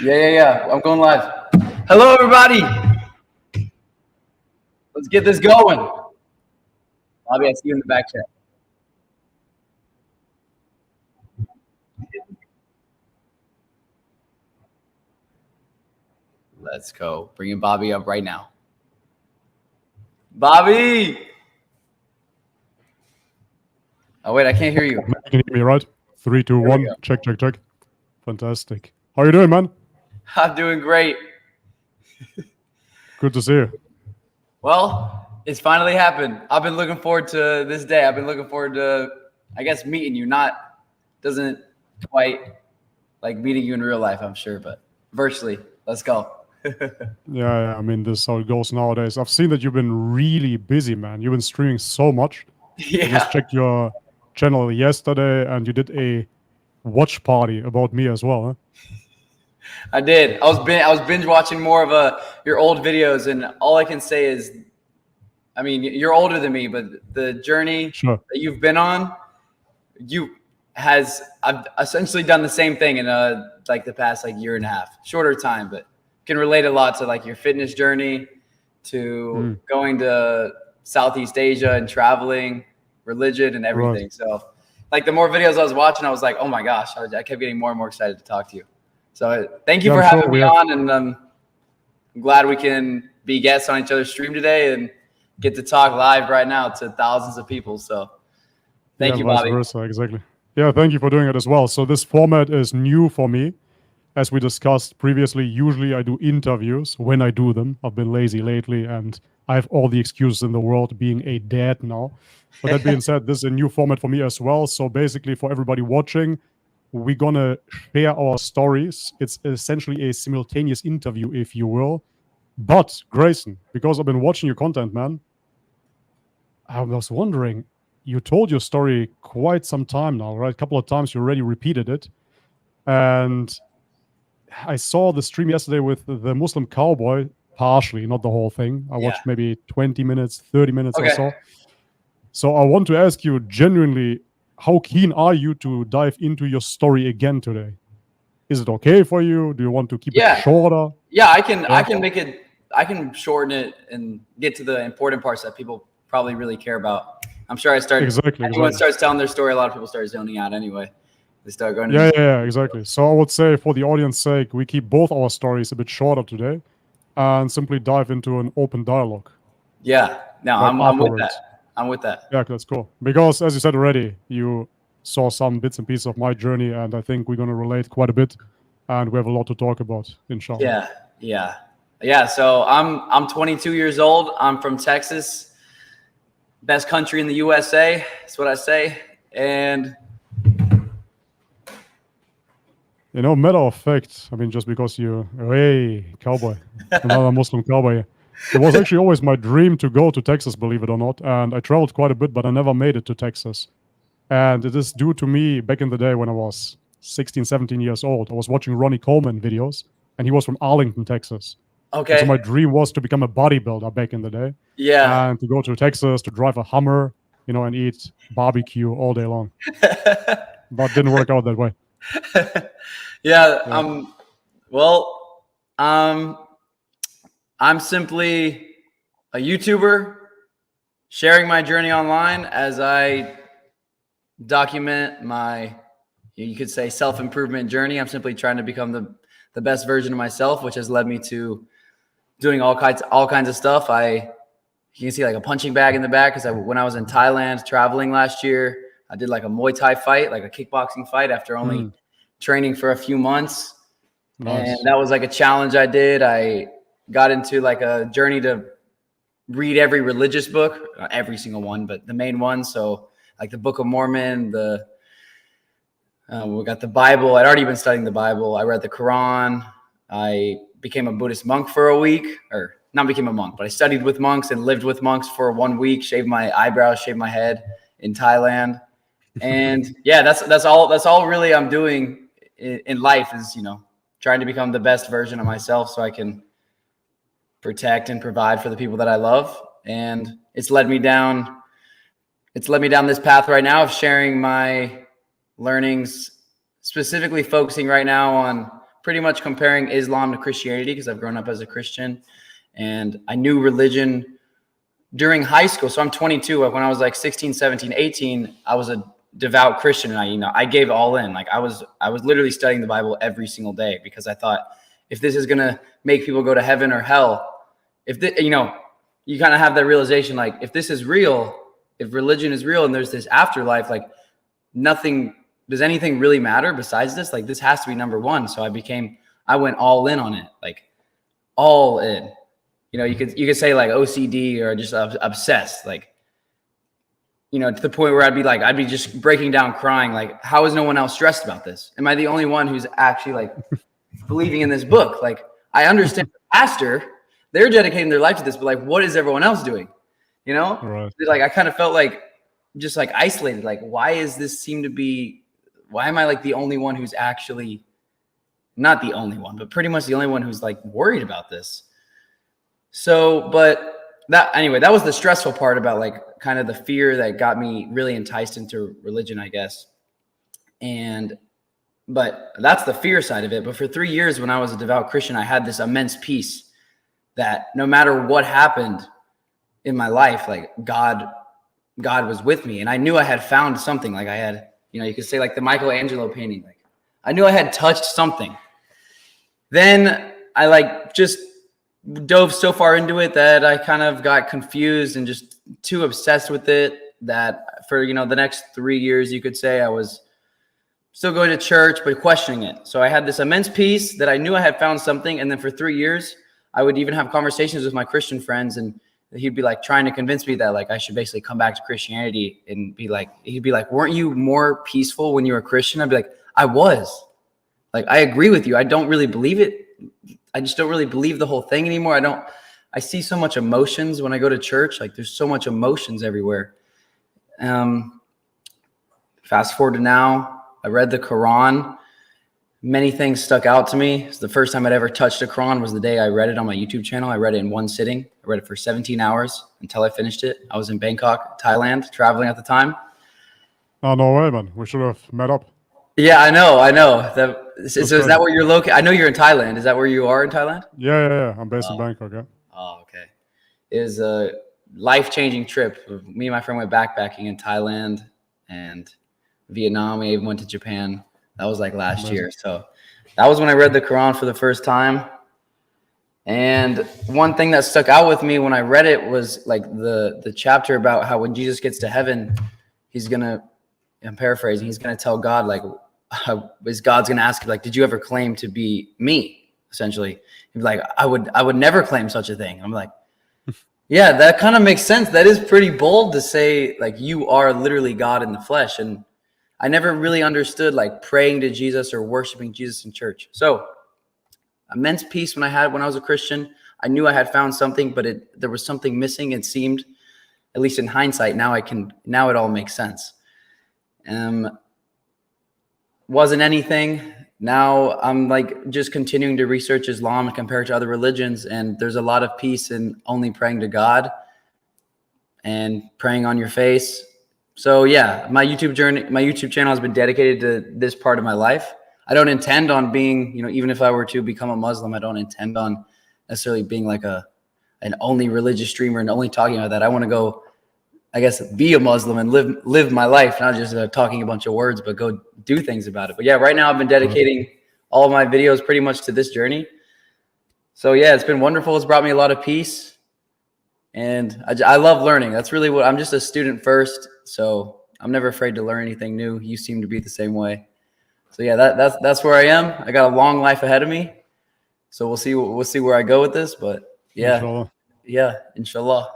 Yeah. I'm going live. Hello, everybody. Let's get this going. Bobby, I see you in the back chat. Let's go. Bringing Bobby up right now. Bobby! Oh, wait, I can't hear you. You can hear me, right? 3, 2, 1. Check. Fantastic. How are you doing, man? I'm doing great. Good to see you. Well, it's finally happened. I've been looking forward to this day. I've been looking forward to, I guess, meeting you. Doesn't quite like meeting you in real life, I'm sure, but virtually. Let's go. Yeah, I mean, this is how it goes nowadays. I've seen that you've been really busy, man. You've been streaming so much. Yeah. I just checked your channel yesterday, and you did a watch party about me as well, huh? I did. I was binge watching more of your old videos, and all I can say is, I mean, you're older than me, but the journey that you've been on, I've essentially done the same thing in like the past like year and a half, shorter time, but can relate a lot to like your fitness journey, to going to Southeast Asia and traveling, religion and everything. Right. So like the more videos I was watching, I was like, oh my gosh, I kept getting more and more excited to talk to you. So thank you for having me on, and I'm glad we can be guests on each other's stream today and get to talk live right now to thousands of people. So thank you, Bobby. Vice versa, exactly. Yeah, thank you for doing it as well. So this format is new for me. As we discussed previously, usually I do interviews when I do them. I've been lazy lately, and I have all the excuses in the world being a dad now. But that being said, this is a new format for me as well. So basically, for everybody watching, we're going to share our stories. It's essentially a simultaneous interview, if you will. But, Grayson, because I've been watching your content, man, I was wondering, you told your story quite some time now, right? A couple of times you already repeated it. And I saw the stream yesterday with the Muslim cowboy, partially, not the whole thing. I watched maybe 20 minutes, 30 minutes or so. So I want to ask you genuinely, how keen are you to dive into your story again today? Is it okay for you? Do you want to keep it shorter? Yeah, I can make it, I can shorten it and get to the important parts that people probably really care about. I'm sure everyone starts telling their story, a lot of people start zoning out anyway. They start going exactly. So I would say, for the audience's sake, we keep both our stories a bit shorter today and simply dive into an open dialogue. Yeah, no, I'm with that. I'm with that. Yeah, that's cool. Because as you said already, you saw some bits and pieces of my journey, and I think we're going to relate quite a bit, and we have a lot to talk about, inshallah. Yeah. So I'm 22 years old. I'm from Texas, best country in the USA. That's what I say. And you know, matter of fact, I mean, just because hey, cowboy, another Muslim cowboy. It was actually always my dream to go to Texas, believe it or not. And I traveled quite a bit, but I never made it to Texas. And it is due to me back in the day when I was 16, 17 years old. I was watching Ronnie Coleman videos, and he was from Arlington, Texas. Okay. And so my dream was to become a bodybuilder back in the day. Yeah. And to go to Texas, to drive a Hummer, you know, and eat barbecue all day long. But didn't work out that way. I'm simply a YouTuber sharing my journey online as I document my, you could say, self-improvement journey. I'm simply trying to become the best version of myself, which has led me to doing all kinds of stuff. You can see like a punching bag in the back, because when I was in Thailand traveling last year, I did like a Muay Thai fight, like a kickboxing fight, after only training for a few months. Nice. And that was like a challenge I did. I got into like a journey to read every religious book, not every single one, but the main ones. So like the Book of Mormon, we got the Bible. I'd already been studying the Bible. I read the Quran. I became a Buddhist monk for a week, or not became a monk, but I studied with monks and lived with monks for 1 week, shaved my eyebrows, shaved my head in Thailand. And yeah, that's all really I'm doing in life is, you know, trying to become the best version of myself so I can protect and provide for the people that I love. And it's led me down this path right now of sharing my learnings, specifically focusing right now on pretty much comparing Islam to Christianity, because I've grown up as a Christian and I knew religion during high school. So I'm 22. When I was like 16, 17, 18, I was a devout Christian, and I gave all in. Like I was literally studying the Bible every single day, because I thought, if this is going to make people go to heaven or hell, you kind of have that realization, like if this is real, if religion is real and there's this afterlife, like does anything really matter besides this? Like this has to be number one. So I went all in on it, like all in. You know, you could say like OCD or just obsessed, like, you know, to the point where I'd be just breaking down crying. Like, how is no one else stressed about this? Am I the only one who's actually like believing in this book? Like, I understand the pastor, they're dedicating their life to this, but like, what is everyone else doing? You know, right. Like, I kind of felt like just like isolated. Like, why am I like the only one who's actually not the only one, but pretty much the only one who's like worried about this? So, that was the stressful part about like kind of the fear that got me really enticed into religion, I guess. But that's the fear side of it. But for 3 years, when I was a devout Christian, I had this immense peace that no matter what happened in my life, like God was with me. And I knew I had found something. Like I had, you could say like the Michelangelo painting. Like I knew I had touched something. Then I like just dove so far into it that I kind of got confused and just too obsessed with it that for, the next 3 years, you could say I was still going to church, but questioning it. So I had this immense peace that I knew I had found something. And then for 3 years, I would even have conversations with my Christian friends, and he'd be like trying to convince me that like I should basically come back to Christianity, and he'd be like, weren't you more peaceful when you were a Christian? I'd be like, I was. Like, I agree with you. I don't really believe it. I just don't really believe the whole thing anymore. I see so much emotions when I go to church. Like there's so much emotions everywhere. Fast forward to now, I read the Quran. Many things stuck out to me. It's the first time I'd ever touched a Quran was the day I read it on my YouTube channel. I read it in one sitting. I read it for 17 hours until I finished it. I was in Bangkok, Thailand, traveling at the time. Oh, no way, man. We should have met up. Yeah, I know. So is that where you're located? I know you're in Thailand. Is that where you are in Thailand? Yeah. I'm based in Bangkok, yeah. Oh, okay. It was a life-changing trip. Me and my friend went backpacking in Thailand and Vietnam. We even went to Japan. That was like last year. So that was when I read the Quran for the first time. And one thing that stuck out with me when I read it was like the chapter about how when Jesus gets to heaven, I'm paraphrasing, he's going to tell God, like, God's going to ask him, like, did you ever claim to be me? Essentially. He'd be like, I would never claim such a thing. I'm like, yeah, that kind of makes sense. That is pretty bold to say, like, you are literally God in the flesh. And I never really understood like praying to Jesus or worshiping Jesus in church. So immense peace when I was a Christian. I knew I had found something, but there was something missing. It seemed, at least in hindsight, now it all makes sense. Wasn't anything. Now I'm like just continuing to research Islam and compare it to other religions. And there's a lot of peace in only praying to God and praying on your face. So yeah, my YouTube channel has been dedicated to this part of my life. I don't intend on being, even if I were to become a Muslim, I don't intend on necessarily being like an only religious streamer and only talking about that. I want to go, I guess, be a Muslim and live my life, not just talking a bunch of words, but go do things about it. But yeah, right now I've been dedicating all of my videos pretty much to this journey. So yeah, it's been wonderful. It's brought me a lot of peace. And I love learning. That's really I'm just a student first. So I'm never afraid to learn anything new. You seem to be the same way. So yeah, that's where I am. I got a long life ahead of me. So we'll see where I go with this. But yeah, Inshallah. Yeah, inshallah.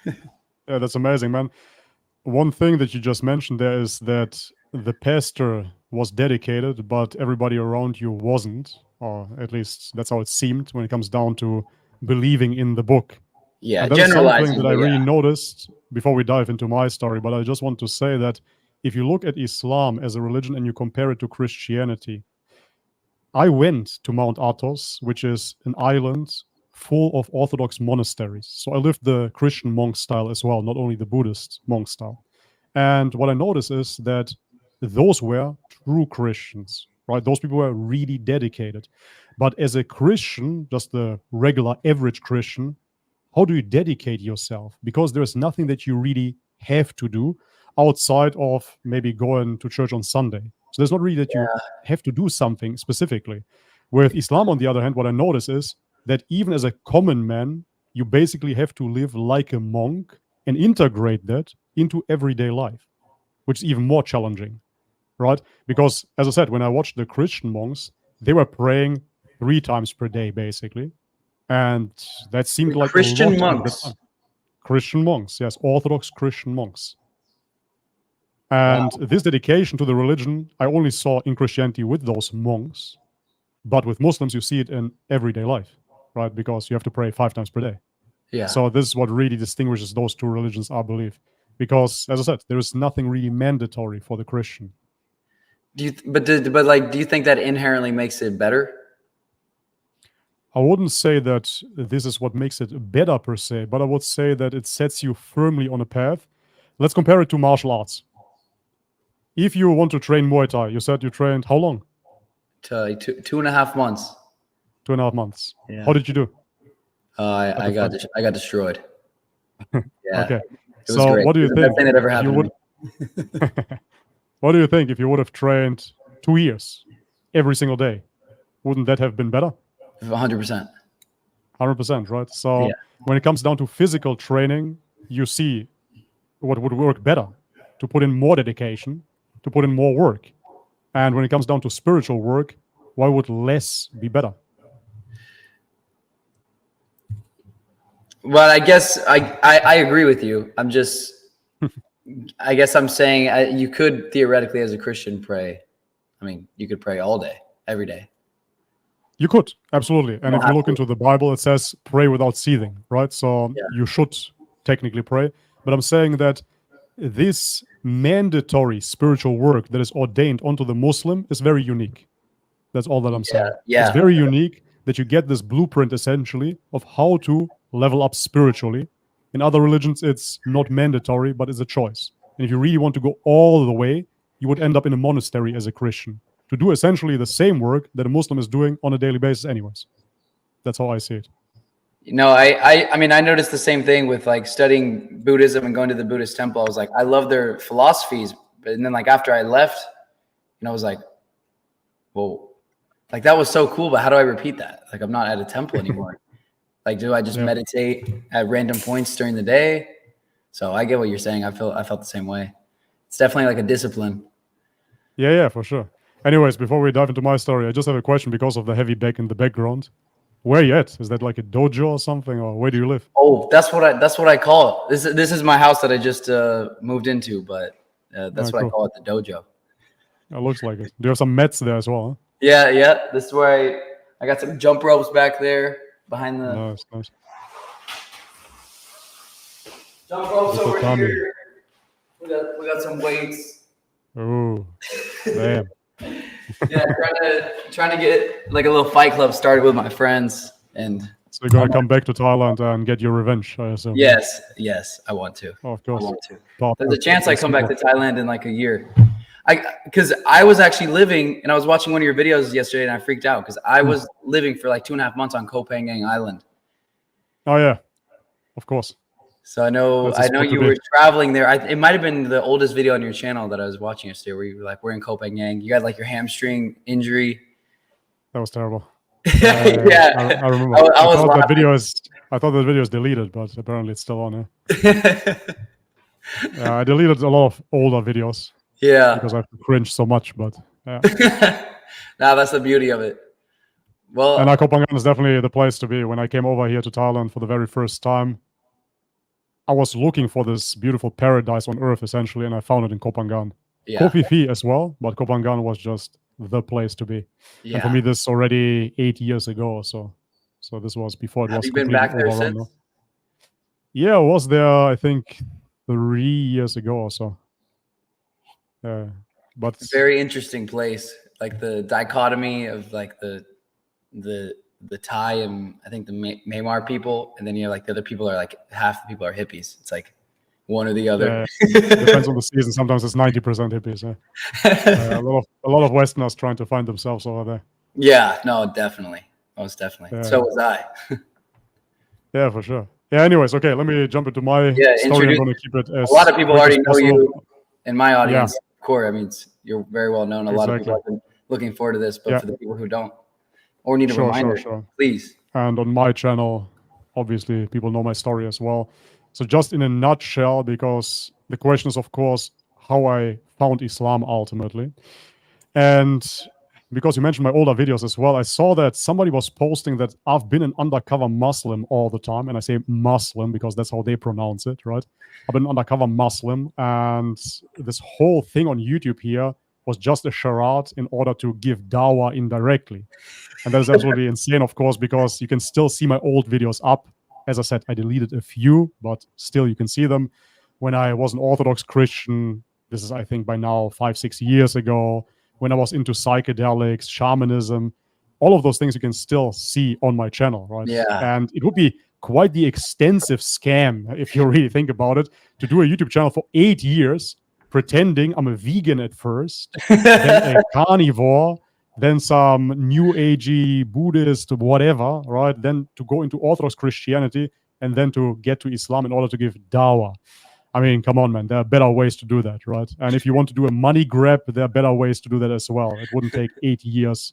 Yeah, that's amazing, man. One thing that you just mentioned there is that the pastor was dedicated, but everybody around you wasn't, or at least that's how it seemed when it comes down to believing in the book. Yeah, and that's generalizing something that I really noticed before we dive into my story. But I just want to say that if you look at Islam as a religion and you compare it to Christianity, I went to Mount Athos, which is an island full of Orthodox monasteries. So I lived the Christian monk style as well, not only the Buddhist monk style. And what I noticed is that those were true Christians, right? Those people were really dedicated. But as a Christian, just the regular average Christian, how do you dedicate yourself? Because there's nothing that you really have to do outside of maybe going to church on Sunday. So there's not really that you have to do something specifically. With Islam, on the other hand, what I notice is that even as a common man, you basically have to live like a monk and integrate that into everyday life, which is even more challenging, right? Because, as I said, when I watched the Christian monks, they were praying 3 times per day, basically. And that seemed like Christian a lot monks. at the time. Christian monks, yes, Orthodox Christian monks. And this dedication to the religion, I only saw in Christianity with those monks. But with Muslims, you see it in everyday life, right? Because you have to pray 5 times per day. Yeah. So this is what really distinguishes those two religions, I believe. Because, as I said, there is nothing really mandatory for the Christian. Do you think that inherently makes it better? I wouldn't say that this is what makes it better per se, but I would say that it sets you firmly on a path. Let's compare it to martial arts. If you want to train Muay Thai, you said you trained how long? To 2.5 months. 2.5 months. Yeah. How did you do? I got destroyed. Yeah. Okay. It was So great. what do you It was the think? best thing that ever if you happened to would, me. what do you think if you would have trained 2 years every single day? Wouldn't that have been better? 100%. 100%, right? So Yeah. when it comes down to physical training, you see what would work better, to put in more dedication, to put in more work. And when it comes down to spiritual work, why would less be better? Well, I guess I agree with you. I'm just, I guess I'm saying you could theoretically, as a Christian, pray. I mean, you could pray all day, every day. You could, absolutely. And if you look to. into the Bible, it says pray without ceasing, right? So Yeah. you should technically pray. But I'm saying that this mandatory spiritual work that is ordained onto the Muslim is very unique. That's all that I'm saying. Yeah. It's very unique that you get this blueprint, essentially, of how to level up spiritually. In other religions, it's not mandatory, but it's a choice. And if you really want to go all the way, you would end up in a monastery as a Christian to do essentially the same work that a Muslim is doing on a daily basis anyways. That's how I see it. No, I mean, I noticed the same thing with like studying Buddhism and going to the Buddhist temple. I was like, I love their philosophies. And then like after I left, I was like, whoa, like that was so cool, but how do I repeat that? Like, I'm not at a temple anymore. Like, do I just meditate at random points during the day? So I get what you're saying. I felt the same way. It's definitely like a discipline. Yeah, for sure. Anyways, before we dive into my story, I just have a question because of the heavy back in the background. Where are you at? Is that like a dojo or something, or where do you live? Oh, that's what I call it. This is my house that I just moved into, but that's what I call it, the dojo. It looks like it. Do you have some mats there as well? Huh? Yeah. This is where I got some jump ropes back there behind the Nice. jump ropes over here. We got some weights. Oh, damn. Yeah, trying to get like a little fight club started with my friends, and so you're gonna come back to Thailand and get your revenge, I assume. Yes, I want to. Oh, of course. I want to. There's a chance I come back to Thailand in like a year. Because I was actually living, and I was watching one of your videos yesterday, and I freaked out because I was living for like 2.5 months on Koh Phangan Island. Oh yeah, of course. So I know you were traveling there. It might have been the oldest video on your channel that I was watching yesterday, where you were like, we're in Koh Phangan. You got like your hamstring injury. That was terrible. Yeah, I remember. I thought that video is deleted, but apparently it's still on there. I deleted a lot of older videos. Yeah, because I cringe so much. But nah, that's the beauty of it. Well, and Koh Phangan is definitely the place to be. When I came over here to Thailand for the very first time, I was looking for this beautiful paradise on earth, essentially, and I found it in Koh Phangan. Yeah. Koh Phi Phi as well, but Koh Phangan was just the place to be. Yeah. And for me, this already 8 years ago or so. So this was before it was completely overrun. Have you been back there since? Yeah, I was there, I think, 3 years ago or so. But very interesting place. Like the dichotomy of like the Thai and I think the Myanmar people, and then like the other people are like half the people are hippies. It's like one or the other. Depends on the season. Sometimes it's 90% hippies. A lot of Westerners trying to find themselves over there. Yeah, no, definitely, most definitely. So was I. Yeah, for sure. Yeah. Anyways, okay. Let me jump into my story. I'm going to keep it as a lot of people already know you in my audience. Corey, I mean, you're very well known. A lot of people have been looking forward to this, but for the people who don't or need a reminder, please. And on my channel, obviously, people know my story as well. So just in a nutshell, because the question is, of course, how I found Islam ultimately. And because you mentioned my older videos as well, I saw that somebody was posting that I've been an undercover Muslim all the time. And I say Muslim because that's how they pronounce it, right? I've been an undercover Muslim. And this whole thing on YouTube here was just a charade in order to give Dawah indirectly. And that is absolutely insane, of course, because you can still see my old videos up. As I said, I deleted a few, but still you can see them. When I was an Orthodox Christian, this is, I think, by now 5-6 years ago, when I was into psychedelics, shamanism, all of those things you can still see on my channel, right? Yeah. And it would be quite the extensive scam, if you really think about it, to do a YouTube channel for 8 years pretending I'm a vegan at first, then a carnivore, then some new agey Buddhist, whatever, right? Then to go into Orthodox Christianity, and then to get to Islam in order to give Dawah. I mean, come on, man. There are better ways to do that, right? And if you want to do a money grab, there are better ways to do that as well. It wouldn't take 8 years,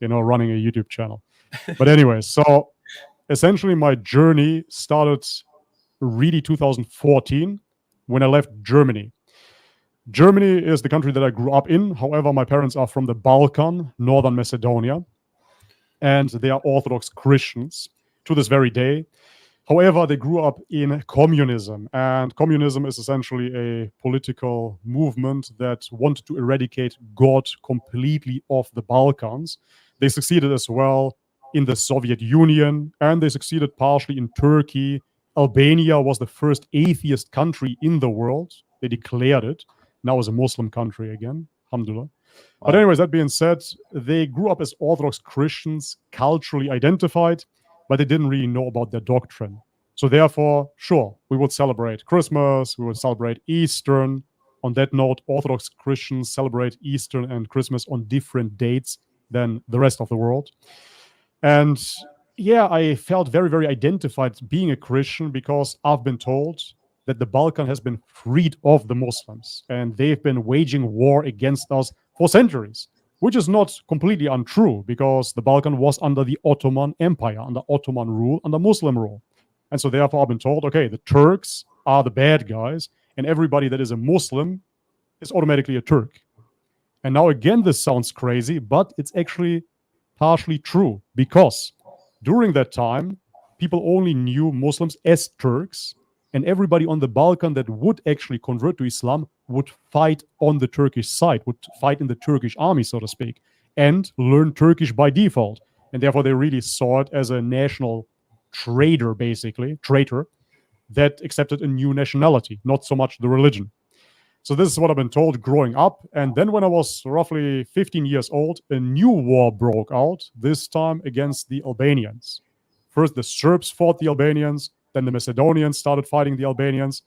running a YouTube channel. But anyway, so essentially my journey started really 2014 when I left Germany. Germany is the country that I grew up in. However, my parents are from the Balkan, Northern Macedonia, and they are Orthodox Christians to this very day. However, they grew up in communism, and communism is essentially a political movement that wanted to eradicate God completely off the Balkans. They succeeded as well in the Soviet Union, and they succeeded partially in Turkey. Albania was the first atheist country in the world. They declared it. Now is a Muslim country again, alhamdulillah. Wow. But anyways, that being said, they grew up as Orthodox Christians, culturally identified, but they didn't really know about their doctrine. So therefore, sure, we would celebrate Christmas, we would celebrate Easter. On that note, Orthodox Christians celebrate Easter and Christmas on different dates than the rest of the world. And yeah, I felt very, very identified being a Christian because I've been told that the Balkan has been freed of the Muslims and they've been waging war against us for centuries, which is not completely untrue because the Balkan was under the Ottoman Empire, under Ottoman rule, under Muslim rule. And so therefore I've been told, okay, the Turks are the bad guys and everybody that is a Muslim is automatically a Turk. And now again, this sounds crazy, but it's actually partially true because during that time, people only knew Muslims as Turks, and everybody on the Balkan that would actually convert to Islam would fight on the Turkish side, would fight in the Turkish army, so to speak, and learn Turkish by default. And therefore, they really saw it as a national traitor that accepted a new nationality, not so much the religion. So this is what I've been told growing up. And then when I was roughly 15 years old, a new war broke out, this time against the Albanians. First, the Serbs fought the Albanians. Then the Macedonians started fighting the Albanians.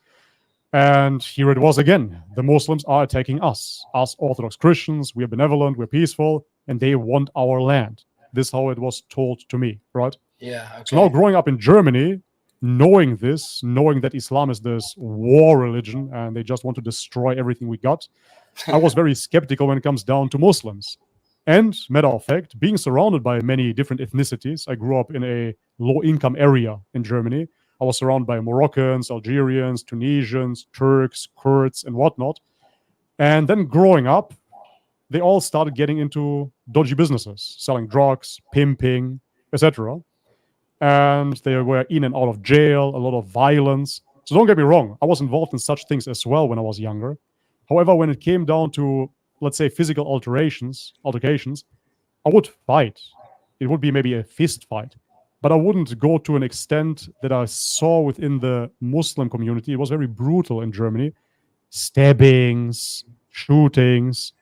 And here it was again. The Muslims are attacking us Orthodox Christians. We're benevolent, we're peaceful, and they want our land. This is how it was told to me, right? Yeah. Okay. So now growing up in Germany, knowing that Islam is this war religion and they just want to destroy everything we got, I was very skeptical when it comes down to Muslims. And matter of fact, being surrounded by many different ethnicities, I grew up in a low-income area in Germany. I was surrounded by Moroccans, Algerians, Tunisians, Turks, Kurds, and whatnot. And then growing up, they all started getting into dodgy businesses, selling drugs, pimping, etc. And they were in and out of jail, a lot of violence. So don't get me wrong, I was involved in such things as well when I was younger. However, when it came down to, let's say, physical altercations, I would fight. It would be maybe a fist fight. But I wouldn't go to an extent that I saw within the Muslim community. It was very brutal in Germany. Stabbings, shootings.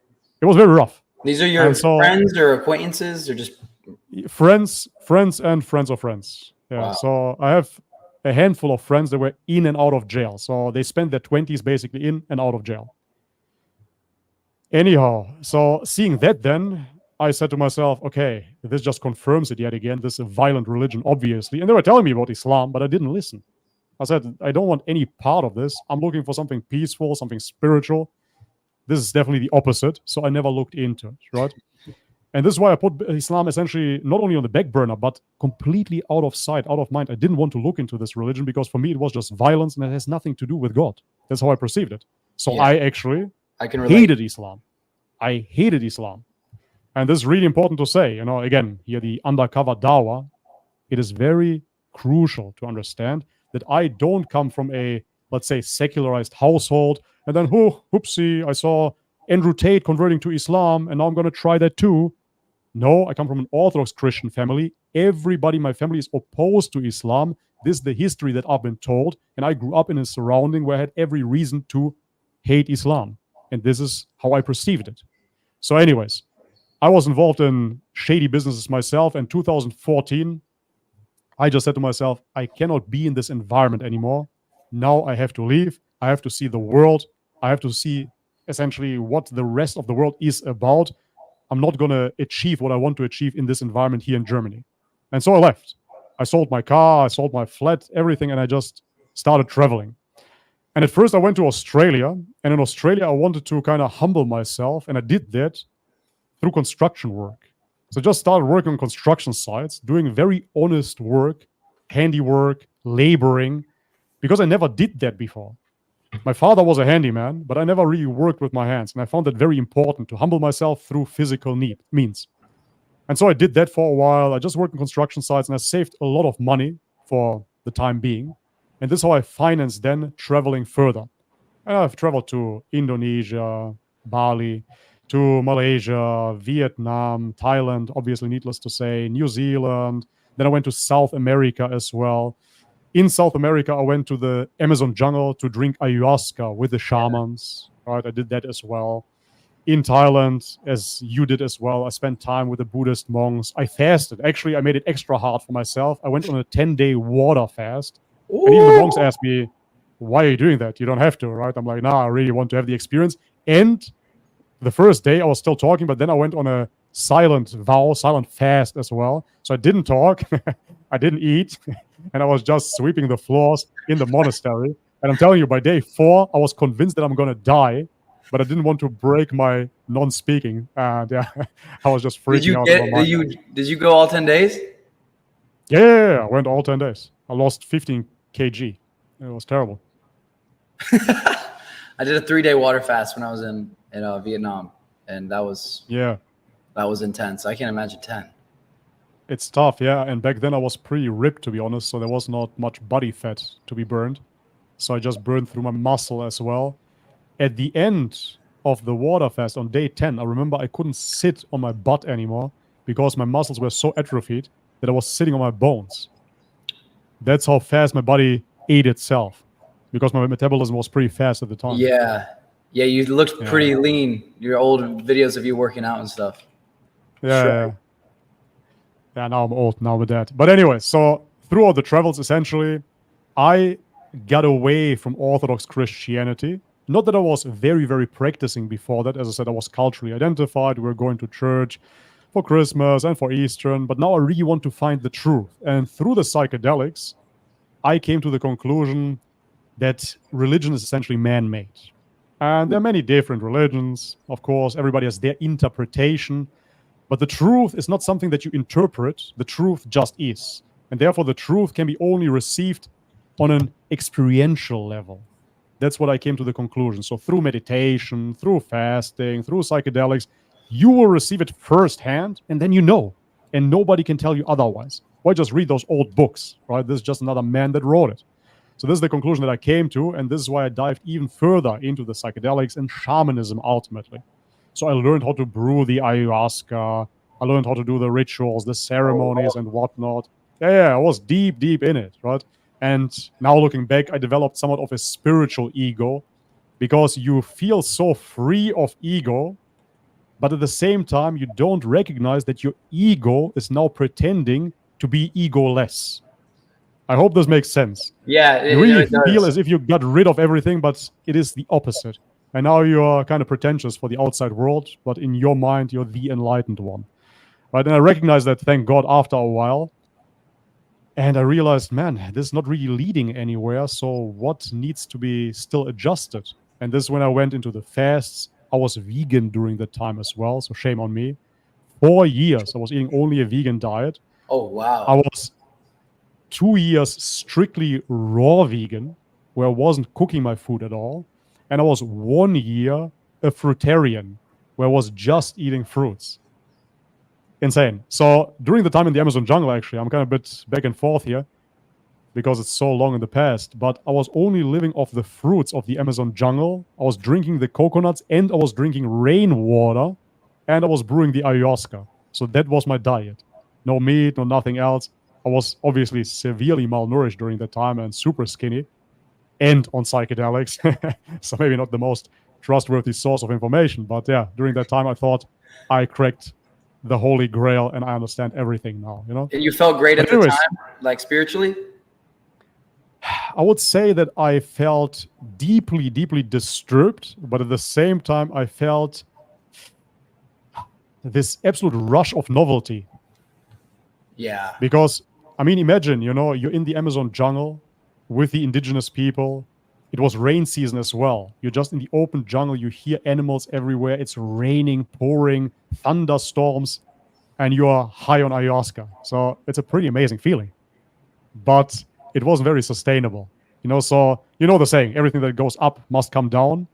It was very rough. These are your friends or acquaintances or just... Friends and friends of friends. Yeah. Wow. So I have a handful of friends that were in and out of jail. So they spent their 20s basically in and out of jail. Anyhow, so seeing that then, I said to myself, okay, this just confirms it yet again. This is a violent religion, obviously. And they were telling me about Islam, but I didn't listen. I said, I don't want any part of this. I'm looking for something peaceful, something spiritual. This is definitely the opposite. So I never looked into it, right? And this is why I put Islam essentially not only on the back burner, but completely out of sight, out of mind. I didn't want to look into this religion because for me, it was just violence and it has nothing to do with God. That's how I perceived it. So yeah. I hated Islam. I hated Islam. And this is really important to say, again, here the undercover Dawah, it is very crucial to understand that I don't come from a, let's say, secularized household, and then, whoopsie, I saw Andrew Tate converting to Islam, and now I'm going to try that too. No, I come from an Orthodox Christian family. Everybody in my family is opposed to Islam. This is the history that I've been told, and I grew up in a surrounding where I had every reason to hate Islam, and this is how I perceived it. So anyways, I was involved in shady businesses myself. In 2014, I just said to myself, I cannot be in this environment anymore. Now I have to leave. I have to see the world. I have to see essentially what the rest of the world is about, I'm not going to achieve what I want to achieve in this environment here in Germany. And so I left. I sold my car, I sold my flat, everything, and I just started traveling. And at first I went to Australia, and in Australia I wanted to kind of humble myself, and I did that through construction work. So I just started working on construction sites, doing very honest work, handiwork, laboring, because I never did that before. My father was a handyman, but I never really worked with my hands, and I found that very important to humble myself through physical means. And so I did that for a while. I just worked on construction sites, and I saved a lot of money for the time being. And this is how I financed then traveling further. And I've traveled to Indonesia, Bali, to Malaysia, Vietnam, Thailand, obviously needless to say, New Zealand. Then I went to South America as well. In South America, I went to the Amazon jungle to drink ayahuasca with the shamans. Right, I did that as well. In Thailand, as you did as well, I spent time with the Buddhist monks. I fasted. Actually, I made it extra hard for myself. I went on a 10-day water fast. Ooh. And even the monks asked me, why are you doing that? You don't have to, right? I'm like, nah, I really want to have the experience. And the first day I was still talking, but then I went on a silent fast as well. So I didn't talk, I didn't eat, and I was just sweeping the floors in the monastery. And I'm telling you, by day 4, I was convinced that I'm going to die, but I didn't want to break my non-speaking. And yeah, I was just freaking out. Did you go all 10 days? Yeah, I went all 10 days. I lost 15 kg. It was terrible. I did a 3-day water fast when I was in Vietnam, and that was intense. I can't imagine 10. It's tough, yeah. And back then I was pretty ripped, to be honest, so there was not much body fat to be burned. So I just burned through my muscle as well. At the end of the water fast on day 10, I remember I couldn't sit on my butt anymore because my muscles were so atrophied that I was sitting on my bones. That's how fast my body ate itself, because my metabolism was pretty fast at the time. Yeah, you looked pretty lean. Your old videos of you working out and stuff. Yeah, sure. Yeah, now I'm old now with that. But anyway, so throughout the travels, essentially, I got away from Orthodox Christianity. Not that I was very, very practicing before that. As I said, I was culturally identified. We were going to church for Christmas and for Easter. But now I really want to find the truth. And through the psychedelics, I came to the conclusion that religion is essentially man-made. And there are many different religions. Of course, everybody has their interpretation. But the truth is not something that you interpret. The truth just is. And therefore, the truth can be only received on an experiential level. That's what I came to the conclusion. So through meditation, through fasting, through psychedelics, you will receive it firsthand, and then you know. And nobody can tell you otherwise. Why just read those old books, right? This is just another man that wrote it. So this is the conclusion that I came to, and this is why I dived even further into the psychedelics and shamanism ultimately. So I learned how to brew the ayahuasca. I learned how to do the rituals, the ceremonies, and whatnot. Yeah, I was deep in it, right? And now looking back, I developed somewhat of a spiritual ego, because you feel so free of ego, but at the same time, you don't recognize that your ego is now pretending to be egoless. I hope this makes sense. Yeah, you really feel as if you got rid of everything, but it is the opposite. And now you are kind of pretentious for the outside world, but in your mind, you're the enlightened one. Right? And I recognize that, thank God, after a while. And I realized, man, this is not really leading anywhere. So what needs to be still adjusted? And this is when I went into the fasts. I was vegan during that time as well, so shame on me. 4 years, I was eating only a vegan diet. Oh, wow. I was 2 years strictly raw vegan, where I wasn't cooking my food at all. And I was 1 year a fruitarian, where I was just eating fruits. Insane. So during the time in the Amazon jungle, actually, I'm kind of a bit back and forth here because it's so long in the past, but I was only living off the fruits of the Amazon jungle. I was drinking the coconuts, and I was drinking rainwater, and I was brewing the ayahuasca. So that was my diet. No meat, no nothing else. I was obviously severely malnourished during that time and super skinny and on psychedelics. So maybe not the most trustworthy source of information, but yeah, during that time I thought I cracked the holy grail and I understand everything now, you know? And you felt great at the time, like spiritually? I would say that I felt deeply, deeply disturbed, but at the same time, I felt this absolute rush of novelty. Yeah. Because, I mean, imagine, you're in the Amazon jungle with the indigenous people. It was rain season as well. You're just in the open jungle. You hear animals everywhere. It's raining, pouring, thunderstorms, and you are high on ayahuasca. So it's a pretty amazing feeling. But it wasn't very sustainable. So you know the saying, everything that goes up must come down.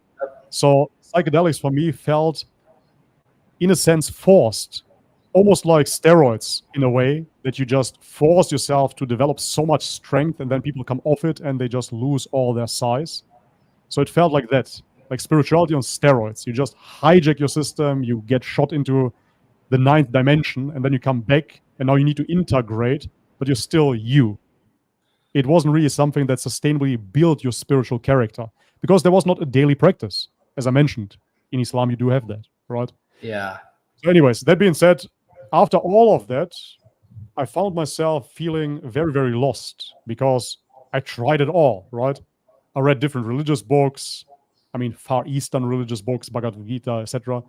So psychedelics for me felt, in a sense, forced, almost like steroids in a way, that you just force yourself to develop so much strength and then people come off it and they just lose all their size. So it felt like that, like spirituality on steroids. You just hijack your system, you get shot into the 9th dimension, and then you come back and now you need to integrate, but you're still you. It wasn't really something that sustainably built your spiritual character, because there was not a daily practice. As I mentioned, in Islam, you do have that, right? Yeah. So anyways, that being said, after all of that, I found myself feeling very, very lost, because I tried it all, right? I read different religious books, Far Eastern religious books, Bhagavad Gita, etc.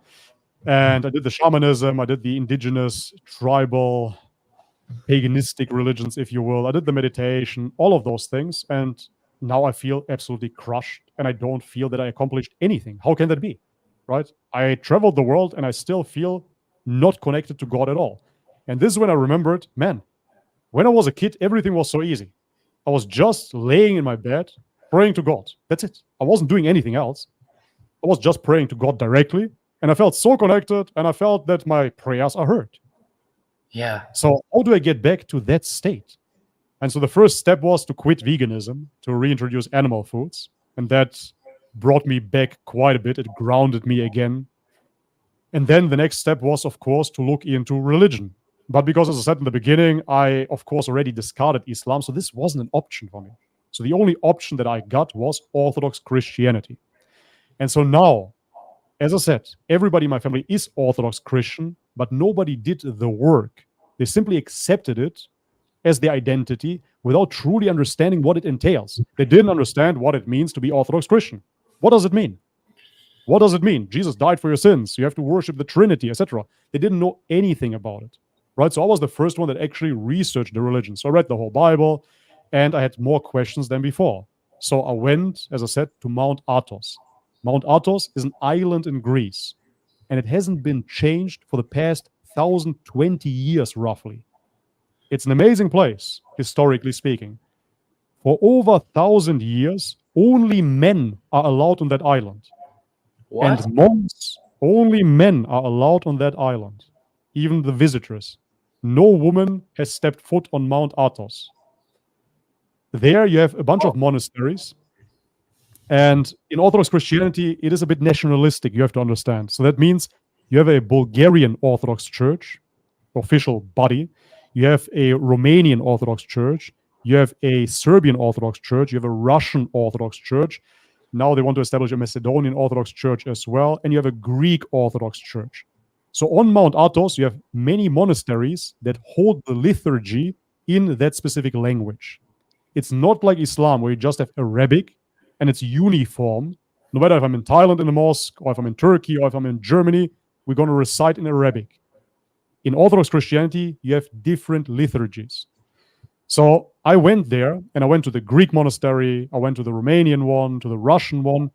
And I did the shamanism, I did the indigenous, tribal, paganistic religions, if you will. I did the meditation, all of those things. And now I feel absolutely crushed, and I don't feel that I accomplished anything. How can that be, right? I traveled the world and I still feel not connected to God at all. And this is when I remembered, man, when I was a kid, everything was so easy. I was just laying in my bed, praying to God. That's it. I wasn't doing anything else. I was just praying to God directly. And I felt so connected, and I felt that my prayers are heard. Yeah. So how do I get back to that state? And so the first step was to quit veganism, to reintroduce animal foods. And that brought me back quite a bit. It grounded me again. And then the next step was, of course, to look into religion. But because, as I said in the beginning, I, of course, already discarded Islam. So this wasn't an option for me. So the only option that I got was Orthodox Christianity. And so now, as I said, everybody in my family is Orthodox Christian, but nobody did the work. They simply accepted it as their identity without truly understanding what it entails. They didn't understand what it means to be Orthodox Christian. What does it mean? What does it mean? Jesus died for your sins. You have to worship the Trinity, etc. They didn't know anything about it, right? So I was the first one that actually researched the religion. So I read the whole Bible, and I had more questions than before. So I went, as I said, to Mount Athos. Mount Athos is an island in Greece, and it hasn't been changed for the past 1,020 years, roughly. It's an amazing place, historically speaking. For over 1,000 years, only men are allowed on that island. What? And monks, only men are allowed on that island, even the visitors. No woman has stepped foot on Mount Athos. There you have a bunch of monasteries. And in Orthodox Christianity, it is a bit nationalistic, you have to understand. So that means you have a Bulgarian Orthodox Church, official body. You have a Romanian Orthodox Church. You have a Serbian Orthodox Church. You have a Russian Orthodox Church. Now they want to establish a Macedonian Orthodox Church as well. And you have a Greek Orthodox Church. So on Mount Athos, you have many monasteries that hold the liturgy in that specific language. It's not like Islam, where you just have Arabic and it's uniform. No matter if I'm in Thailand in a mosque, or if I'm in Turkey, or if I'm in Germany, we're going to recite in Arabic. In Orthodox Christianity, you have different liturgies. So I went there, and I went to the Greek monastery, I went to the Romanian one, to the Russian one.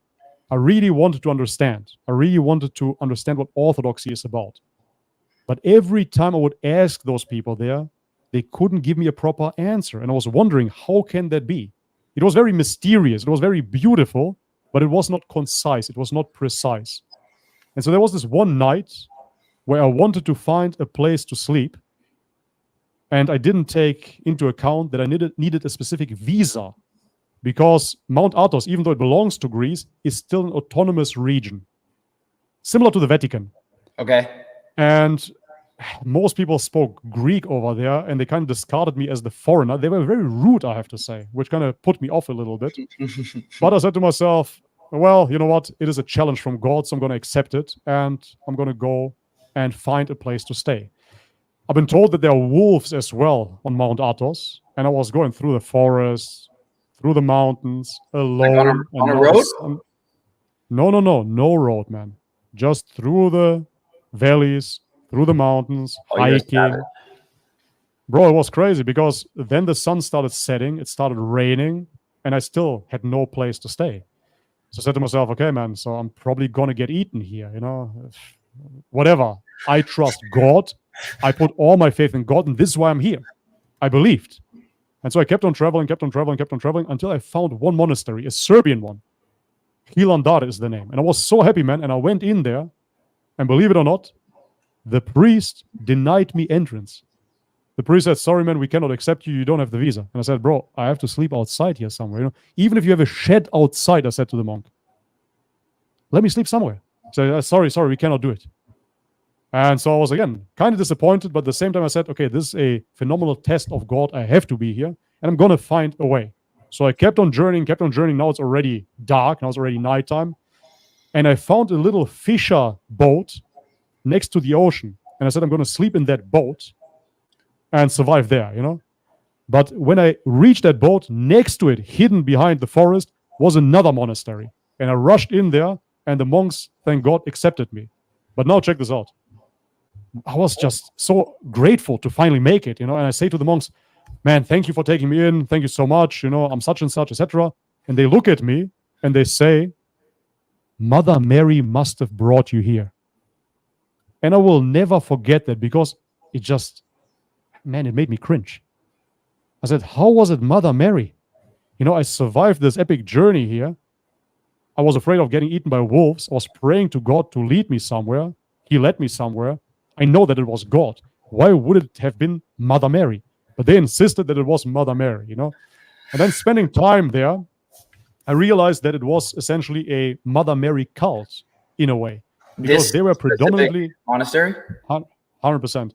I really wanted to understand. I really wanted to understand what Orthodoxy is about. But every time I would ask those people there, they couldn't give me a proper answer. And I was wondering, how can that be? It was very mysterious. It was very beautiful, but it was not concise. It was not precise. And so there was this one night where I wanted to find a place to sleep. And I didn't take into account that I needed a specific visa, because Mount Athos, even though it belongs to Greece, is still an autonomous region, similar to the Vatican. Okay. And most people spoke Greek over there, and they kind of discarded me as the foreigner. They were very rude, I have to say, which kind of put me off a little bit. But I said to myself, well, you know what? It is a challenge from God, so I'm going to accept it, and I'm going to go and find a place to stay. I've been told that there are wolves as well on Mount Athos, and I was going through the forest, through the mountains, Like alone. on a road? No road, man. Just through the valleys, through the mountains, Oh, you're a savage. hiking. Bro, it was crazy because then the sun started setting, it started raining, and I still had no place to stay. So I said to myself, okay, man, so I'm probably going to get eaten here, whatever. I trust God. I put all my faith in God, and this is why I'm here. I believed. And so I kept on traveling until I found one monastery, a Serbian one. Hilandar is the name. And I was so happy, man. And I went in there, and believe it or not, the priest denied me entrance. The priest said, sorry, man, we cannot accept you. You don't have the visa. And I said, bro, I have to sleep outside here somewhere. Even if you have a shed outside, I said to the monk, let me sleep somewhere. So sorry, we cannot do it. And so I was, again, kind of disappointed. But at the same time, I said, okay, this is a phenomenal test of God. I have to be here. And I'm going to find a way. So I kept on journeying. Now it's already dark. Now it's already nighttime. And I found a little fisher boat next to the ocean. And I said, I'm going to sleep in that boat and survive there, But when I reached that boat, next to it, hidden behind the forest, was another monastery. And I rushed in there, and the monks, thank God, accepted me. But now check this out. I was just so grateful to finally make it, and I say to the monks, man, thank you for taking me in. Thank you so much. I'm such and such, etc. And they look at me and they say, Mother Mary must have brought you here. And I will never forget that because it made me cringe. I said, how was it Mother Mary? I survived this epic journey here. I was afraid of getting eaten by wolves. I was praying to God to lead me somewhere. He led me somewhere. I know that it was God. Why would it have been Mother Mary? But they insisted that it was Mother Mary, And then spending time there, I realized that it was essentially a Mother Mary cult in a way. Because they were predominantly... Monastery? 100%.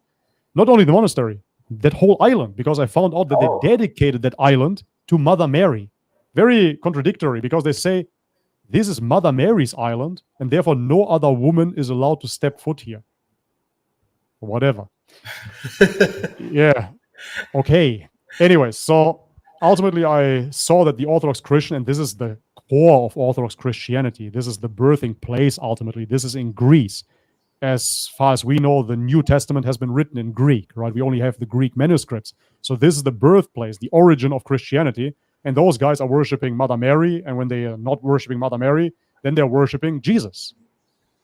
Not only the monastery, that whole island, because I found out that they dedicated that island to Mother Mary. Very contradictory, because they say, this is Mother Mary's island, and therefore no other woman is allowed to step foot here. Whatever. Yeah. Okay. Anyway, so ultimately I saw that the Orthodox Christian, and this is the core of Orthodox Christianity, this is the birthing place ultimately, this is in Greece. As far as we know, the New Testament has been written in Greek, right? We only have the Greek manuscripts. So this is the birthplace, the origin of Christianity. And those guys are worshiping Mother Mary. And when they are not worshiping Mother Mary, then they're worshiping Jesus,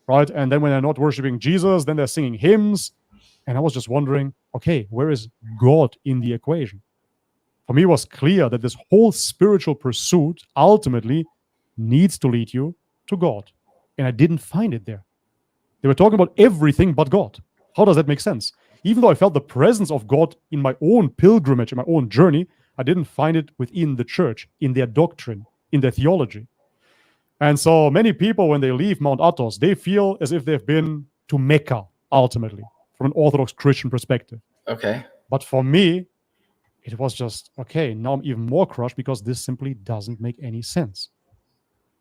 right? And then when they're not worshiping Jesus, then they're singing hymns. And I was just wondering, okay, where is God in the equation? For me, it was clear that this whole spiritual pursuit ultimately needs to lead you to God. And I didn't find it there. They were talking about everything but God. How does that make sense? Even though I felt the presence of God in my own pilgrimage, in my own journey, I didn't find it within the church, in their doctrine, in their theology. And so many people, when they leave Mount Athos, they feel as if they've been to Mecca, ultimately, from an Orthodox Christian perspective. Okay. But for me, it was just, okay, now I'm even more crushed because this simply doesn't make any sense.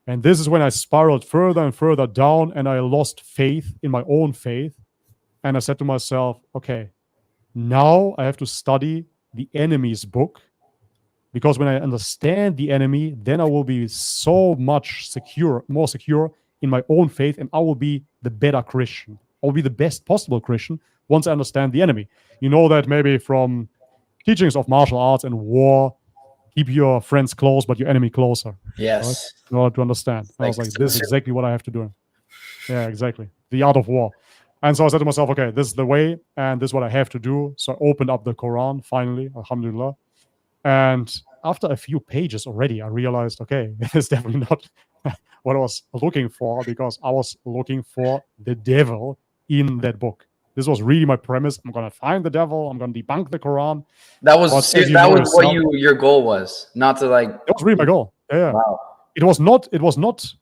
And this is when I spiraled further and further down, and I lost faith in my own faith. And I said to myself, okay, now I have to study the enemy's book, because when I understand the enemy, then I will be so much more secure in my own faith, and I will be the better Christian. I will be the best possible Christian once I understand the enemy. You know that maybe from teachings of martial arts and war, keep your friends close, but your enemy closer. Yes. Right? In order to understand. I was like, this is exactly what I have to do. Yeah, exactly. The art of war. And so I said to myself, okay, this is the way, and this is what I have to do. So I opened up the Quran, finally, alhamdulillah. And after a few pages already, I realized, okay, it's definitely not what I was looking for, because I was looking for the devil in that book. This was really my premise. I'm going to find the devil. I'm going to debunk the Quran. That was what your goal was, not to like. That was really my goal. Yeah. Wow. It was not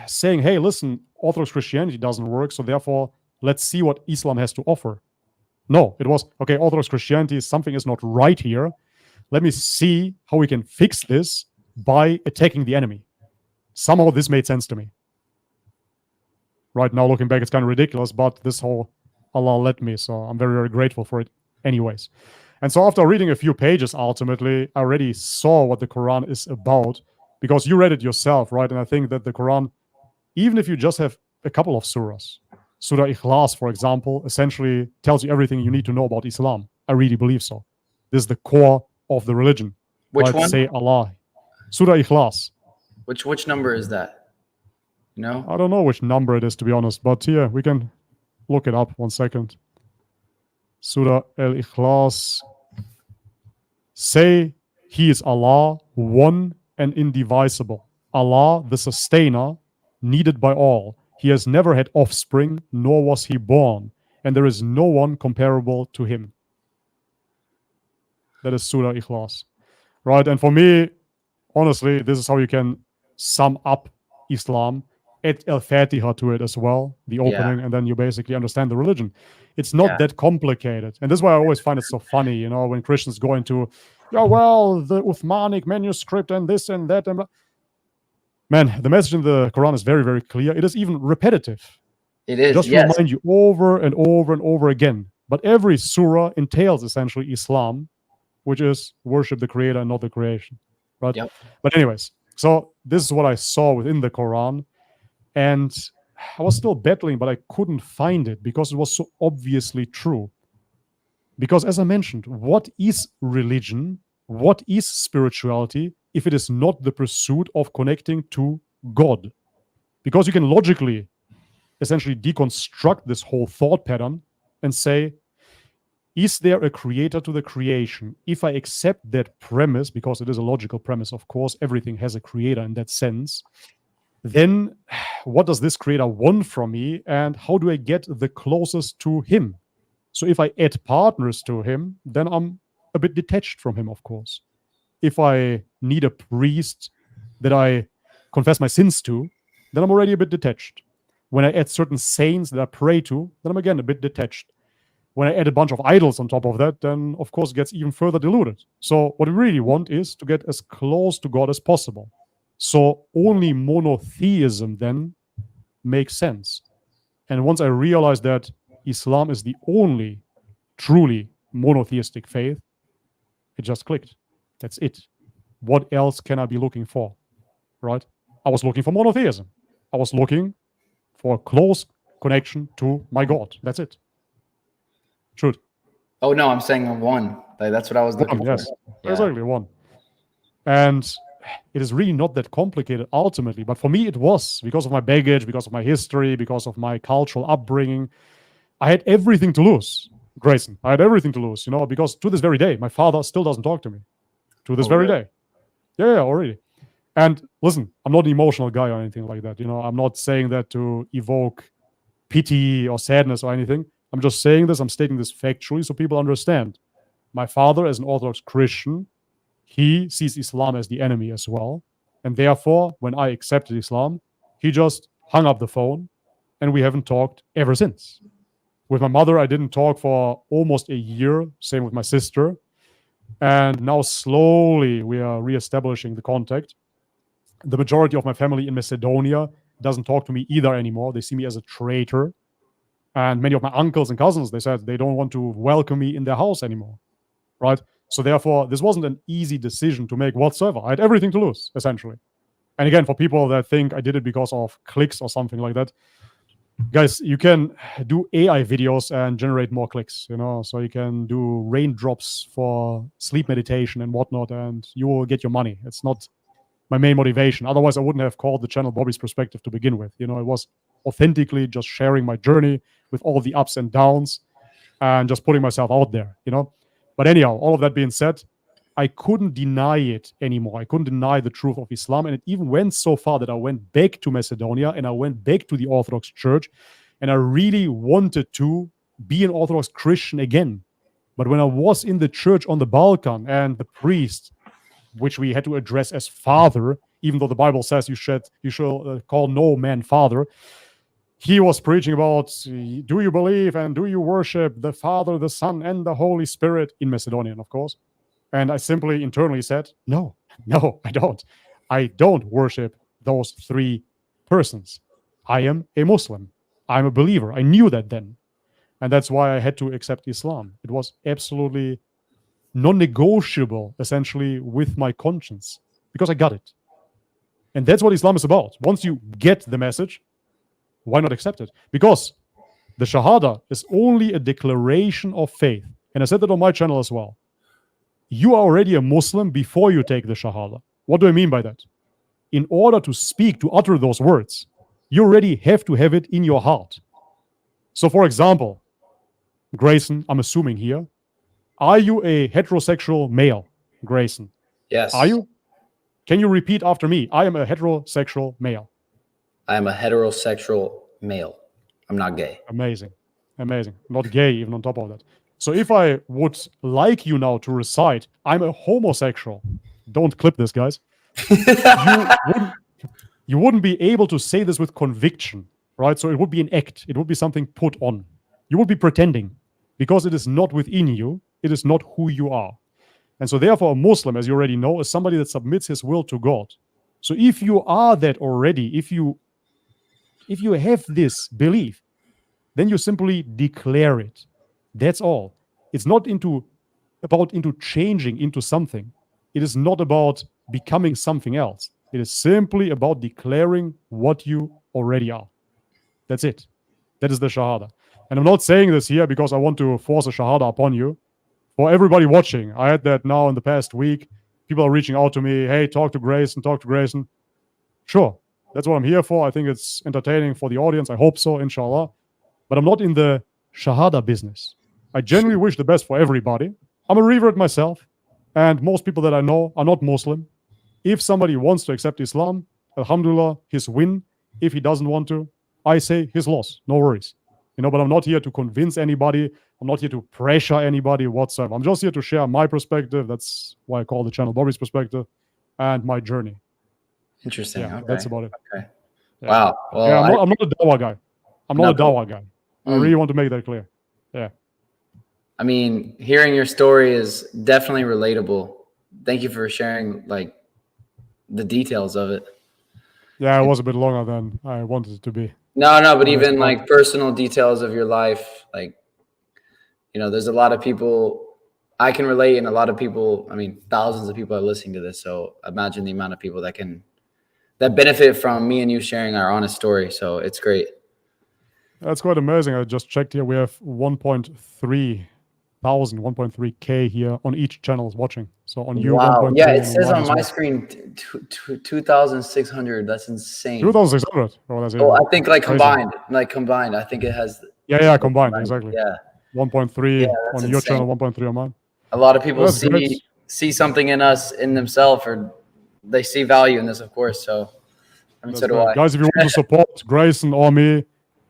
saying, hey, listen, Orthodox Christianity doesn't work, so therefore let's see what Islam has to offer. No, it was, okay, Orthodox Christianity, something is not right here. Let me see how we can fix this by attacking the enemy. Somehow this made sense to me. Right now, looking back, it's kind of ridiculous, but this whole Allah led me, so I'm very, very grateful for it anyways. And so after reading a few pages, ultimately, I already saw what the Quran is about, because you read it yourself, right? And I think that the Quran, even if you just have a couple of surahs, Surah Ikhlas, for example, essentially tells you everything you need to know about Islam. I really believe so. This is the core of the religion. Which right? one? Say Allah. Surah Ikhlas. Which number is that? You know? I don't know which number it is, to be honest, but here we can look it up. 1 second. Surah Al-Ikhlas. Say, He is Allah, one and indivisible. Allah, the sustainer, needed by all. He has never had offspring, nor was he born, and there is no one comparable to him. That is Surah Ikhlas. Right? And for me, honestly, this is how you can sum up Islam. Add Al-Fatiha to it as well, the opening, and then you basically understand the religion. It's not that complicated. And this is why I always find it so funny, you know, when Christians go into, yeah, well, the Uthmanic manuscript and this and that. And man, the message in the Quran is very, very clear. It is even repetitive. It is, just remind you over and over and over again. But every surah entails essentially Islam, which is worship the creator and not the creation. Right? Yep. But anyways, so this is what I saw within the Quran. And I was still battling, but I couldn't find it because it was so obviously true. Because as I mentioned, what is religion? What is spirituality if it is not the pursuit of connecting to God? Because you can logically essentially deconstruct this whole thought pattern and say, is there a creator to the creation? If I accept that premise, because it is a logical premise, of course, everything has a creator in that sense, then what does this creator want from me, and how do I get the closest to him? So if I add partners to him, then I'm a bit detached from him, of course. If I need a priest that I confess my sins to, then I'm already a bit detached. When I add certain saints that I pray to, then I'm again a bit detached. When I add a bunch of idols on top of that, then of course it gets even further diluted. So what we really want is to get as close to God as possible. So only monotheism then makes sense. And once I realized that Islam is the only truly monotheistic faith, it just clicked. That's it. What else can I be looking for? Right? I was looking for monotheism. I was looking for a close connection to my God. That's it. Shoot. Oh no, I'm saying one. Like, that's what I was looking for. Yes, exactly, one. And it is really not that complicated ultimately, but for me it was, because of my baggage, because of my history, because of my cultural upbringing. I had everything to lose, Grayson. I had everything to lose, you know, because to this very day, my father still doesn't talk to me. To this very day. Yeah, already. And listen, I'm not an emotional guy or anything like that. You know, I'm not saying that to evoke pity or sadness or anything. I'm just saying this, I'm stating this factually so people understand. My father, as an Orthodox Christian, he sees Islam as the enemy as well. And therefore, when I accepted Islam, he just hung up the phone and we haven't talked ever since. With my mother, I didn't talk for almost a year. Same with my sister. And now slowly we are reestablishing the contact. The majority of my family in Macedonia doesn't talk to me either anymore. They see me as a traitor. And many of my uncles and cousins, they said they don't want to welcome me in their house anymore. Right? So therefore, this wasn't an easy decision to make whatsoever. I had everything to lose, essentially. And again, for people that think I did it because of clicks or something like that, guys, you can do AI videos and generate more clicks, you know, so you can do raindrops for sleep meditation and whatnot, and you will get your money. It's not my main motivation. Otherwise, I wouldn't have called the channel Bobby's Perspective to begin with. You know, it was authentically just sharing my journey with all the ups and downs and just putting myself out there, you know. But anyhow, all of that being said, I couldn't deny it anymore. I couldn't deny the truth of Islam. And it even went so far that I went back to Macedonia and I went back to the Orthodox Church. And I really wanted to be an Orthodox Christian again. But when I was in the church on the Balkan and the priest, which we had to address as father, even though the Bible says you should call no man father, he was preaching about, do you believe and do you worship the Father, the Son, and the Holy Spirit, in Macedonian, of course. And I simply internally said, no, I don't. I don't worship those three persons. I am a Muslim. I'm a believer. I knew that then. And that's why I had to accept Islam. It was absolutely non-negotiable, essentially, with my conscience, because I got it. And that's what Islam is about. Once you get the message, why not accept it? Because the Shahada is only a declaration of faith. And I said that on my channel as well. You are already a Muslim before you take the Shahada. What do I mean by that? In order to speak, to utter those words, you already have to have it in your heart. So, for example, Grayson, I'm assuming here, are you a heterosexual male, Grayson? Yes. Are you? Can you repeat after me? I am a heterosexual male. I am a heterosexual male. I'm not gay. Amazing. Amazing. Not gay, even on top of that. So if I would like you now to recite, I'm a homosexual. Don't clip this, guys. You wouldn't be able to say this with conviction, right? So it would be an act. It would be something put on. You would be pretending because it is not within you. It is not who you are. And so therefore, a Muslim, as you already know, is somebody that submits his will to God. So if you are that already, if you have this belief, then you simply declare it. That's all. It's not about changing into something. It is not about becoming something else. It is simply about declaring what you already are. That's it. That is the Shahada. And I'm not saying this here because I want to force a Shahada upon you. For everybody watching, I had that now in the past week. People are reaching out to me. Hey, talk to Grayson, talk to Grayson. Sure, that's what I'm here for. I think it's entertaining for the audience. I hope so, inshallah. But I'm not in the Shahada business. I genuinely wish the best for everybody. I'm a revert myself, and most people that I know are not Muslim. If somebody wants to accept Islam, alhamdulillah, his win. If he doesn't want to, I say his loss. No worries. But I'm not here to convince anybody. I'm not here to pressure anybody whatsoever. I'm just here to share my perspective. That's why I call the channel Bobby's Perspective, and my journey. Interesting. Yeah, okay. That's about it. Okay. Yeah. Wow. Well, yeah, I'm not a Dawah guy. I'm not a Dawah guy. I really want to make that clear. Yeah. I mean, hearing your story is definitely relatable. Thank you for sharing the details of it. Yeah, it was a bit longer than I wanted it to be. No, but even personal details of your life, there's a lot of people I can relate, and a lot of people, thousands of people are listening to this. So imagine the amount of people that benefit from me and you sharing our honest story. So it's great. That's quite amazing. I just checked here. We have 1.3K here on each channel watching. So on you, wow. 1.3. Yeah, it says on my screen 2,600. That's insane. 2,600. I think combined. Combined. I think it has. Yeah, combined. Exactly. Yeah. 1.3 on your channel, 1.3 on mine. A lot of people see something in us, in themselves, or they see value in this, of course. So, so do I. Guys, if you want to support Grayson or me,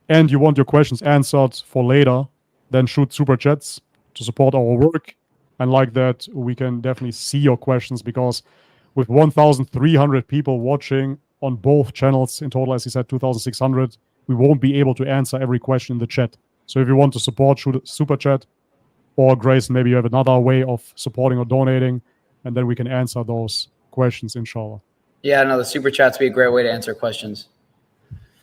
and you want your questions answered for later, then shoot super chats to support our work. And like that, we can definitely see your questions, because with 1,300 people watching on both channels, in total, as he said, 2,600, we won't be able to answer every question in the chat. So if you want to support, shoot a super chat. Or Grayson, maybe you have another way of supporting or donating, and then we can answer those questions, inshallah. Yeah, no, the super chats be a great way to answer questions.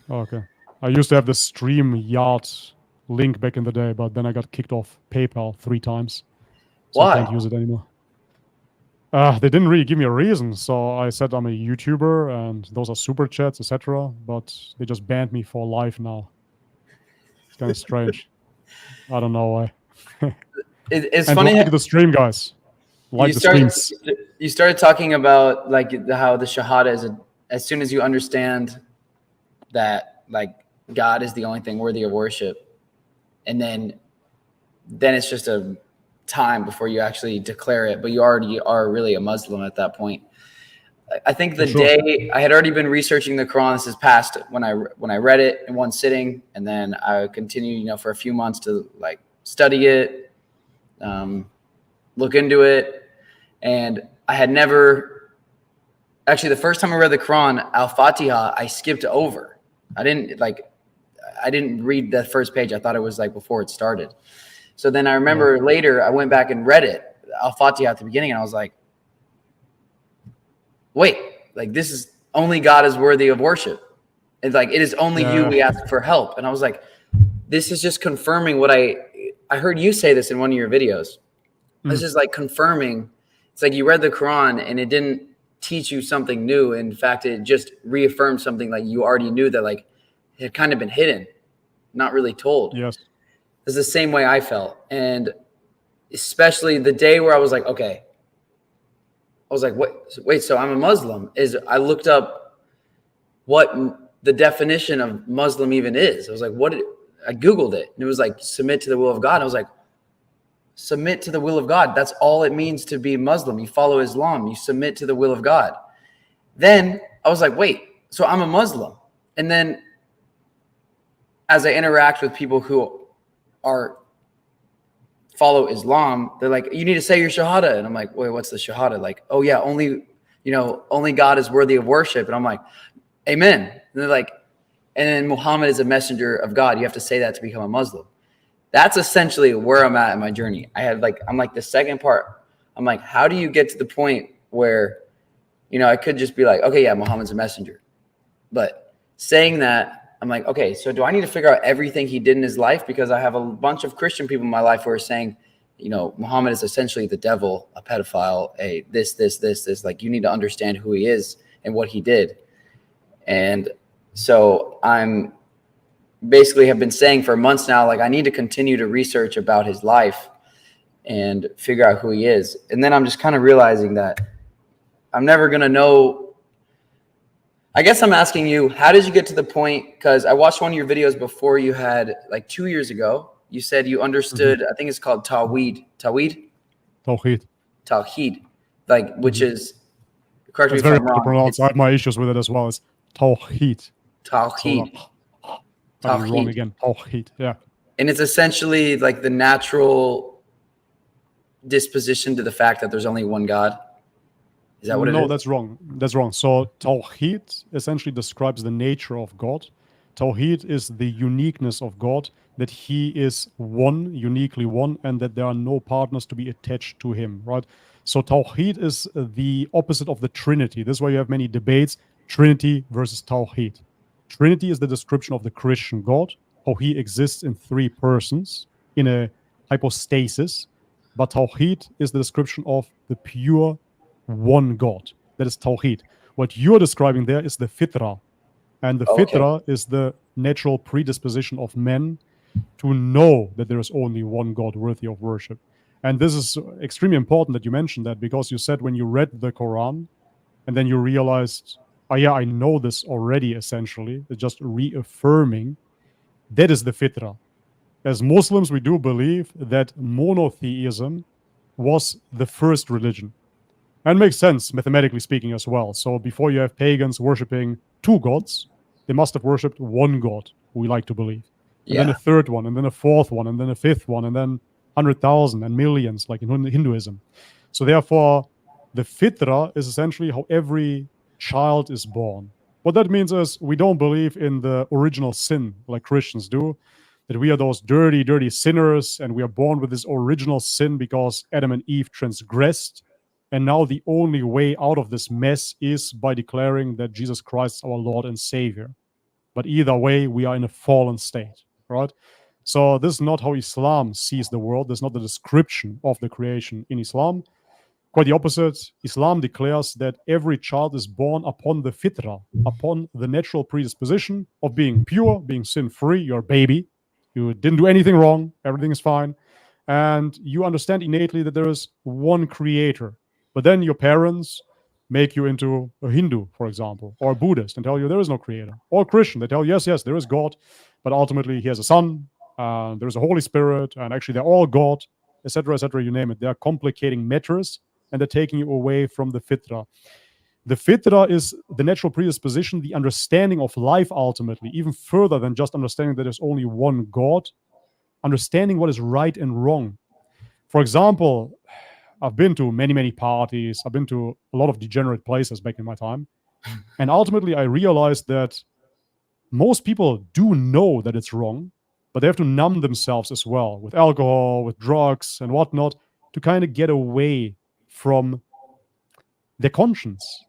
Okay. I used to have the StreamYard link back in the day, but then I got kicked off PayPal 3 times. So Why? I can't use it anymore. They didn't really give me a reason. So I said I'm a YouTuber and those are super chats, etc. But they just banned me for life now. It's kind of strange. I don't know why. It's and funny. Like the stream, guys. Like the streams. You started talking about how the Shahada is as soon as you understand that God is the only thing worthy of worship, and then it's just a time before you actually declare it, but you already are really a Muslim at that point. I think the day I had already been researching the Quran. This is past when I read it in one sitting, and then I continued, for a few months to study it, look into it, and I had never actually. The first time I read the Quran, Al-Fatiha, I skipped over. I didn't read the first page. I thought it was before it started. So then I remember later I went back and read it, Al-Fatiha at the beginning, and I was like, wait, this is only God is worthy of worship. It's it is only you we ask for help. And I was like, this is just confirming what I heard you say this in one of your videos. It's just like confirming. It's like you read the Quran and it didn't teach you something new. In fact, it just reaffirmed something like you already knew that like it had kind of been hidden, not really told. Yes. It's the same way I felt. And especially the day where I was like, okay, I was like, wait, so I'm a Muslim. I looked up what the definition of Muslim even is. I was like, I Googled it and it was like, submit to the will of God. I was like, submit to the will of God. That's all it means to be Muslim. You follow Islam, you submit to the will of God. Then I was like, wait, so I'm a Muslim. And then as I interact with people who follow Islam, they're like, you need to say your Shahada. And I'm like, wait, what's the Shahada? Like, oh yeah, only God is worthy of worship. And I'm like, amen. And they're like, and then Muhammad is a messenger of God. You have to say that to become a Muslim. That's essentially where I'm at in my journey. I'm like the second part. I'm like, how do you get to the point where, I could just be like, okay, yeah, Muhammad's a messenger. But saying that, I'm like, okay, so do I need to figure out everything he did in his life? Because I have a bunch of Christian people in my life who are saying, Muhammad is essentially the devil, a pedophile, this. Like, you need to understand who he is and what he did. And so I'm basically have been saying for months now, like, I need to continue to research about his life and figure out who he is. And then I'm just kind of realizing that I'm never going to know. I guess I'm asking you, how did you get to the point? Because I watched one of your videos before you had, like 2 years ago. You said you understood, I think it's called Tawhid, like, which is, correct me if I'm wrong. Pronounced. I have my issues with it as well. It's Tawhid. Tawhid. Wrong again. Tawhid. Yeah. And it's essentially like the natural disposition to the fact that there's only one God. Is that what it is? No, that's wrong. That's wrong. So Tawhid essentially describes the nature of God. Tawhid is the uniqueness of God, that he is one, uniquely one, and that there are no partners to be attached to him, right? So Tawhid is the opposite of the Trinity. This is why you have many debates, Trinity versus Tawhid. Trinity is the description of the Christian God, how he exists in three persons in a hypostasis. But Tawhid is the description of the pure one God. That is Tawhid. What you're describing there is the Fitra. And the Fitra is the natural predisposition of men to know that there is only one God worthy of worship. And this is extremely important that you mentioned that, because you said when you read the Quran and then you realized, oh yeah, I know this already, essentially. It's just reaffirming. That is the Fitra. As Muslims, we do believe that monotheism was the first religion. And makes sense, mathematically speaking, as well. So before you have pagans worshipping two gods, they must have worshipped one God, who we like to believe. And then a third one, and then a fourth one, and then a fifth one, and then 100,000 and millions, like in Hinduism. So therefore, the Fitra is essentially how every child is born. What that means is we don't believe in the original sin like Christians do, that we are those dirty, dirty sinners, and we are born with this original sin because Adam and Eve transgressed. And now the only way out of this mess is by declaring that Jesus Christ is our Lord and Savior. But either way, we are in a fallen state, right? So this is not how Islam sees the world. This is not the description of the creation in Islam. Quite the opposite. Islam declares that every child is born upon the fitra, upon the natural predisposition of being pure, being sin-free. You're a baby. You didn't do anything wrong. Everything is fine. And you understand innately that there is one creator. But then your parents make you into a Hindu, for example, or a Buddhist, and tell you there is no creator. Or Christian, they tell you, yes, there is God, but ultimately he has a son, there is a Holy Spirit, and actually they're all God, etc., you name it. They are complicating matters, and they're taking you away from the fitra. The fitra is the natural predisposition, the understanding of life ultimately, even further than just understanding that there's only one God, understanding what is right and wrong. For example, I've been to many, many parties. I've been to a lot of degenerate places back in my time. And ultimately, I realized that most people do know that it's wrong, but they have to numb themselves as well with alcohol, with drugs, and whatnot to kind of get away from their conscience.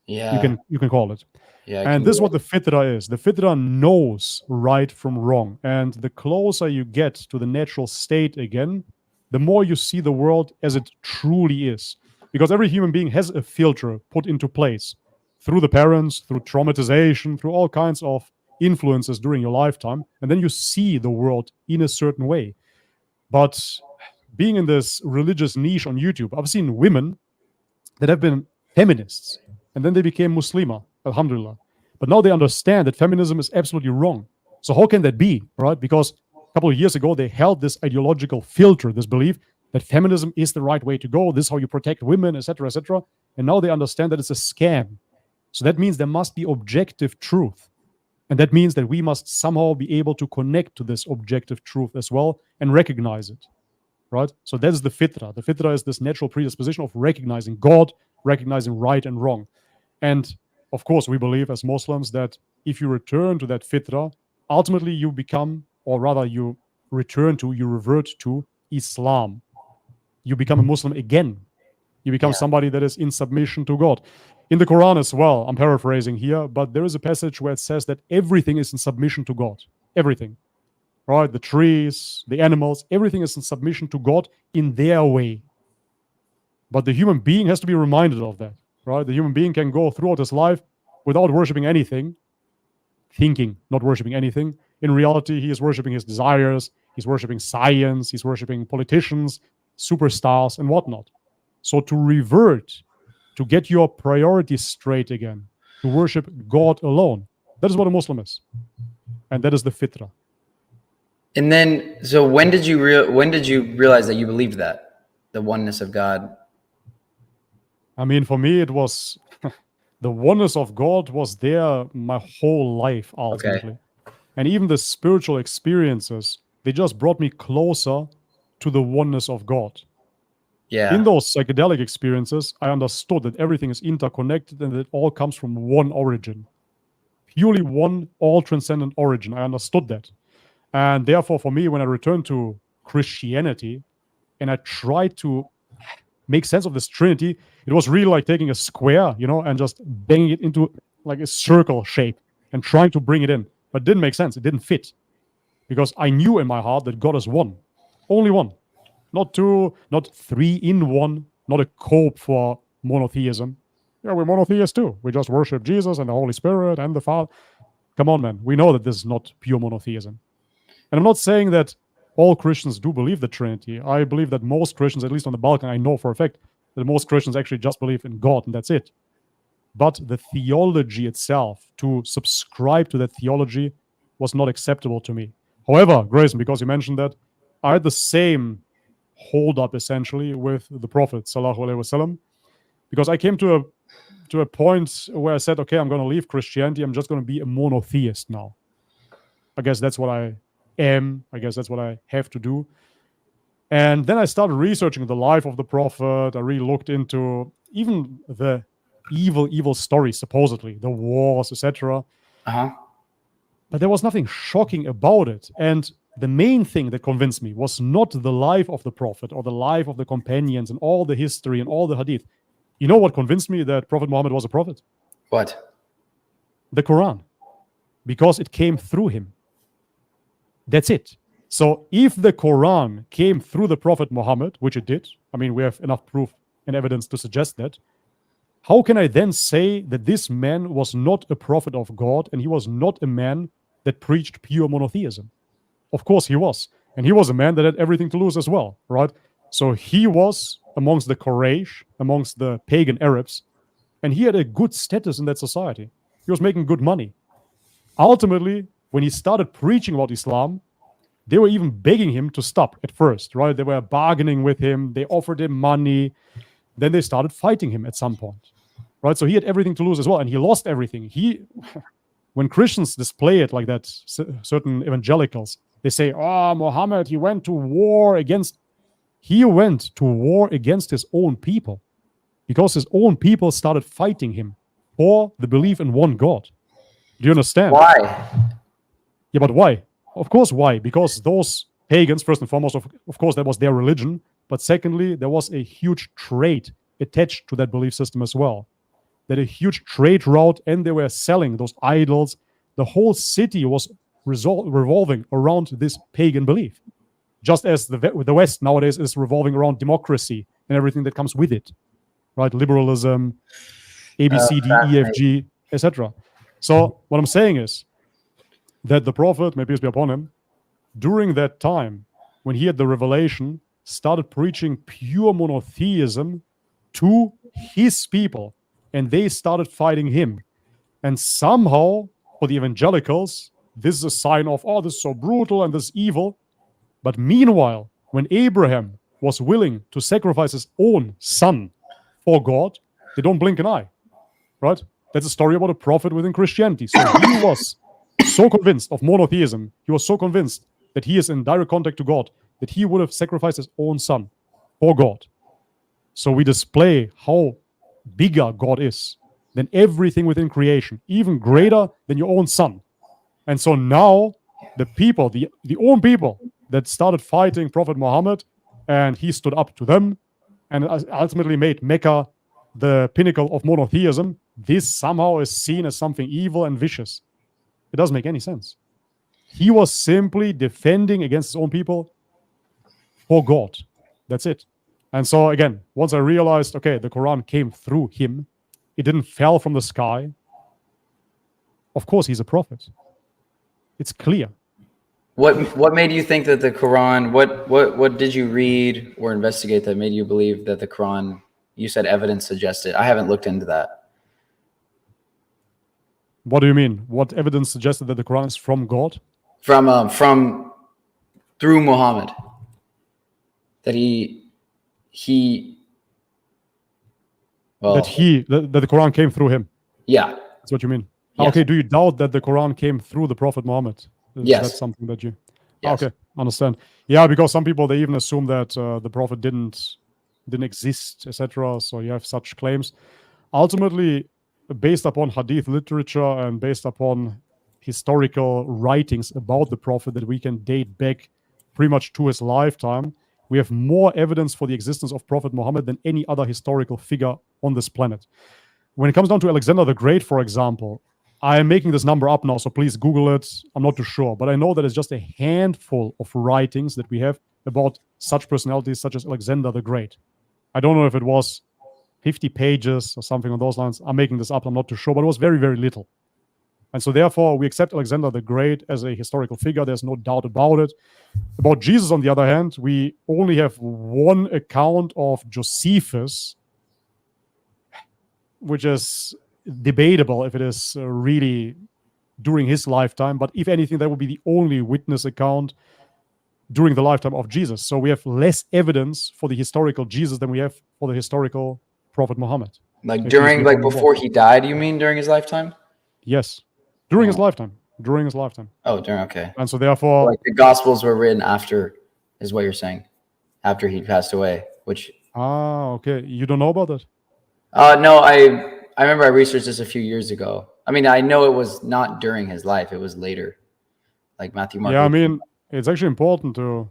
Yeah. You can call it. Yeah. And this is what the fitra is. The fitra knows right from wrong. And the closer you get to the natural state again, the more you see the world as it truly is. Because every human being has a filter put into place through the parents, through traumatization, through all kinds of influences during your lifetime. And then you see the world in a certain way. But being in this religious niche on YouTube, I've seen women that have been feminists and then they became Muslima, alhamdulillah. But now they understand that feminism is absolutely wrong. So how can that be, right? Because a couple of years ago, they held this ideological filter, this belief that feminism is the right way to go. This is how you protect women, etc., etc. And now they understand that it's a scam. So that means there must be objective truth. And that means that we must somehow be able to connect to this objective truth as well and recognize it, right? So that is the fitra. The fitra is this natural predisposition of recognizing God, recognizing right and wrong. And of course, we believe as Muslims that if you return to that fitra, ultimately you become, or rather you revert to Islam. You become a Muslim again. You become somebody that is in submission to God. In the Quran as well, I'm paraphrasing here, but there is a passage where it says that everything is in submission to God. Everything. Right? The trees, the animals, everything is in submission to God in their way. But the human being has to be reminded of that. Right? The human being can go throughout his life without worshiping anything, thinking, not worshiping anything. In reality, he is worshiping his desires, he's worshiping science, he's worshiping politicians, superstars, and whatnot. So to revert, to get your priorities straight again, to worship God alone, that is what a Muslim is. And that is the fitra. And then, so when did you realize that you believed that, the oneness of God? I mean, for me, it was the oneness of God was there my whole life, ultimately. Okay. And even the spiritual experiences, they just brought me closer to the oneness of God. Yeah. In those psychedelic experiences, I understood that everything is interconnected and that it all comes from one origin. Purely one, all-transcendent origin. I understood that. And therefore, for me, when I returned to Christianity and I tried to make sense of this Trinity, it was really like taking a square, and just banging it into like a circle shape and trying to bring it in. But it didn't make sense. It didn't fit. Because I knew in my heart that God is one. Only one. Not two, not three in one, not a cope for monotheism. Yeah, we're monotheists too. We just worship Jesus and the Holy Spirit and the Father. Come on, man. We know that this is not pure monotheism. And I'm not saying that all Christians do believe the Trinity. I believe that most Christians, at least on the Balkan, I know for a fact that most Christians actually just believe in God and that's it. But the theology itself, to subscribe to that theology, was not acceptable to me. However, Grayson, because you mentioned that, I had the same hold up essentially with the Prophet sallallahu alaihi wasallam, because I came to a point where I said, okay, I'm going to leave Christianity. I'm just going to be a monotheist now. I guess that's what I am. I guess that's what I have to do. And then I started researching the life of the Prophet. I really looked into even the evil stories, supposedly, the wars, etc. Uh-huh. But there was nothing shocking about it. And the main thing that convinced me was not the life of the Prophet or the life of the companions and all the history and all the Hadith. You know what convinced me that Prophet Muhammad was a prophet? What? The Quran. Because it came through him. That's it. So if the Quran came through the Prophet Muhammad, which it did, I mean, we have enough proof and evidence to suggest that, how can I then say that this man was not a prophet of God and he was not a man that preached pure monotheism? Of course he was. And he was a man that had everything to lose as well, right? So he was amongst the Quraysh, amongst the pagan Arabs, and he had a good status in that society. He was making good money. Ultimately, when he started preaching about Islam, they were even begging him to stop at first, right? They were bargaining with him. They offered him money. Then they started fighting him at some point, right? So he had everything to lose as well, and he lost everything. When Christians display it like that, certain evangelicals, they say, Muhammad, he went to war against his own people because his own people started fighting him for the belief in one God. Do you understand? Why? Yeah, but why? Of course, why? Because those pagans, first and foremost, of course, that was their religion. But secondly, there was a huge trade attached to that belief system as well. That a huge trade route, and they were selling those idols. The whole city was revolving around this pagan belief. just as the West nowadays is revolving around democracy and everything that comes with it, right? Liberalism, A, B, C, D, E, F, G, etc. So what I'm saying is that the Prophet, may peace be upon him, during that time, when he had the revelation, started preaching pure monotheism to his people, and they started fighting him. And somehow, for the evangelicals, this is a sign of, oh, this is so brutal and this is evil. But meanwhile, when Abraham was willing to sacrifice his own son for God, they don't blink an eye, right? That's a story about a prophet within Christianity. So he was so convinced of monotheism, he was so convinced that he is in direct contact to God, that he would have sacrificed his own son for God. So we display how bigger God is than everything within creation, even greater than your own son. And so now the people, the own people that started fighting Prophet Muhammad, and he stood up to them and ultimately made Mecca the pinnacle of monotheism, this somehow is seen as something evil and vicious. It doesn't make any sense. He was simply defending against his own people for God. That's it. And so again, once I realized, okay, the Quran came through him, it didn't fall from the sky. Of course, he's a prophet. It's clear. What made you think that the Quran? What did you read or investigate that made you believe that the Quran? You said evidence suggested. I haven't looked into that. What do you mean? What evidence suggested that the Quran is from God? From through Muhammad. That that the Quran came through him. Yeah. That's what you mean. Yes. Okay, do you doubt that the Quran came through the Prophet Muhammad? Yes. That's something that you... Yes. Okay, understand. Yeah, because some people, they even assume that the Prophet didn't exist, etc. So you have such claims. Ultimately, based upon Hadith literature and based upon historical writings about the Prophet that we can date back pretty much to his lifetime, we have more evidence for the existence of Prophet Muhammad than any other historical figure on this planet. When it comes down to Alexander the Great, for example, I am making this number up now, so please Google it. I'm not too sure, but I know that it's just a handful of writings that we have about such personalities such as Alexander the Great. I don't know if it was 50 pages or something on those lines. I'm making this up. I'm not too sure, but it was very, very little. And so therefore, we accept Alexander the Great as a historical figure. There's no doubt about it. About Jesus, on the other hand, we only have one account of Josephus, which is debatable if it is really during his lifetime. But if anything, that would be the only witness account during the lifetime of Jesus. So we have less evidence for the historical Jesus than we have for the historical Prophet Muhammad. Like during, like before he died, you mean during his lifetime? Yes. During his lifetime. During his lifetime. Oh, okay. And so therefore... Like the Gospels were written after, is what you're saying. After he passed away, which... Ah, okay. You don't know about that? No, I remember I researched this a few years ago. I mean, I know it was not during his life. It was later. Like Matthew, Mark. Yeah, I mean, it's actually important to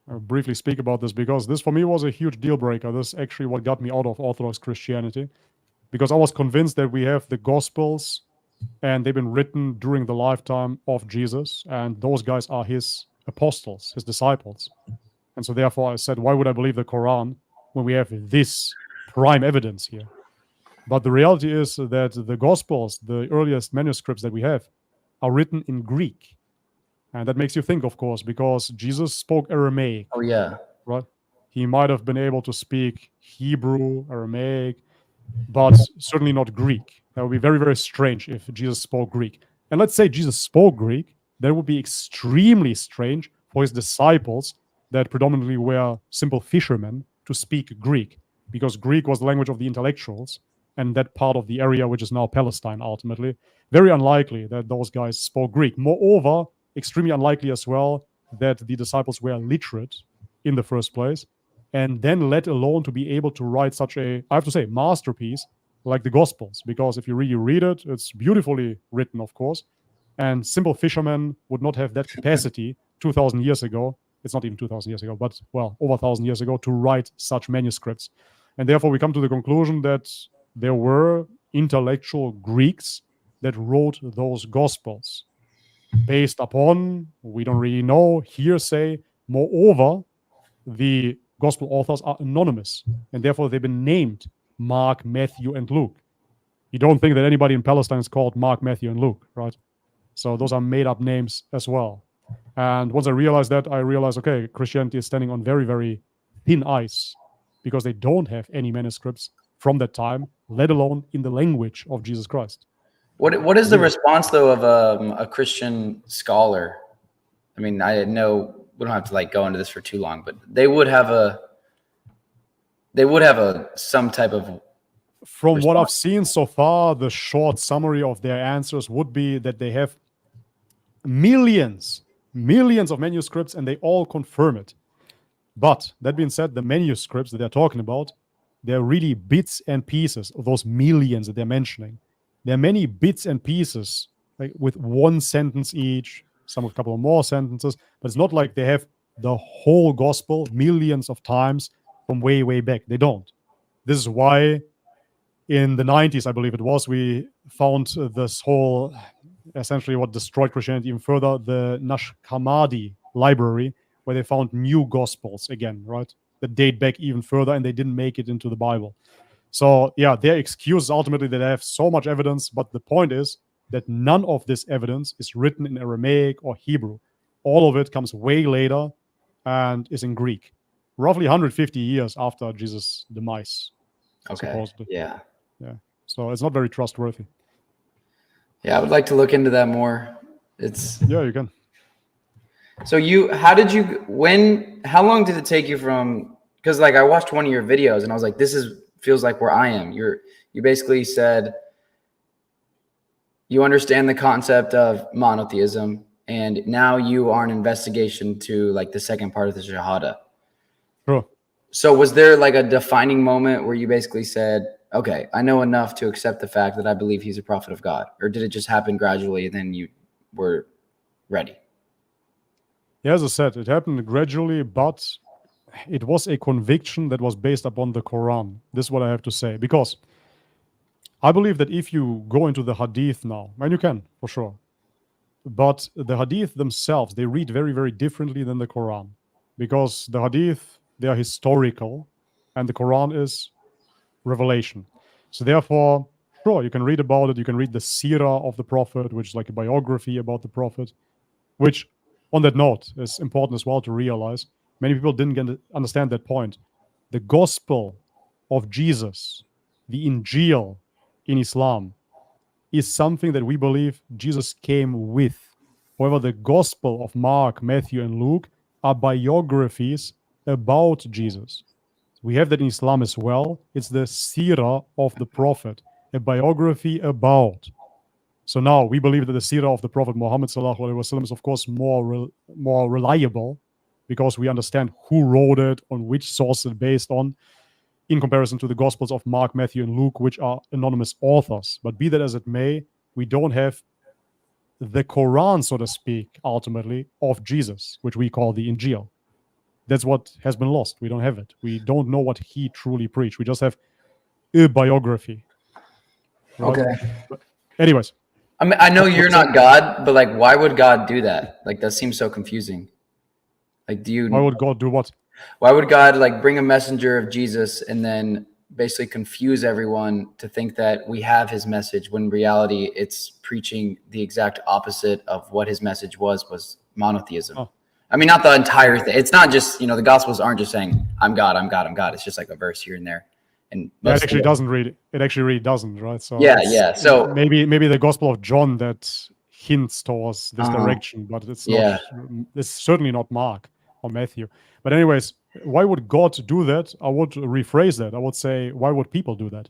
briefly speak about this because this for me was a huge deal breaker. This is actually what got me out of Orthodox Christianity because I was convinced that we have the Gospels and they've been written during the lifetime of Jesus, and those guys are his apostles, his disciples. And so therefore I said, why would I believe the Quran when we have this prime evidence here? But the reality is that the Gospels, the earliest manuscripts that we have, are written in Greek. And that makes you think, of course, because Jesus spoke Aramaic. Oh, yeah. Right? He might have been able to speak Hebrew, Aramaic, but certainly not Greek. That would be very, very strange if Jesus spoke Greek. And let's say Jesus spoke Greek, that would be extremely strange for his disciples that predominantly were simple fishermen to speak Greek, because Greek was the language of the intellectuals, and that part of the area which is now Palestine ultimately. Very unlikely that those guys spoke Greek. Moreover, extremely unlikely as well that the disciples were literate in the first place, and then let alone to be able to write such a, I have to say, masterpiece like the Gospels, because if you really read it, it's beautifully written, of course, and simple fishermen would not have that capacity 2,000 years ago. It's not even 2,000 years ago, but, well, over 1,000 years ago to write such manuscripts. And therefore, we come to the conclusion that there were intellectual Greeks that wrote those Gospels based upon, we don't really know, hearsay, Moreover, the gospel authors are anonymous, and therefore they've been named Mark, Matthew, and Luke. You don't think that anybody in Palestine is called Mark, Matthew, and Luke, right? So those are made-up names as well. And once I realized that, I realized, okay, Christianity is standing on very, very thin ice because they don't have any manuscripts from that time, let alone in the language of Jesus Christ. What is the response though of a Christian scholar? I mean, I know we don't have to like go into this for too long, but they would have some type of From response. what I've seen so far, the short summary of their answers would be that they have millions of manuscripts and they all confirm it. But that being said, the manuscripts that they're talking about, they're really bits and pieces of those millions that they're mentioning. There are many bits and pieces, like with one sentence each, some with a couple of more sentences, but it's not like they have the whole gospel millions of times from way, way back. They don't. This is why in the 90s, I believe it was, we found this whole, essentially what destroyed Christianity even further, the Nash Hammadi library, where they found new gospels again, right? That date back even further, and they didn't make it into the Bible. So yeah, their excuse is ultimately that they have so much evidence, but the point is that none of this evidence is written in Aramaic or Hebrew. All of it comes way later and is in Greek, roughly 150 years after Jesus' demise. Okay. Supposedly. Yeah. Yeah. So it's not very trustworthy. Yeah, I would like to look into that more. Yeah, you can. So how long did it take you from, because like I watched one of your videos and I was like, feels like where I am. You basically said you understand the concept of monotheism, and now you are an investigation to like the second part of the Shahada. Sure. So was there like a defining moment where you basically said, okay, I know enough to accept the fact that I believe he's a prophet of God? Or did it just happen gradually and then you were ready? Yeah, as I said, it happened gradually, but it was a conviction that was based upon the Quran. This is what I have to say. Because I believe that if you go into the Hadith now, and you can, for sure, but the Hadith themselves, they read very, very differently than the Quran. Because the Hadith, they are historical, and the Quran is revelation. So therefore, sure, you can read about it. You can read the Sirah of the Prophet, which is like a biography about the Prophet, which, on that note, is important as well to realize. Many people didn't understand that point. The gospel of Jesus, the Injil in Islam, is something that we believe Jesus came with. However, the gospel of Mark, Matthew, and Luke are biographies about Jesus. We have that in Islam as well. It's the Sirah of the Prophet, a biography about. So now we believe that the Sirah of the Prophet Muhammad sallallahu alaihi wasallam is, of course, more reliable because we understand who wrote it, on which source it's based on, in comparison to the Gospels of Mark, Matthew, and Luke, which are anonymous authors. But be that as it may, we don't have the Quran, so to speak, ultimately, of Jesus, which we call the Injil. That's what has been lost. We don't have it. We don't know what he truly preached. We just have a biography. Right? Okay. But anyways. I mean, I know you're not God, but like, why would God do that? Like, that seems so confusing. Like, why would God do what? Why would God like bring a messenger of Jesus and then basically confuse everyone to think that we have his message when in reality it's preaching the exact opposite of what his message was monotheism. Oh. I mean, not the entire thing. It's not just, the Gospels aren't just saying, I'm God, I'm God, I'm God. It's just like a verse here and there. And yeah, it actually doesn't read. It actually really doesn't, right? So yeah. So maybe the Gospel of John that hints towards this direction, but it's not. It's certainly not Mark or Matthew. But anyways, why would God do that? I would rephrase that. I would say, why would people do that?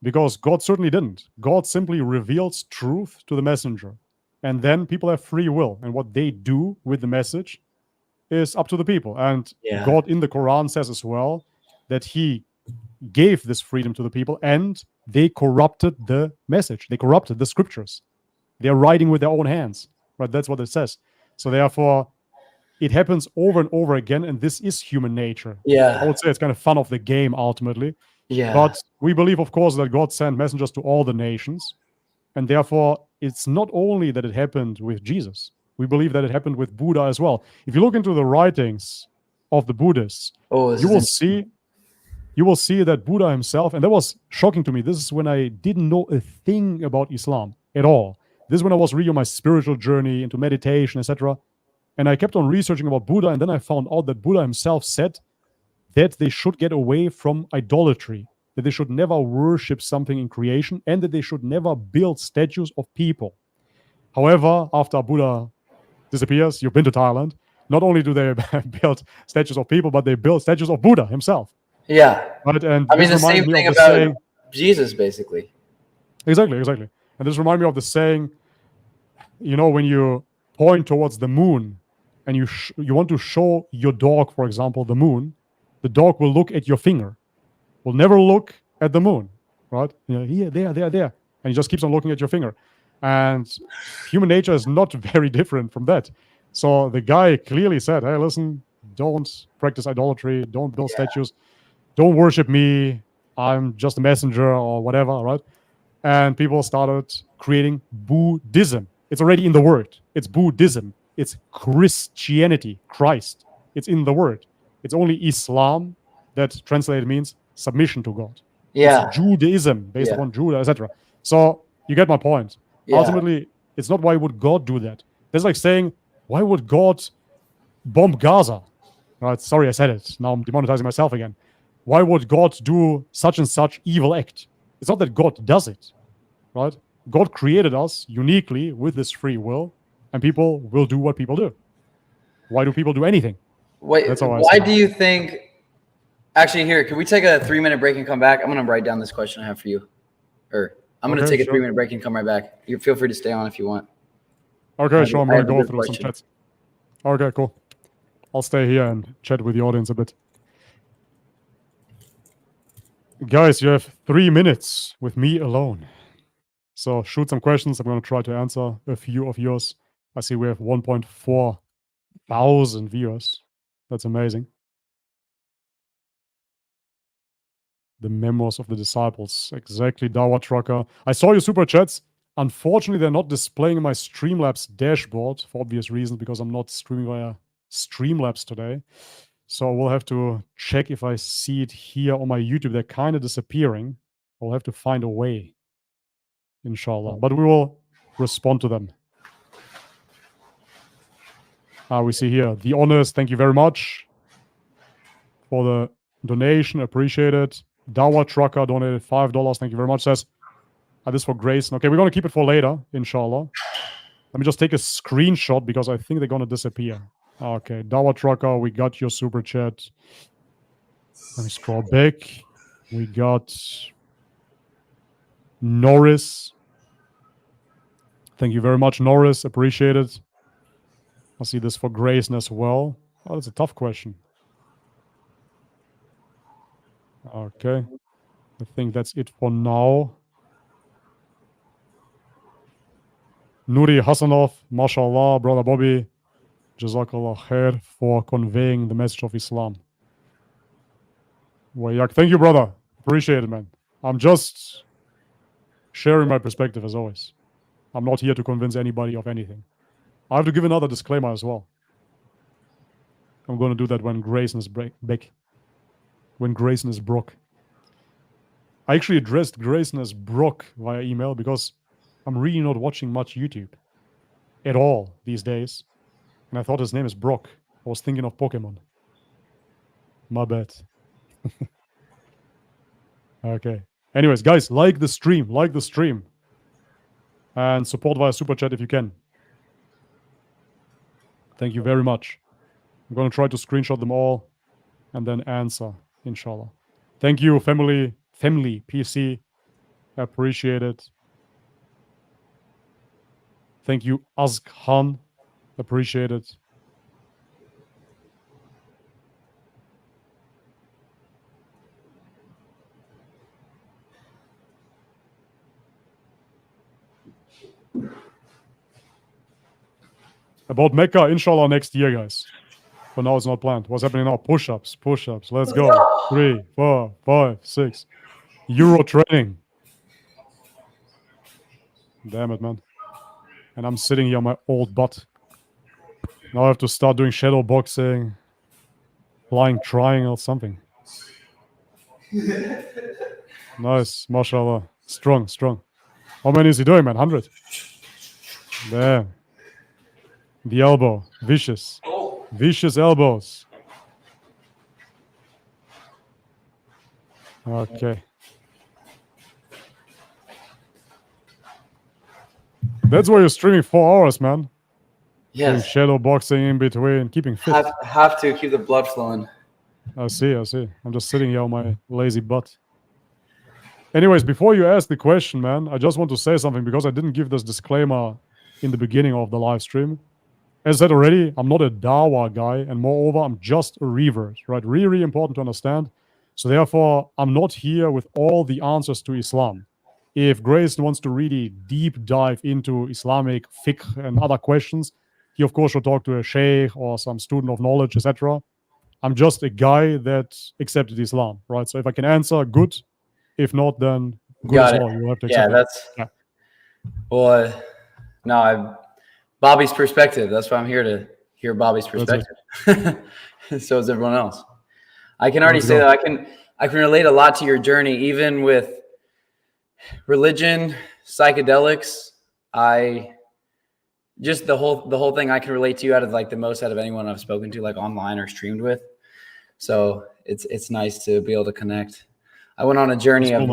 Because God certainly didn't. God simply reveals truth to the messenger, and then people have free will, and what they do with the message is up to the people. And God in the Quran says as well that he gave this freedom to the people, and they corrupted the message. They corrupted the scriptures. They're writing with their own hands, right? That's what it says. So therefore, it happens over and over again, and this is human nature. Yeah. I would say it's kind of fun of the game ultimately. Yeah. But we believe, of course, that God sent messengers to all the nations, and therefore it's not only that it happened with Jesus. we believe that it happened with Buddha as well. If you look into the writings of the Buddhists, you will see that Buddha himself, and that was shocking to me. This is when I didn't know a thing about Islam at all. This is when I was really on my spiritual journey into meditation, etc. And I kept on researching about Buddha, and then I found out that Buddha himself said that they should get away from idolatry, that they should never worship something in creation, and that they should never build statues of people. However, after Buddha disappears, you've been to Thailand, not only do they build statues of people, but they build statues of Buddha himself. Yeah. Right? And I mean, the same thing about saying, Jesus, basically. Exactly. And this reminds me of the saying, when you point towards the moon and you want to show your dog, for example, the moon, the dog will look at your finger, will never look at the moon, right? Here, there. And he just keeps on looking at your finger. And human nature is not very different from that. So the guy clearly said, hey, listen, don't practice idolatry, don't build statues, don't worship me, I'm just a messenger or whatever, right? And people started creating Buddhism. It's already in the word. It's Buddhism. It's Christianity, Christ. It's in the word. It's only Islam that translated means submission to God. Yeah. It's Judaism, based upon Judah, etc. So you get my point. Yeah. Ultimately, it's not why would God do that. That's like saying, why would God bomb Gaza? Right? Sorry, I said it. Now I'm demonetizing myself again. Why would God do such and such evil act? It's not that God does it, right? God created us uniquely with this free will, and people will do what people do. Why do people do anything? Wait, why do you think... Actually, here, can we take a 3-minute break and come back? I'm going to write down this question I have for you. Or I'm going to take a 3-minute break and come right back. You feel free to stay on if you want. Okay, sure. I'm going to go through some chats. Okay, cool. I'll stay here and chat with the audience a bit. Guys, you have 3 minutes with me alone. So shoot some questions. I'm going to try to answer a few of yours. I see we have 1.4 thousand viewers. That's amazing. The memos of the disciples. Exactly, Dawah Trucker. I saw your super chats. Unfortunately, they're not displaying in my Streamlabs dashboard for obvious reasons because I'm not streaming via Streamlabs today. So we'll have to check if I see it here on my YouTube. They're kind of disappearing. We'll have to find a way, inshallah. But we will respond to them. We see here, The Honest, thank you very much for the donation. Appreciate it. Dawah Trucker donated $5. Thank you very much. Says, this for Grayson. Okay, we're going to keep it for later, inshallah. Let me just take a screenshot because I think they're going to disappear. Okay, Dawah Trucker, we got your super chat. Let me scroll back. We got Norris. Thank you very much, Norris. Appreciate it. I see this for Grayson as well. Oh, that's a tough question. Okay. I think that's it for now. Nuri Hassanov, mashallah, brother Bobby. Jazakallah khair for conveying the message of Islam. Wayak, thank you, brother. Appreciate it, man. I'm just sharing my perspective as always. I'm not here to convince anybody of anything. I have to give another disclaimer as well. I'm going to do that when Grayson is back. When Grayson is broke. I actually addressed Grayson as Brock via email because I'm really not watching much YouTube at all these days. And I thought his name is Brock. I was thinking of Pokemon. My bad. Okay. Anyways, guys, like the stream. And support via Super Chat if you can. Thank you very much. I'm going to try to screenshot them all and then answer, inshallah. Thank you, family PC. Appreciate it. Thank you, Azkhan. Appreciate it. About Mecca, inshallah, next year, guys. For now, it's not planned. What's happening now? Push-ups. Let's go. 3, 4, 5, 6. Euro training. Damn it, man. And I'm sitting here on my old butt. Now I have to start doing shadow boxing, flying triangle, something. Nice, mashallah. Strong. How many is he doing, man? 100. There. The elbow. Vicious. Vicious elbows. Okay. That's why you're streaming 4 hours, man. Doing Yes. shadow boxing in between, keeping fit. Have to keep the blood flowing. I see. I'm just sitting here on my lazy butt. Anyways, before you ask the question, man, I just want to say something because I didn't give this disclaimer in the beginning of the live stream. As I said already, I'm not a Dawah guy, and moreover, I'm just a revert, right? Really important to understand. So therefore, I'm not here with all the answers to Islam. If Grayson wants to really deep dive into Islamic fiqh and other questions, he of course should talk to a sheikh or some student of knowledge, etc. I'm just a guy that accepted Islam, right? So if I can answer, good. If not, then good Got as it. well. You have to accept it. Well, no, Bobby's perspective. That's why I'm here to hear Bobby's perspective. So is everyone else. I can already say that I can relate a lot to your journey, even with religion, psychedelics. Just the whole thing I can relate to you out of like the most out of anyone I've spoken to, like online or streamed with. So it's nice to be able to connect. I went on a journey of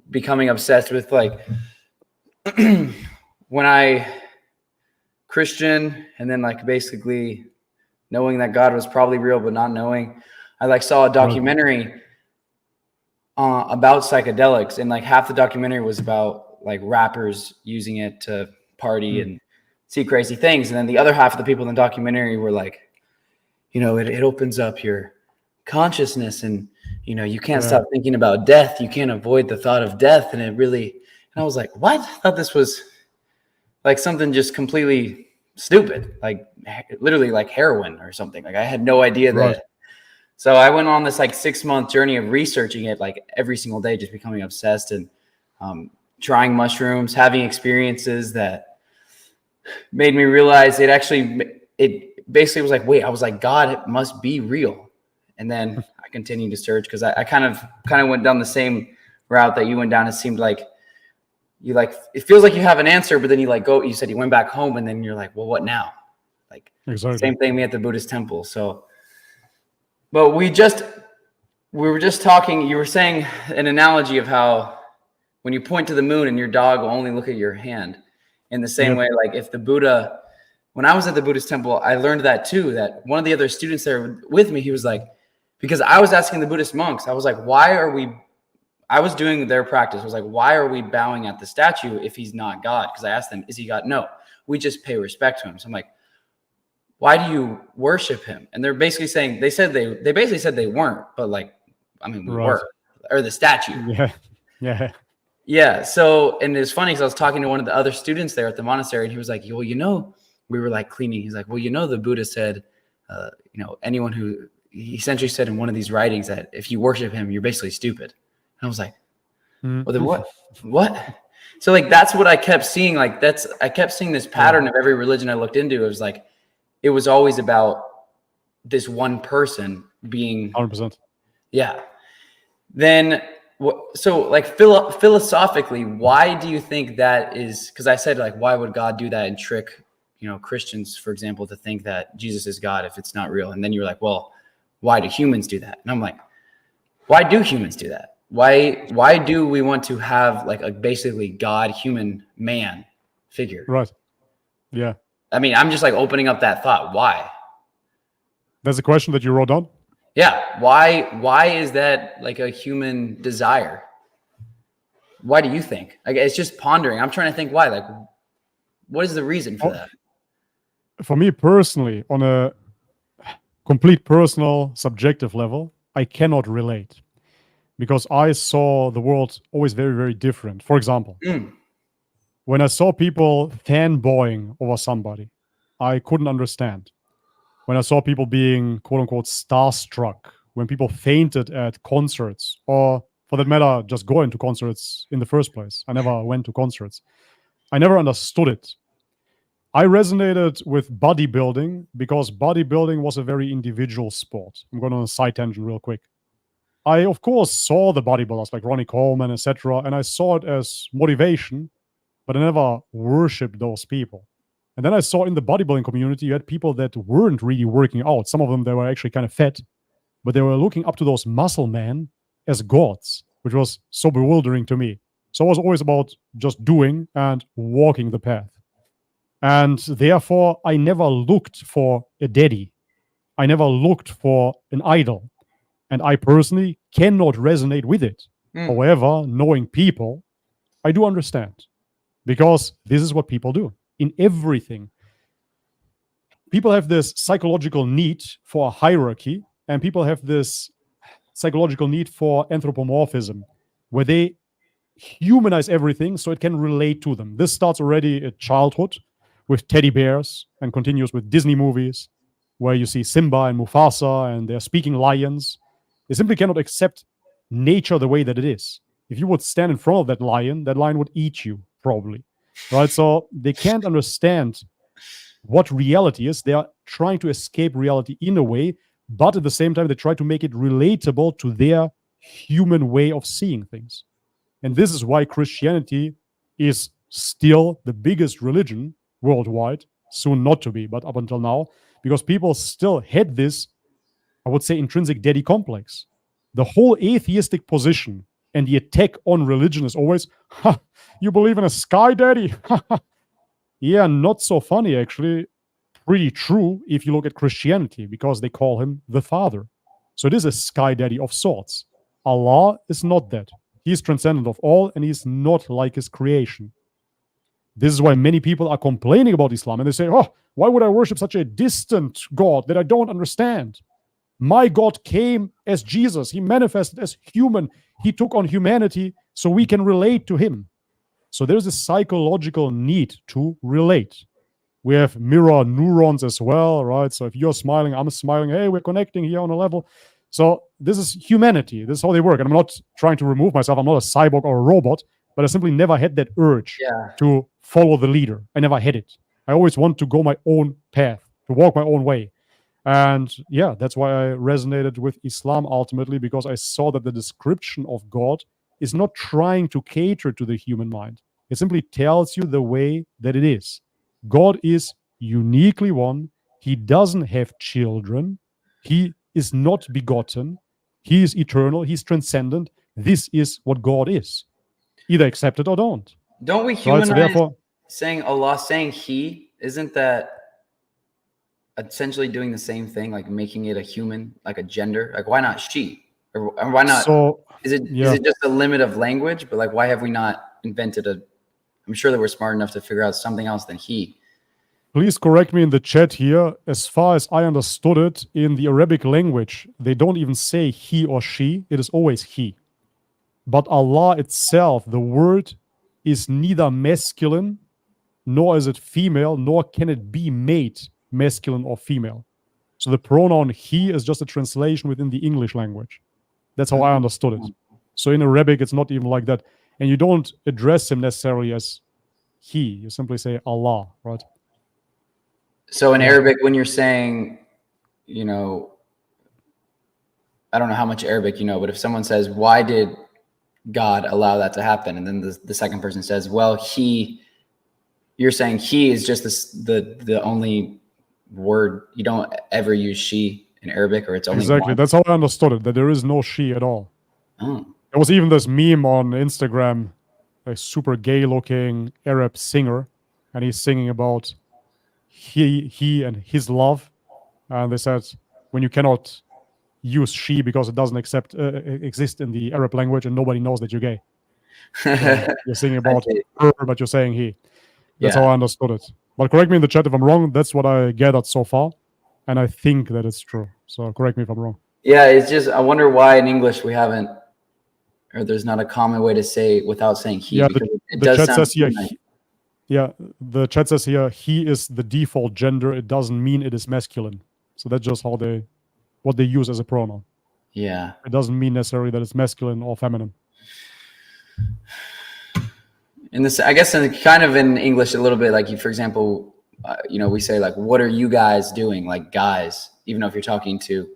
becoming obsessed with like when I Christian and then like basically knowing that God was probably real, but not knowing. I like saw a documentary about psychedelics, and like half the documentary was about like rappers using it to party and see crazy things. And then the other half of the people in the documentary were like, you know, it opens up your consciousness and, you know, you can't stop thinking about death. You can't avoid the thought of death. And I was like, what? I thought this was like something just completely stupid, like literally like heroin or something. Like I had no idea that. So I went on this like 6-month journey of researching it, like every single day, just becoming obsessed and trying mushrooms, having experiences that made me realize it basically was like, wait, I was like, God must be real. And then I continued to search because I kind of went down the same route that you went down. It seemed like it feels like you have an answer, but then you said you went back home and then you're like, well, what now? Like same thing me at the Buddhist temple. So, but we were just talking, you were saying an analogy of how when you point to the moon and your dog will only look at your hand in the same way, like if the Buddha, when I was at the Buddhist temple, I learned that too, that one of the other students there with me, he was like, because I was asking the Buddhist monks, I was like, I was doing their practice. I was like, why are we bowing at the statue if he's not God? Because I asked them, is he God? No, we just pay respect to him. So I'm like, why do you worship him? And they're basically saying, they basically said they weren't, but like, I mean, we were, or the statue. Yeah. So, and it's funny because I was talking to one of the other students there at the monastery and he was like, well, you know, we were like cleaning. He's like, well, you know, the Buddha said, you know, anyone who, he essentially said in one of these writings that if you worship him, you're basically stupid. And I was like, well, then what? So like, that's what I kept seeing. Like I kept seeing this pattern of every religion I looked into. It was like, it was always about this one person being 100%. Yeah. Then, so like philosophically, why do you think that is? Because I said like, why would God do that and trick, you know, Christians, for example, to think that Jesus is God if it's not real? And then you're like, well, why do humans do that? And I'm like, why do humans do that? Why do we want to have like a basically God, human, man figure? Right. Yeah. I mean, I'm just like opening up that thought. Why? That's a question that you wrote down? Yeah. Why is that like a human desire? Why do you think? Like, it's just pondering. I'm trying to think why. Like, what is the reason for that? For me personally, on a complete personal, subjective level, I cannot relate because I saw the world always very, very different. For example, when I saw people fanboying over somebody, I couldn't understand. When I saw people being quote unquote starstruck, when people fainted at concerts, or for that matter, just going to concerts in the first place. I never went to concerts. I never understood it. I resonated with bodybuilding because bodybuilding was a very individual sport. I'm going on a side tangent real quick. I, of course, saw the bodybuilders like Ronnie Coleman, etc., and I saw it as motivation, but I never worshipped those people. And then I saw in the bodybuilding community, you had people that weren't really working out. Some of them, they were actually kind of fat, but they were looking up to those muscle men as gods, which was so bewildering to me. So it was always about just doing and walking the path. And therefore, I never looked for a daddy. I never looked for an idol. And I personally cannot resonate with it. However, knowing people, I do understand. Because this is what people do in everything. People have this psychological need for a hierarchy, and people have this psychological need for anthropomorphism, where they humanize everything so it can relate to them. This starts already at childhood with teddy bears and continues with Disney movies, where you see Simba and Mufasa and they're speaking lions. They simply cannot accept nature the way that it is. If you would stand in front of that lion would eat you, probably. Right? So they can't understand what reality is. They are trying to escape reality in a way, but at the same time, they try to make it relatable to their human way of seeing things. And this is why Christianity is still the biggest religion worldwide, soon not to be, but up until now, because people still had this, I would say, intrinsic daddy complex. The whole atheistic position and the attack on religion is always, you believe in a sky daddy? Yeah, not so funny, actually. Pretty true if you look at Christianity, because they call him the Father. So it is a sky daddy of sorts. Allah is not that. He is transcendent of all, and he is not like his creation. This is why many people are complaining about Islam, and they say, oh, why would I worship such a distant God that I don't understand? My God came as Jesus. He manifested as human. He took on humanity so we can relate to him. So there's a psychological need to relate. We have mirror neurons as well, right? So if you're smiling, I'm smiling. Hey, we're connecting here on a level. So this is humanity. This is how they work. And I'm not trying to remove myself. I'm not a cyborg or a robot, but I simply never had that urge to follow the leader. I never had it. I always want to go my own path, to walk my own way. And yeah, that's why I resonated with Islam ultimately, because I saw that the description of God is not trying to cater to the human mind. It simply tells you the way that it is. God is uniquely one. He doesn't have children. He is not begotten. He is eternal. He's transcendent. This is what God is. Either accept it or don't. Don't we humanize saying Allah, saying he? Isn't that essentially doing the same thing, like making it a human, like a gender? Like, why not she? Or why not? So, is it just a limit of language? But like, why have we not invented a? I'm sure that we're smart enough to figure out something else than he. Please correct me in the chat here. As far as I understood it, in the Arabic language, they don't even say he or she. It is always he. But Allah itself, the word, is neither masculine, nor is it female, nor can it be made masculine or female. So the pronoun he is just a translation within the English language. That's how I understood it. So in Arabic, it's not even like that. And you don't address him necessarily as he. You simply say Allah, right? So in Arabic, when you're saying, I don't know how much Arabic you know, but if someone says, why did God allow that to happen? And then the second person says, well, you're saying he is just the only word. You don't ever use she in Arabic, or it's only exactly one. That's how I understood it, that there is no she at all. Oh. There was even this meme on Instagram, a super gay looking Arab singer, and he's singing about he and his love. And they said, when you cannot use she because it doesn't exist in the Arab language and nobody knows that you're gay. You're singing about her, but you're saying he. That's how I understood it. But correct me in the chat if I'm wrong. That's what I gathered so far. And I think that it's true. So correct me if I'm wrong. Yeah, it's just, I wonder why in English we haven't, or there's not a common way to say it without saying he. Yeah, because the chat says here, the chat says here, he is the default gender. It doesn't mean it is masculine. So that's just what they use as a pronoun. Yeah. It doesn't mean necessarily that it's masculine or feminine. In this, I guess, kind of in English a little bit, like, for example, we say like, what are you guys doing? Like guys, even though if you're talking to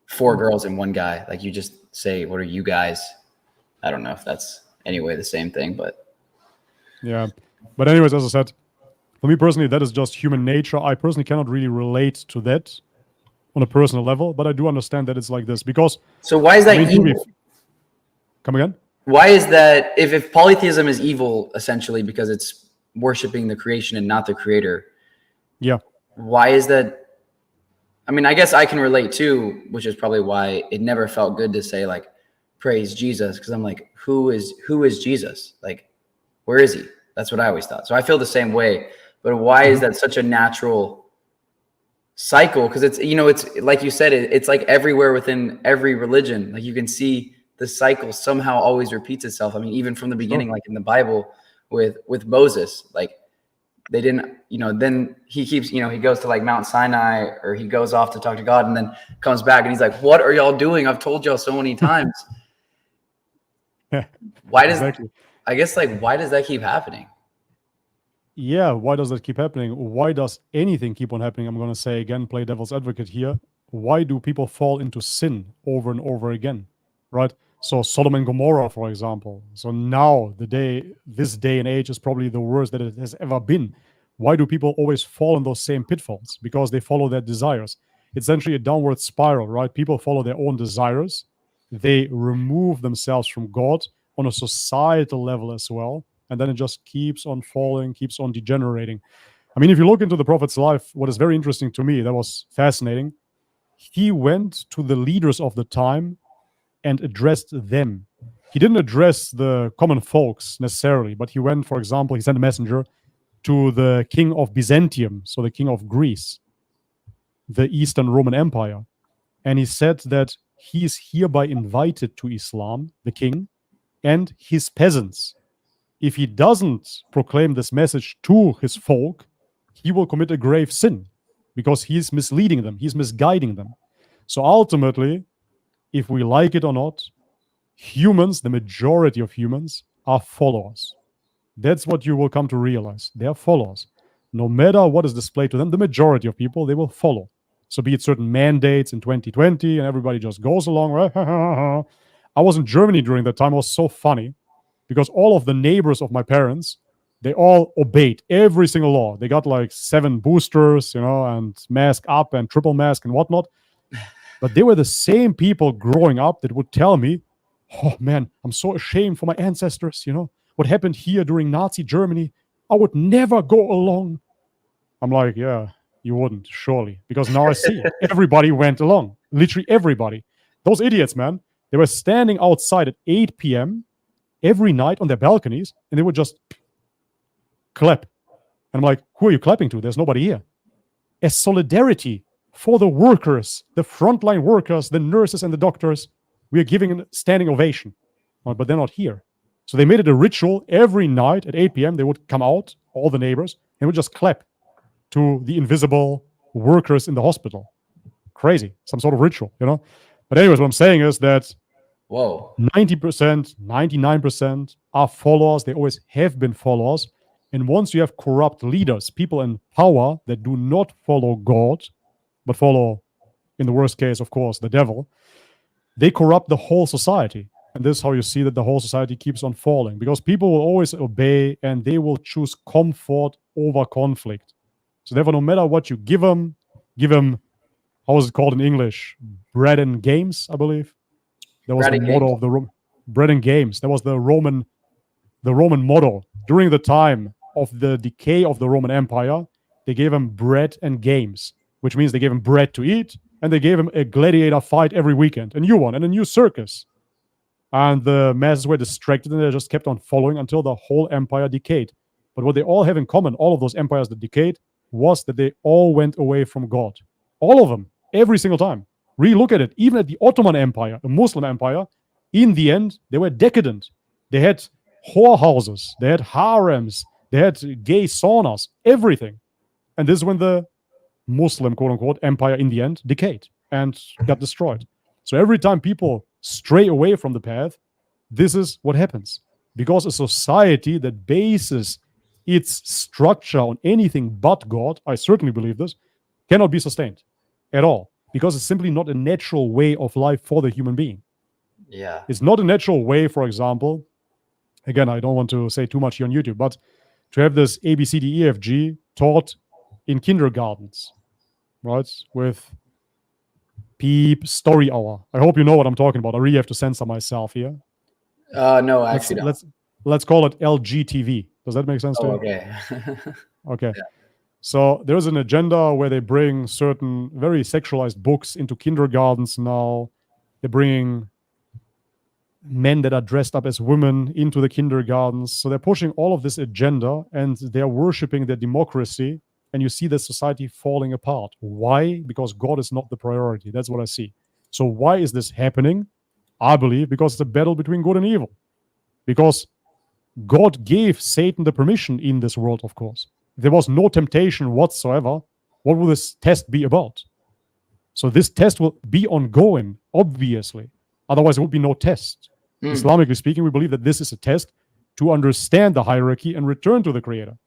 4 girls and 1 guy, like you just say, what are you guys? I don't know if that's anyway the same thing, but yeah. But anyways, as I said, for me personally, that is just human nature. I personally cannot really relate to that on a personal level, but I do understand that it's like this because. So why is that evil? Come again? Why is that? If polytheism is evil, essentially, because it's worshiping the creation and not the creator. Yeah. Why is that? I mean, I guess I can relate too, which is probably why it never felt good to say like, praise Jesus, because I'm like, who is Jesus? Like, where is he? That's what I always thought. So I feel the same way. But why is that such a natural cycle? Because it's, it's like you said, it's like everywhere within every religion. Like you can see the cycle somehow always repeats itself. I mean, even from the beginning, like in the Bible with Moses, like they didn't, then he keeps, he goes to like Mount Sinai, or he goes off to talk to God and then comes back and he's like, what are y'all doing? I've told y'all so many times. Why does, I guess, like, why does that keep happening? Yeah, why does that keep happening? Why does anything keep on happening? I'm going to say again, play devil's advocate here. Why do people fall into sin over and over again, right? So Sodom and Gomorrah, for example. So now this day and age is probably the worst that it has ever been. Why do people always fall in those same pitfalls? Because they follow their desires. It's essentially a downward spiral, right? People follow their own desires. They remove themselves from God on a societal level as well. And then it just keeps on falling, keeps on degenerating. I mean, if you look into the Prophet's life, what is very interesting to me, that was fascinating. He went to the leaders of the time and addressed them. He didn't address the common folks necessarily, but he went, for example, he sent a messenger to the king of Byzantium, so the king of Greece, the Eastern Roman Empire. And he said that he is hereby invited to Islam, the king, and his peasants. If he doesn't proclaim this message to his folk, he will commit a grave sin because he's misleading them, he's misguiding them. So ultimately, if we like it or not, humans, the majority of humans, are followers. That's what you will come to realize. They are followers. No matter what is displayed to them, the majority of people, they will follow. So be it certain mandates in 2020 and everybody just goes along. I was in Germany during that time. It was so funny because all of the neighbors of my parents, they all obeyed every single law. They got like 7 boosters, and mask up and triple mask and whatnot. But they were the same people growing up that would tell me, oh man, I'm so ashamed for my ancestors, what happened here during Nazi Germany. I would never go along. I'm like, yeah, you wouldn't, surely. Because now I see everybody went along. Literally everybody. Those idiots, man, they were standing outside at 8 p.m. every night on their balconies, and they would just clap. And I'm like, who are you clapping to? There's nobody here. As solidarity for the workers, the frontline workers, the nurses and the doctors, we are giving a standing ovation. But they're not here. So they made it a ritual every night at 8 p.m. They would come out, all the neighbors, and would just clap to the invisible workers in the hospital. Crazy. Some sort of ritual, But anyways, what I'm saying is that 90%, 99% are followers. They always have been followers. And once you have corrupt leaders, people in power that do not follow God, but follow, in the worst case, of course, the devil, they corrupt the whole society. And this is how you see that the whole society keeps on falling, because people will always obey and they will choose comfort over conflict. So therefore, no matter what you give them, how is it called in English? Bread and games, I believe. That was the motto of the bread and games. That was the Roman motto. During the time of the decay of the Roman Empire, they gave him bread and games, which means they gave him bread to eat, and they gave him a gladiator fight every weekend, a new one, and a new circus. And the masses were distracted, and they just kept on following until the whole empire decayed. But what they all have in common, all of those empires that decayed, was that they all went away from God. All of them, every single time. Really look at it. Even at the Ottoman Empire, a Muslim empire, in the end, they were decadent. They had whorehouses, they had harems, they had gay saunas, everything. And this is when the Muslim, quote-unquote, empire in the end decayed and got destroyed. So every time people stray away from the path, this is what happens. Because a society that bases its structure on anything but God, I certainly believe this, cannot be sustained at all, because it's simply not a natural way of life for the human being. Yeah. It's not a natural way, for example, again, I don't want to say too much here on YouTube, but to have this A, B, C, D, E, F, G taught in kindergartens, right? With Peep Story Hour. I hope you know what I'm talking about. I really have to censor myself here. No, I actually don't. Let's call it LGTV. Does that make sense to you? Okay. Okay. Yeah. So there's an agenda where they bring certain very sexualized books into kindergartens now. They're bringing men that are dressed up as women into the kindergartens. So they're pushing all of this agenda, and they're worshiping their democracy. And you see the society falling apart. Why? Because God is not the priority. That's what I see. So why is this happening? I believe because it's a battle between good and evil. Because God gave Satan the permission in this world, of course. If there was no temptation whatsoever, what will this test be about? So this test will be ongoing, obviously. Otherwise, there would be no test. Islamically speaking, we believe that this is a test to understand the hierarchy and return to the Creator.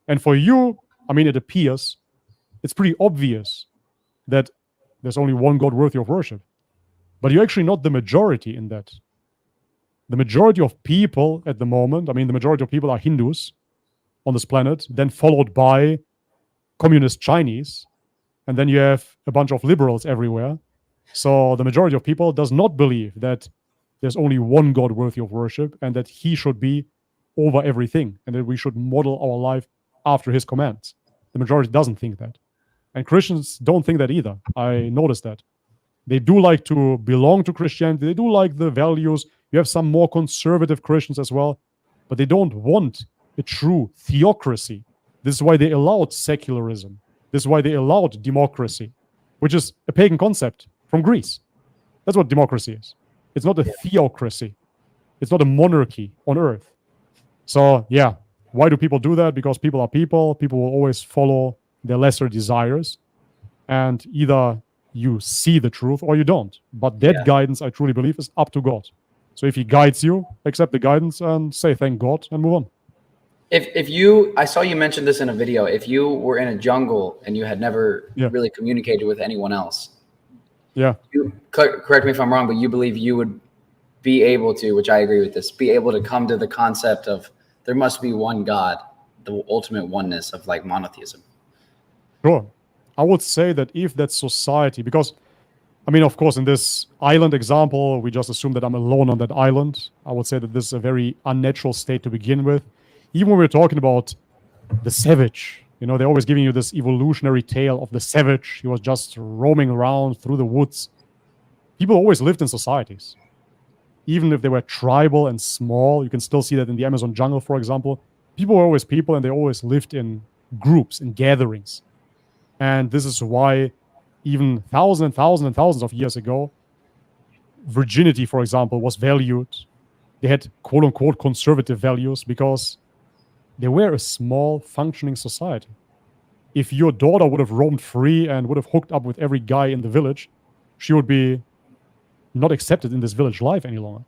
And for you, I mean, it appears, it's pretty obvious that there's only one God worthy of worship. But you're actually not the majority in that. The majority of people at the moment, I mean, the majority of people are Hindus on this planet, then followed by communist Chinese, and then you have a bunch of liberals everywhere. So the majority of people does not believe that there's only one God worthy of worship and that he should be over everything and that we should model our life after his commands. The majority doesn't think that. And Christians don't think that either. I noticed that. They do like to belong to Christianity. They do like the values. You have some more conservative Christians as well, but they don't want a true theocracy. This is why they allowed secularism. This is why they allowed democracy, which is a pagan concept from Greece. That's what democracy is. It's not a theocracy. It's not a monarchy on earth. So, yeah, why do people do that? Because people are people. People will always follow their lesser desires. And either you see the truth or you don't. But that guidance, I truly believe, is up to God. So if he guides you, accept the guidance and say thank God and move on. If you, I saw you mention this in a video, if you were in a jungle and you had never really communicated with anyone else, correct me if I'm wrong, but you believe you would be able to, which I agree with this, be able to come to the concept of there must be one God, the ultimate oneness of like monotheism. Sure. I would say that if that society, because I mean, of course, in this island example, we just assume that I'm alone on that island. I would say that this is a very unnatural state to begin with. Even when we're talking about the savage, you know, they're always giving you this evolutionary tale of the savage. He was just roaming around through the woods. People always lived in societies. Even if they were tribal and small, you can still see that in the Amazon jungle, for example. People were always people, and they always lived in groups, in gatherings. And this is why even thousands and thousands and thousands of years ago, virginity, for example, was valued. They had quote-unquote conservative values because they were a small, functioning society. If your daughter would have roamed free and would have hooked up with every guy in the village, she would be not accepted in this village life any longer.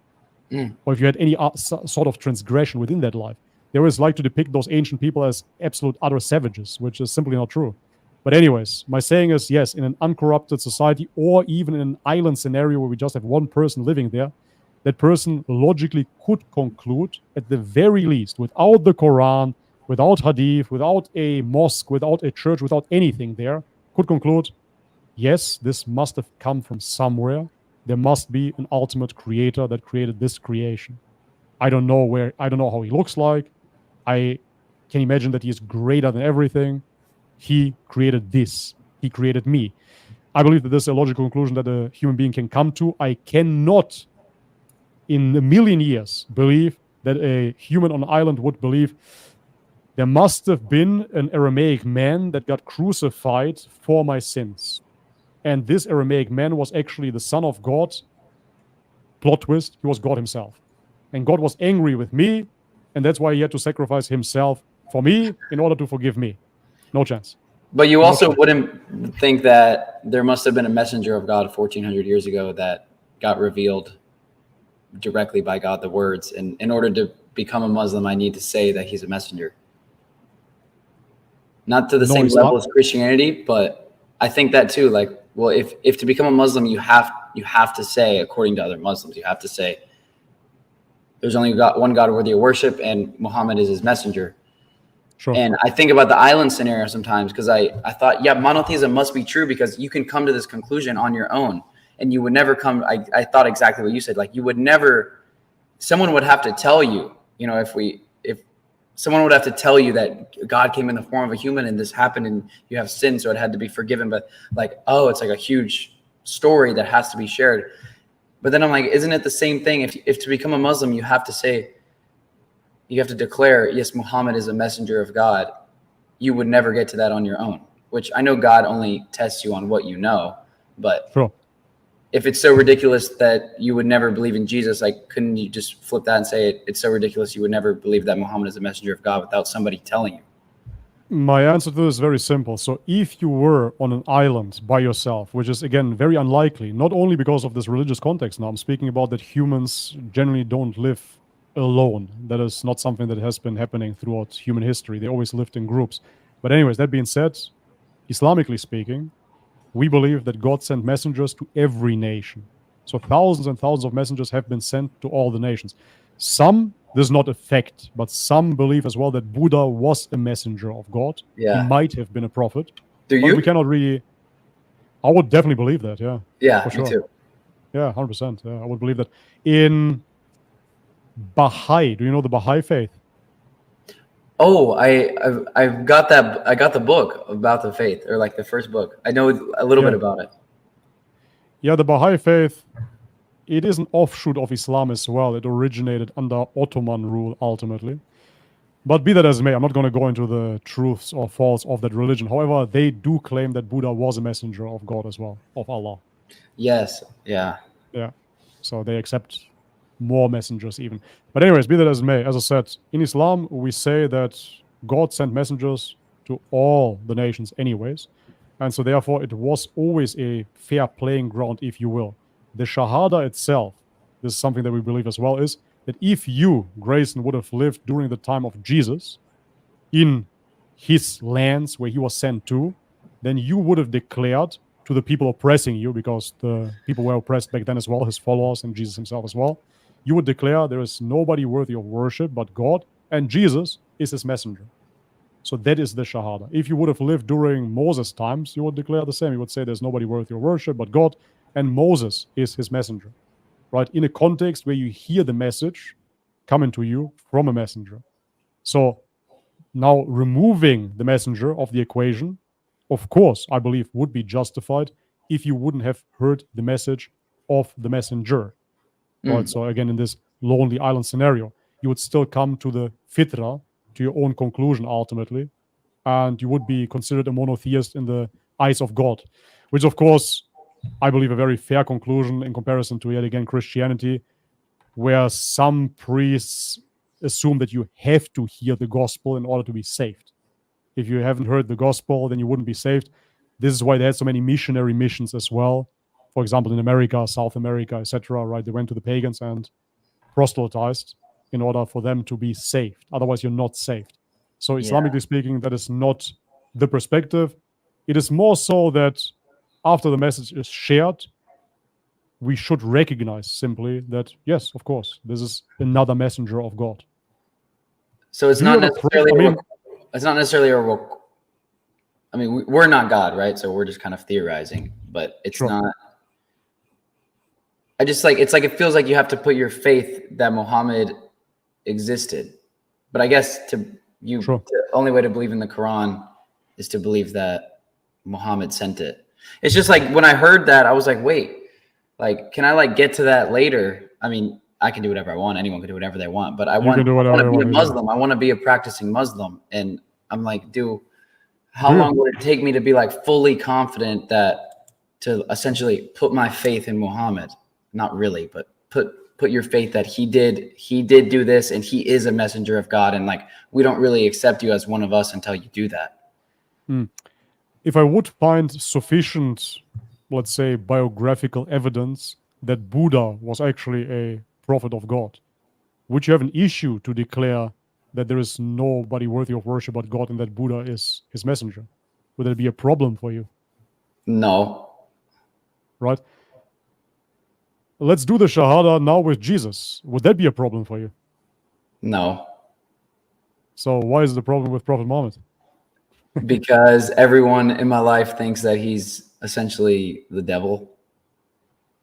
Or if you had any sort of transgression within that life. They always like to depict those ancient people as absolute utter savages, which is simply not true. But anyways, my saying is, yes, in an uncorrupted society or even in an island scenario where we just have one person living there, that person logically could conclude, at the very least, without the Quran, without Hadith, without a mosque, without a church, without anything there, could conclude, yes, this must have come from somewhere. There must be an ultimate creator that created this creation. I don't know how he looks like. I can imagine that he is greater than everything. He created this. He created me. I believe that this is a logical conclusion that a human being can come to. I cannot, in a million years, believe that a human on an island would believe there must have been an Aramaic man that got crucified for my sins. And this Aramaic man was actually the son of God. Plot twist, he was God himself. And God was angry with me, and that's why he had to sacrifice himself for me in order to forgive me. No chance. But you also wouldn't think that there must have been a messenger of God 1,400 years ago that got revealed directly by God, the words. And in order to become a Muslim, I need to say that he's a messenger. not to the No same Islam? level as Christianity, but I think that too. Like, well, if to become a Muslim, you have to say, according to other Muslims, you have to say, there's only one God worthy of worship, and Muhammad is his messenger. Sure. And I think about the island scenario sometimes because I thought, yeah, monotheism must be true because you can come to this conclusion on your own, and you would never come. I thought exactly what you said. Like, you would never. Someone would have to tell you. If someone would have to tell you that God came in the form of a human and this happened and you have sin, so it had to be forgiven. But like, oh, it's like a huge story that has to be shared. But then I'm like, isn't it the same thing? If to become a Muslim, you have to say, you have to declare, yes, Muhammad is a messenger of God. You would never get to that on your own, which I know God only tests you on what you know. But Sure. if it's so ridiculous that you would never believe in Jesus, like, couldn't you just flip that and say it's so ridiculous you would never believe that Muhammad is a messenger of God without somebody telling you? My answer to this is very simple. So if you were on an island by yourself, which is, again, very unlikely, not only because of this religious context now, I'm speaking about that humans generally don't live alone. That is not something that has been happening throughout human history. They always lived in groups. But anyways, that being said, Islamically speaking, we believe that God sent messengers to every nation. So thousands and thousands of messengers have been sent to all the nations. Some, this is not a fact, but some believe as well that Buddha was a messenger of God. Yeah. He might have been a prophet. Do But you? we cannot really... I would definitely believe that, yeah. Yeah, for sure. me too. Yeah, 100%. Yeah, I would believe that. In Baha'i, do you know the Baha'i faith? Oh, I've got that. I got the book about the faith, or like the first book. I know a little bit about it. Yeah, the Baha'i faith, it is an offshoot of Islam as well. It originated under Ottoman rule ultimately. But be that as it may, I'm not going to go into the truths or faults of that religion. However, they do claim that Buddha was a messenger of God as well, of Allah. Yes. Yeah. Yeah. So they accept more messengers even. But anyways, be that as it may, as I said, in Islam, we say that God sent messengers to all the nations anyways. And so therefore, it was always a fair playing ground, if you will. The Shahada itself, this is something that we believe as well, is that if you, Grayson, would have lived during the time of Jesus in his lands where he was sent to, then you would have declared to the people oppressing you, because the people were oppressed back then as well, his followers and Jesus himself as well. You would declare there is nobody worthy of worship but God, and Jesus is his messenger. So that is the Shahada. If you would have lived during Moses' times, you would declare the same. You would say there's nobody worthy of worship but God, and Moses is his messenger, right? In a context where you hear the message coming to you from a messenger. So now removing the messenger of the equation, of course, I believe would be justified if you wouldn't have heard the message of the messenger. Right? So again, in this lonely island scenario, you would still come to the Fitra, to your own conclusion ultimately, and you would be considered a monotheist in the eyes of God, which of course, I believe a very fair conclusion in comparison to, yet again, Christianity, where some priests assume that you have to hear the gospel in order to be saved. If you haven't heard the gospel, then you wouldn't be saved. This is why they had so many missionary missions as well. For example, in America, South America, etc., right? They went to the pagans and proselytized in order for them to be saved. Otherwise, you're not saved. So Islamically speaking, that is not the perspective. It is more so that after the message is shared, we should recognize simply that, yes, of course, this is another messenger of God. So it's not necessarily. It's not necessarily a. I mean, we're not God, right? So we're just kind of theorizing, but it's not. I just like, it's like, it feels like you have to put your faith that Muhammad existed. But I guess the only way to believe in the Quran is to believe that Muhammad sent it. It's just like, when I heard that, I was like, wait, like, can I like get to that later? I mean, I can do whatever I want. Anyone can do whatever they want, but I want to be a Muslim. I want to be a practicing Muslim. And I'm like, how long would it take me to be like fully confident that to essentially put my faith in Muhammad? Not really, but put your faith that he did do this, and he is a messenger of God, and like, we don't really accept you as one of us until you do that. If I would find sufficient, let's say, biographical evidence that Buddha was actually a prophet of God, would you have an issue to declare that there is nobody worthy of worship but God and that Buddha is his messenger? Would that be a problem for you? No. Right? Let's do the Shahada now with Jesus. Would that be a problem for you? No. So why is it a problem with Prophet Muhammad? Because everyone in my life thinks that he's essentially the devil.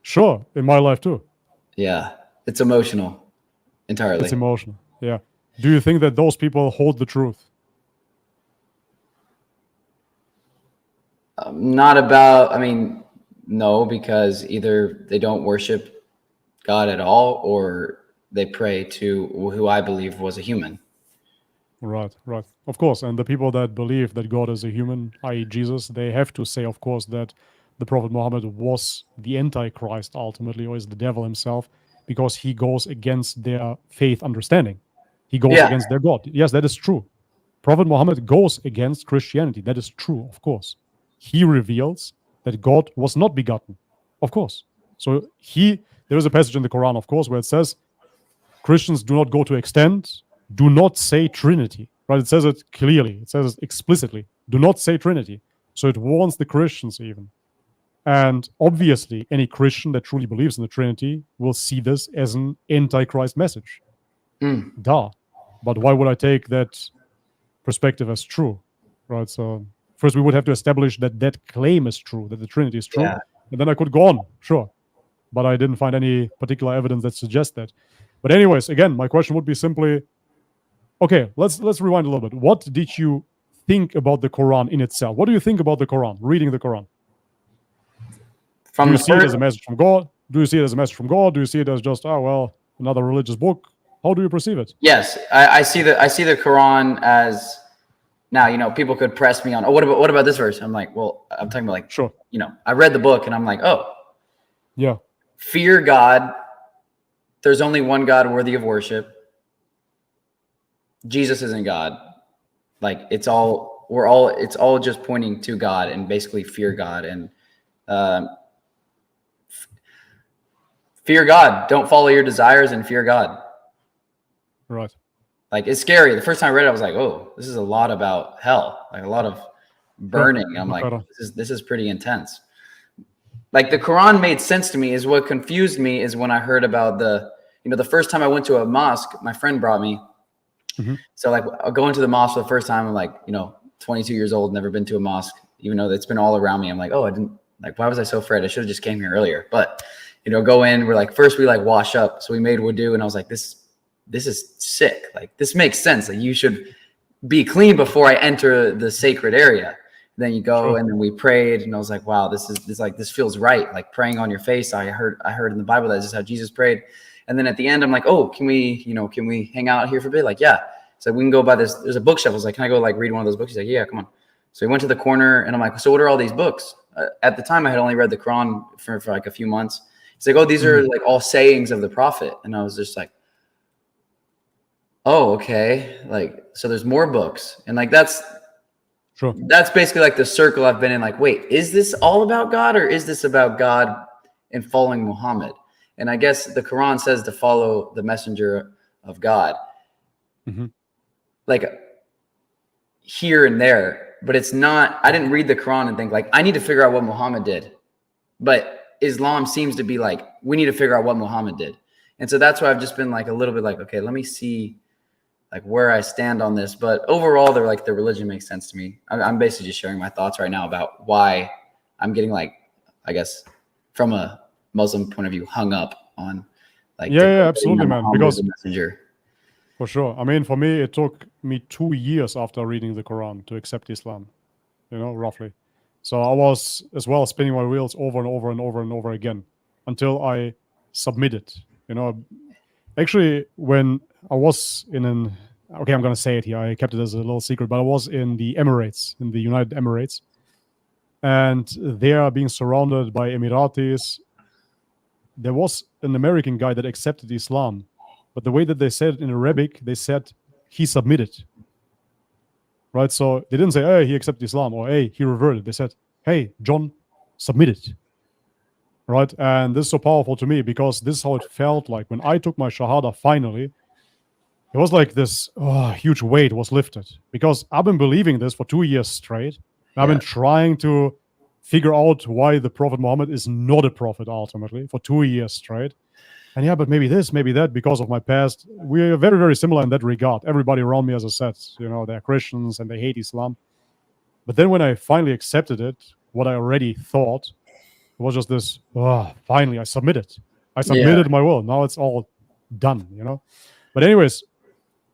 Sure, in my life too. Yeah. It's emotional entirely. It's emotional. Yeah. Do you think that those people hold the truth? Not about, I mean, no, because either they don't worship God at all or they pray to who I believe was a human. Right, right. Of course. And the people that believe that God is a human, i.e., Jesus, they have to say, of course, that the Prophet Muhammad was the Antichrist ultimately, or is the devil himself, because he goes against their faith understanding. He goes against their God. Yes, that is true. Prophet Muhammad goes against Christianity. That is true, of course. He reveals that God was not begotten, of course. So there is a passage in the Quran, of course, where it says, Christians do not go to extent, do not say Trinity, right? It says it clearly. It says it explicitly. Do not say Trinity. So it warns the Christians even. And obviously, any Christian that truly believes in the Trinity will see this as an Antichrist message. Duh. But why would I take that perspective as true, right? So first we would have to establish that that claim is true, that the Trinity is true. Yeah. And then I could go on, sure. But I didn't find any particular evidence that suggests that. But anyways, again, my question would be simply, okay, let's rewind a little bit. What did you think about the Quran in itself? What do you think about the Quran, reading the Quran? Do you see it as a message from God? Do you see it as a message from God? Do you see it as just, oh, well, another religious book? How do you perceive it? Yes, I see the Quran as, now, you know, people could press me on, oh, what about this verse? I'm like, well, I'm talking about like, sure. You know, I read the book and I'm like, oh, yeah, fear God. There's only one God worthy of worship. Jesus isn't God. Like it's all just pointing to God and basically fear God and fear God. Don't follow your desires and fear God. Right. Like it's scary. The first time I read it, I was like, oh, this is a lot about hell, like a lot of burning. I'm like, this is pretty intense. Like the Quran made sense to me. Is what confused me is when I heard about the first time I went to a mosque, my friend brought me. Mm-hmm. So like I'll go into the mosque for the first time. I'm like, 22 years old, never been to a mosque, even though it's been all around me. I'm like, oh, I didn't like, why was I so afraid? I should have just came here earlier. But, go in, we're like, first we like wash up. So we made wudu and I was like, this is sick. Like this makes sense. Like you should be clean before I enter the sacred area. Then you go and then we prayed and I was like, wow, this feels right. Like praying on your face. I heard in the Bible that this is how Jesus prayed. And then at the end, I'm like, oh, can we hang out here for a bit? Like, yeah. So we can go by this. There's a bookshelf. I was like, can I go like read one of those books? He's like, yeah, come on. So we went to the corner and I'm like, so what are all these books? At the time I had only read the Quran for like a few months. He's like, oh, these are like all sayings of the Prophet. And I was just like, oh, okay. Like, so there's more books. And like, that's basically like the circle I've been in. Like, wait, is this all about God or is this about God and following Muhammad? And I guess the Quran says to follow the messenger of God. Mm-hmm. Like here and there, but it's not, I didn't read the Quran and think like, I need to figure out what Muhammad did. But Islam seems to be like, we need to figure out what Muhammad did. And so that's why I've just been like a little bit like, okay, let me see like where I stand on this. But overall, they're like, the religion makes sense to me. I'm basically just sharing my thoughts right now about why I'm getting like, I guess from a Muslim point of view, hung up on like, yeah, absolutely, man. Because messenger. For sure. I mean, for me, it took me 2 years after reading the Quran to accept Islam, roughly. So I was as well spinning my wheels over and over and over and over again until I submitted. Actually, when I was I'm going to say it here. I kept it as a little secret, but I was in the Emirates, in the United Emirates, and they are being surrounded by Emiratis. There was an American guy that accepted Islam. But the way that they said it in Arabic, they said he submitted. Right? So they didn't say, hey, he accepted Islam or hey, he reverted. They said, hey, John submitted. Right? And this is so powerful to me because this is how it felt like when I took my Shahada finally. it was like this huge weight was lifted, because I've been believing this for 2 years straight. I've been trying to figure out why the Prophet Muhammad is not a prophet ultimately for 2 years straight. And yeah, but maybe this, maybe that, because of my past. We're very, very similar in that regard. Everybody around me, as I said, they're Christians and they hate Islam. But then when I finally accepted it, what I already thought was just this, finally, I submitted. I submitted my will. Now it's all done, But anyways,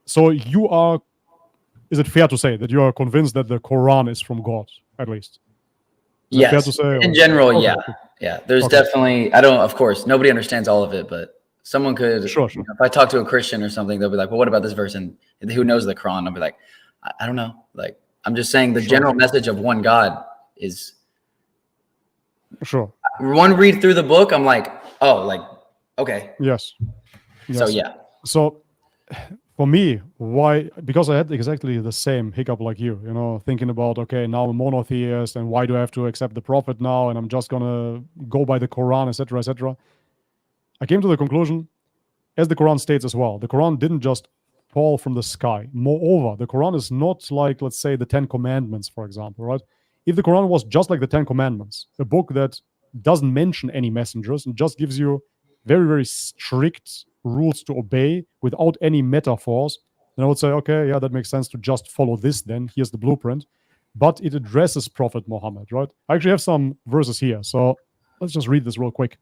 so is it fair to say that you are convinced that the Quran is from God, at least? Is yes. Fair to say, in general, yeah. Yeah, there's definitely, of course, nobody understands all of it, but someone could, sure. If I talk to a Christian or something, they'll be like, well, what about this verse? And who knows the Quran? I'll be like, I don't know. Like, I'm just saying the general message of one God is. Sure. One read through the book, I'm like, oh, like, okay. Yes. So, yeah. So for me, why? Because I had exactly the same hiccup like you, thinking about, okay, now I'm a monotheist, and why do I have to accept the prophet now? And I'm just going to go by the Quran, etc., etc. I came to the conclusion, as the Quran states as well, the Quran didn't just fall from the sky. Moreover, the Quran is not like, let's say, the 10 Commandments, for example, right? If the Quran was just like the 10 Commandments, a book that doesn't mention any messengers and just gives you very, very strict rules to obey without any metaphors, then I would say, okay, yeah, that makes sense to just follow this then. Here's the blueprint. But it addresses Prophet Muhammad, right? I actually have some verses here. So let's just read this real quick.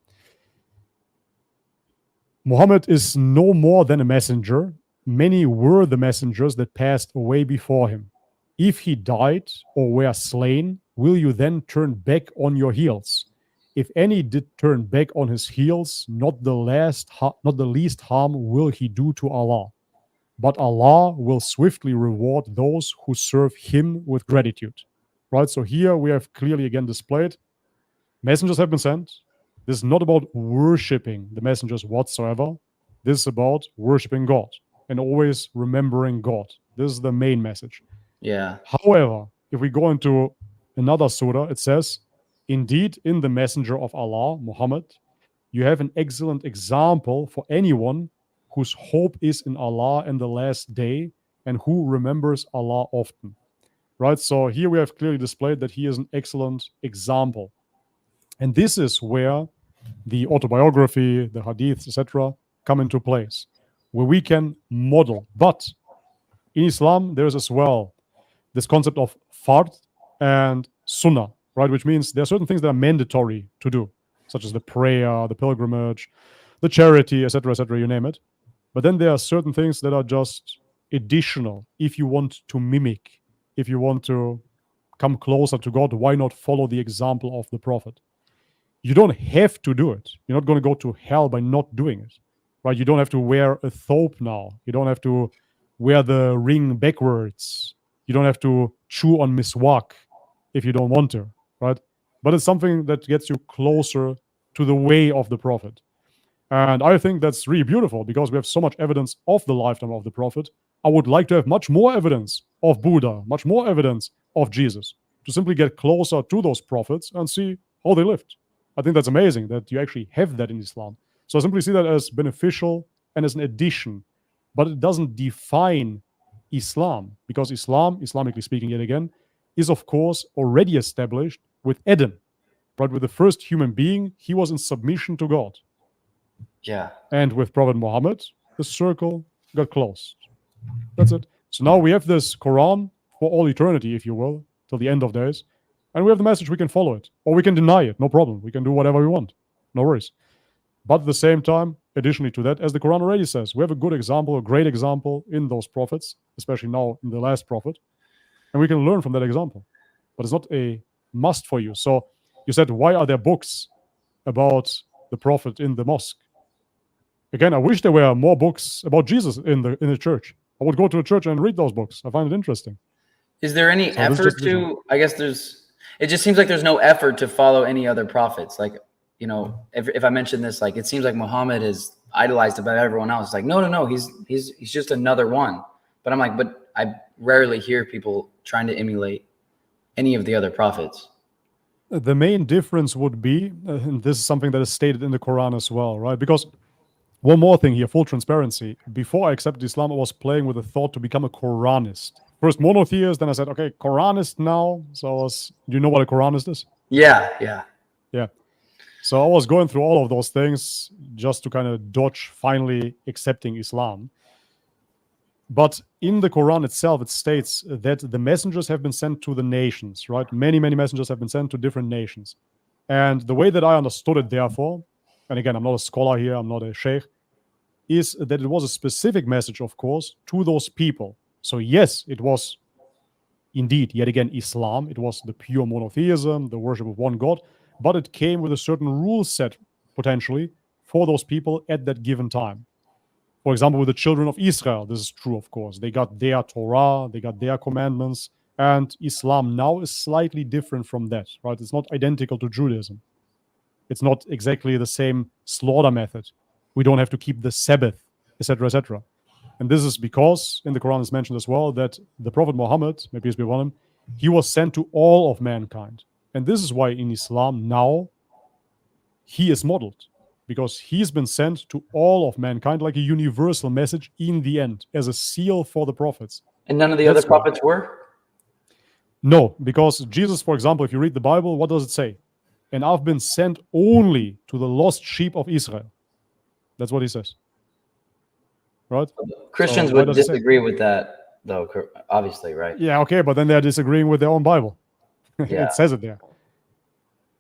Muhammad is no more than a messenger. Many were the messengers that passed away before him. If he died or were slain, will you then turn back on your heels? If any did turn back on his heels, not the least harm will he do to Allah. But Allah will swiftly reward those who serve him with gratitude. Right? So here we have clearly again displayed, messengers have been sent. This is not about worshipping the messengers whatsoever. This is about worshiping God and always remembering God. This is the main message. Yeah. However, if we go into another surah, it says, indeed, in the messenger of Allah, Muhammad, you have an excellent example for anyone whose hope is in Allah and the last day and who remembers Allah often. Right? So here we have clearly displayed that he is an excellent example. And this is where the autobiography, the hadith, etc., come into place, where we can model. But in Islam, there is as well this concept of fard and sunnah, right? Which means there are certain things that are mandatory to do, such as the prayer, the pilgrimage, the charity, etc., you name it. But then there are certain things that are just additional. If you want to mimic, if you want to come closer to God, why not follow the example of the Prophet? You don't have to do it. You're not going to go to hell by not doing it, right? You don't have to wear a thobe now. You don't have to wear the ring backwards. You don't have to chew on miswak if you don't want to, right? But it's something that gets you closer to the way of the Prophet. And I think that's really beautiful because we have so much evidence of the lifetime of the Prophet. I would like to have much more evidence of Buddha, much more evidence of Jesus, to simply get closer to those prophets and see how they lived. I think that's amazing that you actually have that in Islam. So I simply see that as beneficial and as an addition, but it doesn't define Islam, because Islam, Islamically speaking yet again, is of course already established with Adam, right? With the first human being, he was in submission to God. Yeah. And with Prophet Muhammad, the circle got closed. That's it. So now we have this Quran for all eternity, if you will, till the end of days. And we have the message, we can follow it. Or we can deny it, no problem. We can do whatever we want. No worries. But at the same time, additionally to that, as the Quran already says, we have a good example, a great example in those prophets, especially now in the last prophet. And we can learn from that example. But it's not a must for you. So you said, why are there books about the prophet in the mosque? Again, I wish there were more books about Jesus in the church. I would go to a church and read those books. I find it interesting. Is there any effort to, I guess it just seems like there's no effort to follow any other prophets. Like, if I mention this, like, it seems like Muhammad is idolized above everyone else. It's like, no, he's just another one. But I'm like, but I rarely hear people trying to emulate any of the other prophets. The main difference would be, and this is something that is stated in the Quran as well, right? Because One more thing here, full transparency. Before I accepted Islam, I was playing with the thought to become a Quranist. First monotheist, then I said, okay, Quranist now. So do you know what a Quranist is? Yeah. Yeah. So I was going through all of those things just to kind of dodge finally accepting Islam. But in the Quran itself, it states that the messengers have been sent to the nations, right? Many, many messengers have been sent to different nations. And the way that I understood it, therefore, and again, I'm not a scholar here, I'm not a sheikh, is that it was a specific message, of course, to those people. So yes, it was indeed, yet again, Islam. It was the pure monotheism, the worship of one God, but it came with a certain rule set, potentially, for those people at that given time. For example, with the children of Israel, this is true, of course. They got their Torah, they got their commandments, and Islam now is slightly different from that, right? It's not identical to Judaism. It's not exactly the same slaughter method. We don't have to keep the Sabbath, etc., etc. And this is because, in the Quran is mentioned as well, that the Prophet Muhammad, may peace be upon him, he was sent to all of mankind. And this is why in Islam now, he is modeled. Because he's been sent to all of mankind like a universal message in the end, as a seal for the prophets. And none of the other prophets were? No, because Jesus, for example, if you read the Bible, what does it say? And I've been sent only to the lost sheep of Israel. That's what he says. Right? Christians would disagree with that, though, obviously, right? Yeah, okay, but then they're disagreeing with their own Bible. Yeah. It says it there.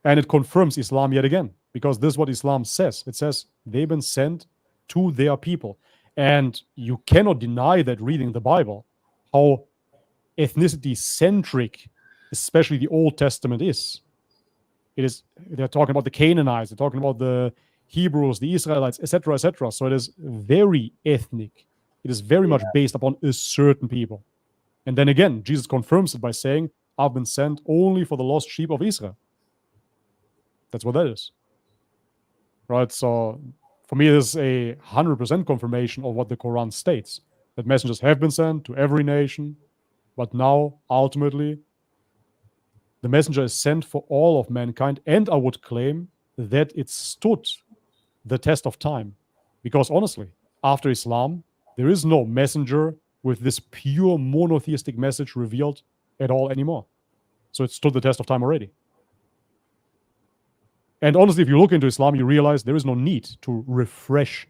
And it confirms Islam yet again, because this is what Islam says. It says they've been sent to their people. And you cannot deny that reading the Bible, how ethnicity-centric, especially the Old Testament is. It is. They're talking about the Canaanites, they're talking about the Hebrews, the Israelites, etc., etc. So it is very ethnic. It is very much based upon a certain people. And then again, Jesus confirms it by saying, I've been sent only for the lost sheep of Israel. That's what that is. Right? So for me, it is a 100% confirmation of what the Quran states, that messengers have been sent to every nation, but now, ultimately, the messenger is sent for all of mankind, and I would claim that it stood the test of time. Because honestly, after Islam, there is no messenger with this pure monotheistic message revealed at all anymore. So it stood the test of time already. And honestly, if you look into Islam, you realize there is no need to refresh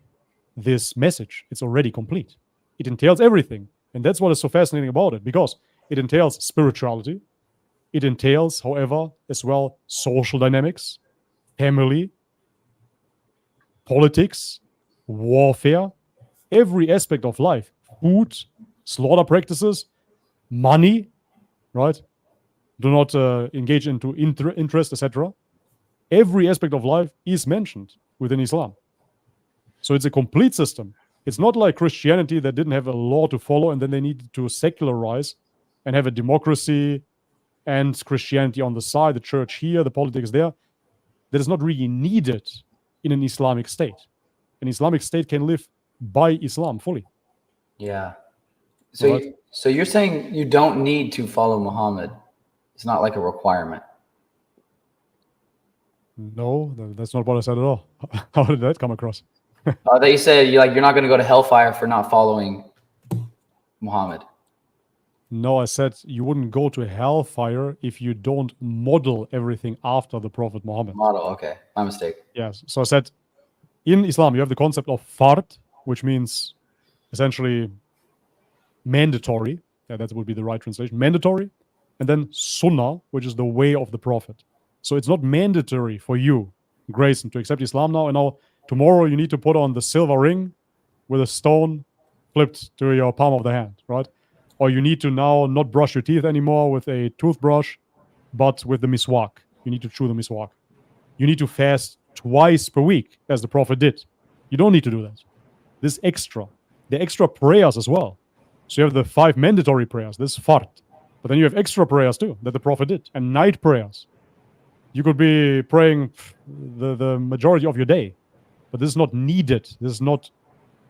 this message. It's already complete. It entails everything. And that's what is so fascinating about it, because it entails spirituality. It entails, however, as well, social dynamics, family, politics, warfare, every aspect of life, food, slaughter practices, money, right? Do not engage into interest, etc. Every aspect of life is mentioned within Islam. So it's a complete system. It's not like Christianity that didn't have a law to follow and then they needed to secularize and have a democracy and Christianity on the side, the church here, the politics there. That is not really needed in an Islamic state. An Islamic state can live by Islam fully. Yeah. So, so you're saying you don't need to follow Muhammad. It's not like a requirement. No, that's not what I said at all. How did that come across? They said you're not going to go to hellfire for not following Muhammad. No, I said you wouldn't go to hellfire if you don't model everything after the Prophet Muhammad. Model, okay. My mistake. Yes. So I said, in Islam, you have the concept of fard, which means essentially mandatory. Yeah, that would be the right translation. Mandatory. And then sunnah, which is the way of the Prophet. So it's not mandatory for you, Grayson, to accept Islam now. And now tomorrow you need to put on the silver ring with a stone flipped to your palm of the hand, right? Or you need to now not brush your teeth anymore with a toothbrush, but with the miswak. You need to chew the miswak. You need to fast twice per week, as the Prophet did. You don't need to do that. This extra. The extra prayers as well. So you have the 5 mandatory prayers. This is fard. But then you have extra prayers too, that the Prophet did. And night prayers. You could be praying the majority of your day. But this is not needed. This is not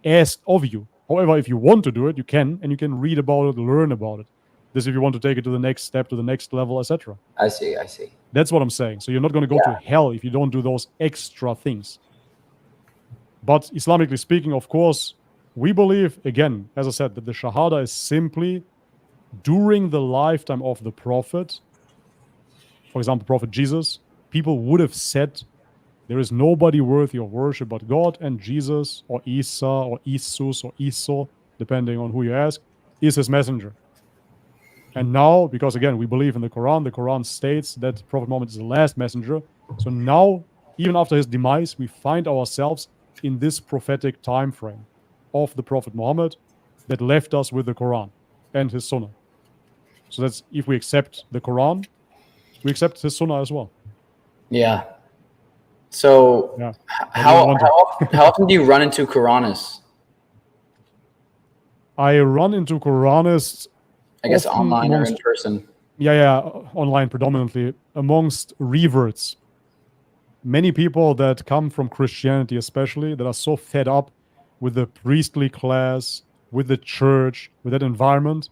asked of you. However, if you want to do it, you can. And you can read about it, learn about it. This if you want to take it to the next step, to the next level, etc. I see. That's what I'm saying. So you're not going to go to hell if you don't do those extra things. But Islamically speaking, of course, we believe, again, as I said, that the Shahada is simply during the lifetime of the Prophet, for example, Prophet Jesus, people would have said, there is nobody worthy of worship but God, and Jesus, or Isa, or Isus, or Iso, depending on who you ask, is his messenger. And now, because again, we believe in the Quran states that Prophet Muhammad is the last messenger. So now, even after his demise, we find ourselves in this prophetic time frame of the Prophet Muhammad that left us with the Quran and his Sunnah. So that's, if we accept the Quran, we accept his Sunnah as well. Yeah. So Yeah. how often do you run into Quranists? I run into Quranists, I guess often online amongst, or in person. Yeah, online predominantly, amongst reverts. Many people that come from Christianity especially, that are so fed up with the priestly class, with the church, with that environment,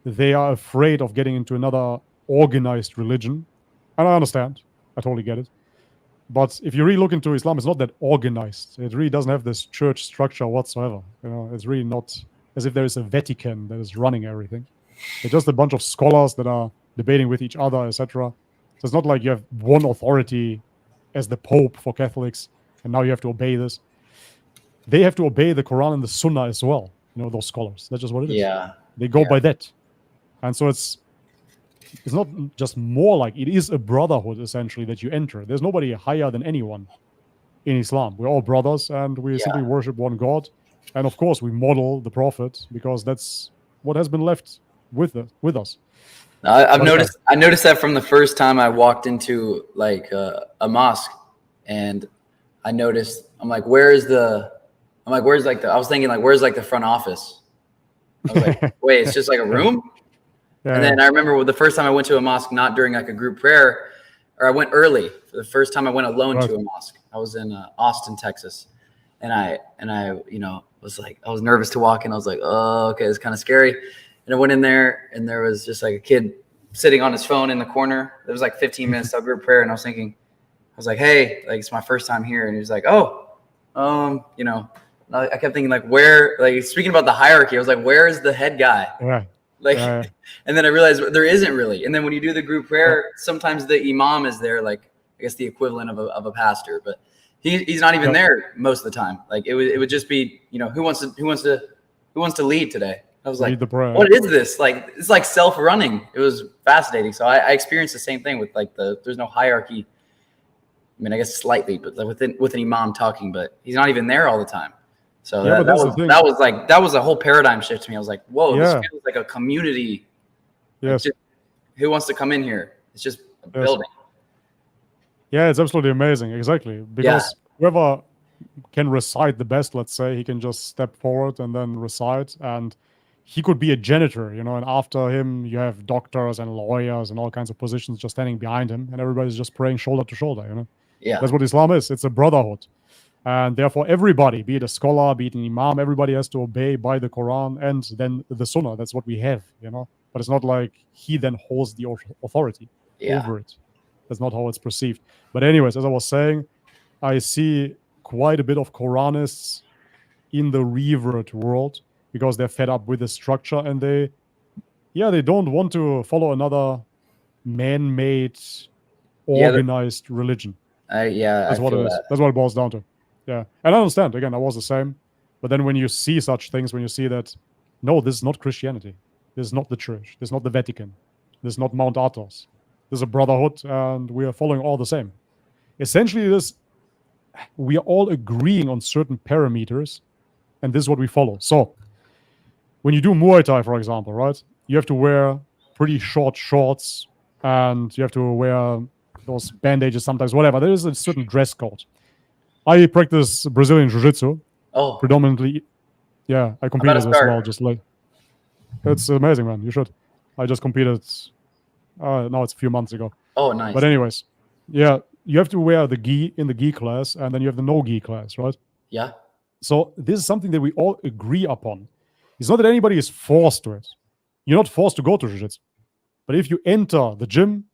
they are afraid of getting into another organized religion. And I understand. I totally get it. But if you really look into Islam, it's not that organized. It really doesn't have this church structure whatsoever. You know, it's really not as if there is a Vatican that is running everything. It's just a bunch of scholars that are debating with each other, etc. So it's not like you have one authority as the Pope for Catholics, and now you have to obey this. They have to obey the Quran and the Sunnah as well. You know, those scholars. That's just what it is. Yeah. They go by that. And so it's not just more like, it is a brotherhood essentially that you enter. There's nobody higher than anyone in Islam. We're all brothers, and we simply worship one God. And of course, we model the Prophet, because that's what has been left with us. I noticed that from the first time I walked into like a mosque, and I noticed, I was thinking like, where's like the front office? I was like, wait, it's just like a room? Yeah. And then I remember the first time I went to a mosque, not during like a group prayer, or I went early. For the first time I went alone to a mosque. I was in Austin, Texas. And I was like, I was nervous to walk in. I was like, oh, okay, it's kind of scary. And I went in there, and there was just like a kid sitting on his phone in the corner. There was like 15 minutes of group prayer. And I was like, hey, like, it's my first time here. And he was like, I kept thinking like, where, like, speaking about the hierarchy, I was like, where is the head guy? Yeah. Like, and then I realized there isn't really. And then when you do the group prayer, sometimes the imam is there, like, I guess the equivalent of a pastor, but he's not even there most of the time. Like it would just be, who wants to lead today? I was like, what is this? Like, it's like self-running. It was fascinating. So I experienced the same thing with like there's no hierarchy. I mean, I guess slightly, but like with an imam talking, but he's not even there all the time. So that was a whole paradigm shift to me. I was like, whoa, this feels like a community. Yes. Like, who wants to come in here? It's just a building. Yeah, it's absolutely amazing. Exactly. Because whoever can recite the best, let's say, he can just step forward and then recite. And he could be a janitor, and after him, you have doctors and lawyers and all kinds of positions just standing behind him. And everybody's just praying shoulder to shoulder, Yeah. That's what Islam is. It's a brotherhood. And therefore, everybody, be it a scholar, be it an imam, everybody has to obey by the Quran and then the Sunnah. That's what we have, But it's not like he then holds the authority over it. That's not how it's perceived. But anyways, as I was saying, I see quite a bit of Quranists in the revert world because they're fed up with the structure, and they don't want to follow another man-made, organized religion. That's what it is. That's what it boils down to. Yeah. And I understand. Again, I was the same. But then when you see such things, when you see that, no, this is not Christianity. This is not the church. This is not the Vatican. This is not Mount Athos. This is a brotherhood, and we are following all the same. Essentially, we are all agreeing on certain parameters, and this is what we follow. So when you do Muay Thai, for example, right, you have to wear pretty short shorts, and you have to wear those bandages sometimes, whatever. There is a certain dress code. I practice Brazilian Jiu-Jitsu. Oh. Predominantly. Yeah, I competed as well. Just like, it's amazing, man. You should. I just competed. No, it's a few months ago. Oh, nice. But anyways, yeah, you have to wear the gi in the gi class, and then you have the no gi class, right? Yeah. So this is something that we all agree upon. It's not that anybody is forced to it. You're not forced to go to Jiu-Jitsu. But if you enter the gym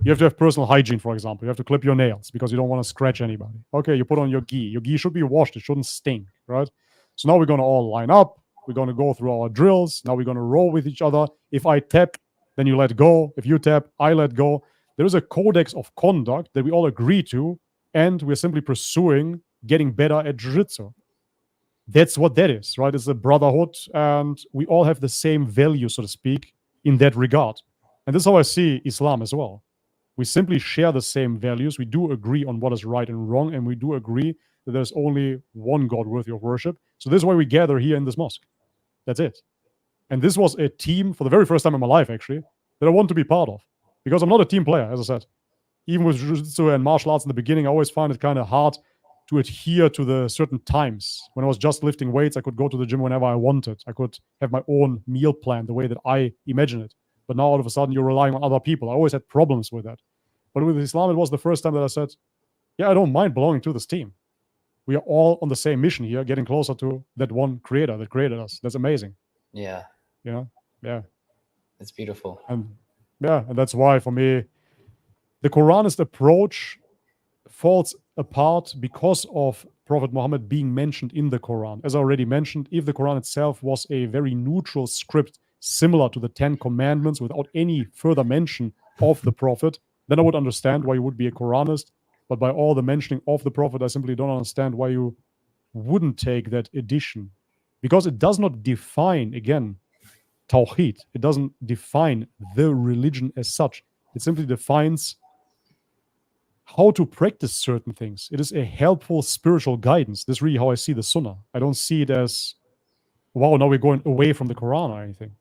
You have to have personal hygiene, for example. You have to clip your nails because you don't want to scratch anybody. Okay, you put on your gi. Your gi should be washed. It shouldn't stink, right? So now we're going to all line up. We're going to go through our drills. Now we're going to roll with each other. If I tap, then you let go. If you tap, I let go. There is a codex of conduct that we all agree to, and we're simply pursuing getting better at jiu-jitsu. That's what that is, right? It's a brotherhood, and we all have the same value, so to speak, in that regard. And this is how I see Islam as well. We simply share the same values. We do agree on what is right and wrong, and we do agree that there's only one God worthy of worship. So this is why we gather here in this mosque. That's it. And this was a team for the very first time in my life, actually, that I want to be part of. Because I'm not a team player, as I said. Even with jiu-jitsu and martial arts in the beginning, I always found it kind of hard to adhere to the certain times. When I was just lifting weights, I could go to the gym whenever I wanted. I could have my own meal plan the way that I imagine it. But now all of a sudden you're relying on other people. I always had problems with that. But with Islam, it was the first time that I said, yeah, I don't mind belonging to this team. We are all on the same mission here, getting closer to that one creator that created us. That's amazing. Yeah. You know? Yeah. It's beautiful. And that's why for me, the Quranist approach falls apart because of Prophet Muhammad being mentioned in the Quran. As I already mentioned, if the Quran itself was a very neutral script similar to the 10 Commandments without any further mention of the Prophet, then I would understand why you would be a Quranist. But by all the mentioning of the Prophet, I simply don't understand why you wouldn't take that edition. Because it does not define, again, Tawheed. It doesn't define the religion as such. It simply defines how to practice certain things. It is a helpful spiritual guidance. This is really how I see the Sunnah. I don't see it as, wow, now we're going away from the Quran or anything.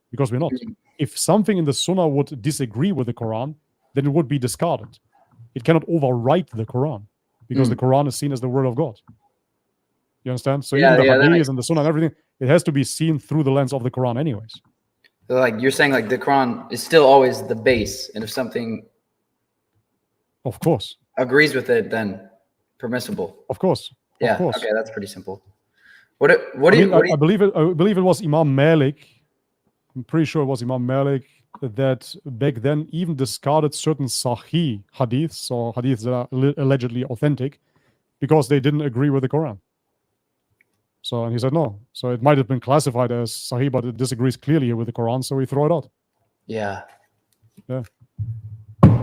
Because we're not. If something in the Sunnah would disagree with the Quran, then it would be discarded. It cannot overwrite the Quran because the Quran is seen as the word of God. You understand? So even the Hadith and the Sunnah and everything, it has to be seen through the lens of the Quran anyways. So like you're saying, like the Quran is still always the base, and if something, of course, agrees with it, then permissible. Of course. Yeah. Of course. Okay, that's pretty simple. What do you? I believe it was Imam Malik. I'm pretty sure it was Imam Malik that back then even discarded certain Sahih hadiths or hadiths that are allegedly authentic because they didn't agree with the Quran. So, and he said no. So it might have been classified as Sahih, but it disagrees clearly with the Quran, so we throw it out. Yeah. Yeah.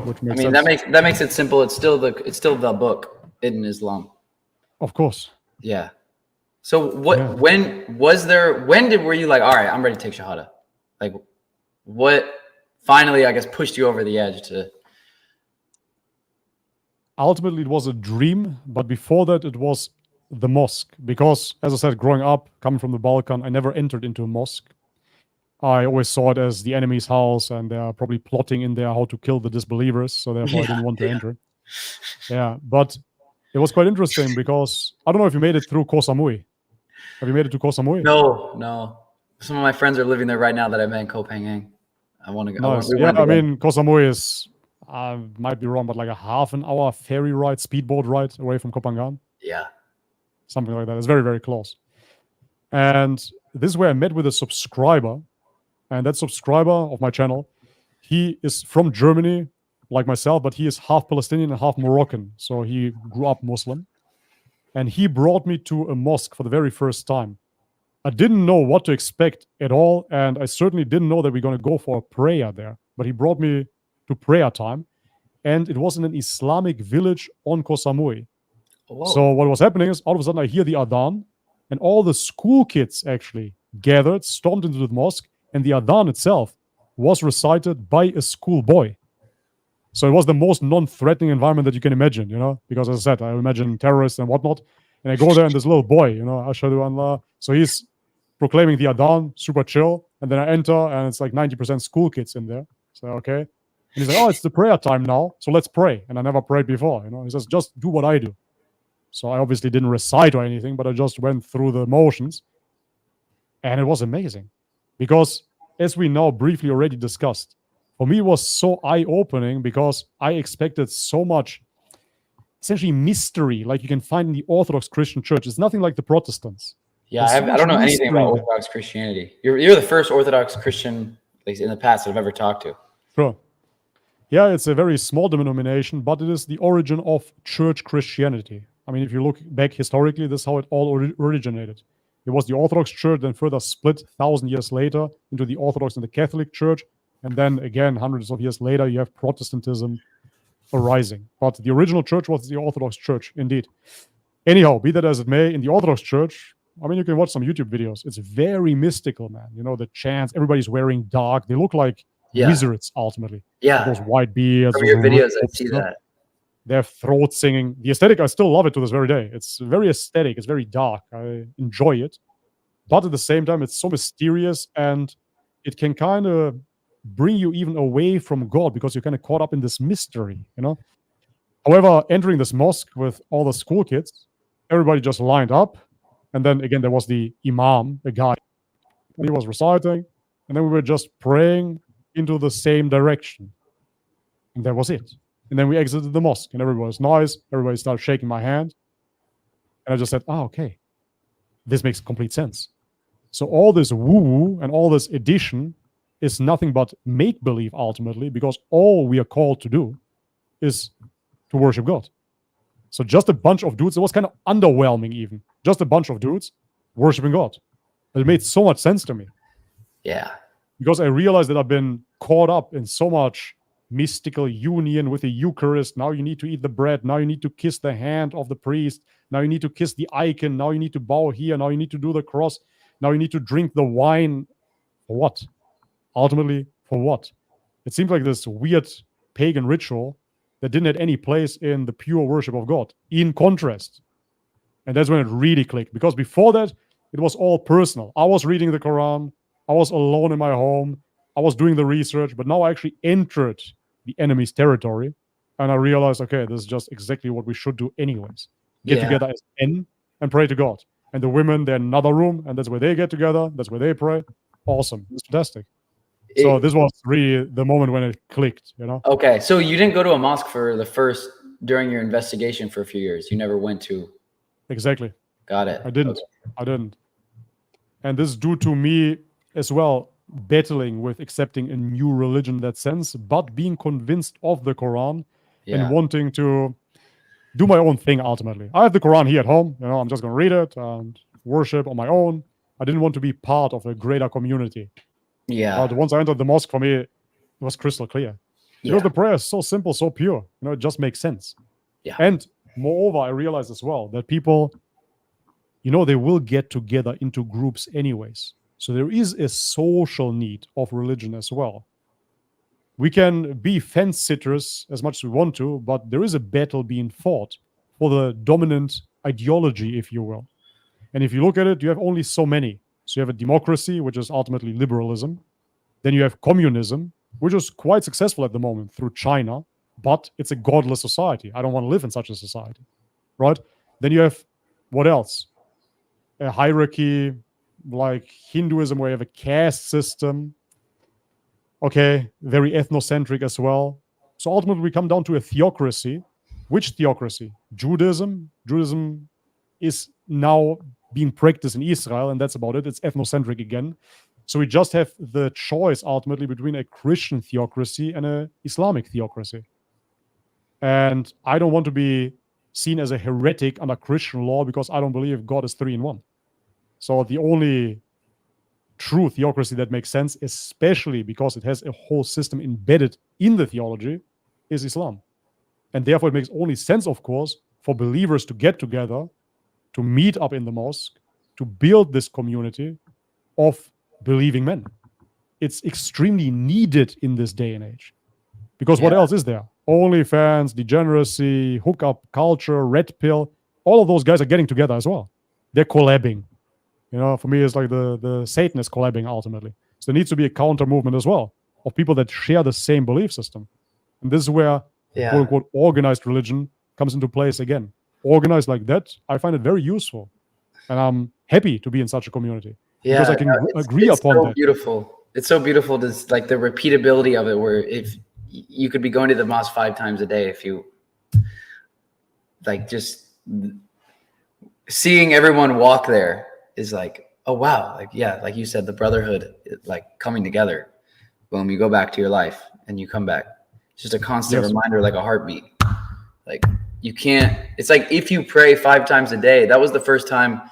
Which makes sense. that makes it simple. It's still the book in Islam. Of course. Yeah. So when were you like, all right, I'm ready to take Shahada? Like what finally, I guess, pushed you over the edge to? Ultimately, it was a dream, but before that, it was the mosque. Because, as I said, growing up, coming from the Balkan, I never entered into a mosque. I always saw it as the enemy's house, and they're probably plotting in there how to kill the disbelievers, so therefore I didn't want to enter. Yeah, but it was quite interesting because, I don't know if you made it through Koh Samui. Have you made it to Koh Samui? No. Some of my friends are living there right now that I met in Koh Phangan. I want to go. Nice. I mean, Koh Samui is, might be wrong, but like a half an hour ferry ride, speedboat ride away from Koh Phangan. Yeah. Something like that. It's very, very close. And this is where I met with a subscriber. And that subscriber of my channel, he is from Germany, like myself, but he is half Palestinian and half Moroccan. So he grew up Muslim. And he brought me to a mosque for the very first time. I didn't know what to expect at all, and I certainly didn't know that we're going to go for a prayer there. But he brought me to prayer time, and it was in an Islamic village on Koh Samui. Whoa. So what was happening is, all of a sudden I hear the adhan, and all the school kids actually gathered, stormed into the mosque, and the adhan itself was recited by a school boy. So it was the most non-threatening environment that you can imagine, you know, because as I said, I imagine terrorists and whatnot. And I go there and this little boy, you know, Ashhadu an la. So he's proclaiming the adhan, super chill. And then I enter and it's like 90% school kids in there. So, okay. And he's like, oh, it's the prayer time now. So let's pray. And I never prayed before, you know. He says, just do what I do. So I obviously didn't recite or anything, but I just went through the motions. And it was amazing. Because as we now briefly already discussed, for me it was so eye-opening because I expected so much essentially mystery like you can find in the Orthodox Christian church. It's nothing like the Protestants. Yeah, I don't know anything about Orthodox Christianity. You're the first Orthodox Christian, at least in the past, that I've ever talked to. Sure. Yeah, it's a very small denomination, but it is the origin of church Christianity. I mean, if you look back historically, this is how it all originated. It was the Orthodox Church, then further split 1,000 years later into the Orthodox and the Catholic Church. And then again, hundreds of years later, you have Protestantism arising. But the original church was the Orthodox Church, indeed. Anyhow, be that as it may, in the Orthodox Church, I mean, you can watch some YouTube videos. It's very mystical, man. You know, the chants, everybody's wearing dark. They look like wizards, ultimately. Yeah. Those white beards. From your videos, I see that. Their throat singing. The aesthetic, I still love it to this very day. It's very aesthetic. It's very dark. I enjoy it. But at the same time, it's so mysterious, and it can kind of bring you even away from God because you're kind of caught up in this mystery, you know? However, entering this mosque with all the school kids, everybody just lined up. And then again, there was the imam, a guy, and he was reciting. And then we were just praying into the same direction. And that was it. And then we exited the mosque, and everybody was nice. Everybody started shaking my hand. And I just said, okay, this makes complete sense. So all this woo-woo and all this addition is nothing but make-believe ultimately, because all we are called to do is to worship God. So just a bunch of dudes, it was kind of underwhelming even. Just a bunch of dudes worshiping God. But it made so much sense to me. Yeah. Because I realized that I've been caught up in so much mystical union with the Eucharist. Now you need to eat the bread. Now you need to kiss the hand of the priest. Now you need to kiss the icon. Now you need to bow here. Now you need to do the cross. Now you need to drink the wine. For what? Ultimately, for what? It seems like this weird pagan ritual that didn't have any place in the pure worship of God, in contrast. And that's when it really clicked. Because before that, it was all personal. I was reading the Quran. I was alone in my home. I was doing the research. But now I actually entered the enemy's territory. And I realized, okay, this is just exactly what we should do anyways. Get together as men and pray to God. And the women, they're in another room. And that's where they get together. That's where they pray. Awesome. It's fantastic. So this was really the moment when it clicked, you know? Okay. So you didn't go to a mosque during your investigation for a few years. You never went to. Exactly. Got it. I didn't. Okay. I didn't. And this is due to me as well, battling with accepting a new religion in that sense, but being convinced of the Quran and wanting to do my own thing ultimately. I have the Quran here at home. You know, I'm just going to read it and worship on my own. I didn't want to be part of a greater community. Yeah. But once I entered the mosque, for me, it was crystal clear. Because the prayer is so simple, so pure. You know, it just makes sense. Yeah. And moreover, I realized as well that people, you know, they will get together into groups anyways. So there is a social need of religion as well. We can be fence sitters as much as we want to, but there is a battle being fought for the dominant ideology, if you will. And if you look at it, you have only so many. So you have a democracy, which is ultimately liberalism. Then you have communism, which is quite successful at the moment through China, but it's a godless society. I don't want to live in such a society, right? Then you have, what else? A hierarchy like Hinduism, where you have a caste system. Okay, very ethnocentric as well. So ultimately, we come down to a theocracy. Which theocracy? Judaism. Judaism is now being practiced in Israel, and that's about it. It's ethnocentric again. So we just have the choice ultimately between a Christian theocracy and an Islamic theocracy. And I don't want to be seen as a heretic under Christian law because I don't believe God is 3 in 1. So the only true theocracy that makes sense, especially because it has a whole system embedded in the theology, is Islam. And therefore it makes only sense, of course, for believers to get together, to meet up in the mosque, to build this community of believing men. It's extremely needed in this day and age. Because what else is there? OnlyFans, degeneracy, hookup culture, red pill, all of those guys are getting together as well. They're collabing. You know, for me, it's like the Satanists collabing ultimately. So there needs to be a counter movement as well of people that share the same belief system. And this is where, quote unquote, organized religion comes into place again. Organized like that, I find it very useful. And I'm happy to be in such a community. Yeah, because I can agree upon so that. Beautiful. It's so beautiful, to like the repeatability of it, where if you could be going to the mosque 5 times a day, if you like just seeing everyone walk there is like, oh wow, like like you said, the brotherhood, like coming together. Boom, you go back to your life and you come back. It's just a constant Yes. reminder, like a heartbeat. Like you can't, it's like if you pray 5 times a day, that was the first time,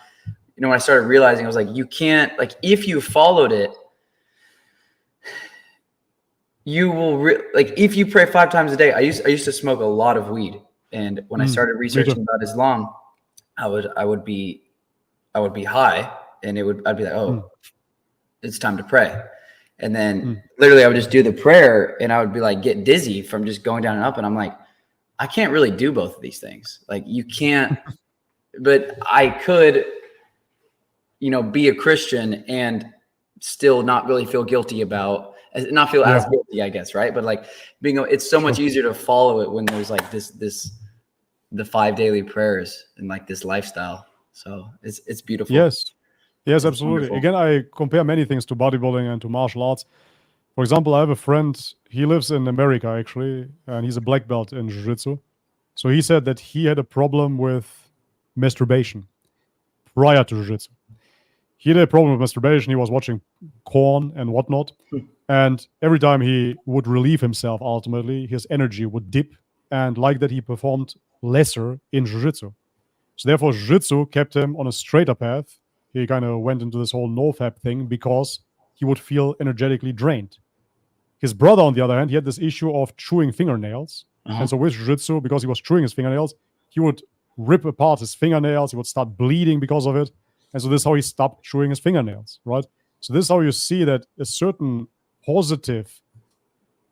you know, when I started realizing, I was like, you can't, like if you followed it, you will, like if you pray 5 times a day, I used to smoke a lot of weed. And when I started researching about Islam, I would be high, and I'd be like, oh, it's time to pray. And then literally I would just do the prayer, and I would be like, get dizzy from just going down and up. And I'm like, I can't really do both of these things. Like you can't, but I could, you know, be a Christian and still not really feel guilty about, not feel as guilty, I guess. Right. But like it's so much easier to follow it when there's like the 5 daily prayers and like this lifestyle. So it's beautiful. Yes, absolutely. Wonderful. Again, I compare many things to bodybuilding and to martial arts. For example, I have a friend, he lives in America actually, and he's a black belt in jiu-jitsu. So he said that he had a problem with masturbation prior to jiu-jitsu. He had a problem with masturbation. He was watching porn and whatnot. And every time he would relieve himself, ultimately, his energy would dip. And like that, he performed lesser in jiu-jitsu. So therefore, jiu-jitsu kept him on a straighter path. He kind of went into this whole no-fap thing because he would feel energetically drained. His brother, on the other hand, he had this issue of chewing fingernails. And so with jiu-jitsu, because he was chewing his fingernails, he would rip apart his fingernails. He would start bleeding because of it. And so this is how he stopped chewing his fingernails, right? So this is how you see that a certain positive,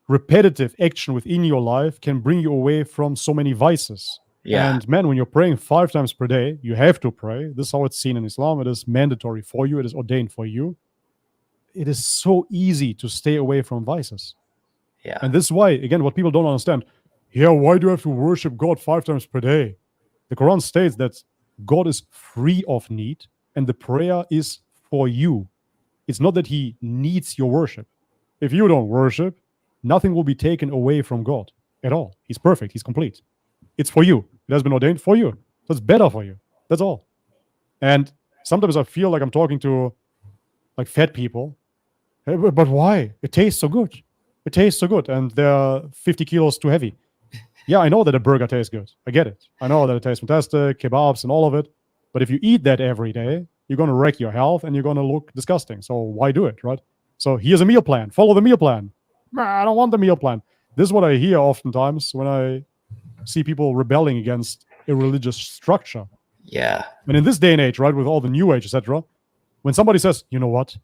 repetitive action within your life can bring you away from so many vices. Yeah. And man, when you're praying 5 times per day, you have to pray. This is how it's seen in Islam. It is mandatory for you. It is ordained for you. It is so easy to stay away from vices. Yeah. And this is why, again, what people don't understand, why do you have to worship God 5 times per day? The Quran states that God is free of need, and the prayer is for you. It's not that he needs your worship. If you don't worship, nothing will be taken away from God at all. He's perfect. He's complete. It's for you. It has been ordained for you. So it's better for you. That's all. And sometimes I feel like I'm talking to like fat people. Hey, but why? It tastes so good. It tastes so good. And they're 50 kilos too heavy. Yeah, I know that a burger tastes good. I get it. I know that it tastes fantastic, kebabs and all of it. But if you eat that every day, you're going to wreck your health and you're going to look disgusting. So why do it, right? So here's a meal plan. Follow the meal plan. I don't want the meal plan. This is what I hear oftentimes when I see people rebelling against a religious structure. Yeah. And in this day and age, right, with all the new age, etc., when somebody says, you know what,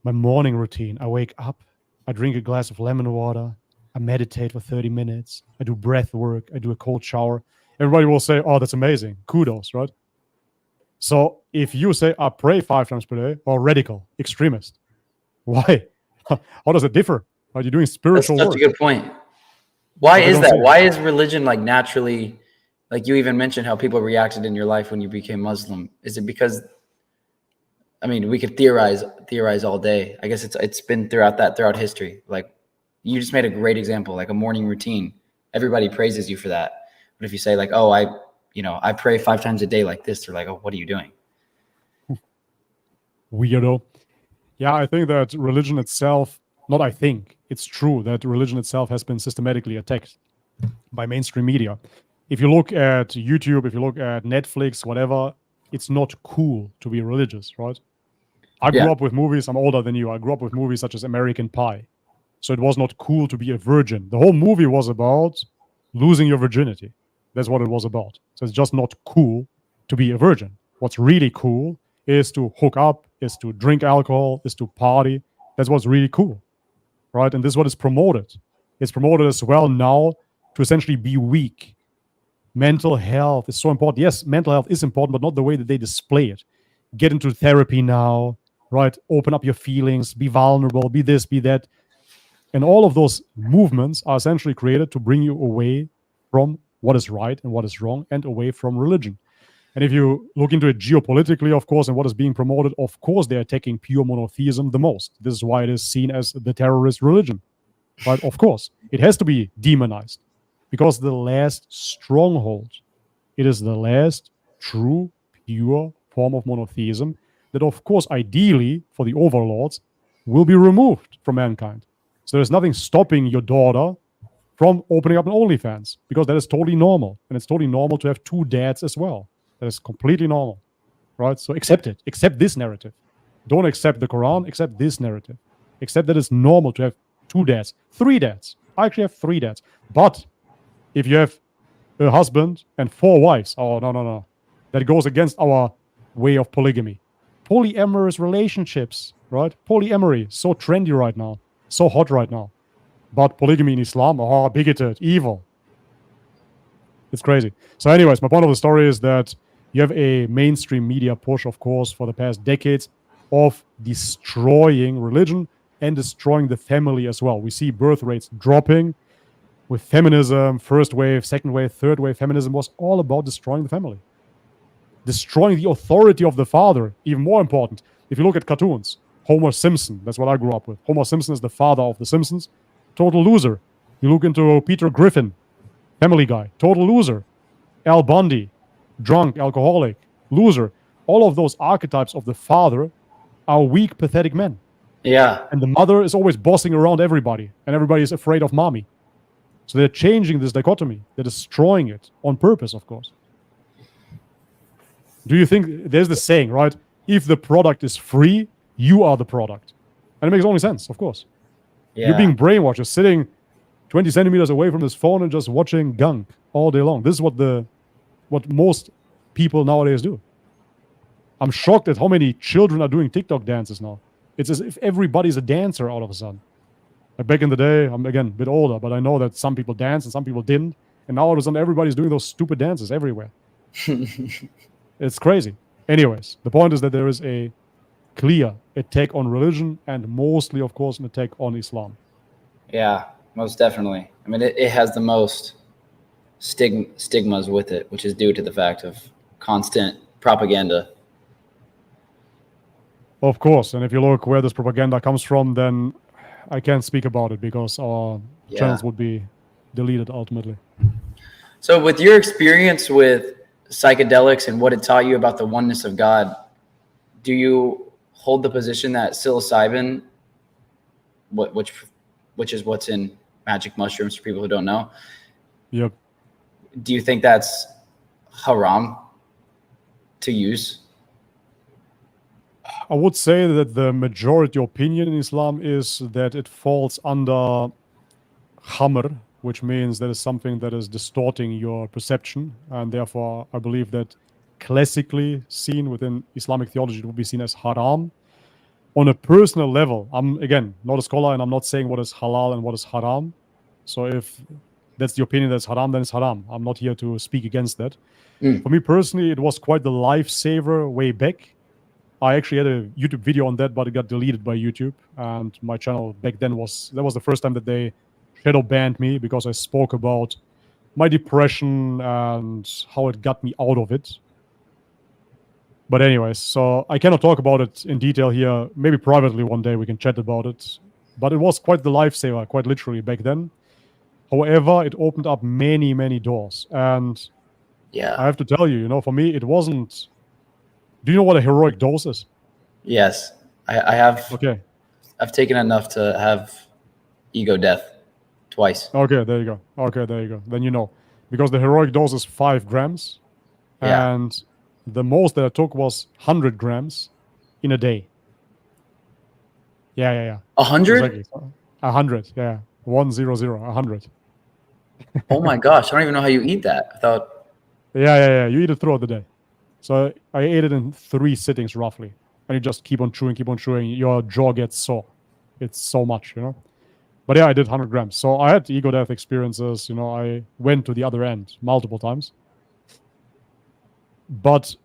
my morning routine, I wake up, I drink a glass of lemon water, I meditate for 30 minutes, I do breath work, I do a cold shower, everybody will say, oh, that's amazing. Kudos, right? So if you say, I pray 5 times per day, or radical, extremist, why? How does it differ? Are you doing spiritual work? That's such a good point. Why is that? Why is religion like naturally, like you even mentioned how people reacted in your life when you became Muslim? Is it because, I mean, we could theorize all day. I guess it's been throughout history. Like you just made a great example, like a morning routine. Everybody praises you for that. But if you say like, oh, I pray 5 times a day like this, they're like, oh, what are you doing? Weirdo. Yeah, I think that religion itself, it's true that religion itself has been systematically attacked by mainstream media. If you look at YouTube, if you look at Netflix, whatever, it's not cool to be religious, right? I grew up with movies, I'm older than you, I grew up with movies such as American Pie. So it was not cool to be a virgin. The whole movie was about losing your virginity. That's what it was about. So it's just not cool to be a virgin. What's really cool is to hook up, is to drink alcohol, is to party. That's what's really cool, right? And this is what is promoted. It's promoted as well now to essentially be weak. Mental health is so important. Yes, mental health is important, but not the way that they display it. Get into therapy now, right? Open up your feelings, be vulnerable, be this, be that. And all of those movements are essentially created to bring you away from what is right and what is wrong and away from religion. And if you look into it geopolitically, of course, and what is being promoted, of course, they're attacking pure monotheism the most. This is why it is seen as the terrorist religion. But of course, it has to be demonized because the last stronghold, it is the last true, pure form of monotheism that, of course, ideally for the overlords will be removed from mankind. So there's nothing stopping your daughter from opening up an OnlyFans, because that is totally normal. And it's totally normal to have two dads as well. That is completely normal, right? So accept it. Accept this narrative. Don't accept the Quran. Accept this narrative. Accept that it's normal to have two dads, three dads. I actually have three dads. But if you have a husband and four wives, oh, no. That goes against our way of polygamy. Polyamorous relationships, right? Polyamory, so trendy right now, so hot right now. But polygamy in Islam, oh, bigoted, evil. It's crazy. So anyways, my point of the story is that you have a mainstream media push, of course, for the past decades of destroying religion and destroying the family as well. We see birth rates dropping with feminism, first wave, second wave, third wave. Feminism was all about destroying the family. Destroying the authority of the father, even more important. If you look at cartoons, Homer Simpson, that's what I grew up with. Homer Simpson is the father of the Simpsons. Total loser. You look into Peter Griffin, Family Guy, total loser. Al Bundy, drunk, alcoholic, loser. All of those archetypes of the father are weak, pathetic men. Yeah. And the mother is always bossing around everybody, and everybody is afraid of mommy. So they're changing this dichotomy. They're destroying it on purpose, of course. Do you think there's this saying, right? If the product is free, you are the product. And it makes only sense, of course. Yeah. You're being brainwashed. You're sitting 20 centimeters away from this phone and just watching gunk all day long. This is what most people nowadays do. I'm shocked at how many children are doing TikTok dances now. It's as if everybody's a dancer all of a sudden. Like back in the day, I'm again a bit older, but I know that some people danced and some people didn't. And now all of a sudden everybody's doing those stupid dances everywhere. It's crazy. Anyways, the point is that there is a clear attack on religion and mostly, of course, an attack on Islam. Yeah, most definitely. I mean, it has the most stigmas with it, which is due to the fact of constant propaganda. Of course. And if you look where this propaganda comes from, then I can't speak about it because our channels would be deleted ultimately. So with your experience with psychedelics and what it taught you about the oneness of God, do you hold the position that psilocybin, which is what's in magic mushrooms for people who don't know? Yep. Do you think that's haram to use? I would say that the majority opinion in Islam is that it falls under khamr, which means that is something that is distorting your perception. And therefore, I believe that classically seen within Islamic theology, it would be seen as haram. On a personal level, I'm, again, not a scholar, and I'm not saying what is halal and what is haram. So if that's the opinion that's haram, then it's haram. I'm not here to speak against that. For me personally, it was quite the lifesaver way back. I actually had a YouTube video on that, but it got deleted by YouTube. And my channel back then was the first time that they shadow banned me because I spoke about my depression and how it got me out of it. But anyways, so I cannot talk about it in detail here. Maybe privately one day we can chat about it. But it was quite the lifesaver, quite literally back then. However, it opened up many, many doors. And I have to tell you, for me, it wasn't... Do you know what a heroic dose is? Yes, I have. Okay. I've taken enough to have ego death twice. Okay, there you go. Then you know. Because the heroic dose is 5 grams. Yeah. And the most that I took was 100 grams in a day. Yeah. 100? Exactly. 100, yeah. 100, 100. Oh my gosh, I don't even know how you eat that. I thought. Yeah. You eat it throughout the day. So I ate it in 3 sittings roughly. And you just keep on chewing. Your jaw gets sore. It's so much, But yeah, I did 100 grams. So I had ego death experiences. I went to the other end multiple times. But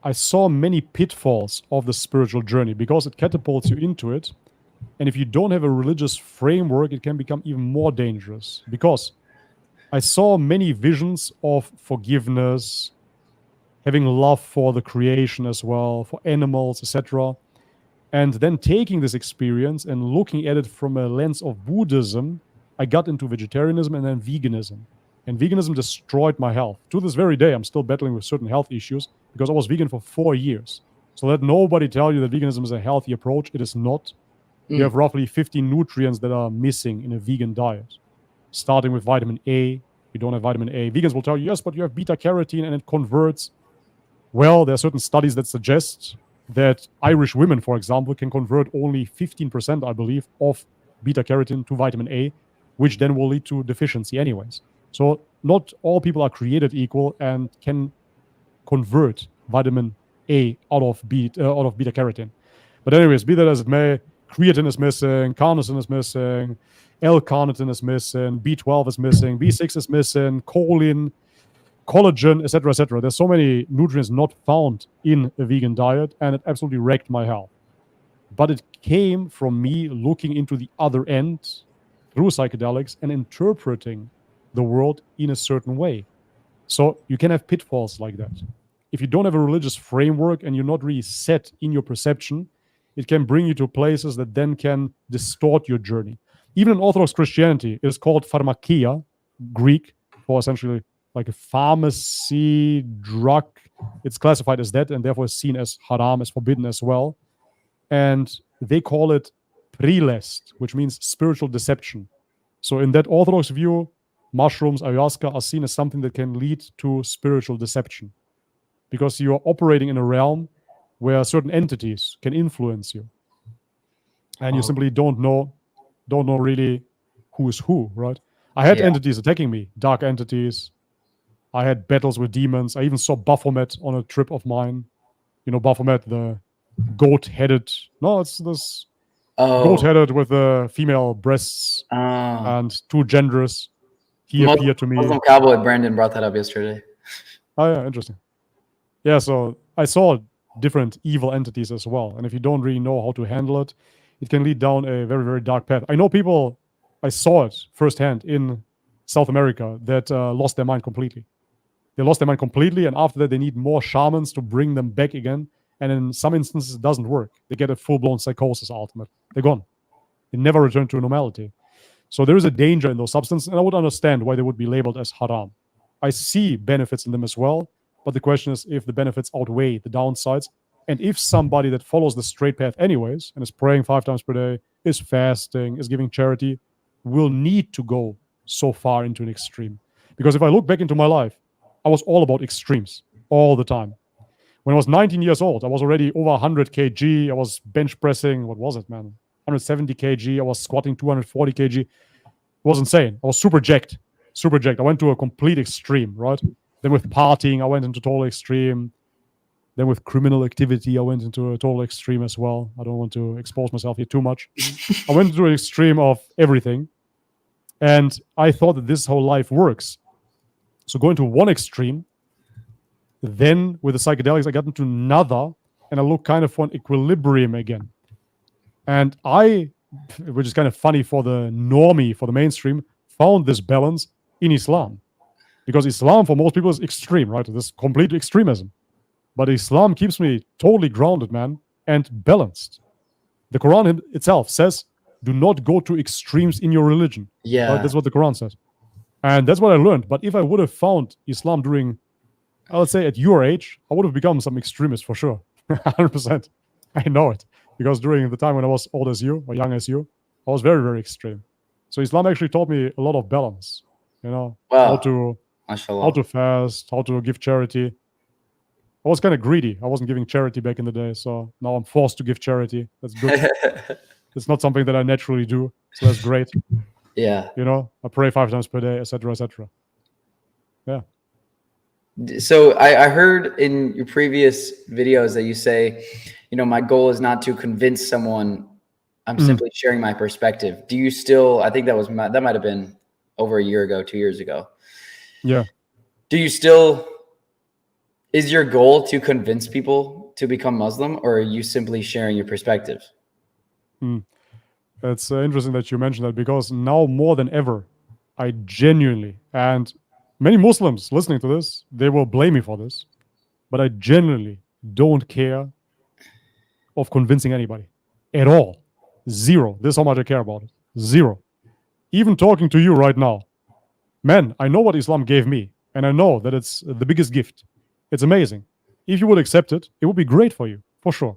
I saw many pitfalls of the spiritual journey because it catapults you into it. And if you don't have a religious framework, it can become even more dangerous. Because I saw many visions of forgiveness, having love for the creation as well, for animals, etc. And then taking this experience and looking at it from a lens of Buddhism, I got into vegetarianism and then veganism. And veganism destroyed my health. To this very day, I'm still battling with certain health issues because I was vegan for 4 years. So let nobody tell you that veganism is a healthy approach. It is not. you have roughly 15 nutrients that are missing in a vegan diet, starting with vitamin A. You don't have vitamin A. Vegans will tell you, yes, but you have beta carotene and it converts. Well, there are certain studies that suggest that Irish women, for example, can convert only 15%, I believe, of beta carotene to vitamin A, which then will lead to deficiency anyways. So not all people are created equal and can convert vitamin A out of beta carotene. But anyways, be that as it may, creatine is missing, carnosine is missing, L-carnitine is missing, B12 is missing, B6 is missing, choline, collagen, etc., etc. There's so many nutrients not found in a vegan diet, and it absolutely wrecked my health. But it came from me looking into the other end through psychedelics and interpreting the world in a certain way. So you can have pitfalls like that. If you don't have a religious framework and you're not really set in your perception, it can bring you to places that then can distort your journey. Even in Orthodox Christianity, it is called pharmakia, Greek, for essentially like a pharmacy drug. It's classified as that and therefore is seen as haram, as forbidden as well. And they call it prilest, which means spiritual deception. So in that Orthodox view, mushrooms, ayahuasca are seen as something that can lead to spiritual deception because you are operating in a realm where certain entities can influence you. And you simply don't know really who is who, right? I had entities attacking me, dark entities. I had battles with demons. I even saw Baphomet on a trip of mine. You know, Baphomet, the goat-headed. No, it's this goat-headed with the female breasts and two genders. He appeared to me. Muslim cowboy Brandon brought that up yesterday. Oh, yeah, interesting. Yeah, so I saw different evil entities as well. And if you don't really know how to handle it, it can lead down a very, very dark path. I know people, I saw it firsthand in South America that lost their mind completely. They lost their mind completely, and after that, they need more shamans to bring them back again. And in some instances, it doesn't work. They get a full-blown psychosis ultimately. They're gone. They never return to normality. So there is a danger in those substances, and I would understand why they would be labeled as haram. I see benefits in them as well, but the question is if the benefits outweigh the downsides, and if somebody that follows the straight path anyways, and is praying 5 times per day, is fasting, is giving charity, will need to go so far into an extreme. Because if I look back into my life, I was all about extremes all the time. When I was 19 years old, I was already over 100 kg. I was bench pressing, what was it, man? 170 kg. I was squatting 240 kg. It was insane. I was super jacked. I went to a complete extreme, right? Then with partying, I went into total extreme. Then with criminal activity, I went into a total extreme as well. I don't want to expose myself here too much. I went into an extreme of everything. And I thought that this whole life works. So going to one extreme, then with the psychedelics, I got into another, and I looked kind of for an equilibrium again. And I, which is kind of funny for the normie, for the mainstream, found this balance in Islam. Because Islam, for most people, is extreme, right? This complete extremism. But Islam keeps me totally grounded, man, and balanced. The Quran itself says, do not go to extremes in your religion. Yeah. Right? That's what the Quran says. And that's what I learned. But if I would have found Islam during, I would say at your age, I would have become some extremist for sure. 100%. I know it. Because during the time when I was old as you, or young as you, I was very, very extreme. So Islam actually taught me a lot of balance. You know, how to fast, how to give charity. I was kind of greedy. I wasn't giving charity back in the day. So now I'm forced to give charity. That's good. It's not something that I naturally do. So that's great. Yeah. You know, I pray 5 times per day, etc., etc. Yeah. So I heard in your previous videos that you say, you know, my goal is not to convince someone. I'm simply sharing my perspective. Do you still, I think that might have been over a year ago, 2 years ago. Yeah. Do you still, is your goal to convince people to become Muslim, or are you simply sharing your perspective? It's interesting that you mentioned that, because now more than ever, I genuinely, and many Muslims listening to this, they will blame me for this, but I genuinely don't care of convincing anybody at all. Zero. This is how much I care about it. Zero. Even talking to you right now, man, I know what Islam gave me, and I know that it's the biggest gift. It's amazing. If you would accept it, it would be great for you, for sure.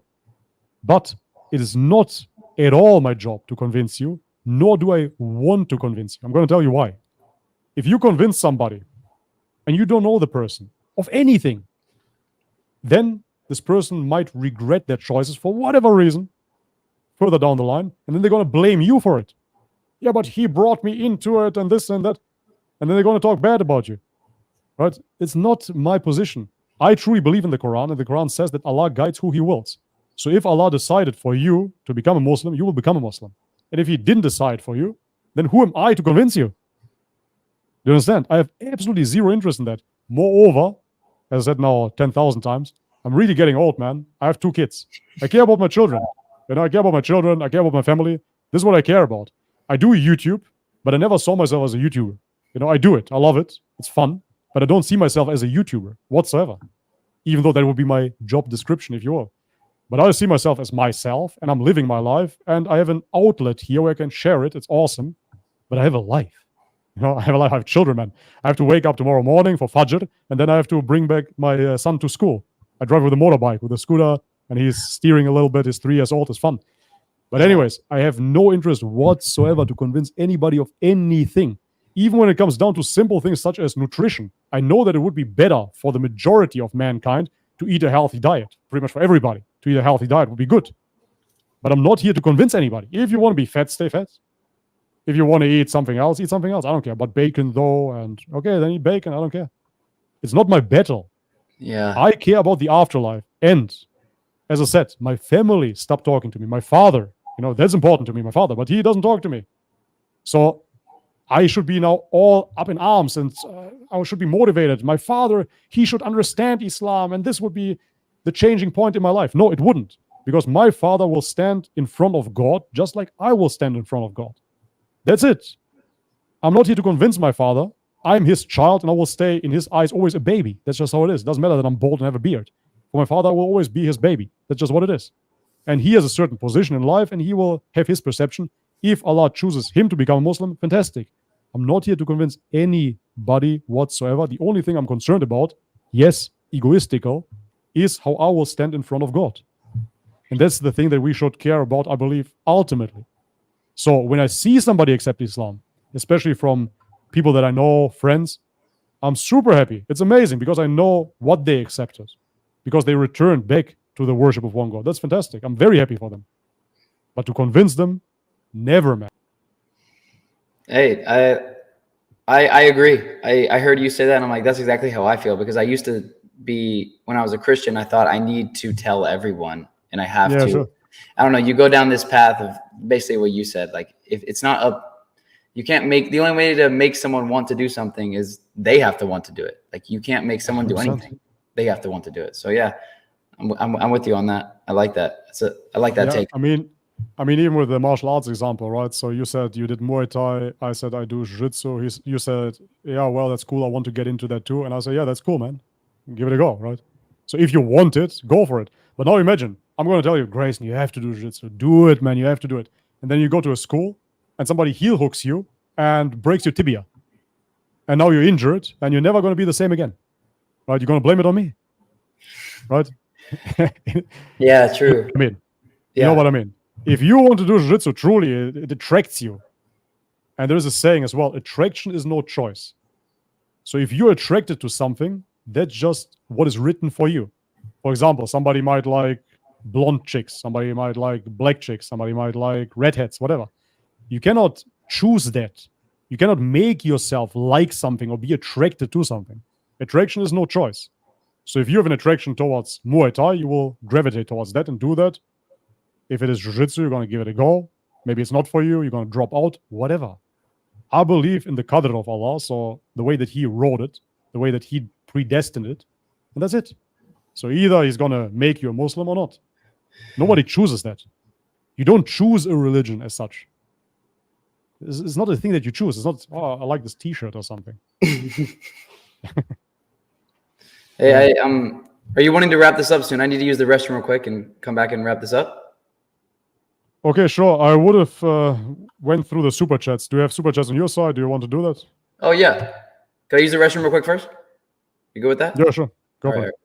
But it is not at all my job to convince you, nor do I want to convince you. I'm going to tell you why. If you convince somebody and you don't know the person of anything, then this person might regret their choices for whatever reason further down the line, and then they're going to blame you for it. Yeah, but he brought me into it and this and that, and then they're going to talk bad about you. Right? It's not my position. I truly believe in the Quran, and the Quran says that Allah guides who He wills. So if Allah decided for you to become a Muslim, you will become a Muslim. And if He didn't decide for you, then who am I to convince you? Do you understand? I have absolutely zero interest in that. Moreover, as I said now 10,000 times, I'm really getting old, man. I have 2 kids. I care about my children. I care about my children. I care about my family. This is what I care about. I do YouTube, but I never saw myself as a YouTuber. I do it. I love it. It's fun. But I don't see myself as a YouTuber whatsoever, even though that would be my job description, if you will. But I see myself as myself, and I'm living my life, and I have an outlet here where I can share it. It's awesome. But I have a life. I have a life. I have children, man. I have to wake up tomorrow morning for Fajr, and then I have to bring back my son to school. I drive with a motorbike, with a scooter, and he's steering a little bit. He's 3 years old. It's fun. But anyways, I have no interest whatsoever to convince anybody of anything. Even when it comes down to simple things such as nutrition, I know that it would be better for the majority of mankind to eat a healthy diet. Pretty much for everybody, to eat a healthy diet would be good. But I'm not here to convince anybody. If you want to be fat, stay fat. If you want to eat something else, eat something else. I don't care. But bacon, though, and okay, then eat bacon. I don't care. It's not my battle. Yeah. I care about the afterlife. And as I said, my family stopped talking to me. My father, that's important to me, my father, but he doesn't talk to me. So I should be now all up in arms, and I should be motivated. My father, he should understand Islam, and this would be the changing point in my life. No, it wouldn't, because my father will stand in front of God just like I will stand in front of God. That's it. I'm not here to convince my father. I'm his child, and I will stay in his eyes always a baby. That's just how it is. It doesn't matter that I'm bald and have a beard. For my father, I will always be his baby. That's just what it is. And he has a certain position in life, and he will have his perception. If Allah chooses him to become a Muslim, fantastic. I'm not here to convince anybody whatsoever. The only thing I'm concerned about, yes, egoistical, is how I will stand in front of God. And that's the thing that we should care about, I believe, ultimately. So when I see somebody accept Islam, especially from people that I know, friends, I'm super happy. It's amazing because I know what they accepted, because they returned back to the worship of one God. That's fantastic. I'm very happy for them. But to convince them, never, man. Hey, I agree. I heard you say that, and I'm like, that's exactly how I feel, because I used to be, when I was a Christian, I thought I need to tell everyone, and I have to. Sure. I don't know. You go down this path of basically what you said. Like, if it's not up, you can't make, the only way to make someone want to do something is they have to want to do it. Like, you can't make someone 100%. Do anything. They have to want to do it. So yeah, I'm with you on that. I like that. I like that take. I mean, even with the martial arts example, right? So you said you did Muay Thai. I said I do Jiu-Jitsu. You said, yeah, well, that's cool. I want to get into that too. And I said, yeah, that's cool, man. Give it a go, right? So if you want it, go for it. But now imagine, I'm going to tell you, Grayson, you have to do Jiu-Jitsu. Do it, man. You have to do it. And then you go to a school and somebody heel hooks you and breaks your tibia. And now you're injured and you're never going to be the same again. Right? You're going to blame it on me. Right? Yeah, true. I mean, you know what I mean? If you want to do Jiu-Jitsu, truly, it attracts you. And there is a saying as well, attraction is no choice. So if you're attracted to something, that's just what is written for you. For example, somebody might like blonde chicks, somebody might like black chicks, somebody might like redheads, whatever. You cannot choose that. You cannot make yourself like something or be attracted to something. Attraction is no choice. So if you have an attraction towards Muay Thai, you will gravitate towards that and do that. If it is Jiu-Jitsu, you're going to give it a go. Maybe it's not for you. You're going to drop out, whatever. I believe in the qadr of Allah, so the way that He wrote it, the way that He predestined it, and that's it. So either He's going to make you a Muslim or not. Nobody chooses that. You don't choose a religion as such. It's not a thing that you choose. It's not, oh, I like this T-shirt or something. Hey, are you wanting to wrap this up soon? I need to use the restroom real quick and come back and wrap this up. Okay, sure. I would have went through the super chats. Do you have super chats on your side? Do you want to do that? Oh, yeah. Can I use the restroom real quick first? You good with that? Yeah, sure. Go for it.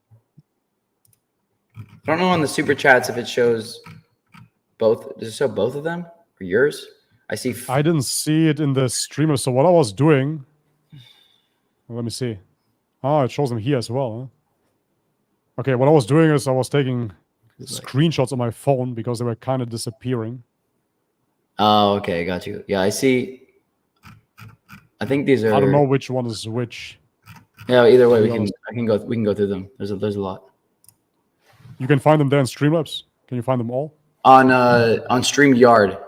I don't know on the super chats if it shows Both? Does it show both of them or yours? I see. I didn't see it in the streamer. So what I was doing, let me see. Oh, it shows them here as well. Huh? Okay, what I was doing is I was taking screenshots on my phone because they were kind of disappearing. Oh, okay, got you. Yeah, I see. I think these are. I don't know which one is which. Yeah, either way, we can go through them. There's a lot. You can find them there in Streamlabs. Can you find them all? On StreamYard.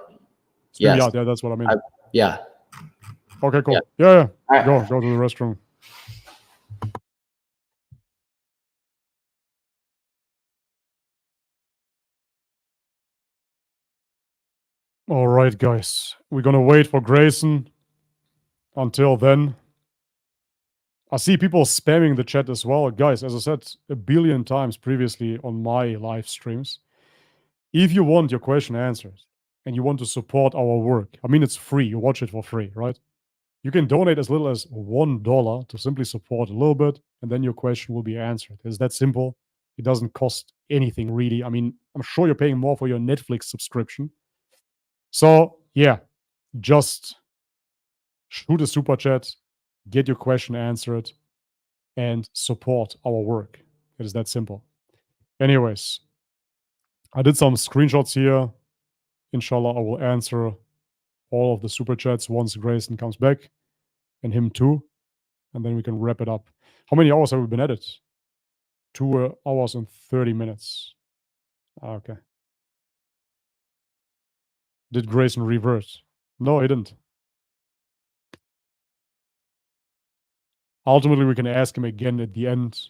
Yes. Yeah, that's what I mean. Yeah. Okay, cool. Yeah. Right. Go to the restroom. All right, guys. We're gonna wait for Grayson. Until then, I see people spamming the chat as well. Guys, as I said a billion times previously on my live streams, if you want your question answered and you want to support our work, I mean, it's free. You watch it for free, right? You can donate as little as $1 to simply support a little bit, and then your question will be answered. It's that simple. It doesn't cost anything, really. I mean, I'm sure you're paying more for your Netflix subscription. So, yeah, just shoot a super chat, get your question answered, and support our work. It is that simple. Anyways, I did some screenshots here. Inshallah, I will answer all of the super chats once Grayson comes back, and him too. And then we can wrap it up. How many hours have we been at it? 2 hours and 30 minutes. Okay. Did Grayson revert? No, he didn't. Ultimately, we can ask him again at the end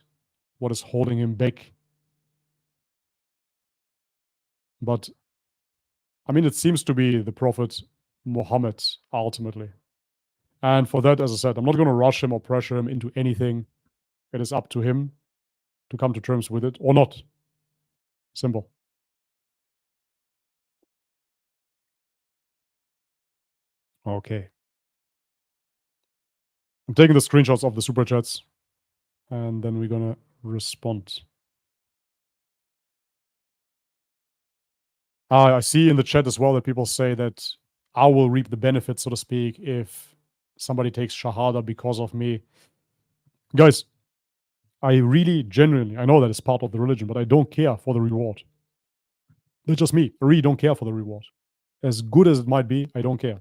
what is holding him back. But, I mean, it seems to be the Prophet Muhammad, ultimately. And for that, as I said, I'm not going to rush him or pressure him into anything. It is up to him to come to terms with it or not. Simple. Okay. I'm taking the screenshots of the super chats, and then we're going to respond. I see in the chat as well that people say that I will reap the benefits, so to speak, if somebody takes Shahada because of me. Guys, I really genuinely, I know that it's part of the religion, but I don't care for the reward. That's just me. I really don't care for the reward. As good as it might be, I don't care.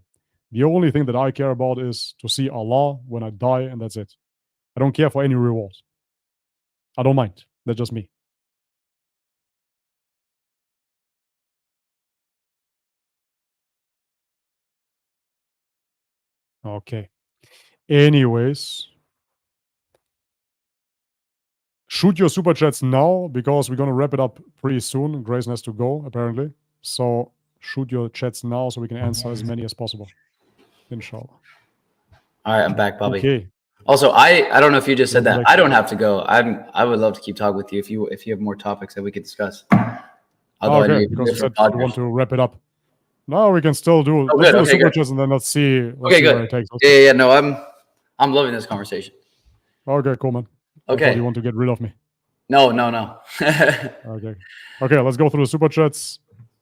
The only thing that I care about is to see Allah when I die, and that's it. I don't care for any reward. I don't mind. That's just me. Okay. Anyways, shoot your super chats now because we're going to wrap it up pretty soon. Grayson has to go, apparently. So shoot your chats now so we can answer as many as possible. Inshallah. All right, I'm back, Bobby. Okay. Also, I don't know if you just said that. I don't have to go. I would love to keep talking with you if you have more topics that we could discuss. Okay, because you said you want to wrap it up. No, we can still do. Let's do super chats and then let's see where it takes us. Yeah. No, I'm loving this conversation. Okay, cool, man. Okay. I thought you want to get rid of me. No. Okay, let's go through the super chats.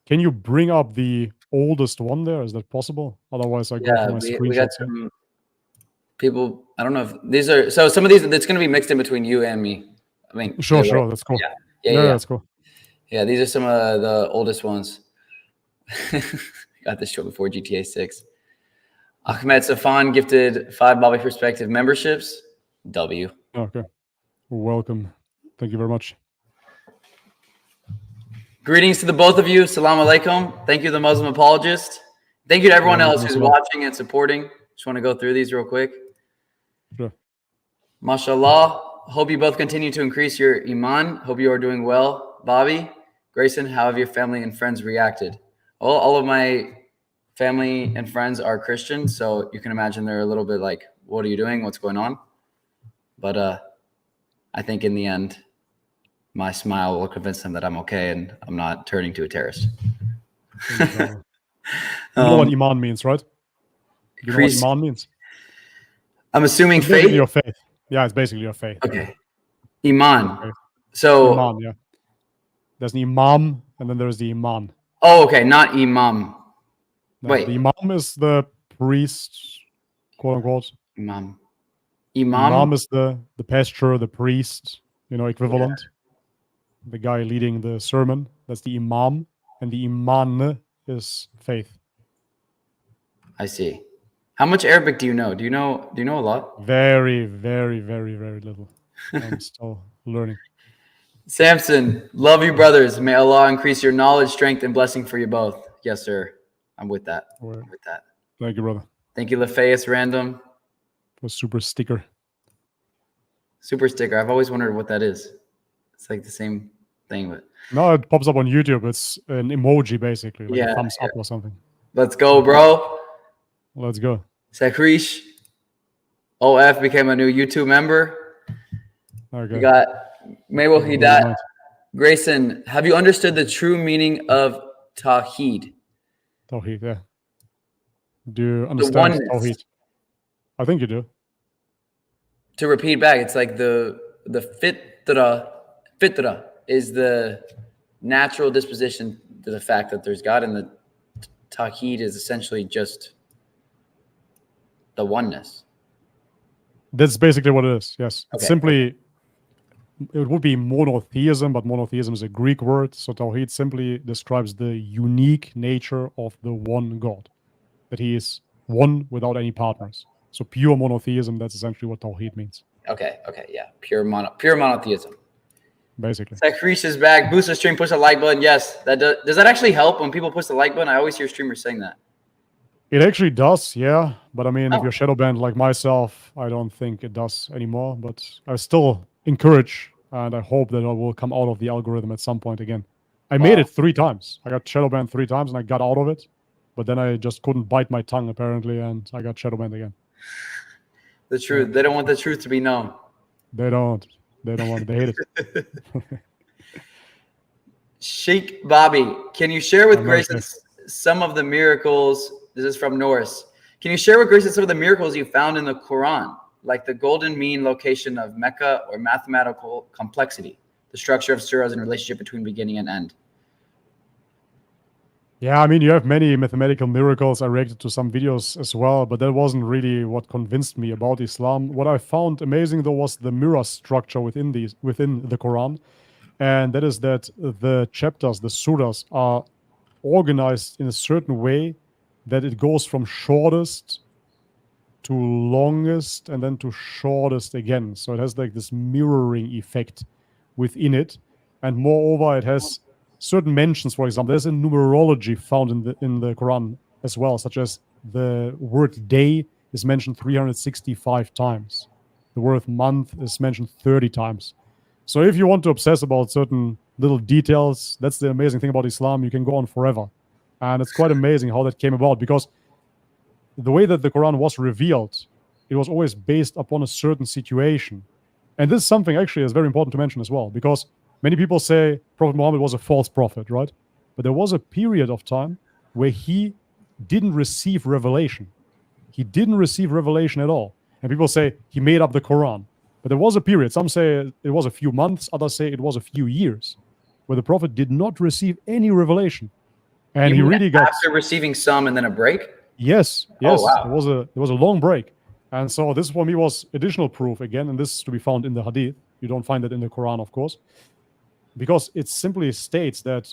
Can you bring up the oldest one there? Is that possible? Otherwise, I go for my screenshots. We got some people. I don't know if these are. So some of these, it's going to be mixed in between you and me. I mean, sure. That's cool. Yeah, that's cool. Yeah, these are some of the oldest ones. Got this show before GTA 6. Ahmed Safan gifted 5 Bobby Perspective memberships. W. Okay. Welcome. Thank you very much. Greetings to the both of you. Salam alaikum. Thank you, the Muslim apologist. Thank you to everyone else who's watching and supporting. Just want to go through these real quick. Sure. MashaAllah. Hope you both continue to increase your iman. Hope you are doing well. Bobby, Grayson, how have your family and friends reacted? Well, all of my family and friends are Christian, so you can imagine they're a little bit like, what are you doing? What's going on? But I think in the end, my smile will convince them that I'm okay and I'm not turning to a terrorist. You know what iman means, right? You know what iman means? I'm assuming it's faith. Your faith. Yeah, it's basically your faith. Okay. Iman. So Iman, yeah. There's an imam and then there's the iman. Oh, okay, not imam. No, Wait. the imam is the priest, quote unquote. Imam. Imam is the pastor, the priest, equivalent. Yeah. The guy leading the sermon. That's the imam. And the iman is faith. I see. How much Arabic do you know? Do you know a lot? Very, very, very, very little. I'm still learning. Samson, love you, brothers. May Allah increase your knowledge, strength, and blessing for you both. Yes, sir. I'm with that. Thank you, brother. Thank you, LaFayette Random. For super sticker. Super sticker. I've always wondered what that is. It's like the same thing, but no, it pops up on YouTube. It's an emoji, basically, like a thumbs up or something. Let's go, bro. Let's go. Sakrish OF became a new YouTube member. Okay. We got Maywell Hidat. Grayson, have you understood the true meaning of Tawheed? Tawheed, yeah. Do you understand Tawheed? I think you do. To repeat back, it's like the Fitra. Fitra is the natural disposition to the fact that there's God, and the Tawheed is essentially just the oneness. That's basically what it is, yes. Okay. It's simply, it would be monotheism, but monotheism is a Greek word. So Tawheed simply describes the unique nature of the one God, that he is one without any partners. So pure monotheism, that's essentially what Tawheed means. Okay, yeah. Pure monotheism. Basically. Sakrish is back. Boost the stream, push the like button. Yes, that does that actually help when people push the like button? I always hear streamers saying that. It actually does, yeah. But I mean, if you're shadow banned like myself, I don't think it does anymore. But I still encourage, and I hope that I will come out of the algorithm at some point again. I made it 3 times. I got shadow banned 3 times, and I got out of it. But then I just couldn't bite my tongue, apparently, and I got shadow banned again. The truth. They don't want the truth to be known. They don't. They don't want it. They hate it. Sheikh Bobby, can you share with Grayson some of the miracles? This is from Norris. Can you share with Grayson some of the miracles you found in the Quran, like the golden mean location of Mecca or mathematical complexity, the structure of surahs and relationship between beginning and end? Yeah, I mean, you have many mathematical miracles. I reacted to some videos as well, but that wasn't really what convinced me about Islam. What I found amazing, though, was the mirror structure within the Quran. And that is that the chapters, the surahs, are organized in a certain way that it goes from shortest to longest and then to shortest again. So it has like this mirroring effect within it. And moreover, it has certain mentions. For example, there's a numerology found in the Quran as well, such as the word day is mentioned 365 times. The word month is mentioned 30 times. So if you want to obsess about certain little details, that's the amazing thing about Islam. You can go on forever. And it's quite amazing how that came about, because the way that the Quran was revealed, it was always based upon a certain situation. And this is something actually is very important to mention as well, because many people say Prophet Muhammad was a false prophet, right? But there was a period of time where he didn't receive revelation. He didn't receive revelation at all. And people say he made up the Quran. But there was a period, some say it was a few months, others say it was a few years, where the Prophet did not receive any revelation. And he really got... After receiving some and then a break? Yes. Oh, wow. There was a long break. And so this for me was additional proof again, and this is to be found in the Hadith. You don't find it in the Quran, of course, because it simply states that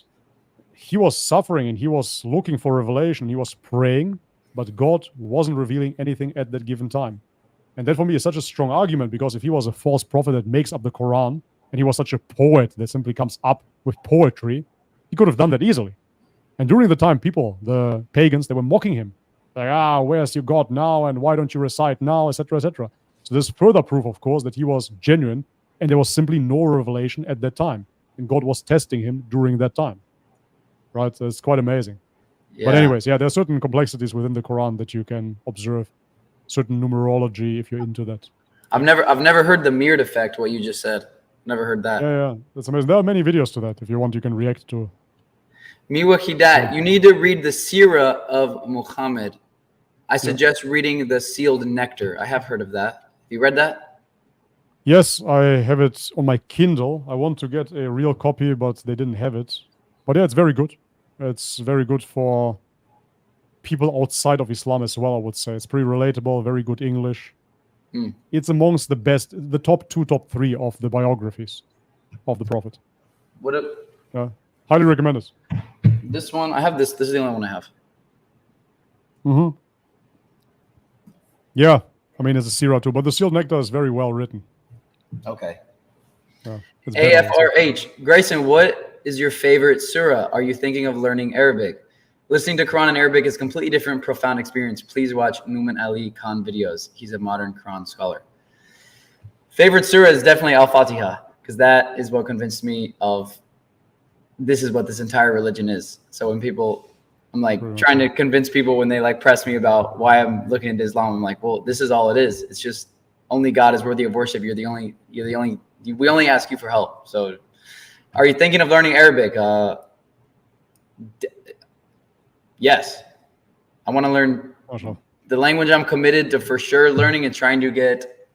he was suffering and he was looking for revelation. He was praying, but God wasn't revealing anything at that given time. And that for me is such a strong argument, because if he was a false prophet that makes up the Quran, and he was such a poet that simply comes up with poetry, he could have done that easily. And during the time, people, the pagans, they were mocking him. Like, where's your God now? And why don't you recite now, etc., etc. So there's further proof, of course, that he was genuine, and there was simply no revelation at that time. And God was testing him during that time. Right? So it's quite amazing. Yeah. But anyways, yeah, there are certain complexities within the Quran that you can observe. Certain numerology, if you're into that. I've never heard the mirrored effect, what you just said. Never heard that. Yeah, that's amazing. There are many videos to that. If you want, you can react to. Miwa Hidat, you need to read the Sirah of Muhammad. I suggest reading the Sealed Nectar. I have heard of that. Have you read that? Yes, I have it on my Kindle. I want to get a real copy, but they didn't have it. But yeah, it's very good. It's very good for people outside of Islam as well, I would say. It's pretty relatable, very good English. It's amongst the best, the top 2, top 3 of the biographies of the Prophet. What a, highly recommend it. this one, I have this. This is the only one I have. Yeah, I mean, it's a Sirah too, but the Sealed Nectar is very well written. Okay. It's better, AFRH. Grayson, what is your favorite surah? Are you thinking of learning Arabic? Listening to Quran in Arabic is a completely different, profound experience. Please watch Numan Ali Khan videos. He's a modern Quran scholar. Favorite surah is definitely Al-Fatiha, because that is what convinced me of this is what this entire religion is. So when people, I'm like trying to convince people when they like press me about why I'm looking into Islam, I'm like, well, this is all it is. It's just only God is worthy of worship. We only ask you for help. So are you thinking of learning Arabic? Yes. I want to learn the language I'm committed to for sure learning and trying to get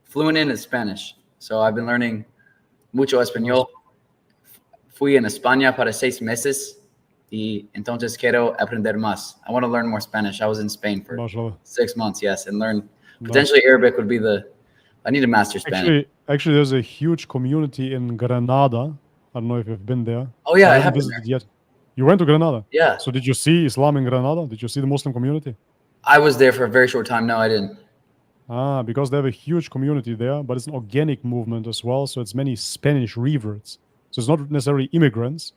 fluent in is Spanish. So I've been learning mucho español. Fui en España para 6 meses y entonces quiero aprender más. I want to learn more Spanish. I was in Spain for 6 months, yes, and learn potentially Arabic would be I need to master Spanish. Actually, there's a huge community in Granada. I don't know if you've been there. Oh yeah, I haven't visited yet. You went to Granada? Yeah. So did you see Islam in Granada? Did you see the Muslim community? I was there for a very short time. No, I didn't. Because they have a huge community there, but it's an organic movement as well. So it's many Spanish reverts. So it's not necessarily immigrants,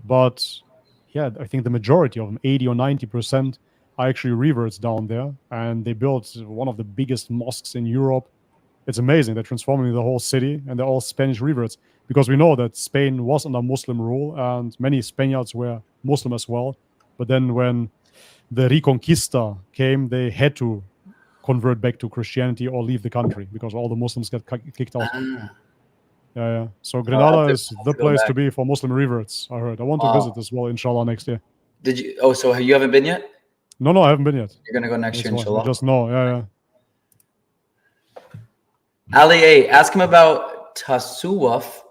but yeah, I think the majority of them, 80 or 90%, are actually reverts down there. And they built one of the biggest mosques in Europe. It's amazing. They're transforming the whole city, and they're all Spanish reverts. Because we know that Spain was under Muslim rule, and many Spaniards were Muslim as well. But then when the Reconquista came, they had to convert back to Christianity or leave the country because all the Muslims got kicked out. Yeah. So Granada is the place to be for Muslim reverts, I heard. I want to visit as well, inshallah, next year. Did you? Oh, so you haven't been yet? No, I haven't been yet. You're going to go next year, inshallah? I just know, yeah. Ali A, ask him about Tasawwuf,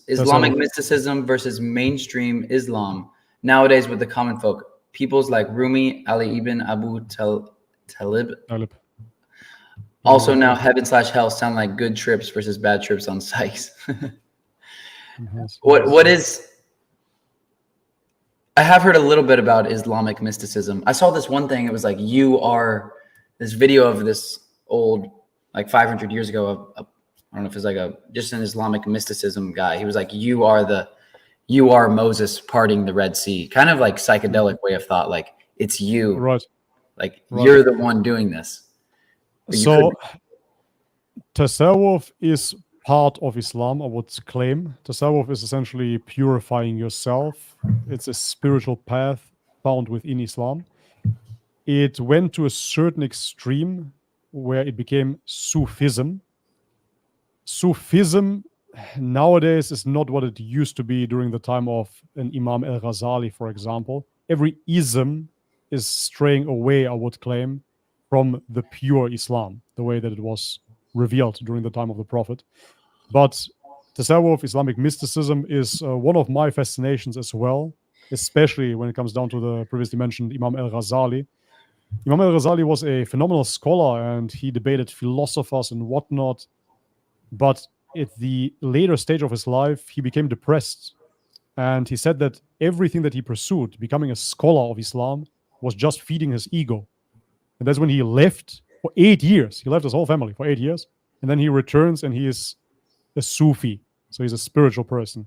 Islamic mysticism versus mainstream Islam nowadays with the common folk. Peoples like Rumi, Ali ibn Abu Talib. Also now heaven/hell sound like good trips versus bad trips on sites. What is... I have heard a little bit about Islamic mysticism. I saw this one thing. It was like, this video of this old, like 500 years ago, I don't know if it's like just an Islamic mysticism guy. He was like, you are Moses parting the Red Sea. Kind of like psychedelic way of thought. Like it's you. Right. Like you're the one doing this. So Tasawwuf is part of Islam, I would claim. Tasawwuf is essentially purifying yourself. It's a spiritual path found within Islam. It went to a certain extreme where it became Sufism. Sufism nowadays is not what it used to be during the time of an Imam al-Ghazali, for example. Every ism is straying away, I would claim, from the pure Islam, the way that it was revealed during the time of the Prophet. But Tasawwuf, Islamic mysticism, is one of my fascinations as well, especially when it comes down to the previously mentioned Imam al-Ghazali. Imam al-Ghazali was a phenomenal scholar, and he debated philosophers and whatnot. But at the later stage of his life, he became depressed. And he said that everything that he pursued, becoming a scholar of Islam, was just feeding his ego. And that's when he left for 8 years. He left his whole family for 8 years. And then he returns and he is a Sufi. So he's a spiritual person.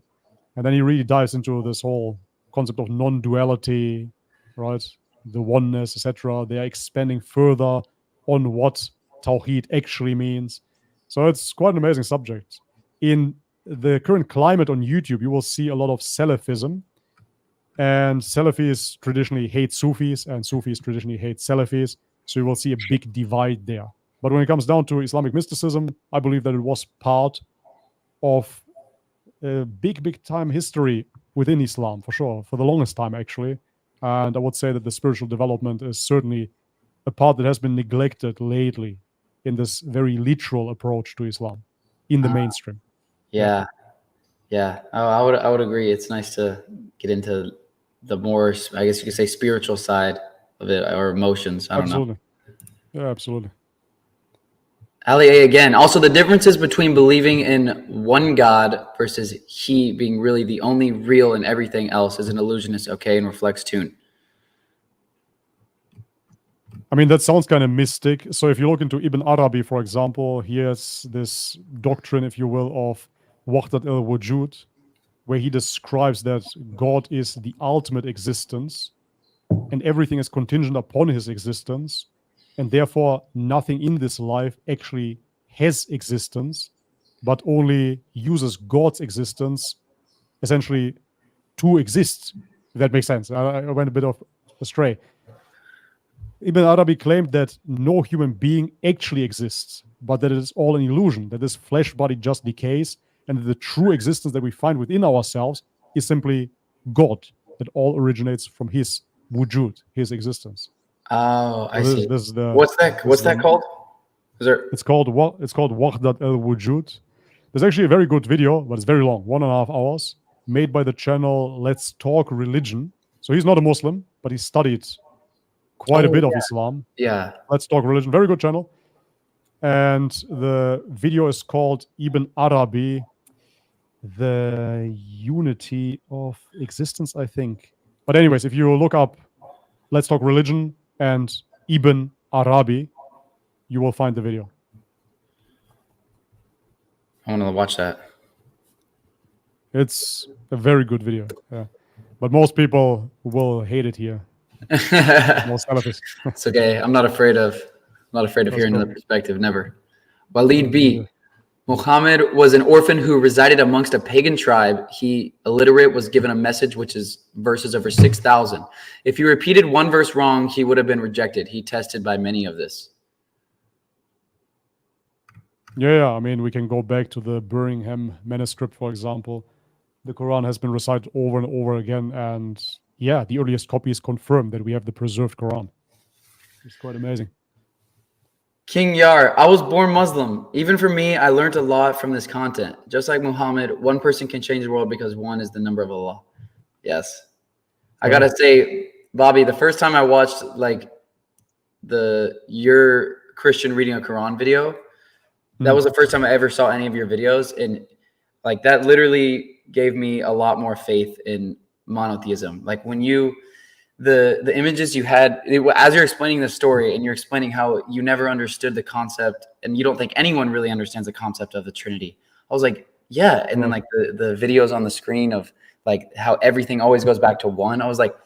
And then he really dives into this whole concept of non-duality, right? The oneness, etc. They are expanding further on what Tawheed actually means. So it's quite an amazing subject. In the current climate on YouTube, you will see a lot of Salafism. And Salafis traditionally hate Sufis, and Sufis traditionally hate Salafis. So you will see a big divide there. But when it comes down to Islamic mysticism, I believe that it was part of a big time history within Islam, for sure, for the longest time, actually. And I would say that the spiritual development is certainly a part that has been neglected lately in this very literal approach to Islam in the mainstream. Yeah. I would agree. It's nice to get into more, I guess you could say, spiritual side of it, or emotions. I don't know. Yeah, absolutely. Ali A again. Also, the differences between believing in one God versus he being really the only real and everything else is an illusionist, okay, and reflects tune. I mean, that sounds kind of mystic. So if you look into Ibn Arabi, for example, he has this doctrine, if you will, of Wahdat al-Wujud, where he describes that God is the ultimate existence and everything is contingent upon his existence, and therefore nothing in this life actually has existence, but only uses God's existence essentially to exist, if that makes sense. I went a bit astray. Ibn Arabi claimed that no human being actually exists, but that it is all an illusion, that this flesh body just decays, and that the true existence that we find within ourselves is simply God, that all originates from his wujud, his existence. Oh, I see. This is What's that called? It's called Wahdat al-Wujud. There's actually a very good video, but it's very long, 1.5 hours, made by the channel Let's Talk Religion. So he's not a Muslim, but he studied quite a bit of Islam. Yeah. Let's Talk Religion. Very good channel. And the video is called Ibn Arabi, the Unity of Existence, I think. But anyways, if you look up Let's Talk Religion and Ibn Arabi, you will find the video. I want to watch that. It's a very good video. Yeah. But most people will hate it here. Most Salafis. It's okay. I'm not afraid of hearing another perspective. Never. Walid B. Muhammad was an orphan who resided amongst a pagan tribe. He, illiterate, was given a message which is verses over 6,000. If he repeated one verse wrong, he would have been rejected. He tested by many of this. Yeah. I mean, we can go back to the Birmingham manuscript, for example. The Quran has been recited over and over again, and yeah, the earliest copies confirm that we have the preserved Quran. It's quite amazing. King Yar, I was born Muslim. Even for me, I learned a lot from this content. Just like Muhammad, one person can change the world because one is the number of Allah. Yes. I gotta say, Bobby, the first time I watched like your Christian reading a Quran video, that was the first time I ever saw any of your videos, and like that literally gave me a lot more faith in monotheism. Like when the images you had, as you're explaining the story and you're explaining how you never understood the concept and you don't think anyone really understands the concept of the Trinity. I was like, yeah. And then like the videos on the screen of like how everything always goes back to one. I was like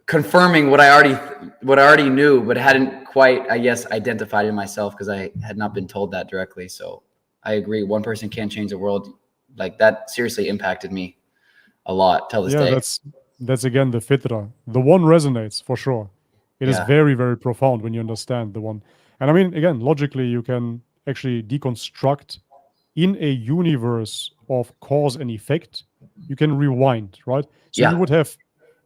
confirming what I already knew, but hadn't quite, I guess, identified in myself because I had not been told that directly. So I agree. One person can't change the world. Like that seriously impacted me a lot till this day. That's again the Fitra. The one resonates for sure. It is very, very profound when you understand the one. And I mean, again, logically, you can actually deconstruct in a universe of cause and effect. You can rewind, right? So you would have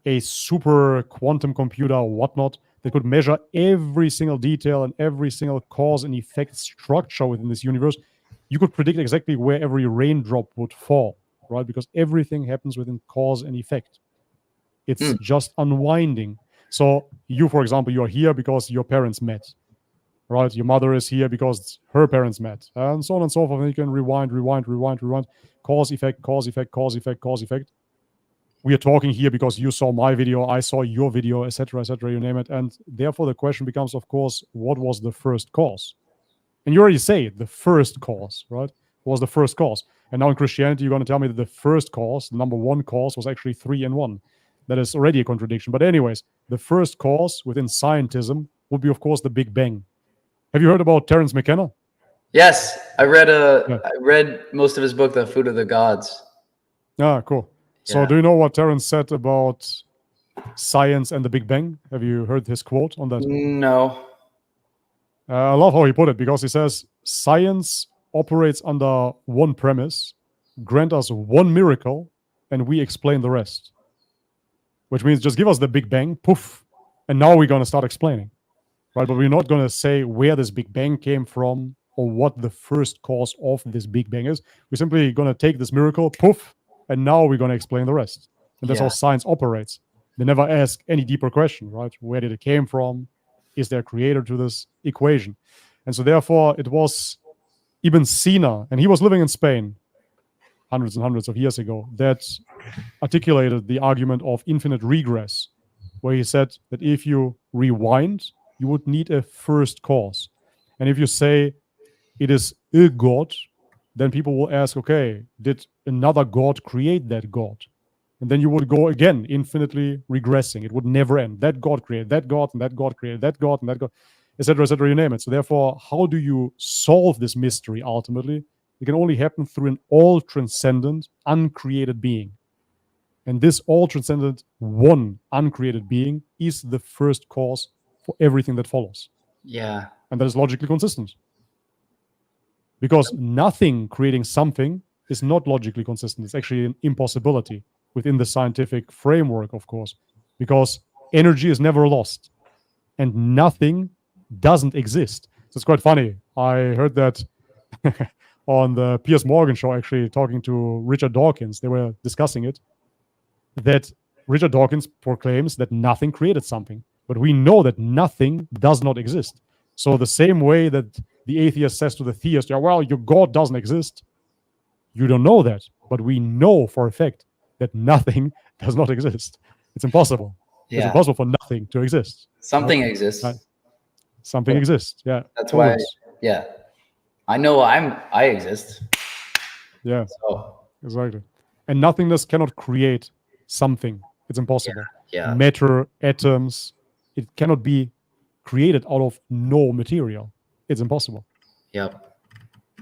a super quantum computer or whatnot that could measure every single detail and every single cause and effect structure within this universe. You could predict exactly where every raindrop would fall, right? Because everything happens within cause and effect. It's just unwinding. So you, for example, you are here because your parents met, right? Your mother is here because her parents met, and so on and so forth. And you can rewind, cause, effect, cause, effect, cause, effect, cause, effect. We are talking here because you saw my video, I saw your video, etc., you name it. And therefore the question becomes, of course, what was the first cause? And you already say it, the first cause, right? Was the first cause. And now in Christianity, you're going to tell me that the first cause, the number one cause, was actually 3 in 1. That is already a contradiction. But anyways, the first cause within scientism would be, of course, the Big Bang. Have you heard about Terence McKenna? Yes, I read most of his book, The Food of the Gods. Ah, cool. So do you know what Terence said about science and the Big Bang? Have you heard his quote on that? No. I love how he put it, because he says science operates under one premise, grant us one miracle, and we explain the rest. Which means just give us the Big Bang, poof, and now we're going to start explaining, right? But we're not going to say where this Big Bang came from or what the first cause of this Big Bang is. We're simply going to take this miracle, poof, and now we're going to explain the rest. And that's how science operates. They never ask any deeper question, right? Where did it came from? Is there a creator to this equation? And so therefore it was Ibn Sina, and he was living in Spain hundreds and hundreds of years ago, that articulated the argument of infinite regress, where he said that if you rewind, you would need a first cause. And if you say it is a god, then people will ask, okay, did another god create that god? And then you would go again, infinitely regressing. It would never end. That god created that god, and that god created that god, and that god, etc., etc., you name it. So therefore, how do you solve this mystery ultimately? It can only happen through an all-transcendent, uncreated being. And this all-transcendent, one uncreated being is the first cause for everything that follows. Yeah. And that is logically consistent. Because nothing creating something is not logically consistent. It's actually an impossibility within the scientific framework, of course, because energy is never lost and nothing doesn't exist. So it's quite funny. I heard that on the Piers Morgan show, actually talking to Richard Dawkins. They were discussing it, that Richard Dawkins proclaims that nothing created something, but we know that nothing does not exist. So the same way that the atheist says to the theist, yeah, well, your God doesn't exist, you don't know that, but we know for a fact that nothing does not exist. It's impossible. Yeah. It's impossible for nothing to exist. Something exists. Something exists. Yeah. That's why. Yeah. I know I exist. Yeah. So. Exactly. And nothingness cannot create something. It's impossible. Yeah. Matter, atoms, it cannot be created out of no material. It's impossible. Yep.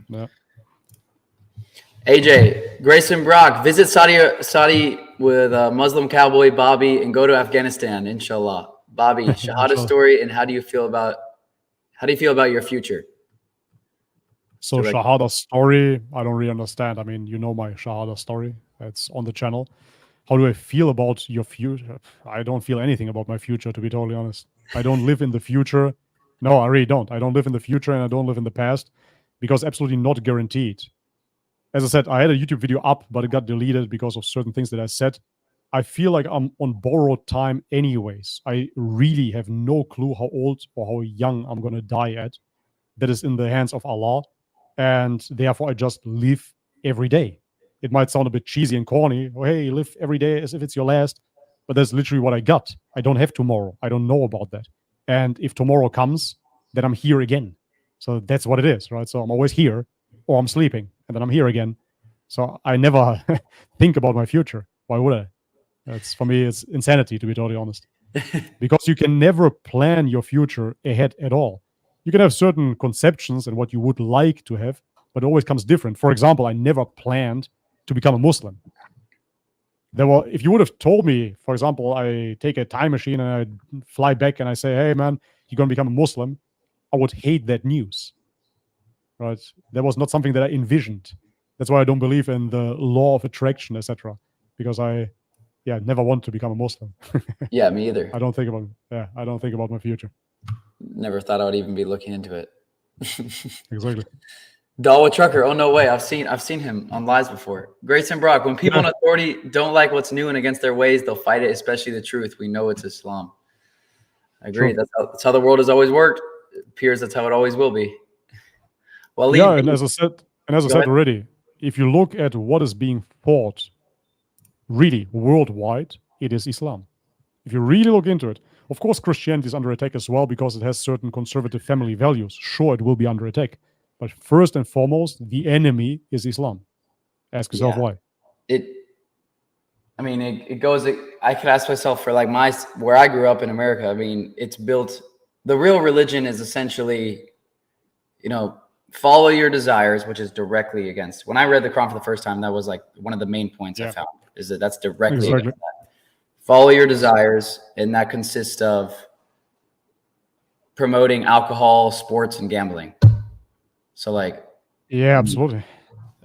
Yeah. AJ, Grayson Brock, visit Saudi with Muslim cowboy Bobby and go to Afghanistan, inshallah. Bobby, Shahada story, and how do you feel about your future? So Shahada story, I don't really understand. I mean, you know my Shahada story. It's on the channel. How do I feel about your future? I don't feel anything about my future, to be totally honest. I don't live in the future. No, I really don't. I don't live in the future and I don't live in the past because absolutely not guaranteed. As I said, I had a YouTube video up, but it got deleted because of certain things that I said. I feel like I'm on borrowed time anyways. I really have no clue how old or how young I'm going to die at. That is in the hands of Allah. And therefore, I just live every day. It might sound a bit cheesy and corny. Oh, hey, live every day as if it's your last. But that's literally what I got. I don't have tomorrow. I don't know about that. And if tomorrow comes, then I'm here again. So that's what it is, right? So I'm always here or I'm sleeping and then I'm here again. So I never think about my future. Why would I? That's, for me, it's insanity, to be totally honest. Because you can never plan your future ahead at all. You can have certain conceptions and what you would like to have, but it always comes different. For example, I never planned to become a Muslim. If you would have told me, for example, I take a time machine and I fly back and I say, hey, man, you're going to become a Muslim, I would hate that news. Right? That was not something that I envisioned. That's why I don't believe in the law of attraction, etc. Because I never want to become a Muslim. Yeah, me either. I don't think about my future. Never thought I would even be looking into it. Exactly. Dawah Trucker, oh no way. I've seen him on lives before. Grayson Brock, when people in authority don't like what's new and against their ways, they'll fight it, especially the truth. We know it's Islam. I agree. True. That's how the world has always worked. It appears that's how it always will be. Well, yeah, and as I said already, if you look at what is being fought really worldwide, it is Islam. If you really look into it, of course, Christianity is under attack as well because it has certain conservative family values. Sure, it will be under attack. But first and foremost, the enemy is Islam. Ask yourself why. It goes, I could ask myself for like where I grew up in America. I mean, it's built, the real religion is essentially, follow your desires, which is directly against. When I read the Quran for the first time, that was like one of the main points I found, is that that's directly against that. Follow your desires, and that consists of promoting alcohol, sports, and gambling. So like, yeah, absolutely.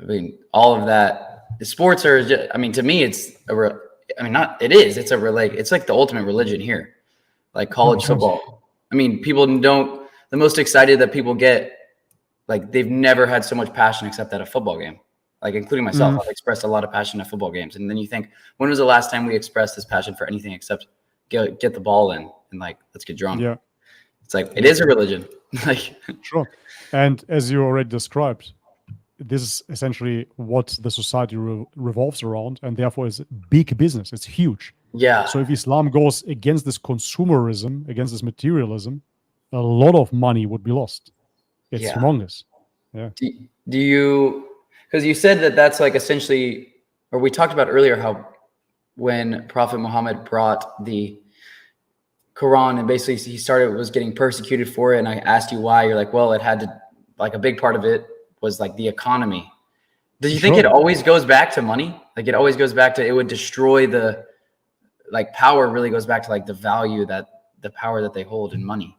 I mean, all of that. The sports are just, to me, it's it's it's like the ultimate religion here, like college football. People the most excited that people get, like they've never had so much passion except at a football game. like including myself, I've expressed a lot of passion at football games. And then you think, when was the last time we expressed this passion for anything except get the ball in and like, let's get drunk. Yeah. It's like, it is a religion. Like, Sure. And as you already described, this is essentially what the society revolves around, and therefore is big business. It's huge. yeah. So if Islam goes against this consumerism, against this materialism, a lot of money would be lost. It's Yeah. humongous. Yeah. Do you, because you said that that's like essentially, or we talked about earlier how when Prophet Muhammad brought the Quran and basically he was getting persecuted for it. And I asked you why. You're like, well, it had to, like a big part of it was like the economy. Do you think it always goes back to money? Like it always goes back to, it would destroy the, like power really goes back to like the value that the power that they hold in money.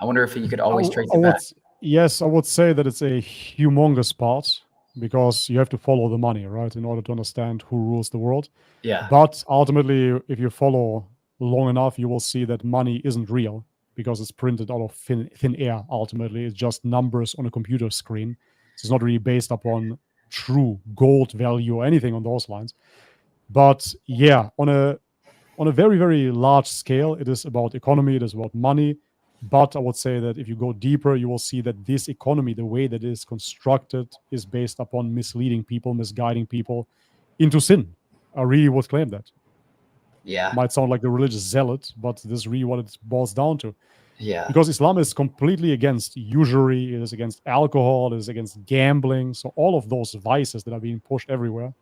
I wonder if you could always trace it back. Yes, I would say that it's a humongous part because you have to follow the money, right, in order to understand who rules the world. Yeah. But ultimately, if you follow long enough, you will see that money isn't real because it's printed out of thin air. Ultimately, it's just numbers on a computer screen. So it's not really based upon true gold value or anything on those lines. But yeah, on a very, very large scale, it is about economy, it is about money. But I would say that if you go deeper, you will see that this economy, the way that it is constructed, is based upon misleading people, misguiding people into sin. I really would claim that. Yeah. Might sound like a religious zealot, but this is really what it boils down to. Yeah. Because Islam is completely against usury, it is against alcohol, it is against gambling. So all of those vices that are being pushed everywhere,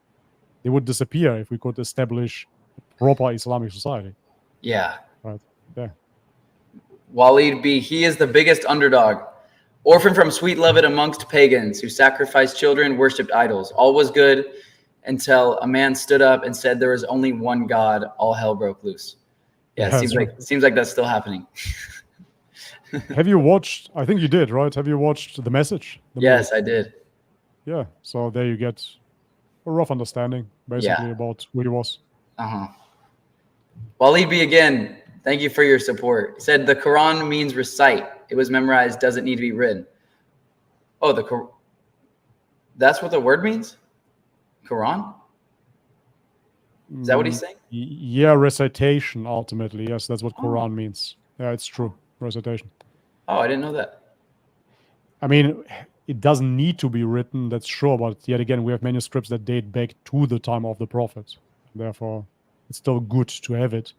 they would disappear if we could establish a proper Islamic society. Yeah. Right. Yeah. Walid B, he is the biggest underdog. Orphan from sweet loved amongst pagans who sacrificed children, worshipped idols. All was good until a man stood up and said there was only one God. All hell broke loose. Yeah, it seems like that's still happening. Have you watched, I think you did, right? Have you watched The Message? Yes, I did. Yeah. So there you get a rough understanding, basically, about who he was. Uh-huh. Walid B again. Thank you for your support. He said the Quran means recite. It was memorized, doesn't need to be written. Oh, that's what the word means? Quran? Is that what he's saying? Yeah, recitation, ultimately. Yes, that's what Quran means. Yeah, it's true. Recitation. Oh, I didn't know that. I mean, it doesn't need to be written, that's sure. But yet again, we have manuscripts that date back to the time of the Prophet. Therefore, it's still good to have it.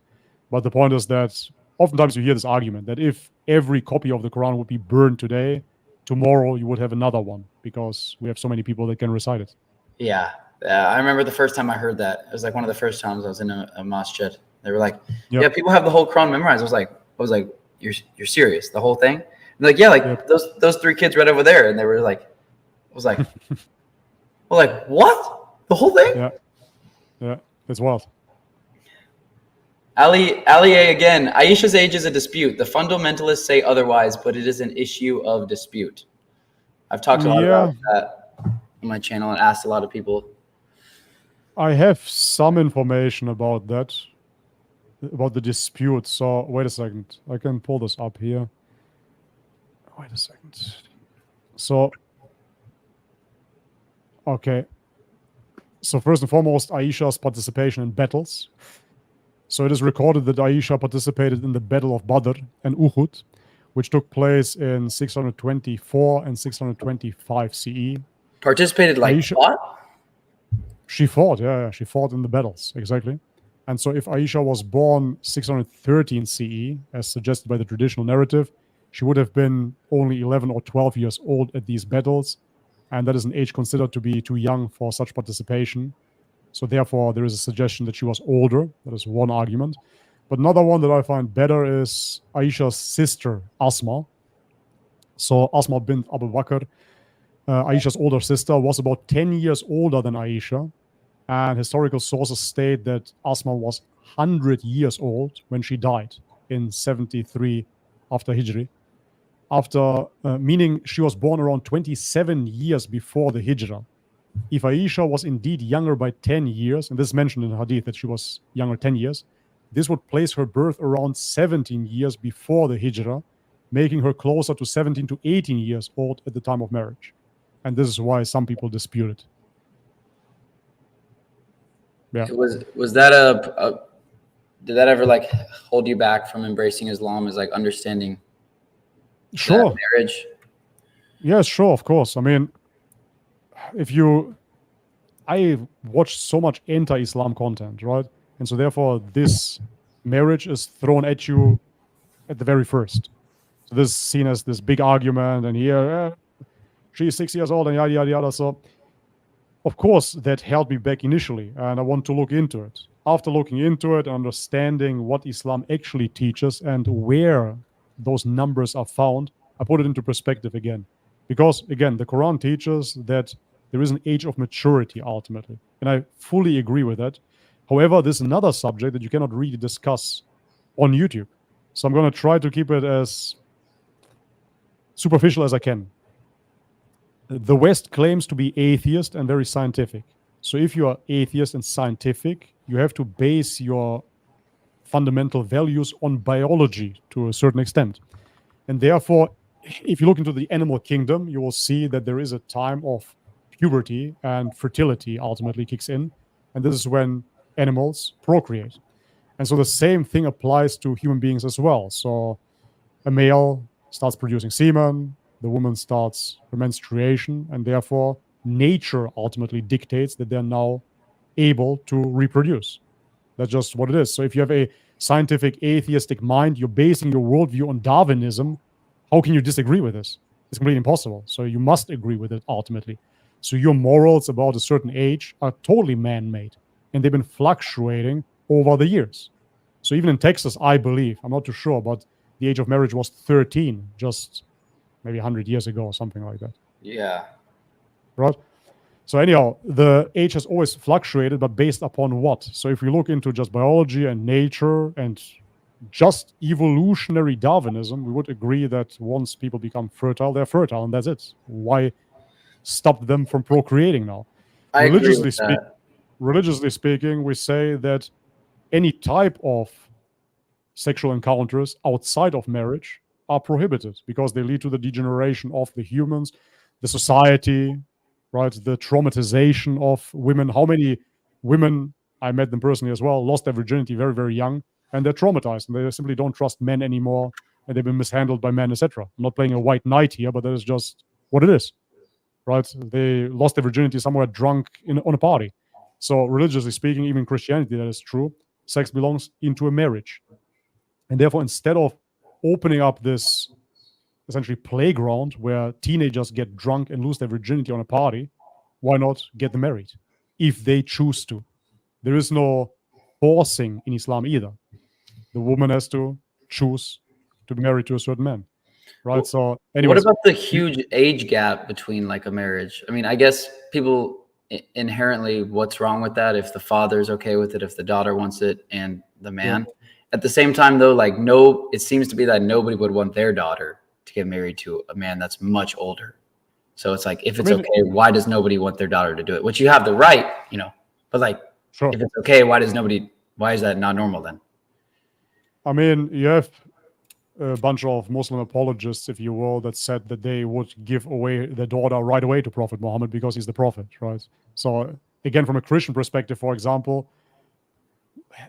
But the point is that oftentimes you hear this argument that if every copy of the Quran would be burned today, tomorrow you would have another one because we have so many people that can recite it. Yeah. I remember the first time I heard that. It was like one of the first times I was in a masjid. They were like, yeah, people have the whole Quran memorized. I was like, you're serious? The whole thing? And they're like, yeah, like those three kids right over there. And they were like, I was like, well, like, what? The whole thing? Yeah. Yeah. It's wild. Ali A again. Aisha's age is a dispute. The fundamentalists say otherwise, but it is an issue of dispute. I've talked a lot about that on my channel and asked a lot of people. I have some information about that, about the dispute. So wait a second. I can pull this up here. Wait a second. So, okay. So first and foremost, Aisha's participation in battles. So it is recorded that Aisha participated in the Battle of Badr and Uhud, which took place in 624 and 625 CE. Participated like Aisha, what? She fought, yeah. She fought in the battles, exactly. And so if Aisha was born 613 CE, as suggested by the traditional narrative, she would have been only 11 or 12 years old at these battles. And that is an age considered to be too young for such participation. So therefore, there is a suggestion that she was older. That is one argument. But another one that I find better is Aisha's sister, Asma. So Asma bint Abu Bakr, Aisha's older sister, was about 10 years older than Aisha. And historical sources state that Asma was 100 years old when she died in 73 after Hijri. Meaning she was born around 27 years before the Hijrah. If Aisha was indeed younger by 10 years, and this is mentioned in the Hadith that she was younger 10 years, this would place her birth around 17 years before the Hijrah, making her closer to 17 to 18 years old at the time of marriage. And this is why some people dispute it. Yeah. Was that did that ever like hold you back from embracing Islam, as like understanding Sure. that marriage? Yes, sure, of course. I mean, I watched so much anti-Islam content, right? And so therefore this marriage is thrown at you at the very first. So this is seen as this big argument, and here, she's 6 years old and yada, yada, yada. So of course that held me back initially, and I want to look into it. After looking into it, understanding what Islam actually teaches and where those numbers are found, I put it into perspective again. Because again, the Quran teaches that there is an age of maturity ultimately. And I fully agree with that. However, this is another subject that you cannot really discuss on YouTube. So I'm going to try to keep it as superficial as I can. The West claims to be atheist and very scientific. So if you are atheist and scientific, you have to base your fundamental values on biology to a certain extent. And therefore, if you look into the animal kingdom, you will see that there is a time of puberty and fertility ultimately kicks in. And this is when animals procreate. And so the same thing applies to human beings as well. So a male starts producing semen, the woman starts her menstruation, and therefore nature ultimately dictates that they're now able to reproduce. That's just what it is. So if you have a scientific atheistic mind, you're basing your worldview on Darwinism, how can you disagree with this? It's completely impossible. So you must agree with it ultimately. So your morals about a certain age are totally man-made, and they've been fluctuating over the years. So even in Texas, I believe, I'm not too sure, but the age of marriage was 13, just maybe 100 years ago or something like that. Yeah. Right? So anyhow, the age has always fluctuated, but based upon what? So if we look into just biology and nature and just evolutionary Darwinism, we would agree that once people become fertile, they're fertile, and that's it. Why stop them from procreating now? Religiously speaking, we say that any type of sexual encounters outside of marriage are prohibited because they lead to the degeneration of the humans, the society, right? The traumatization of women. How many women, I met them personally as well, lost their virginity very, very young, and they're traumatized, and they simply don't trust men anymore, and they've been mishandled by men, etc. I'm not playing a white knight here, but that is just what it is, right? They lost their virginity somewhere drunk on a party. So religiously speaking, even Christianity, that is true. Sex belongs into a marriage. And therefore, instead of opening up this essentially playground where teenagers get drunk and lose their virginity on a party, why not get them married if they choose to? There is no forcing in Islam either. The woman has to choose to be married to a certain man, right? So anyways, what about the huge age gap between like a marriage? I mean, I guess people inherently, what's wrong with that if the father's okay with it, if the daughter wants it, and the man? Yeah. At the same time, though, like it seems to be that nobody would want their daughter to get married to a man that's much older. So it's like, if it's okay, why does nobody want their daughter to do it? Which you have the right, but like, sure. If it's okay, why is that not normal then? I mean, you have a bunch of Muslim apologists, if you will, that said that they would give away their daughter right away to Prophet Muhammad because he's the prophet, right? So again, from a Christian perspective, for example,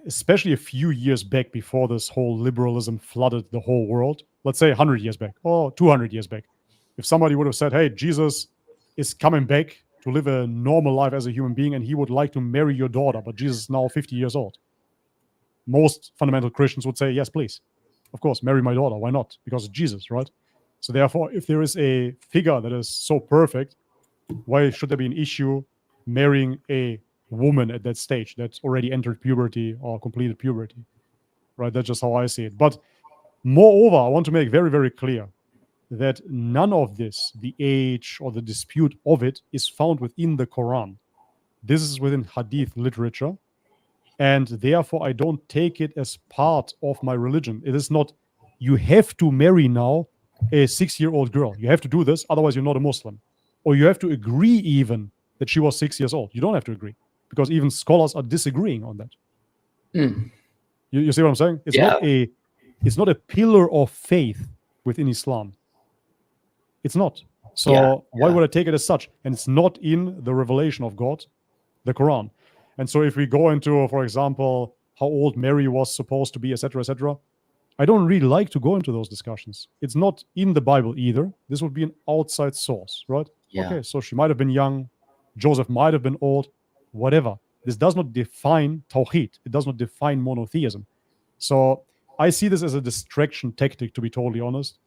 especially a few years back before this whole liberalism flooded the whole world, let's say 100 years back or 200 years back, if somebody would have said, hey, Jesus is coming back to live a normal life as a human being and he would like to marry your daughter, but Jesus is now 50 years old, most fundamental Christians would say, yes, please. Of course, marry my daughter. Why not? Because of Jesus, right? So therefore, if there is a figure that is so perfect, why should there be an issue marrying a woman at that stage that's already entered puberty or completed puberty, right? That's just how I see it. But moreover, I want to make very, very clear that none of this, the age or the dispute of it, is found within the Quran. This is within Hadith literature. And therefore, I don't take it as part of my religion. It is not, you have to marry now a 6-year-old girl. You have to do this, otherwise you're not a Muslim. Or you have to agree even that she was 6 years old. You don't have to agree, because even scholars are disagreeing on that. You see what I'm saying? It's not a pillar of faith within Islam. It's not. So why would I take it as such? And it's not in the revelation of God, the Quran. And so if we go into, for example, how old Mary was supposed to be, etc., etc., I don't really like to go into those discussions. It's not in the Bible either. This would be an outside source, right? Yeah. Okay, so she might have been young, Joseph might have been old, whatever. This does not define Tawhid. It does not define monotheism. So I see this as a distraction tactic, to be totally honest.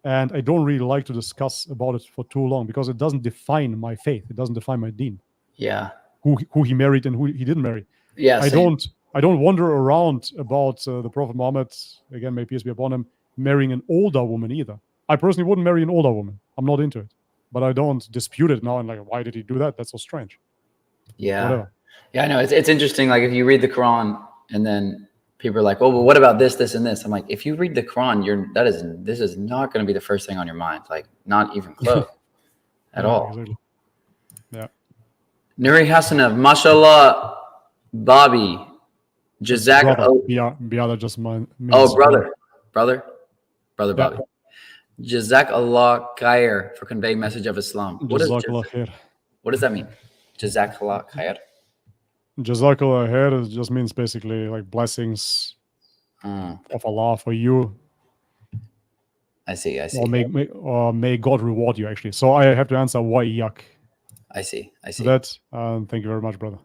And I don't really like to discuss about it for too long because it doesn't define my faith. It doesn't define my deen. Yeah. Who he married and who he didn't marry. Yeah. I Same. don't wander around about the Prophet Muhammad, again, may peace be upon him, marrying an older woman either. I personally wouldn't marry an older woman. I'm not into it. But I don't dispute it now and like, why did he do that? That's so strange. Yeah. Whatever. Yeah, I know. It's interesting. Like if you read the Quran and then people are like, oh, well, what about this, this, and this? I'm like, if you read the Quran, this is not going to be the first thing on your mind. Like not even close at all. Exactly. Yeah. Nuri Hasanov, mashallah, Bobby, Jazak. Biala just means brother Bobby. Jazak Allah Khair for conveying message of Islam. What does that mean? Jazak Allah Khair. Jazakallah khair just means basically like blessings of Allah for you. I see. Or may God reward you, actually. So I have to answer why yak. I see. So that, thank you very much, brother.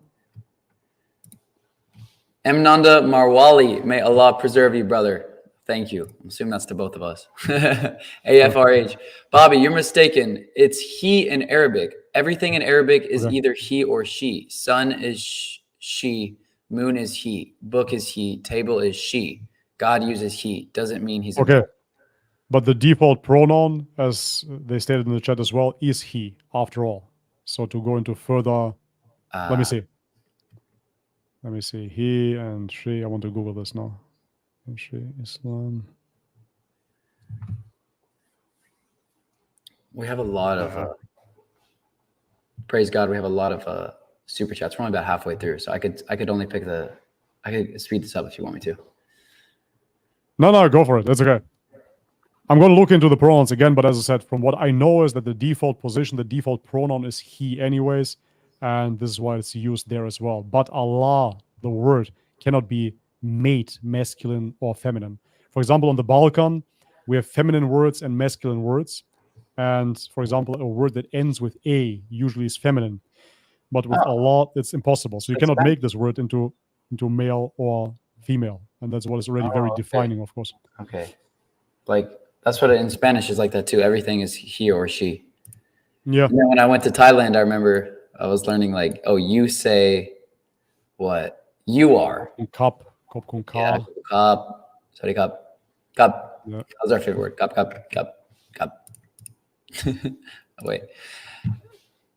Mnanda Marwali, may Allah preserve you, brother. Thank you. I'm assuming that's to both of us. AFRH. Bobby, you're mistaken. It's he in Arabic. Everything in Arabic is either he or she. Sun is she. Moon is he. Book is he. Table is she. God uses he. Doesn't mean he's okay. But the default pronoun, as they stated in the chat as well, is he, after all. So to go into further, let me see. He and she. I want to Google this now. She, Islam. We have a lot of praise God. We have a lot of super chats. We're only about halfway through, so I could only pick I could speed this up if you want me to. No, go for it. That's okay. I'm going to look into the pronouns again, but as I said, from what I know is that the default position, the default pronoun is he anyways, and this is why it's used there as well. But Allah, the word, cannot be made masculine or feminine. For example, on the Balkan, we have feminine words and masculine words. And for example, a word that ends with a usually is feminine. But with Allah, it's impossible. So you cannot make this word into male or female. And that's what is already very defining, of course. Okay. Like, that's what in Spanish is like that too. Everything is he or she. Yeah. And then when I went to Thailand, I remember I was learning like, oh, you say what? You are. Cup con ka. Yeah, cup. Sorry, cup. Cup. Yeah. That's our favorite word. Cup. Oh, wait.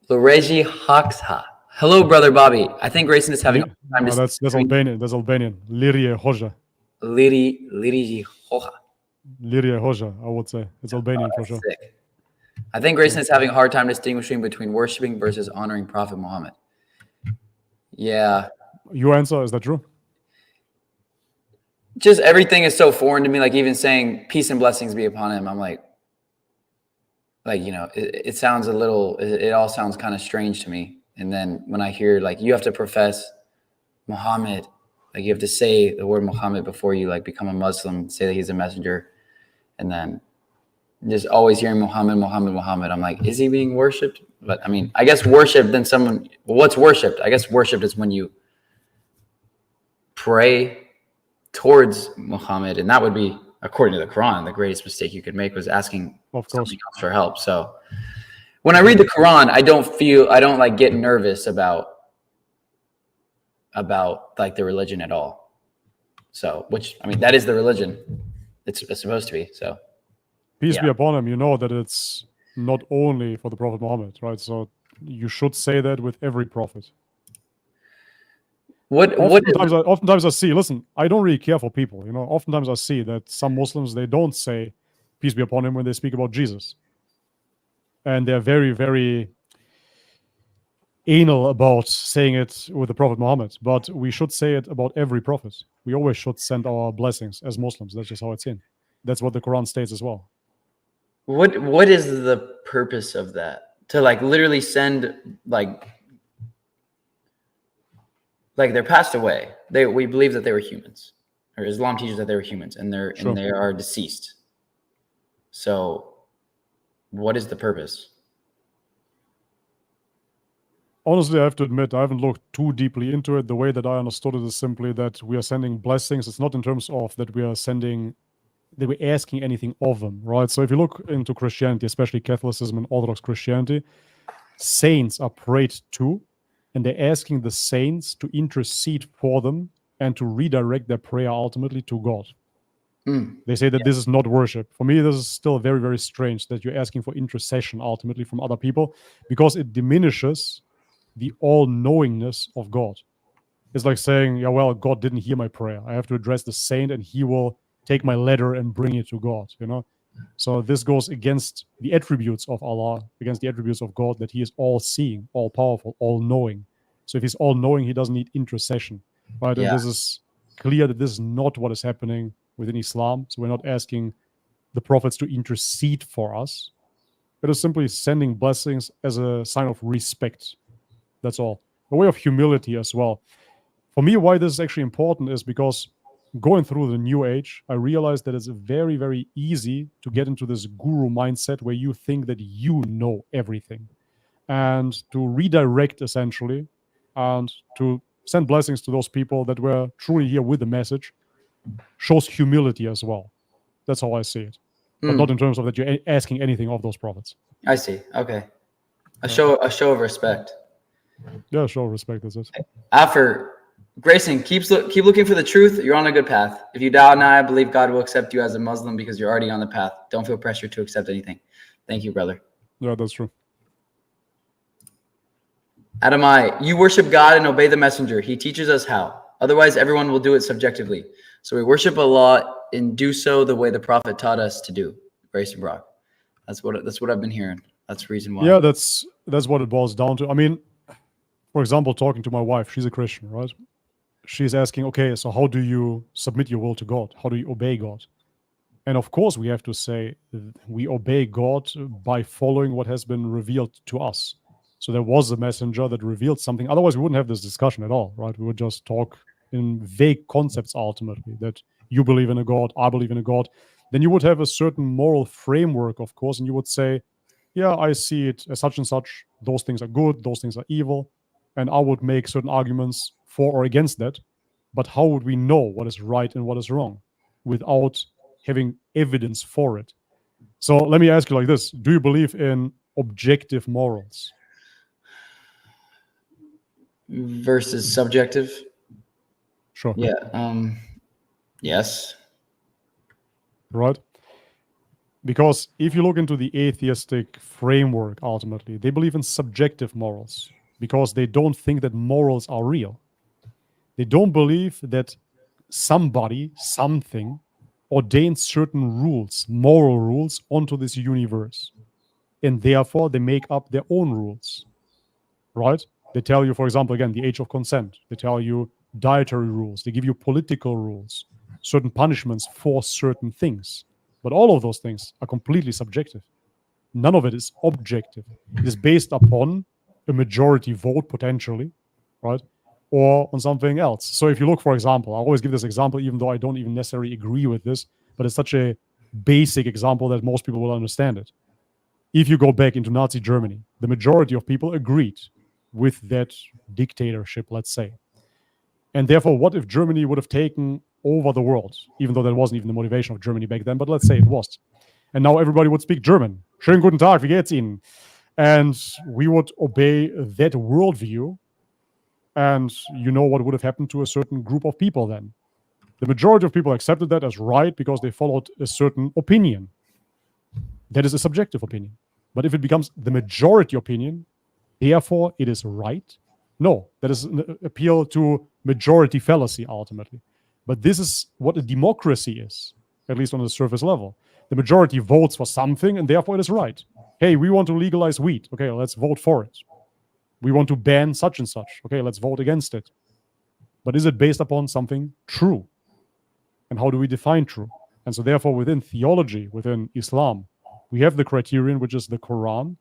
Luigi Hoxha. Hello, brother Bobby. I think Grayson is having time to. That's Albanian. That's Albanian. Lirie Hoxha. Liri Hoxha. Lirie Hoxha, I would say. It's Albanian for sure. Sick. I think Grayson is having a hard time distinguishing between worshiping versus honoring Prophet Muhammad. Yeah. Your answer, is that true? Just everything is so foreign to me. Like even saying peace and blessings be upon him. I'm like, you know, it sounds a little, it all sounds kind of strange to me. And then when I hear like, you have to profess Muhammad, like you have to say the word Muhammad before you like become a Muslim, say that he's a messenger. And then just always hearing Muhammad. I'm like, is he being worshipped? But I mean, I guess worship, then someone, well, what's worshipped? I guess worshipped is when you pray towards Muhammad. And that would be, according to the Quran, the greatest mistake you could make was asking something else for help. So when I read the Quran, I don't like get nervous about like the religion at all. So, which, I mean, that is the religion. It's supposed to be. So peace be upon him. You know that it's not only for the Prophet Muhammad, right? So you should say that with every prophet. Oftentimes I see, listen, I don't really care for people, you know. Oftentimes I see that some Muslims, they don't say peace be upon him when they speak about Jesus. And they're very, very anal about saying it with the Prophet Muhammad. But we should say it about every prophet. We always should send our blessings as Muslims. That's just how it's in. That's what the Quran states as well. What is the purpose of that? To like literally send like like they're passed away. We believe that they were humans, or Islam teaches that they were humans, and they are deceased. So, what is the purpose? Honestly, I have to admit, I haven't looked too deeply into it. The way that I understood it is simply that we are sending blessings. It's not in terms of that we are sending, that we're asking anything of them, right? So if you look into Christianity, especially Catholicism and Orthodox Christianity, saints are prayed to, and they're asking the saints to intercede for them and to redirect their prayer ultimately to God. They say that this is not worship. For me, this is still very, very strange that you're asking for intercession ultimately from other people, because it diminishes the all-knowingness of God. It's like saying, yeah, well, God didn't hear my prayer. I have to address the saint and he will take my letter and bring it to God, you know? So this goes against the attributes of Allah, against the attributes of God, that he is all-seeing, all-powerful, all-knowing. So if he's all-knowing, he doesn't need intercession, right? And this is clear that this is not what is happening within Islam. So we're not asking the prophets to intercede for us. It is simply sending blessings as a sign of respect. That's all. A way of humility as well. For me, why this is actually important is because going through the New Age, I realized that it's very, very easy to get into this guru mindset where you think that you know everything. And to redirect, essentially, and to send blessings to those people that were truly here with the message shows humility as well. That's how I see it. But not in terms of that you're asking anything of those prophets. I see. Okay. A show of respect. Yeah, show respect, that's it. After Grayson, keep looking for the truth. You're on a good path. If you doubt now, I believe God will accept you as a Muslim because you're already on the path. Don't feel pressure to accept anything. Thank you, brother. Yeah, that's true. Adamai, you worship God and obey the messenger. He teaches us how. Otherwise, everyone will do it subjectively. So we worship Allah and do so the way the Prophet taught us to do. Grayson Brock. That's what I've been hearing. That's the reason why. Yeah, that's what it boils down to. I mean, for example, talking to my wife, she's a Christian, right? She's asking, okay, so how do you submit your will to God? How do you obey God? And of course, we have to say we obey God by following what has been revealed to us. So there was a messenger that revealed something. Otherwise, we wouldn't have this discussion at all, right? We would just talk in vague concepts ultimately, that you believe in a God, I believe in a God. Then you would have a certain moral framework, of course, and you would say, yeah, I see it as such and such. Those things are good, those things are evil. And I would make certain arguments for or against that. But how would we know what is right and what is wrong without having evidence for it? So let me ask you like this. Do you believe in objective morals? Versus subjective? Sure. Yeah. Yes. Right? Because if you look into the atheistic framework, ultimately, they believe in subjective morals because they don't think that morals are real. They don't believe that somebody, something, ordains certain rules, moral rules, onto this universe. And therefore, they make up their own rules, right? They tell you, for example, again, the age of consent. They tell you dietary rules. They give you political rules, certain punishments for certain things. But all of those things are completely subjective. None of it is objective. It is based upon a majority vote, potentially, right? Or on something else. So if you look, for example, I always give this example, even though I don't even necessarily agree with this, but it's such a basic example that most people will understand it. If you go back into Nazi Germany, the majority of people agreed with that dictatorship, let's say. And therefore, what if Germany would have taken over the world, even though that wasn't even the motivation of Germany back then, but let's say it was. And now everybody would speak German. Schönen guten Tag, wie geht's Ihnen? And we would obey that worldview. And you know what would have happened to a certain group of people then. The majority of people accepted that as right because they followed a certain opinion. That is a subjective opinion. But if it becomes the majority opinion, therefore it is right. No, that is an appeal to majority fallacy ultimately. But this is what a democracy is, at least on the surface level. The majority votes for something and therefore it is right. Hey, we want to legalize weed. Okay, let's vote for it. We want to ban such and such. Okay, let's vote against it. But is it based upon something true? And how do we define true? And so therefore within theology, within Islam, we have the criterion, which is the Quran,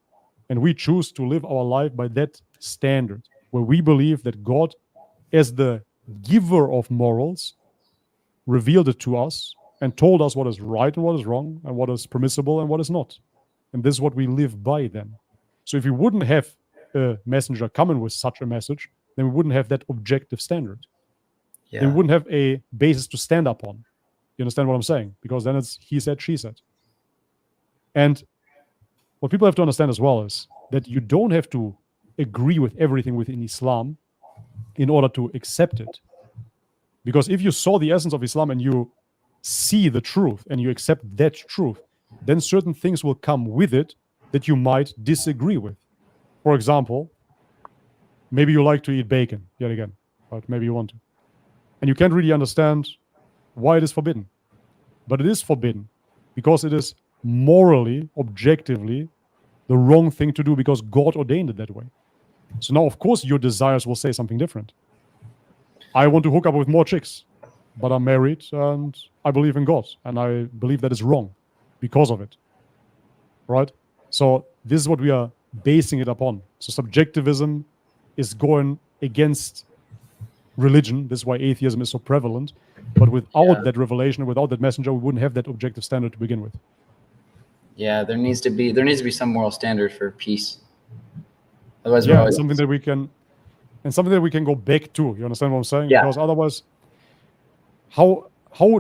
and we choose to live our life by that standard, where we believe that God as the giver of morals, revealed it to us and told us what is right and what is wrong and what is permissible and what is not. And this is what we live by then. So if we wouldn't have a messenger coming with such a message, then we wouldn't have that objective standard. Yeah. Then we wouldn't have a basis to stand up on. You understand what I'm saying? Because then it's he said, she said. And what people have to understand as well is that you don't have to agree with everything within Islam in order to accept it. Because if you saw the essence of Islam and you see the truth and you accept that truth, then certain things will come with it that you might disagree with. For example, maybe you like to eat bacon, yet again, but maybe you want to. And you can't really understand why it is forbidden. But it is forbidden because it is morally, objectively, the wrong thing to do because God ordained it that way. So now, of course, your desires will say something different. I want to hook up with more chicks, but I'm married and I believe in God. And I believe that is wrong because of it. Right? So this is what we are basing it upon. So subjectivism is going against religion. This is why atheism is so prevalent. But without that revelation, without that messenger, we wouldn't have that objective standard to begin with. Yeah, there needs to be some moral standard for peace. Otherwise, yeah, something that we can go back to. You understand what I'm saying? Yeah. Because otherwise, how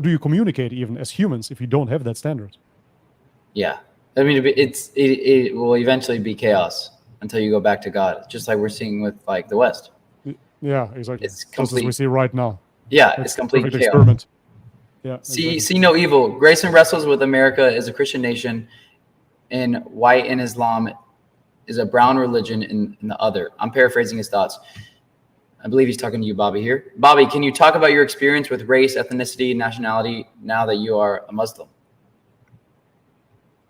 do you communicate even as humans if you don't have that standard? Yeah, I mean, it will eventually be chaos until you go back to God, just like we're seeing with like the West. Yeah, exactly. It's Just complete. as we see right now. Yeah, It's it's complete perfect chaos. experiment. Yeah. See exactly. no evil. Grayson wrestles with America as a Christian nation, and white in Islam is a brown religion in the other. I'm paraphrasing his thoughts. I believe he's talking to you, Bobby, here. Bobby, can you talk about your experience with race, ethnicity, nationality now that you are a Muslim?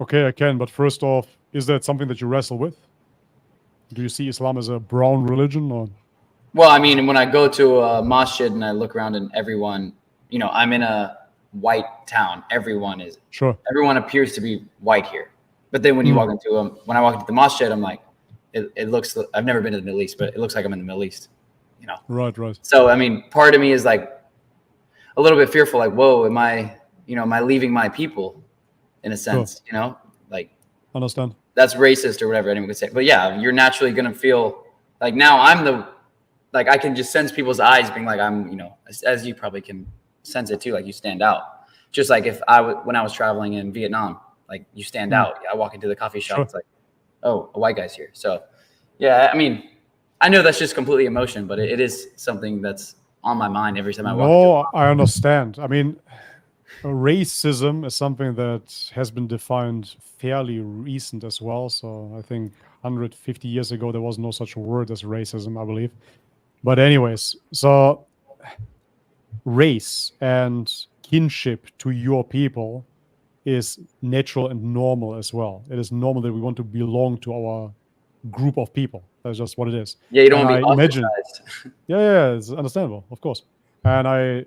Okay, I can. But first off, is that something that you wrestle with? Do you see Islam as a brown religion or? Well, I mean, when I go to a masjid and I look around and everyone, I'm in a white town. Everyone appears to be white here. But then when you walk into when I walk into the masjid, I'm like, it looks, I've never been to the Middle East, but it looks like I'm in the Middle East, Right. So, I mean, part of me is like a little bit fearful, like, whoa, am I leaving my people in a sense, like Understand. that's racist or whatever anyone could say. But yeah, you're naturally going to feel like now I can just sense people's eyes being like, I'm, as you probably can sense it too, like you stand out. Just like when I was traveling in Vietnam, like you stand out. I walk into the coffee shop, It's like, oh, a white guy's here. So yeah, I mean, I know that's just completely emotion, but it is something that's on my mind every time I walk. No, I understand. I mean, racism is something that has been defined fairly recent as well. So I think 150 years ago, there was no such word as racism, I believe. But anyways, so race and kinship to your people is natural and normal as well. It is normal that we want to belong to our group of people. That's just what it is. Yeah, you don't want to be ostracized. Yeah, it's understandable, of course. And I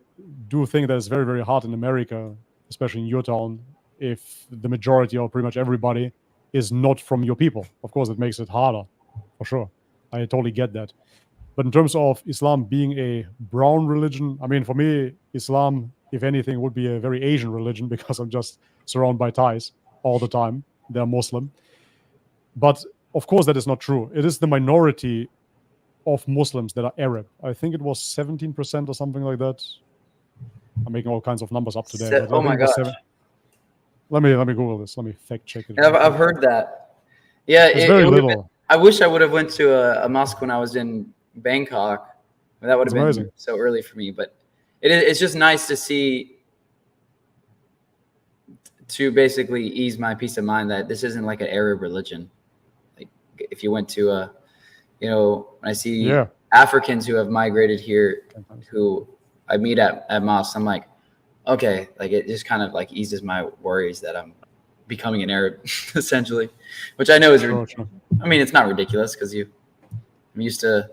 do think that it's very, very hard in America, especially in your town, if the majority or pretty much everybody is not from your people. Of course, it makes it harder, for sure. I totally get that. But in terms of Islam being a brown religion, I mean, for me, Islam, if anything, would be a very Asian religion because I'm just surrounded by Thais all the time. They're Muslim. But of course, that is not true. It is the minority of Muslims that are Arab. I think it was 17% or something like that. I'm making all kinds of numbers up today. Oh my gosh. Let me Google this. Let me fact check it. I've heard that. Yeah, it's very little. I wish I would have went to a mosque when I was in Bangkok. That would have been amazing. So early for me. But it's just nice to see, to basically ease my peace of mind that this isn't like an Arab religion. Like if you went to when I see Africans who have migrated here, who I meet at mosques, I'm like, okay, like it just kind of like eases my worries that I'm becoming an Arab, essentially, which I know is, I mean, it's not ridiculous because I'm used to,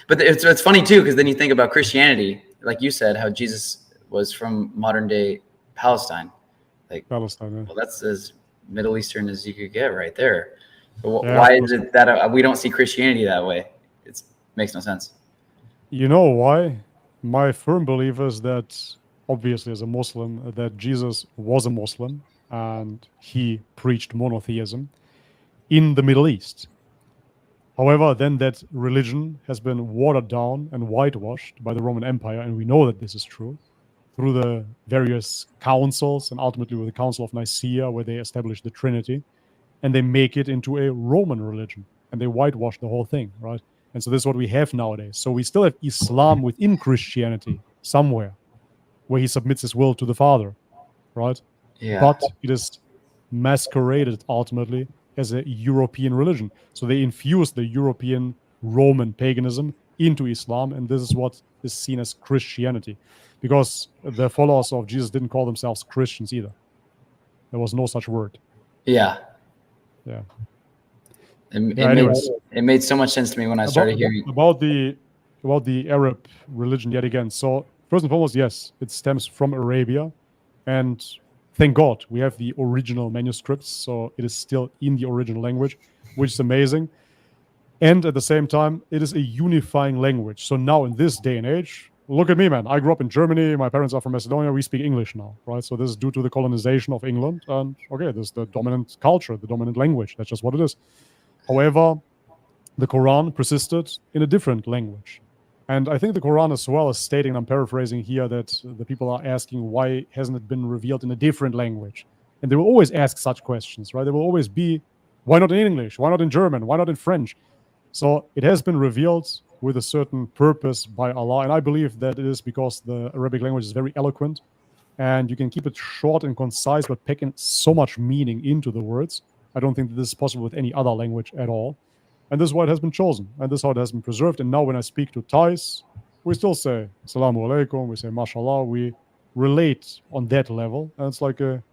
but it's funny too, because then you think about Christianity, like you said, how Jesus was from modern day Palestine. Like, Palestine, well, that's as Middle Eastern as you could get right there. But why is it that we don't see Christianity that way? It makes no sense. You know why? My firm belief is that, obviously, as a Muslim, that Jesus was a Muslim and he preached monotheism in the Middle East. However, then that religion has been watered down and whitewashed by the Roman Empire, and we know that this is true, through the various councils and ultimately with the Council of Nicaea, where they established the Trinity, and they make it into a Roman religion, and they whitewash the whole thing, right? And so this is what we have nowadays. So we still have Islam within Christianity somewhere, where he submits his will to the Father, right? Yeah. But it is masqueraded ultimately as a European religion. So they infuse the European Roman paganism into Islam, and this is what is seen as Christianity. Because the followers of Jesus didn't call themselves Christians either. There was no such word. Yeah. Yeah. It made so much sense to me when I started hearing about the Arab religion yet again. So first and foremost, yes, it stems from Arabia, and thank God we have the original manuscripts, so it is still in the original language, which is amazing. And at the same time, it is a unifying language. So now in this day and age, look at me, man. I grew up in Germany. My parents are from Macedonia. We speak English now, right? So this is due to the colonization of England. And okay, this is the dominant culture, the dominant language. That's just what it is. However, the Quran persisted in a different language. And I think the Quran as well is stating, and I'm paraphrasing here, that the people are asking, why hasn't it been revealed in a different language? And they will always ask such questions, right? There will always be, why not in English? Why not in German? Why not in French? So it has been revealed with a certain purpose by Allah. And I believe that it is because the Arabic language is very eloquent and you can keep it short and concise, but pack in so much meaning into the words. I don't think that this is possible with any other language at all. And this is why it has been chosen. And this is how it has been preserved. And now when I speak to Thais, we still say Assalamu alaikum, we say mashallah, we relate on that level. And it's like a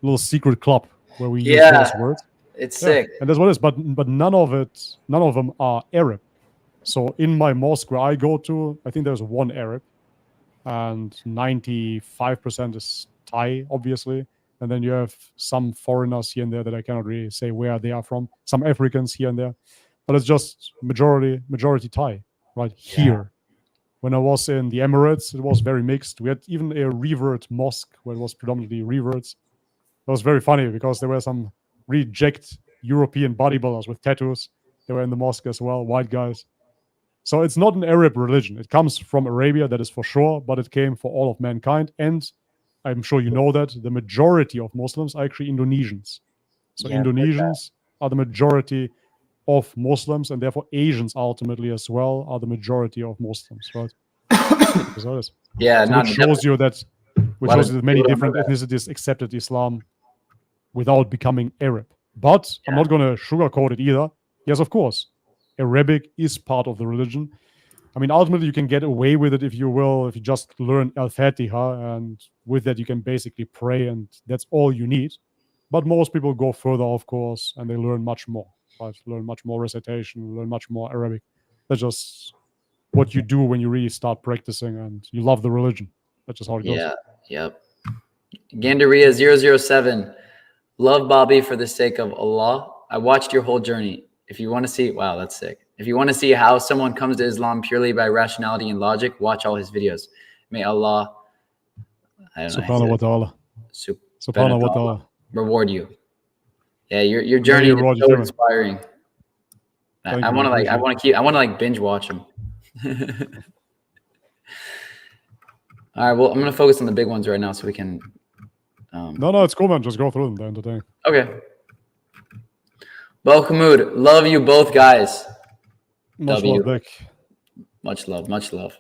little secret club where we use those words. It's sick. And that's what it is. But none of them are Arab. So in my mosque where I go to, I think there's one Arab, and 95% is Thai, obviously. And then you have some foreigners here and there that I cannot really say where they are from. Some Africans here and there, but it's just majority Thai right here. When I was in the Emirates, it was very mixed. We had even a revert mosque where it was predominantly reverts. It was very funny because there were some reject European bodybuilders with tattoos. They were in the mosque as well, white guys. So it's not an Arab religion. It comes from Arabia, that is for sure, but it came for all of mankind. And I'm sure you know that the majority of Muslims are actually Indonesians. So Indonesians are the majority of Muslims, and therefore Asians ultimately as well are the majority of Muslims, right? Yeah, so which shows you that many different ethnicities accepted Islam without becoming Arab. But I'm not going to sugarcoat it either. Yes, of course, Arabic is part of the religion. I mean, ultimately, you can get away with it if you just learn Al-Fatiha, and with that, you can basically pray, and that's all you need. But most people go further, of course, and they learn much more. Right? Learn much more recitation, learn much more Arabic. That's just what you do when you really start practicing and you love the religion. That's just how it goes. Yeah, yep. Gandaria 007. Love Bobby for the sake of Allah. I watched your whole journey. If you want to see, wow, that's sick. If you want to see how someone comes to Islam purely by rationality and logic, watch all his videos. May Allah, Subhanahu wa ta'ala. Subhanahu wa ta'ala. Reward you. Yeah, your journey is so inspiring. I want to binge watch them. All right, well, I'm gonna focus on the big ones right now so we can. No, it's cool, man. Just go through them. They're entertaining. Okay. Belkamud, love you both guys. Much love, Vic. Much love.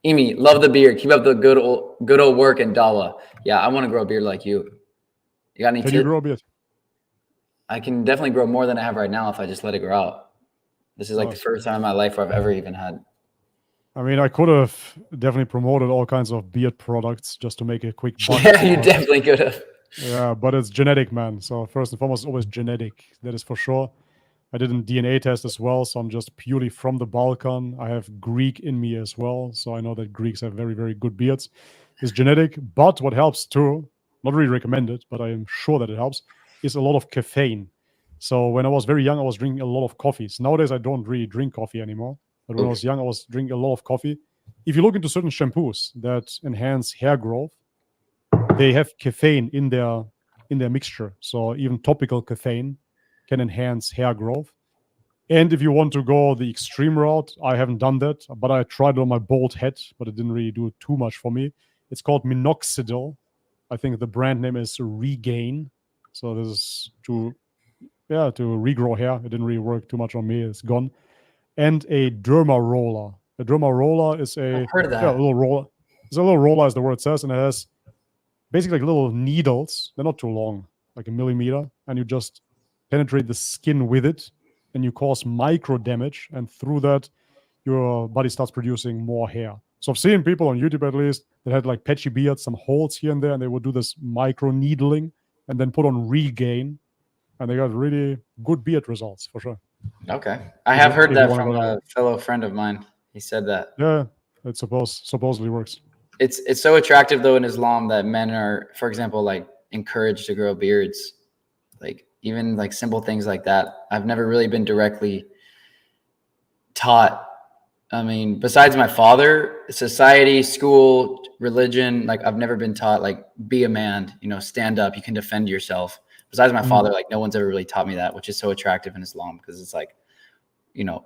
Amy, love the beard. Keep up the good old work and Dawah. Yeah, I want to grow a beard like you. You got any tips? Can you grow a beard? I can definitely grow more than I have right now if I just let it grow out. This is like the first time in my life where I've ever even had. I mean, I could have definitely promoted all kinds of beard products just to make a quick buck. Yeah, you definitely could have. Yeah, but it's genetic, man. So first and foremost, it's always genetic. That is for sure. I did a DNA test as well, so I'm just purely from the Balkan. I have Greek in me as well, so I know that Greeks have very, very good beards. It's genetic, but what helps too, not really recommended, but I am sure that it helps, is a lot of caffeine. So when I was very young, I was drinking a lot of coffees. Nowadays, I don't really drink coffee anymore. But when I was young, I was drinking a lot of coffee. if you look into certain shampoos that enhance hair growth, they have caffeine in their mixture. So even topical caffeine can enhance hair growth. And if you want to go the extreme route, I haven't done that, but I tried it on my bald head, but it didn't really do too much for me. It's called minoxidil. I think the brand name is Regain. So this is to regrow hair. It didn't really work too much on me. It's gone. And a derma roller. A derma roller is I've heard of that. a little roller. It's a little roller, as the word says, and it has basically like little needles. They're not too long, like a millimeter, and you just penetrate the skin with it, and you cause micro damage, and through that, your body starts producing more hair. So I've seen people on YouTube, at least, that had like patchy beards, some holes here and there, and they would do this micro needling and then put on Regain, and they got really good beard results for sure. Okay, I have heard that from a fellow friend of mine. He said that. Yeah, it supposedly works. It's so attractive though in Islam that men are, for example, like encouraged to grow beards, like even like simple things like that. I've never really been directly taught. I mean, besides my father, society, school, religion, like I've never been taught like be a man, stand up, you can defend yourself. Besides my father, like no one's ever really taught me that, which is so attractive in Islam because it's like,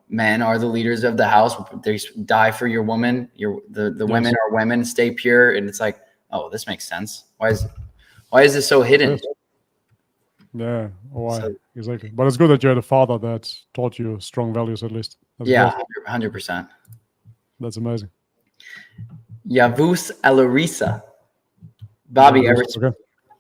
men are the leaders of the house. They die for your woman. The women are women. Stay pure. And it's like, oh, this makes sense. Why is this so hidden? Yes. Yeah, why exactly? But it's good that you had a father that taught you strong values, at least. That's 100%. That's amazing. Yavuz Alarisa, Bobby,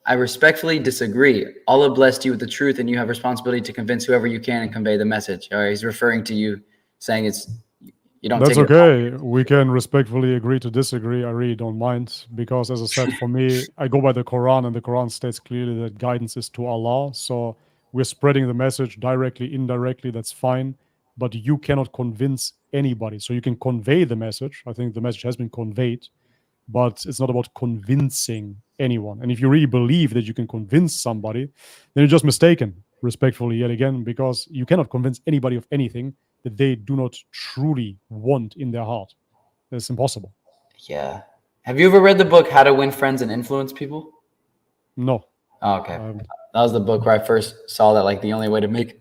I respectfully disagree. Allah blessed you with the truth, and you have responsibility to convince whoever you can and convey the message. All right, he's referring to you, saying you don't. That's okay. We can respectfully agree to disagree. I really don't mind because, as I said, for me, I go by the Quran, and the Quran states clearly that guidance is to Allah. So we're spreading the message directly, indirectly. That's fine, but you cannot convince anybody. So you can convey the message. I think the message has been conveyed, but it's not about convincing anyone. And if you really believe that you can convince somebody, then you're just mistaken, respectfully, yet again, because you cannot convince anybody of anything that they do not truly want in their heart. It's impossible. Yeah. Have you ever read the book How to Win Friends and Influence People? No. Oh, okay. That was the book where I first saw that, like, the only way to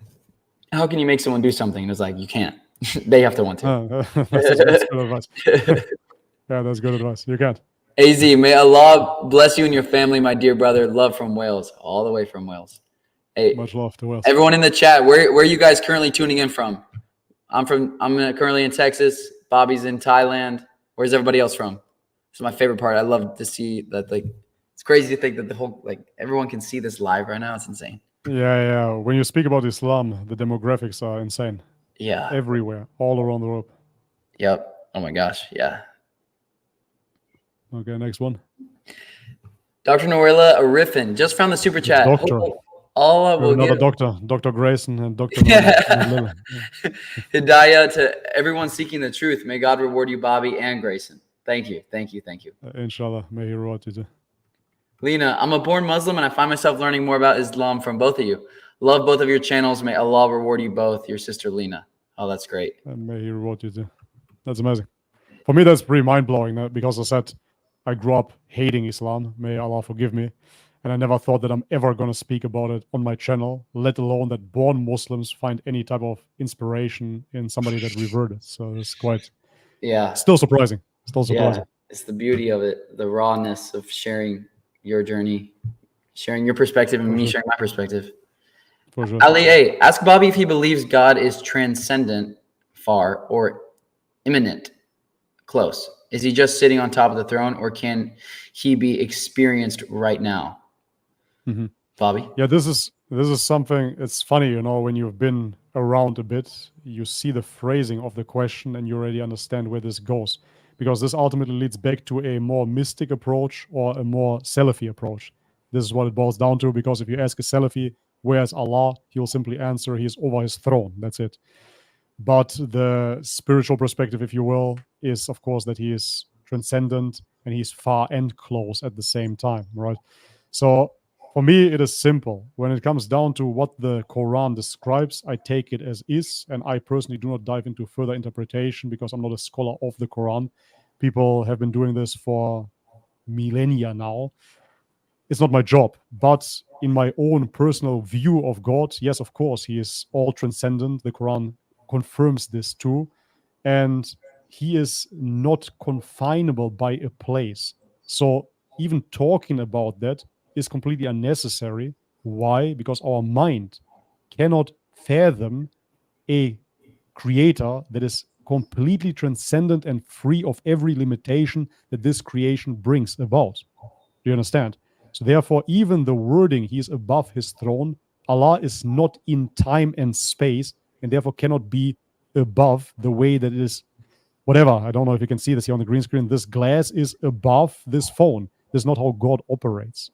how can you make someone do something? And it's like, you can't. They have to want to. That's good advice. Yeah, that's good advice. You can't. AZ, may Allah bless you and your family, my dear brother. Love from Wales, all the way from Wales. Hey, much love to Wales. Everyone in the chat, where are you guys currently tuning in from? I'm currently in Texas. Bobby's in Thailand. Where's everybody else from? This is my favorite part. I love to see that. Like, it's crazy to think that the whole, like, everyone can see this live right now. It's insane. Yeah. When you speak about Islam, the demographics are insane. Yeah. Everywhere, all around the world. Yep. Oh my gosh. Yeah. Okay, next one. Dr. Norilla Ariffin just found the super chat. Doctor. Allah will Another give doctor, Dr. Grayson and Dr. Hidayah to everyone seeking the truth. May God reward you, Bobby and Grayson. Thank you. Inshallah, may he reward you too. Lena, I'm a born Muslim and I find myself learning more about Islam from both of you. Love both of your channels. May Allah reward you both. Your sister Lena. Oh, that's great. And may he reward you too. That's amazing. For me, that's pretty mind-blowing because I said I grew up hating Islam. May Allah forgive me. And I never thought that I'm ever going to speak about it on my channel, let alone that born Muslims find any type of inspiration in somebody that reverted. So it's quite, still surprising. Yeah, it's the beauty of it, the rawness of sharing your journey, sharing your perspective, and me sharing my perspective. For sure. Ali A, ask Bobby if he believes God is transcendent, far, or immanent, close. Is he just sitting on top of the throne, or can he be experienced right now? Mm-hmm. Bobby? Yeah, this is something. It's funny, when you've been around a bit, you see the phrasing of the question and you already understand where this goes, because this ultimately leads back to a more mystic approach or a more Salafi approach. This is what it boils down to, because if you ask a Salafi, where is Allah, he'll simply answer, he is over his throne. That's it. But the spiritual perspective, if you will, is, of course, that he is transcendent and he's far and close at the same time, right? So for me, it is simple. When it comes down to what the Quran describes, I take it as is, and I personally do not dive into further interpretation because I'm not a scholar of the Quran. People have been doing this for millennia now. It's not my job, but in my own personal view of God, yes, of course, he is all transcendent. The Quran confirms this too. And he is not confinable by a place. So even talking about that is completely unnecessary. Why? Because our mind cannot fathom a creator that is completely transcendent and free of every limitation that this creation brings about. Do you understand? So therefore, even the wording, he is above his throne, Allah is not in time and space, and therefore cannot be above the way that it is. Whatever, I don't know if you can see this here on the green screen. This glass is above this phone. This is not how God operates,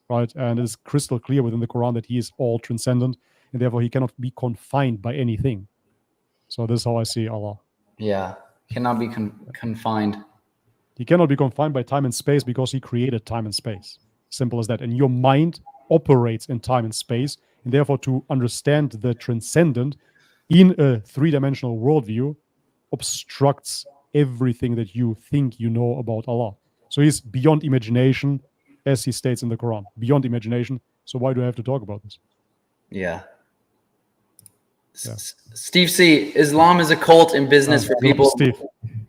right? And it is crystal clear within the Quran that he is all transcendent, and therefore he cannot be confined by anything. So this is how I see Allah. Yeah, cannot be confined. He cannot be confined by time and space because he created time and space. Simple as that. And your mind operates in time and space, and therefore to understand the transcendent in a three-dimensional worldview obstructs everything that you think you know about Allah. So he's beyond imagination, as he states in the Quran. Beyond imagination. So why do I have to talk about this? Yeah. Steve C. Islam is a cult in business for people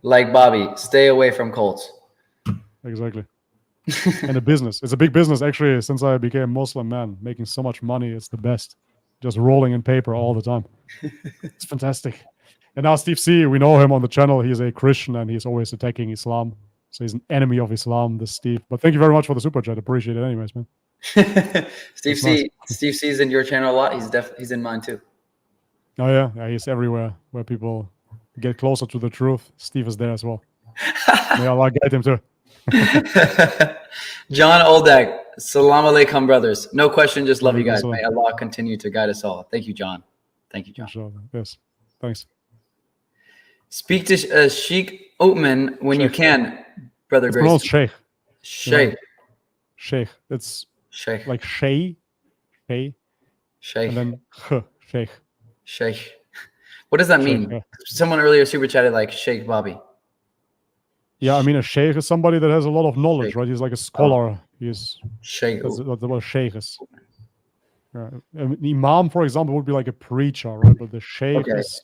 like Bobby. Stay away from cults. Exactly. And a business. It's a big business, actually, since I became a Muslim, man. Making so much money, it's the best. Just rolling in paper all the time. It's fantastic. And now Steve C., we know him on the channel. He's a Christian, and he's always attacking Islam. So he's an enemy of Islam, this Steve. But thank you very much for the super chat. Appreciate it anyways, man. Steve C. Steve C's in your channel a lot. He's in mine too. Oh, yeah. He's everywhere where people get closer to the truth. Steve is there as well. May Allah guide him too. John Oldag, salam alaikum, brothers. No question, just love you guys. May Allah continue to guide us all. Thank you, John. Thank you, John. Inshallah. Yes, thanks. Speak to Sheikh Oatman when you can, brother Grayson. It's pronounced Sheikh. Sheikh. Sheikh. It's Sheikh. like Sheikh. Sheikh. And then Sheikh. Sheikh. What does that mean? Yeah. Someone earlier super chatted like Sheikh Bobby. Yeah, I mean, a sheikh is somebody that has a lot of knowledge, right? He's like a scholar. He's Sheikh. That's what a sheikh is. Yeah. An imam, for example, would be like a preacher, right? But the sheikh is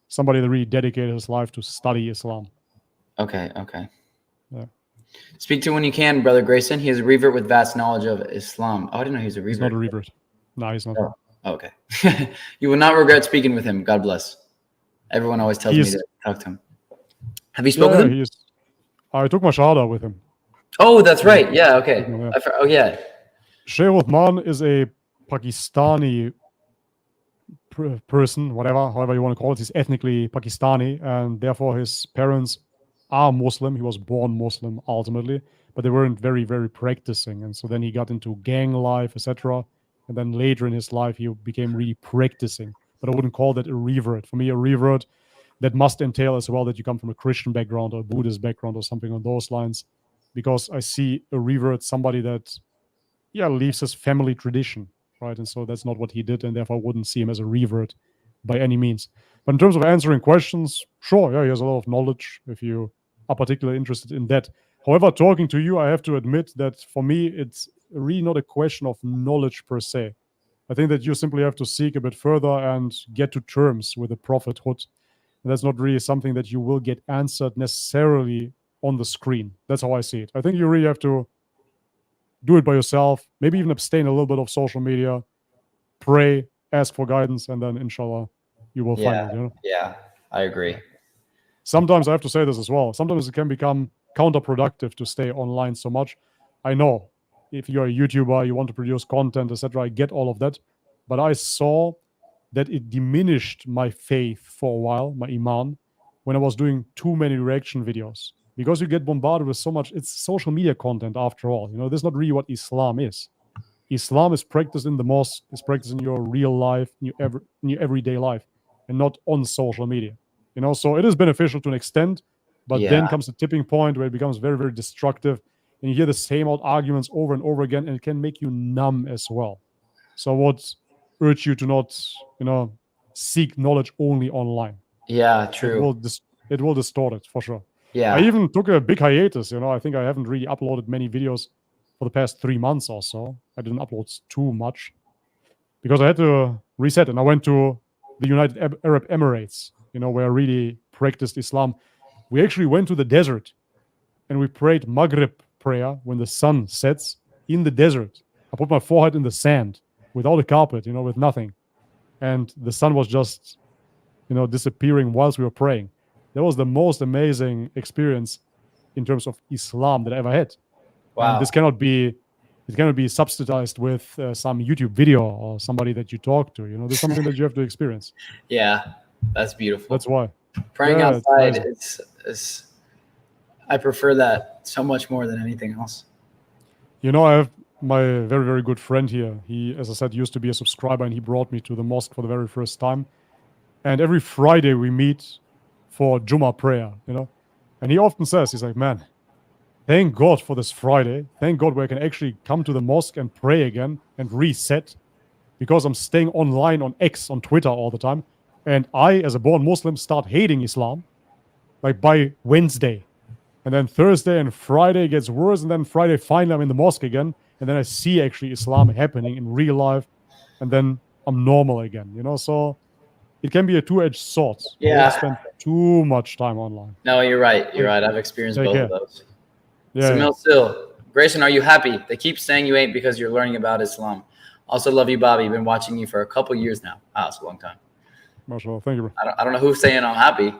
somebody that really dedicated his life to study Islam. Okay. Yeah. Speak to when you can, brother Grayson. He is a revert with vast knowledge of Islam. Oh, I didn't know he was a revert. He's not a revert. No, he's not. Oh, okay. You will not regret speaking with him. God bless. Everyone always tells me to talk to him. Have you spoken with him? I took my Shahada with him. Oh, that's right. Yeah, okay. Yeah. Sheikh Uthman is a Pakistani person, however you want to call it. He's ethnically Pakistani, and therefore his parents are Muslim. He was born Muslim ultimately, but they weren't very, very practicing. And so then he got into gang life, etc. And then later in his life, he became really practicing. But I wouldn't call that a revert. For me, a revert that must entail as well that you come from a Christian background or a Buddhist background or something on those lines, because I see a revert somebody that, leaves his family tradition, right? And so that's not what he did, and therefore I wouldn't see him as a revert by any means. But in terms of answering questions, sure, he has a lot of knowledge if you are particularly interested in that. However, talking to you, I have to admit that for me, it's really not a question of knowledge per se. I think that you simply have to seek a bit further and get to terms with the prophethood. And that's not really something that you will get answered necessarily on the screen. That's how I see it. I think you really have to do it by yourself, maybe even abstain a little bit of social media, pray, ask for guidance, and then inshallah, you will find it. You know? Yeah, I agree. Sometimes I have to say this as well. Sometimes it can become counterproductive to stay online so much. I know if you're a YouTuber, you want to produce content, etc. I get all of that. But I saw that it diminished my faith for a while, my iman, when I was doing too many reaction videos. Because you get bombarded with so much, it's social media content after all. You know, this is not really what Islam is. Islam is practiced in the mosque, is practiced in your real life, in your everyday life, and not on social media. You know, so it is beneficial to an extent, but then comes the tipping point where it becomes very, very destructive, and you hear the same old arguments over and over again, and it can make you numb as well. So I would urge you to not, seek knowledge only online. Yeah, true. It will distort it for sure. Yeah. I even took a big hiatus. I think I haven't really uploaded many videos for the past 3 months or so. I didn't upload too much because I had to reset, and I went to the United Arab Emirates, where I really practiced Islam. We actually went to the desert and we prayed Maghrib prayer when the sun sets in the desert. I put my forehead in the sand without a carpet, with nothing. And the sun was just, disappearing whilst we were praying. That was the most amazing experience in terms of Islam that I ever had. Wow. And this cannot be subsidized with some YouTube video or somebody that you talk to. This is something that you have to experience. Yeah, that's beautiful. That's why. Praying Yeah, outside, it's I prefer that so much more than anything else. I have my very, very good friend here. He, as I said, used to be a subscriber, and he brought me to the mosque for the very first time. And every Friday we meet for Jummah prayer, And he often says, he's like, man, thank God for this Friday. Thank God where I can actually come to the mosque and pray again and reset, because I'm staying online on X, on Twitter all the time. And I, as a born Muslim, start hating Islam like by Wednesday. And then Thursday and Friday gets worse. And then Friday, finally, I'm in the mosque again. And then I see actually Islam happening in real life. And then I'm normal again, So it can be a two-edged sword. Yeah. Don't spend too much time online. No, you're right. You're right. I've experienced both of those. Yeah. Samil Sil, Grayson, are you happy? They keep saying you ain't because you're learning about Islam. Also love you, Bobby. Been watching you for a couple years now. Wow, it's a long time. MashaAllah. Thank you, bro. I don't know who's saying I'm happy.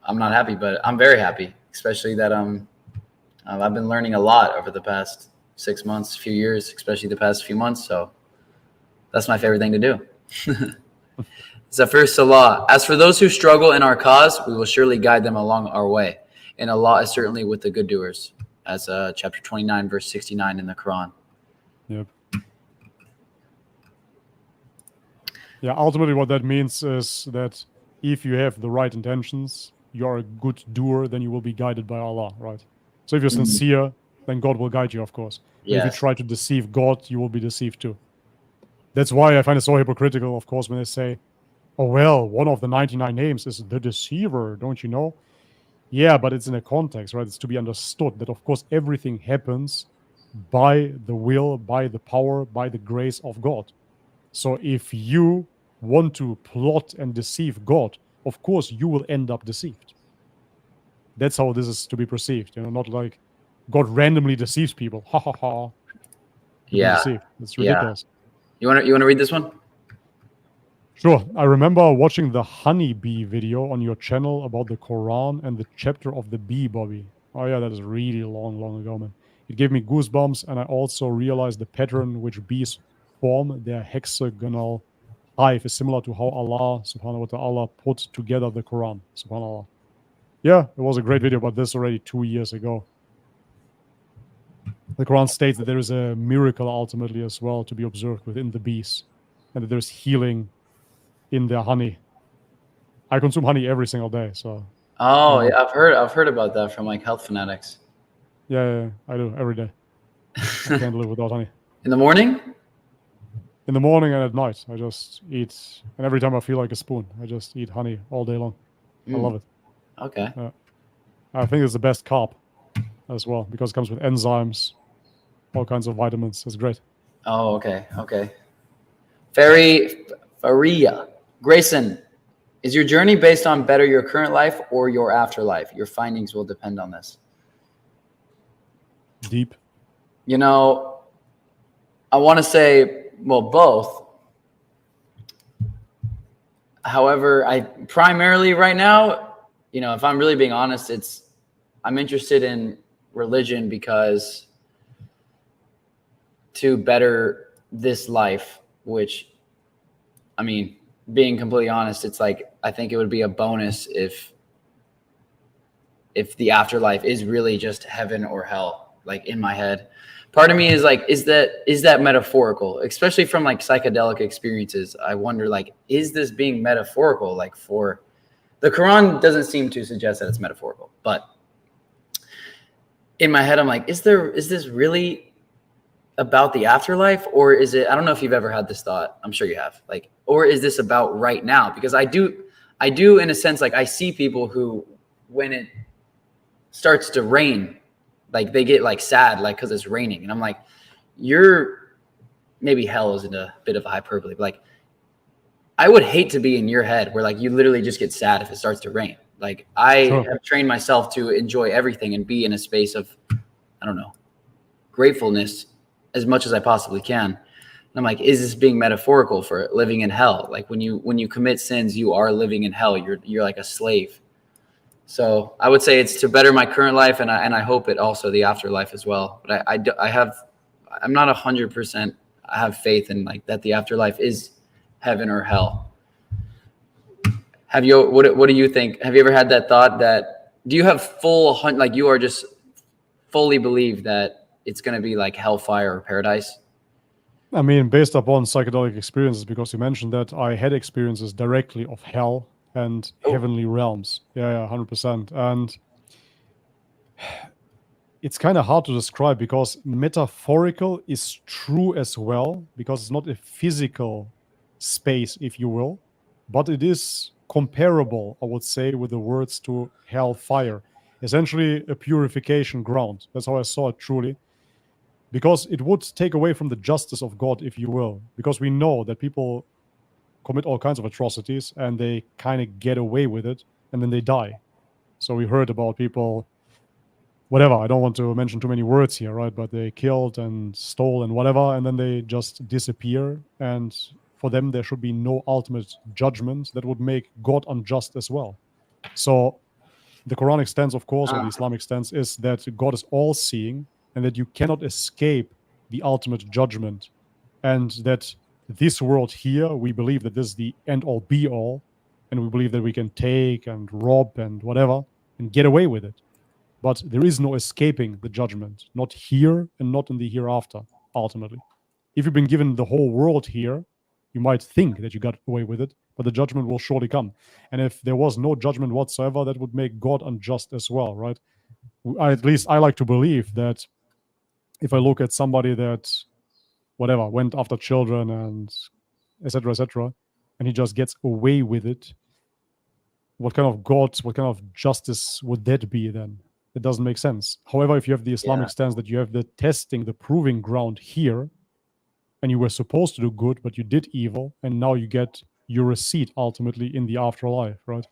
I'm not happy, but I'm very happy, especially that I've been learning a lot over the past 6 months, few years, especially the past few months. So that's my favorite thing to do. Zafir Salah, as for those who struggle in our cause, we will surely guide them along our way. And Allah is certainly with the good doers, as chapter 29, verse 69 in the Quran. Yep. Yeah, ultimately what that means is that if you have the right intentions, you are a good doer, then you will be guided by Allah, right? So if you're sincere, then God will guide you, of course. Yes. If you try to deceive God, you will be deceived too. That's why I find it so hypocritical, of course, when they say, oh, well, one of the 99 names is the deceiver, don't you know? Yeah, but it's in a context, right? It's to be understood that, of course, everything happens by the will, by the power, by the grace of God. So if you want to plot and deceive God, of course, you will end up deceived. That's how this is to be perceived, not like God randomly deceives people. Ha, ha, ha. Yeah. Deceived. It's ridiculous. Yeah. You want to read this one? Sure. I remember watching the honeybee video on your channel about the Quran and the chapter of the bee, Bobby. Oh, yeah, that is really long ago, man. It gave me goosebumps, and I also realized the pattern which bees form their hexagonal hive is similar to how Allah, subhanahu wa ta'ala, put together the Quran, subhanallah. Yeah, it was a great video, but this already 2 years ago. The Quran states that there is a miracle ultimately as well to be observed within the bees, and that there's healing in their honey. I consume honey every single day, so. Oh, yeah, I've heard about that from like health fanatics. Yeah, I do every day. I can't live without honey. In the morning? In the morning and at night, I just eat, and every time I feel like a spoon, I just eat honey all day long. I love it. Okay. I think it's the best carb as well, because it comes with enzymes, all kinds of vitamins. It's great. Oh, okay. Faria. Grayson, is your journey based on better your current life or your afterlife? Your findings will depend on this. Deep. I want to say, well, both. However, I primarily right now, if I'm really being honest, I'm interested in religion because to better this life, which, I mean, being completely honest, it's like, I think it would be a bonus if the afterlife is really just heaven or hell, like in my head. Part of me is like, is that metaphorical, especially from like psychedelic experiences? I wonder, like, is this being metaphorical? Like, for the Quran doesn't seem to suggest that it's metaphorical, but in my head, I'm like, is this really about the afterlife, or is it, I don't know if you've ever had this thought. I'm sure you have, like, or is this about right now? Because I do in a sense, like, I see people who, when starts to rain, like they get like sad, like because it's raining, and I'm like, maybe hell isn't a bit of a hyperbole, but like I would hate to be in your head where like you literally just get sad if it starts to rain. Like I have trained myself to enjoy everything and be in a space of, I don't know, gratefulness as much as I possibly can. And I'm like, is this being metaphorical for living in hell? Like when you commit sins, you are living in hell. You're like a slave. So I would say it's to better my current life, and I hope it also the afterlife as well. But I'm not 100%. I have faith in like that the afterlife is heaven or hell. What do you think? Have you ever had that thought? That do you have like you are just fully believe that it's going to be like hellfire or paradise? I mean, based upon psychedelic experiences, because you mentioned that, I had experiences directly of hell and heavenly realms. Yeah, 100%. And it's kind of hard to describe because metaphorical is true as well, because it's not a physical space, if you will, but it is comparable, I would say, with the words to hellfire. Essentially a purification ground. That's how I saw it truly. Because it would take away from the justice of God, if you will. Because we know that people commit all kinds of atrocities and they kind of get away with it and then they die. So we heard about people, whatever, I don't want to mention too many words here, right? But they killed and stole and whatever, and then they just disappear. And for them, there should be no ultimate judgment that would make God unjust as well. So the Quranic stance, of course, or the Islamic stance, is that God is all-seeing and that you cannot escape the ultimate judgment. And that this world here, we believe that this is the end-all, be-all, and we believe that we can take and rob and whatever and get away with it. But there is no escaping the judgment, not here and not in the hereafter, ultimately. If you've been given the whole world here, you might think that you got away with it, but the judgment will surely come. And if there was no judgment whatsoever, that would make God unjust as well, right? At least I like to believe that if I look at somebody that, whatever, went after children and et cetera, and he just gets away with it, what kind of God, what kind of justice would that be then? It doesn't make sense. However, if you have the Islamic stance that you have the testing, the proving ground here, and you were supposed to do good, but you did evil, and now you get your receipt ultimately in the afterlife, right?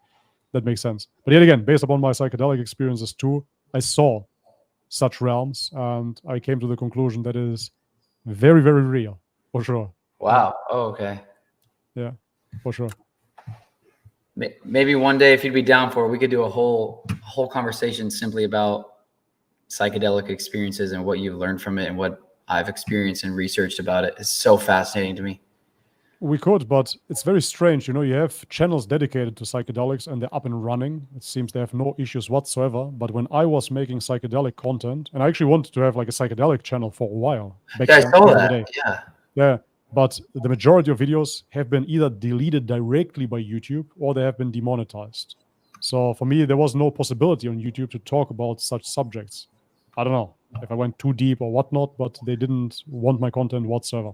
That makes sense. But yet again, based upon my psychedelic experiences too, I saw such realms, and I came to the conclusion that it is very, very real, for sure. Wow. Oh, okay. Yeah, for sure. Maybe one day, if you'd be down for it, we could do a whole conversation simply about psychedelic experiences and what you've learned from it and what I've experienced and researched about it. It's so fascinating to me. We could, but it's very strange. You know, you have channels dedicated to psychedelics and they're up and running. It seems they have no issues whatsoever. But when I was making psychedelic content, and I actually wanted to have like a psychedelic channel for a while. I saw that. Yeah. But the majority of videos have been either deleted directly by YouTube or they have been demonetized. So for me, there was no possibility on YouTube to talk about such subjects. I don't know if I went too deep or whatnot, but they didn't want my content whatsoever.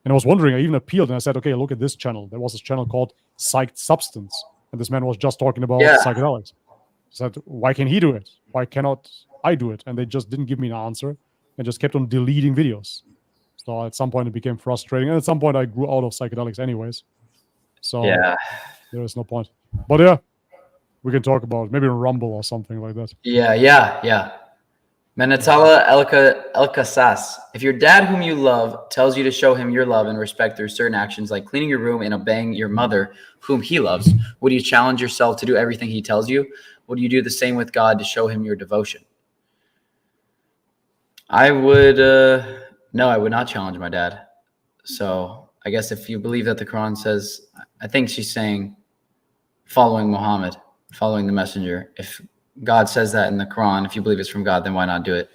And I was wondering, I even appealed and I said, okay, look at this channel. There was this channel called Psyched Substance. And this man was just talking about psychedelics. I said, why can he do it? Why cannot I do it? And they just didn't give me an answer and just kept on deleting videos. So at some point it became frustrating. And at some point I grew out of psychedelics anyways. So there is no point. But yeah, we can talk about maybe a Rumble or something like that. Yeah. Manatala Elkasas. If your dad, whom you love, tells you to show him your love and respect through certain actions like cleaning your room and obeying your mother, whom he loves, would you challenge yourself to do everything he tells you? Would you do the same with God to show him your devotion? I would, no, I would not challenge my dad. So I guess if you believe that the Quran says, I think she's saying following Muhammad, following the messenger. If God says that in the Quran, if you believe it's from God, then why not do it?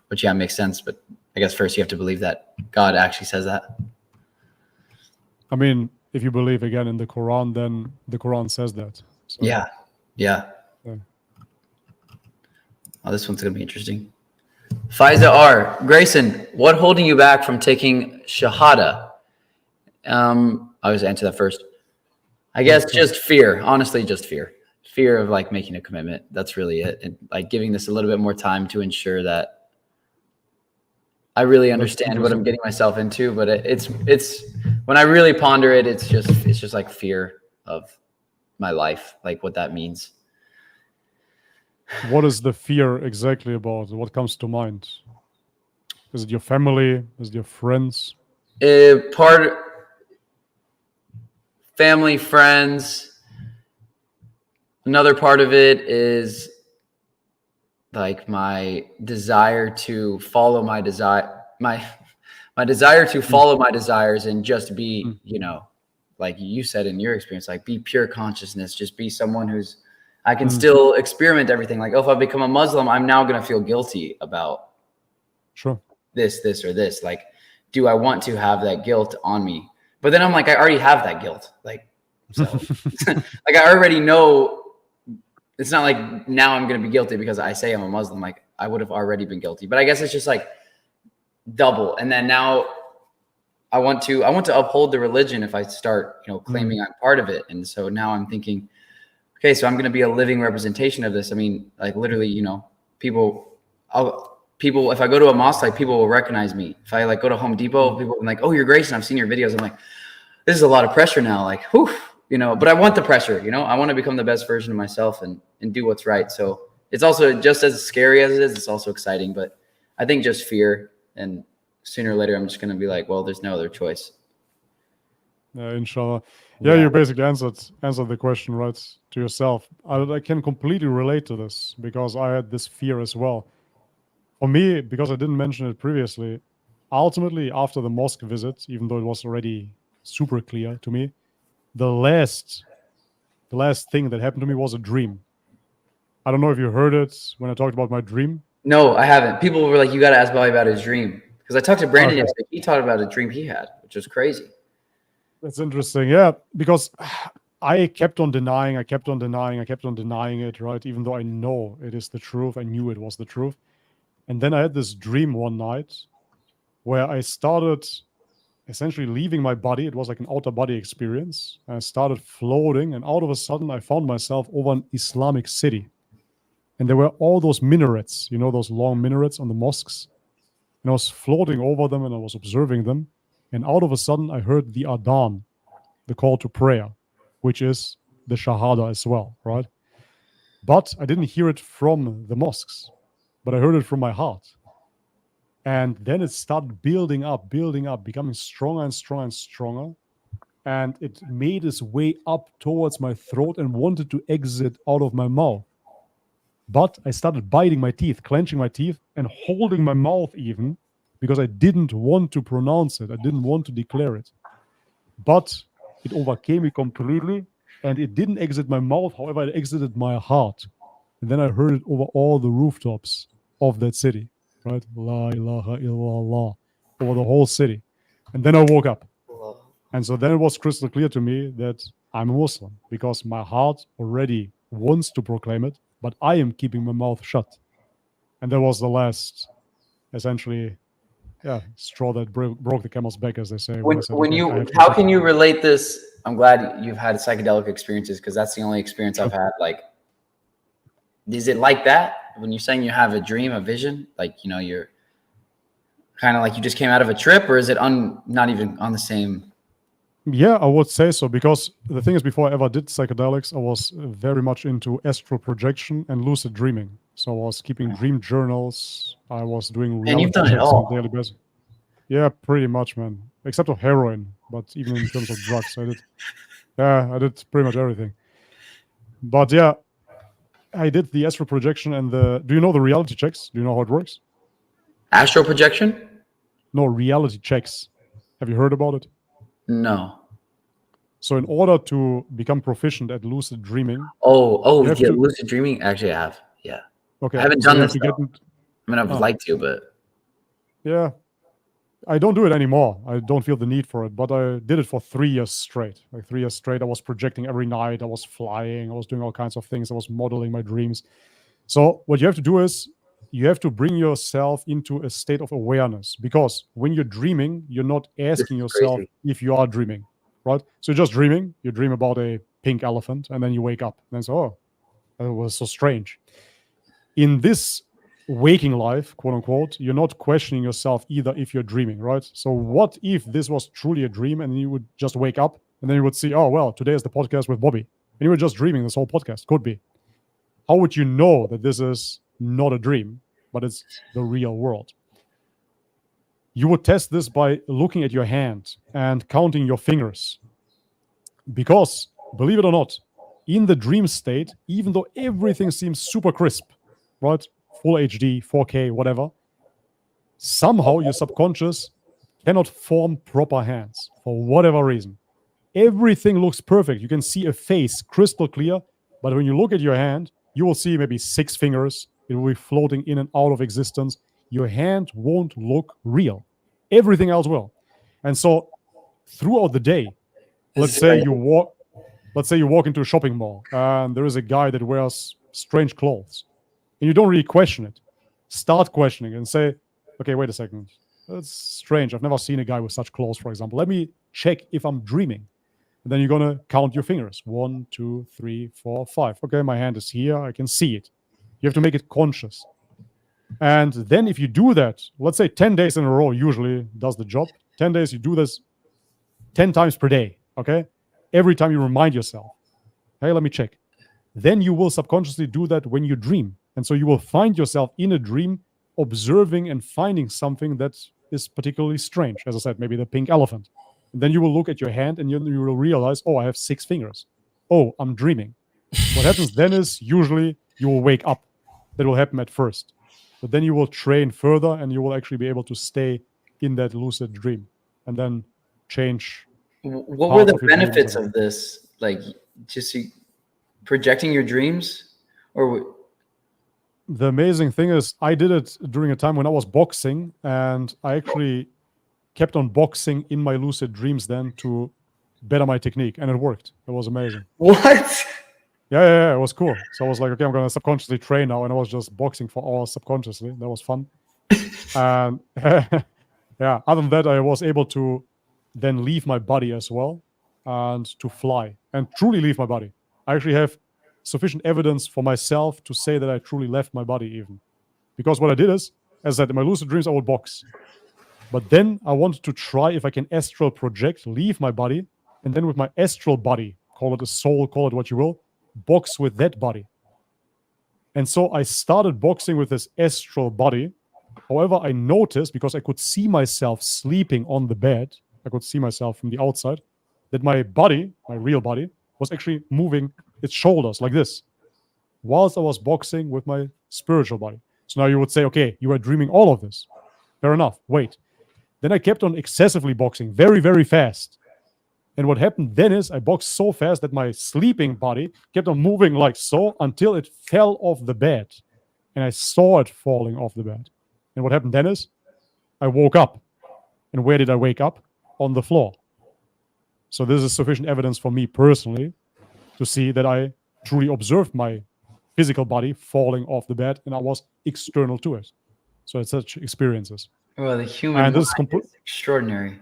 Which, yeah, makes sense. But I guess first you have to believe that God actually says that. I mean, if you believe again in the Quran, then the Quran says that. So, yeah. Oh, this one's going to be interesting. Faiza R. Grayson, what holding you back from taking Shahada? I'll just answer that first. I guess just fear. Honestly, just fear. fear of like making a commitment. That's really it. And like giving this a little bit more time to ensure that I really understand what I'm getting myself into. But it's when I really ponder it, it's just like fear of my life, like what that means. What is the fear exactly about? What comes to mind? Is it your family? Is it your friends? Family, friends. Another part of it is like my desire to follow my desire, my desire to follow my desires and just be, you know, like you said in your experience, like be pure consciousness, just be someone who's, I can still experiment everything. Like, oh, if I become a Muslim, I'm now going to feel guilty about this or this. Like, do I want to have that guilt on me? But then I'm like, I already have that guilt. Like, so like, I already know it's not like now I'm going to be guilty because I say I'm a Muslim. Like I would have already been guilty, but I guess it's just like double. And then now I want to uphold the religion if I start, you know, claiming I'm part of it. And so now I'm thinking, okay, so I'm going to be a living representation of this. I mean, like literally, you know, people, if I go to a mosque, like people will recognize me. If I like go to Home Depot, people are like, oh, you're Grayson. I've seen your videos. I'm like, this is a lot of pressure now. Like, whew, you know, but I want the pressure, you know, I want to become the best version of myself and do what's right. So it's also just as scary as it is. It's also exciting, but I think just fear, and sooner or later, I'm just going to be like, well, there's no other choice. Inshallah. Yeah, you basically answered the question right to yourself. I can completely relate to this because I had this fear as well. For me, because I didn't mention it previously, ultimately after the mosque visit, even though it was already super clear to me, the last thing that happened to me was a dream. I don't know if you heard it when I talked about my dream. No, I haven't. People were like, you got to ask Bobby about his dream. Because I talked to Brandon yesterday. He talked about a dream he had, which was crazy. That's interesting. Yeah, because I kept on denying it, right? Even though I know it is the truth. I knew it was the truth. And then I had this dream one night where I started essentially leaving my body. It was like an outer body experience. I started floating, and out of a sudden, I found myself over an Islamic city. And there were all those minarets, you know, those long minarets on the mosques. And I was floating over them and I was observing them. And out of a sudden, I heard the adhan, the call to prayer, which is the Shahada as well, right? But I didn't hear it from the mosques, but I heard it from my heart. And then it started building up, becoming stronger and stronger and stronger. And it made its way up towards my throat and wanted to exit out of my mouth. But I started biting my teeth, clenching my teeth, and holding my mouth even, because I didn't want to pronounce it. I didn't want to declare it. But it overcame me completely, and it didn't exit my mouth. However, it exited my heart. And then I heard it over all the rooftops of that city, right? La ilaha illallah, over the whole city. And then I woke up. And so then it was crystal clear to me that I'm a Muslim, because my heart already wants to proclaim it, but I am keeping my mouth shut. And that was the last, essentially, straw that broke the camel's back, as they say. How can you relate this? I'm glad you've had psychedelic experiences, because that's the only experience I've had. Like, is it like that when you're saying you have a dream, a vision, like, you know, you're kind of like you just came out of a trip, or is it not even on the same? Yeah, I would say so, because the thing is, before I ever did psychedelics, I was very much into astral projection and lucid dreaming. So I was keeping dream journals. I was doing reality checks on a daily basis. Yeah, pretty much, man. Except of heroin, but even in terms of drugs, I did pretty much everything. But yeah, I did the astral projection and do you know the reality checks? Do you know how it works? Astral projection? No, reality checks. Have you heard about it? No. So in order to become proficient at lucid dreaming. Lucid dreaming? Actually, I have. Yeah. Okay. I haven't done this. I mean, I'd like to, but. Yeah. I don't do it anymore. I don't feel the need for it, but I did it for 3 years straight. Like 3 years straight, I was projecting every night. I was flying. I was doing all kinds of things. I was modeling my dreams. So what you have to do is you have to bring yourself into a state of awareness, because when you're dreaming, you're not asking yourself if you are dreaming, right? So you're just dreaming. You dream about a pink elephant, and then you wake up. And then say, oh, It was so strange. In this waking life, quote unquote, you're not questioning yourself either if you're dreaming, right? So what if this was truly a dream and you would just wake up and then you would see, oh, well, today is the podcast with Bobby. And you were just dreaming this whole podcast. Could be. How would you know that this is not a dream, but it's the real world? You would test this by looking at your hand and counting your fingers. Because, believe it or not, in the dream state, even though everything seems super crisp, right? Full HD, 4K, whatever, somehow your subconscious cannot form proper hands for whatever reason. Everything looks perfect. You can see a face crystal clear, but when you look at your hand, you will see maybe 6 fingers. It will be floating in and out of existence. Your hand won't look real. Everything else will. And so throughout the day, let's say you walk into a shopping mall and there is a guy that wears strange clothes and you don't really question it. Start questioning and say, okay, wait a second. That's strange. I've never seen a guy with such clothes, for example. Let me check if I'm dreaming. And then you're going to count your fingers. 1, 2, 3, 4, 5. Okay, my hand is here. I can see it. You have to make it conscious. And then if you do that, let's say 10 days in a row usually does the job. 10 days, you do this 10 times per day, okay? Every time you remind yourself, hey, let me check. Then you will subconsciously do that when you dream. And so you will find yourself in a dream observing and finding something that is particularly strange. As I said, maybe the pink elephant. And then you will look at your hand and you will realize, oh, I have 6 fingers. Oh, I'm dreaming. What happens then is usually you will wake up. That will happen at first. But then you will train further and you will actually be able to stay in that lucid dream and then change. What were the benefits of this? Like just projecting your dreams? Or the amazing thing is I did it during a time when I was boxing, and I actually kept on boxing in my lucid dreams then to better my technique, and it worked. It was amazing. What? Yeah, it was cool. So I was like, okay, I'm going to subconsciously train now, and I was just boxing for hours subconsciously. That was fun. And yeah, other than that, I was able to then leave my body as well and to fly and truly leave my body. I actually have sufficient evidence for myself to say that I truly left my body even. Because what I did is, as I said, in my lucid dreams, I would box. But then I wanted to try if I can astral project, leave my body, and then with my astral body, call it a soul, call it what you will, box with that body. And so I started boxing with this astral body. However, I noticed, because I could see myself sleeping on the bed, I could see myself from the outside, that my body, my real body, was actually moving its shoulders like this, whilst I was boxing with my spiritual body. So now you would say, okay, you are dreaming all of this. Fair enough, wait. Then I kept on excessively boxing, very, very fast. And what happened then is I boxed so fast that my sleeping body kept on moving like so until it fell off the bed. And I saw it falling off the bed. And what happened then is I woke up. And where did I wake up? On the floor. So this is sufficient evidence for me personally to see that I truly observed my physical body falling off the bed and I was external to it. So it's such experiences. Well, the human mind is extraordinary.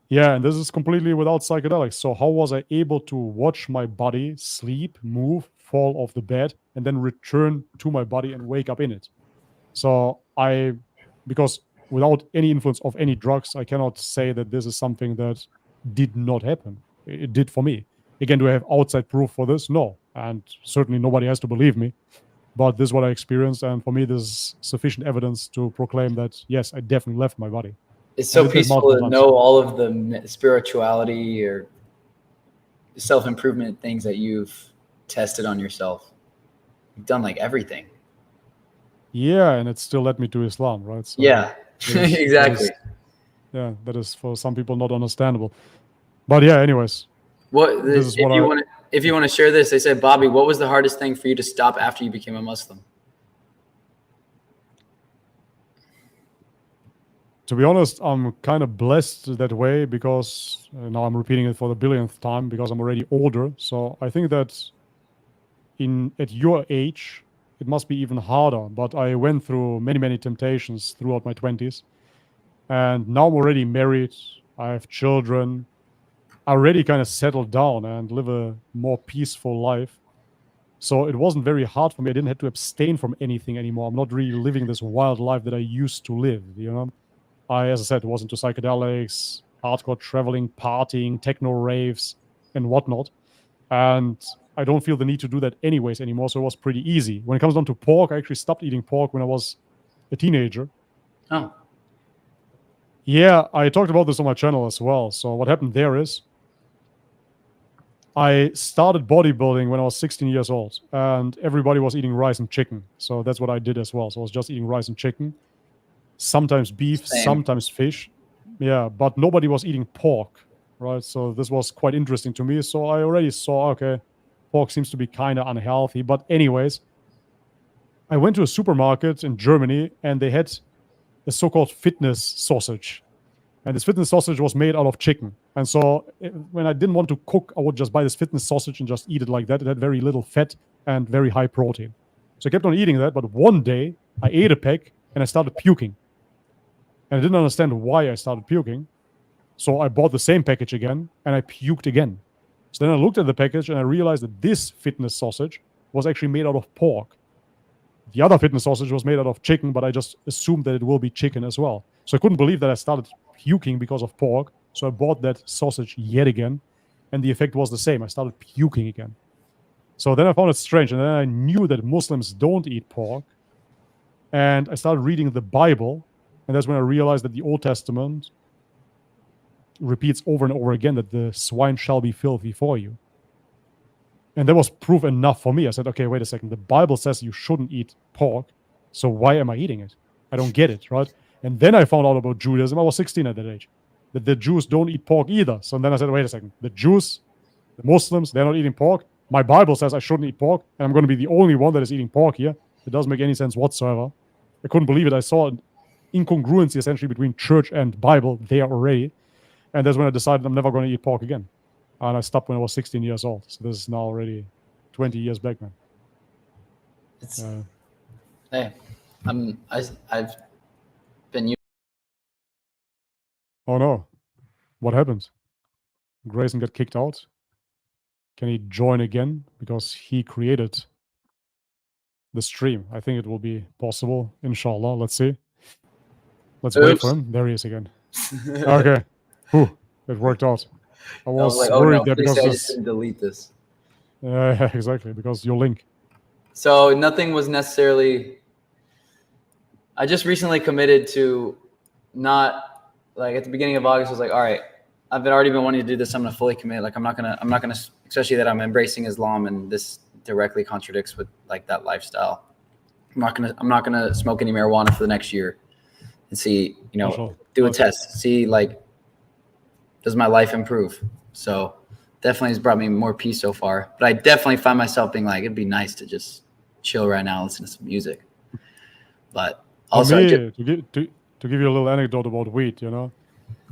Yeah, and this is completely without psychedelics. So how was I able to watch my body sleep, move, fall off the bed, and then return to my body and wake up in it? So because without any influence of any drugs, I cannot say that this is something that did not happen. It did for me. Again, do I have outside proof for this? No. And certainly nobody has to believe me. But this is what I experienced. And for me, this is sufficient evidence to proclaim that, yes, I definitely left my body. It's so peaceful to know all of the spirituality or self-improvement things that you've tested on yourself. You've done like everything. Yeah, and it still led me to Islam, right? So yeah, exactly. That is for some people not understandable. But yeah, anyways. If you want to share this, they said, Bobby, what was the hardest thing for you to stop after you became a Muslim? To be honest, I'm kind of blessed that way because now I'm repeating it for the billionth time because I'm already older. So I think that at your age, it must be even harder. But I went through many, many temptations throughout my 20s. And now I'm already married. I have children. I already kind of settled down and live a more peaceful life. So it wasn't very hard for me. I didn't have to abstain from anything anymore. I'm not really living this wild life that I used to live, you know? As I said, was into psychedelics, hardcore traveling, partying, techno raves, and whatnot. And I don't feel the need to do that anyways anymore, so it was pretty easy. When it comes down to pork, I actually stopped eating pork when I was a teenager. Oh, Yeah, I talked about this on my channel as well. So what happened there is I started bodybuilding when I was 16 years old, and everybody was eating rice and chicken. So that's what I did as well. So I was just eating rice and chicken, sometimes beef, Same. sometimes fish. Yeah, but nobody was eating pork, right? So this was quite interesting to me. So I already saw, okay, pork seems to be kind of unhealthy. But anyways, I went to a supermarket in Germany, and they had a so-called fitness sausage. And this fitness sausage was made out of chicken. And so when I didn't want to cook, I would just buy this fitness sausage and just eat it like that. It had very little fat and very high protein. So I kept on eating that. But one day I ate a pack and I started puking. And I didn't understand why I started puking. So I bought the same package again and I puked again. So then I looked at the package and I realized that this fitness sausage was actually made out of pork. The other fitness sausage was made out of chicken, but I just assumed that it will be chicken as well. So I couldn't believe that I started puking because of pork. So I bought that sausage yet again, and the effect was the same. I started puking again. So then I found it strange, and then I knew that Muslims don't eat pork. And I started reading the Bible, and that's when I realized that the Old Testament repeats over and over again that the swine shall be filthy for you. And that was proof enough for me. I said, okay, wait a second. The Bible says you shouldn't eat pork, so why am I eating it? I don't get it, right? And then I found out about Judaism. I was 16 at that age, that the Jews don't eat pork either. So then I said, wait a second. The Jews, the Muslims, they're not eating pork. My Bible says I shouldn't eat pork, and I'm going to be the only one that is eating pork here. It doesn't make any sense whatsoever. I couldn't believe it. I saw an incongruency essentially between church and Bible there already. And that's when I decided I'm never going to eat pork again. And I stopped when I was 16 years old. So this is now already 20 years back, man. it's hey, I've been. Oh no. What happened? Grayson got kicked out. Can he join again? Because he created the stream. I think it will be possible. Inshallah. Let's see. Let's wait for him. There he is again. Okay. Whew. It worked out. I was like, oh worried no, that please because say I this, just didn't delete this. yeah, exactly, because your link. So nothing was necessarily. I just recently committed to not, like, at the beginning of August, I was like, all right, I've already been wanting to do this. I'm gonna fully commit. Like I'm not gonna, especially that I'm embracing Islam and this directly contradicts with like that lifestyle. I'm not gonna smoke any marijuana for the next year and see, do a test, see like, does my life improve? So definitely has brought me more peace so far. But I definitely find myself being like, it'd be nice to just chill right now, listen to some music. But also, to give you a little anecdote about weed,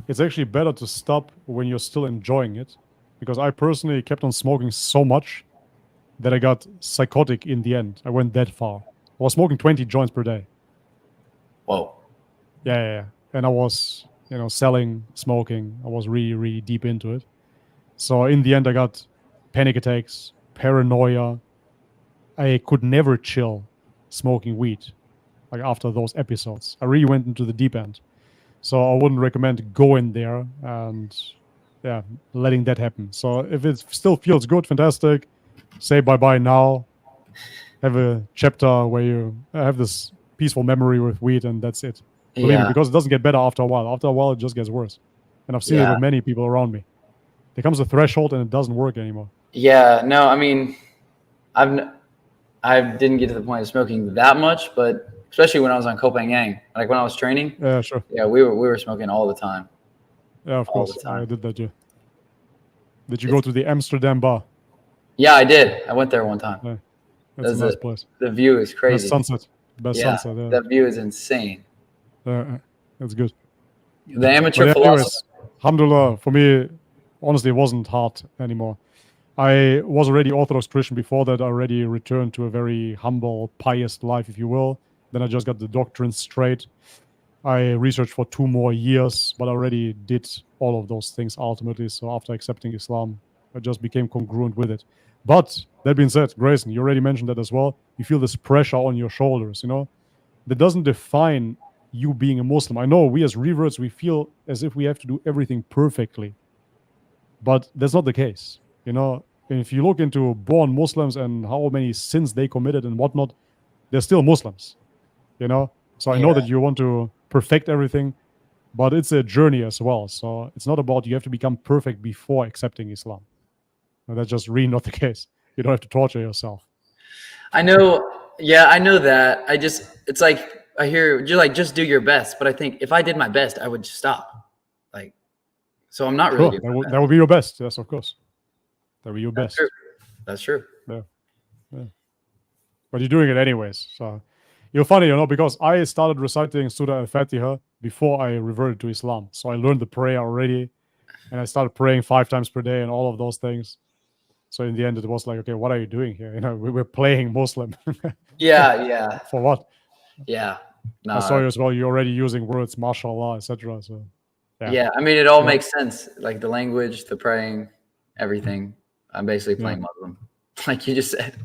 it's actually better to stop when you're still enjoying it, because I personally kept on smoking so much that I got psychotic in the end. I went that far. I was smoking 20 joints per day. whoa. Yeah. And I was, selling, smoking. I was really, really deep into it. So in the end, I got panic attacks, paranoia. I could never chill smoking weed, like after those episodes. I really went into the deep end. So I wouldn't recommend going there and, letting that happen. So if it still feels good, fantastic. Say bye-bye now. Have a chapter where you have this peaceful memory with weed, and that's it. Believe me, because it doesn't get better after a while. After a while, it just gets worse. And I've seen it with many people around me. There comes a threshold and it doesn't work anymore. Yeah, no, I mean, I didn't get to the point of smoking that much, but especially when I was on Kopang Yang, like when I was training. Yeah, sure. Yeah, we were smoking all the time. Yeah, of all course. the time. I did that too. Did you go to the Amsterdam bar? Yeah, I did. I went there one time. Yeah, that's a nice place. The view is crazy. Best sunset. Best sunset. Yeah. That view is insane. That's good. The amateur philosopher. Anyways, alhamdulillah, for me, honestly, it wasn't hard anymore. I was already Orthodox Christian before that. I already returned to a very humble, pious life, if you will. Then I just got the doctrines straight. I researched for 2 more years, but I already did all of those things ultimately. So after accepting Islam, I just became congruent with it. But that being said, Grayson, you already mentioned that as well. You feel this pressure on your shoulders, that doesn't define you being a Muslim. I know we as reverts, we feel as if we have to do everything perfectly, but that's not the case. If you look into born Muslims and how many sins they committed and whatnot, they're still Muslims, So I know that you want to perfect everything, but it's a journey as well. So it's not about you have to become perfect before accepting Islam. No, that's just really not the case. You don't have to torture yourself. I know. Yeah, I know that. It's like, I hear you're like, just do your best. But I think if I did my best, I would just stop. So I'm not really Sure, that would be your best. Yes, of course. That would be your best. True. That's true. Yeah. But you're doing it anyways. So you're funny, because I started reciting Surah Al-Fatiha before I reverted to Islam. So I learned the prayer already, and I started praying 5 times per day and all of those things. So in the end, it was like, okay, what are you doing here? We were playing Muslim. Yeah. For what? Yeah. No, I saw you as well. You're already using words, mashallah, etc. So yeah. I mean, it all makes sense. Like the language, the praying, everything. I'm basically playing Muslim, like you just said.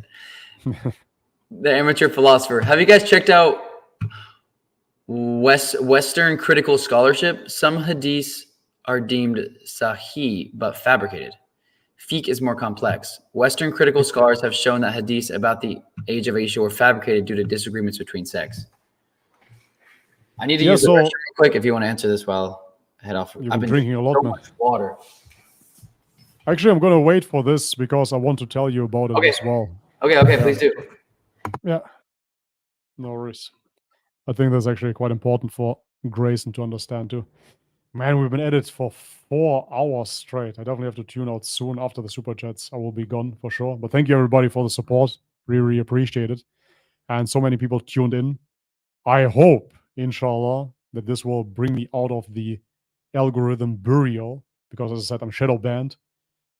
The Amateur Philosopher. Have you guys checked out Western Critical Scholarship? Some hadiths are deemed sahih but fabricated. Fiqh is more complex. Western critical scholars have shown that hadiths about the age of Aisha were fabricated due to disagreements between sects. I need to use the restroom real quick if you want to answer this while I head off. I've been drinking a lot, man. Much water. Actually, I'm going to wait for this because I want to tell you about it as well. Okay, please do. Yeah. No worries. I think that's actually quite important for Grayson to understand too. Man, we've been at it for 4 hours straight. I definitely have to tune out soon after the super chats. I will be gone for sure. But thank you everybody for the support. Really appreciate it. And so many people tuned in. I hope, inshallah, that this will bring me out of the algorithm burial, because as I said, I'm shadow banned.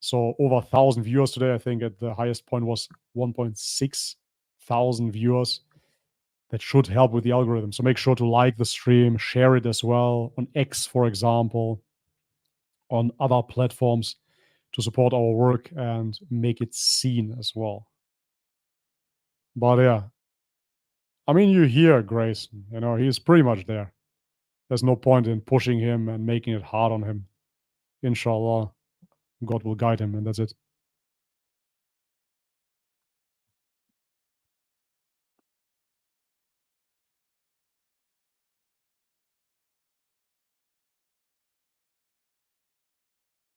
So over 1,000 viewers today. I think at the highest point was 1.6 thousand viewers. That should help with the algorithm. So make sure to like the stream, share it as well on X, for example, on other platforms to support our work and make it seen as well. But yeah, I mean, you hear Grayson, he's pretty much there. There's no point in pushing him and making it hard on him. Inshallah, God will guide him, and that's it.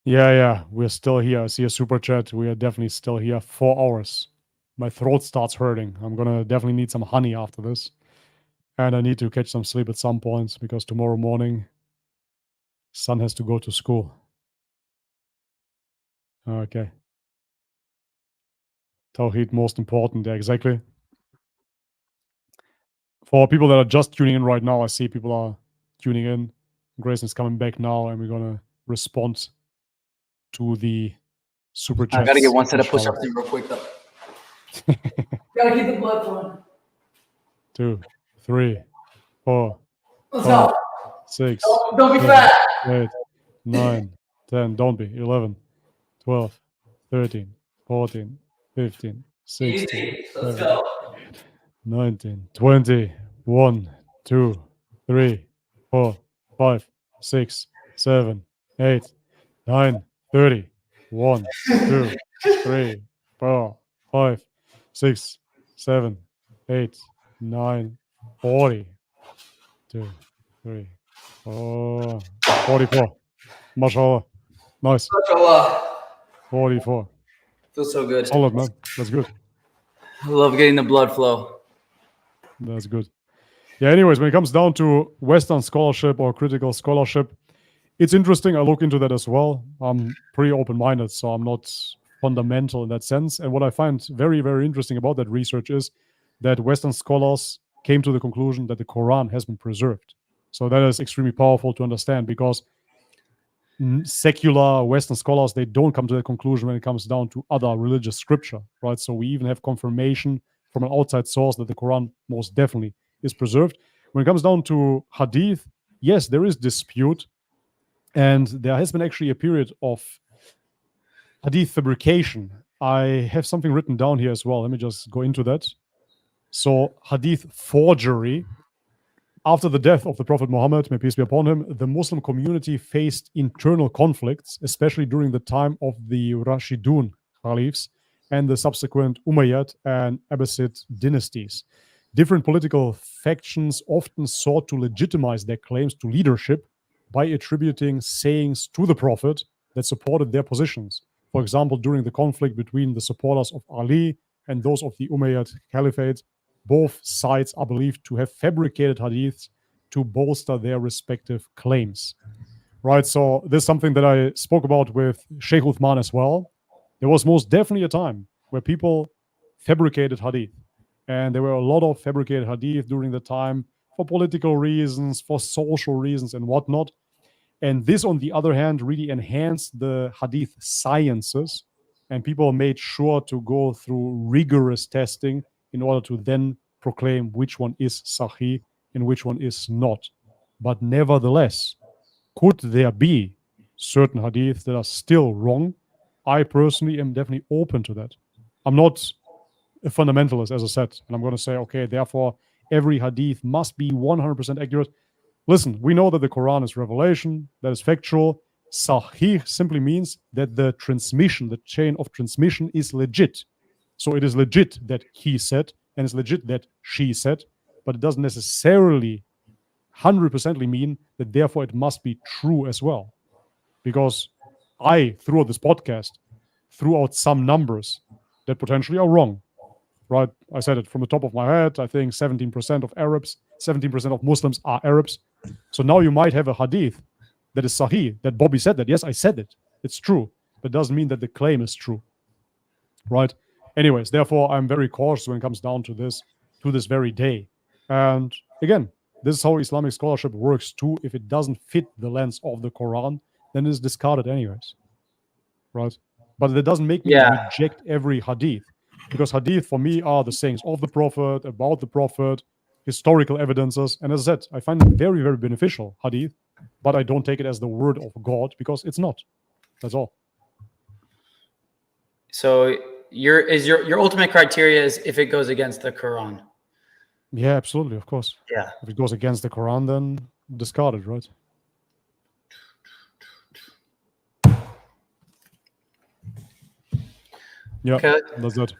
Yeah, we're still here. I see a super chat. We are definitely still here. 4 hours. My throat starts hurting. I'm gonna definitely need some honey after this. And I need to catch some sleep at some point because tomorrow morning, son has to go to school. Okay. Tawheed, most important. Yeah, exactly. For people that are just tuning in right now, I see people are tuning in. Grayson's coming back now, and we're gonna respond to the super chats. I gotta get one set of push-ups in real quick though. Gotta keep the blood flowing. 2, 3, 4, Let's 5, go. 6. Don't be fat. 8, 9, 10. Don't be. 11, 12, 13, 14, 15, 16, 17, 19, 20, 1, 2, 3, 4, 5, 6, 7, 8, 9, 30. 1, 2, 3, 4, 5, 6, 7, 8, 9, 40. 2, 3, 4, 44. Mashallah. Nice. Mashallah. 44. Feels so good. Solid, man. That's good. I love getting the blood flow. That's good. Yeah, anyways, when it comes down to Western scholarship or critical scholarship, it's interesting. I look into that as well. I'm pretty open-minded, so I'm not fundamental in that sense. And what I find very, very interesting about that research is that Western scholars came to the conclusion that the Quran has been preserved. So that is extremely powerful to understand, because secular Western scholars, they don't come to that conclusion when it comes down to other religious scripture, right? So we even have confirmation from an outside source that the Quran most definitely is preserved. When it comes down to Hadith, yes, there is dispute. And there has been actually a period of, Hadith fabrication. I have something written down here as well. Let me just go into that. So, Hadith forgery. After the death of the Prophet Muhammad, may peace be upon him, the Muslim community faced internal conflicts, especially during the time of the Rashidun caliphs and the subsequent Umayyad and Abbasid dynasties. Different political factions often sought to legitimize their claims to leadership by attributing sayings to the Prophet that supported their positions. For example, during the conflict between the supporters of Ali and those of the Umayyad Caliphate, both sides are believed to have fabricated hadiths to bolster their respective claims. Right, so this is something that I spoke about with Sheikh Uthman as well. There was most definitely a time where people fabricated hadith. And there were a lot of fabricated hadith during the time for political reasons, for social reasons, and whatnot. And this, on the other hand, really enhanced the hadith sciences. And people made sure to go through rigorous testing in order to then proclaim which one is sahih and which one is not. But nevertheless, could there be certain hadiths that are still wrong? I personally am definitely open to that. I'm not a fundamentalist, as I said, and I'm going to say, okay, therefore, every hadith must be 100% accurate. Listen, we know that the Quran is revelation, that is factual. Sahih simply means that the transmission, the chain of transmission is legit. So it is legit that he said, and it's legit that she said, but it doesn't necessarily 100% mean that therefore it must be true as well. Because I, throughout this podcast, threw out some numbers that potentially are wrong. Right? I said it from the top of my head. I think 17% of Arabs, 17% of Muslims are Arabs. So now you might have a hadith that is sahih, that Bobby said that. Yes, I said it. It's true. But it doesn't mean that the claim is true. Right? Anyways, therefore, I'm very cautious when it comes down to this very day. And again, this is how Islamic scholarship works too. If it doesn't fit the lens of the Quran, then it's discarded anyways. Right? But that doesn't make me reject every hadith. Because hadith for me are the sayings of the Prophet, about the Prophet, historical evidences. And as I said, I find it very, very beneficial, hadith, but I don't take it as the word of God because it's not. That's all. So your ultimate criteria is if it goes against the Quran. Yeah, absolutely, of course. Yeah. If it goes against the Quran, then discard it, right? Yeah, Okay. that's it.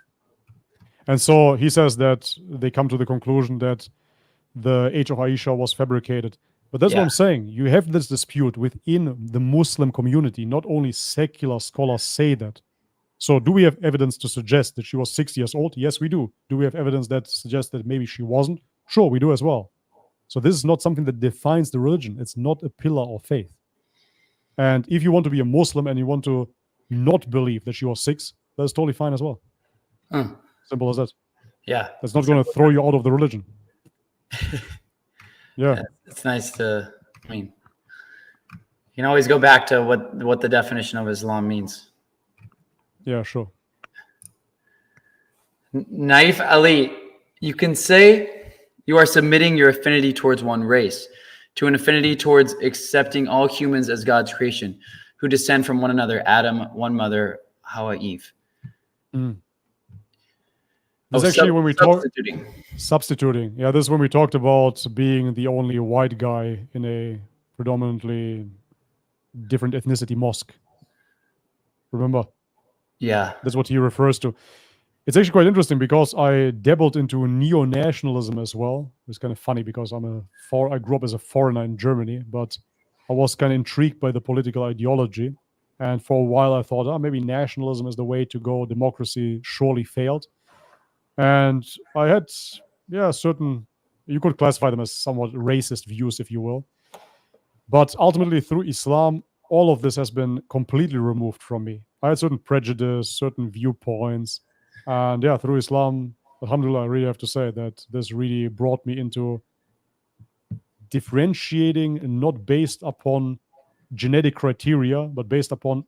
And so he says that they come to the conclusion that the age of Aisha was fabricated. But that's what I'm saying. You have this dispute within the Muslim community. Not only secular scholars say that. So do we have evidence to suggest that she was 6 years old? Yes, we do. Do we have evidence that suggests that maybe she wasn't? Sure, we do as well. So this is not something that defines the religion. It's not a pillar of faith. And if you want to be a Muslim and you want to not believe that she was 6, that's totally fine as well. Simple as that. Yeah. That's not going to throw you out of the religion. Yeah. It's nice to, I mean, you can always go back to what the definition of Islam means. Yeah, sure. Naif Ali, you can say you are submitting your affinity towards one race to an affinity towards accepting all humans as God's creation who descend from one another, Adam, one mother, Hawa, Eve. This is actually when we talk substituting. Yeah, this is when we talked about being the only white guy in a predominantly different ethnicity mosque. Remember? Yeah. That's what he refers to. It's actually quite interesting because I dabbled into neo-nationalism as well. It's kind of funny because I grew up as a foreigner in Germany, but I was kind of intrigued by the political ideology. And for a while I thought, maybe nationalism is the way to go. Democracy surely failed. And I had, certain, you could classify them as somewhat racist views, if you will. But ultimately, through Islam, all of this has been completely removed from me. I had certain prejudice, certain viewpoints. And through Islam, alhamdulillah, I really have to say that this really brought me into differentiating, not based upon genetic criteria, but based upon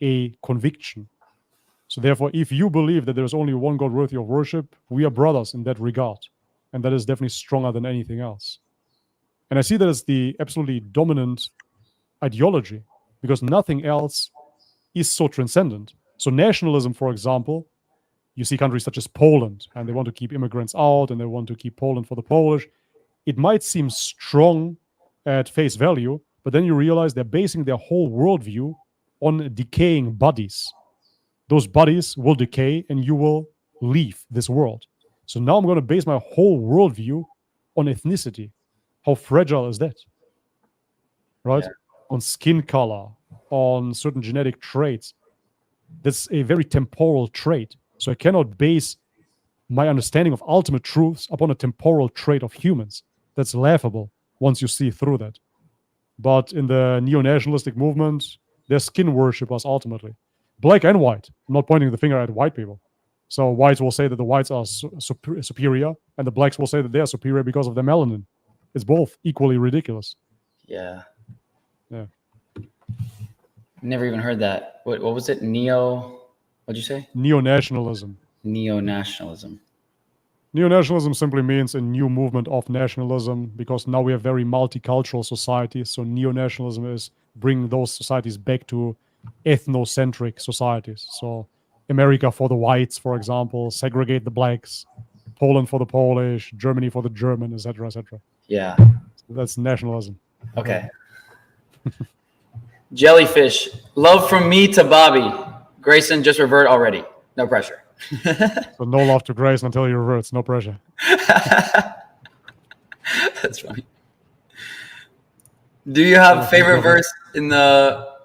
a conviction. So therefore, if you believe that there's only one God worthy of worship, we are brothers in that regard. And that is definitely stronger than anything else. And I see that as the absolutely dominant ideology, because nothing else is so transcendent. So nationalism, for example, you see countries such as Poland, and they want to keep immigrants out, and they want to keep Poland for the Polish. It might seem strong at face value, but then you realize they're basing their whole worldview on decaying bodies. Those bodies will decay, and you will leave this world. So now I'm going to base my whole worldview on ethnicity. How fragile is that? Right? Yeah. On skin color, on certain genetic traits. That's a very temporal trait. So I cannot base my understanding of ultimate truths upon a temporal trait of humans. That's laughable once you see through that. But in the neo-nationalistic movement, they're skin worshippers ultimately. Black and white. I'm not pointing the finger at white people. So whites will say that the whites are superior, and the blacks will say that they are superior because of their melanin. It's both equally ridiculous. Yeah. Yeah. Never even heard that. What was it? What'd you say? Neo-nationalism. Neo-nationalism. Neo-nationalism simply means a new movement of nationalism, because now we have very multicultural societies. So neo-nationalism is bringing those societies back to ethnocentric societies. So America for the whites, for example, segregate the blacks, Poland for the Polish, Germany for the German, etc., etc. Yeah. That's nationalism. Okay. Jellyfish. Love from me to Bobby. Grayson, just revert already. No pressure. So no love to Grayson until he reverts. No pressure. That's funny. Do you have a favorite verse in the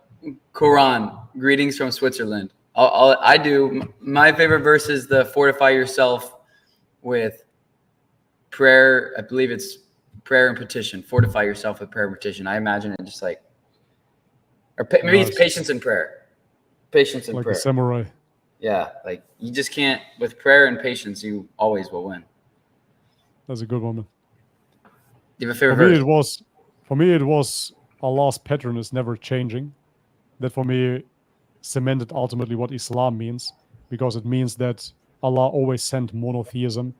Quran? Greetings from Switzerland. I do. My favorite verse is the fortify yourself with prayer. I believe it's prayer and petition. Fortify yourself with prayer and petition. I imagine it just like, or maybe it's patience and prayer. Patience and like prayer. a samurai. Yeah, like you just can't, with prayer and patience, you always will win. That's a good one. Do you have a favorite verse? For me, it was Allah's pattern is never changing. That for me cemented ultimately what Islam means, because it means that Allah always sent monotheism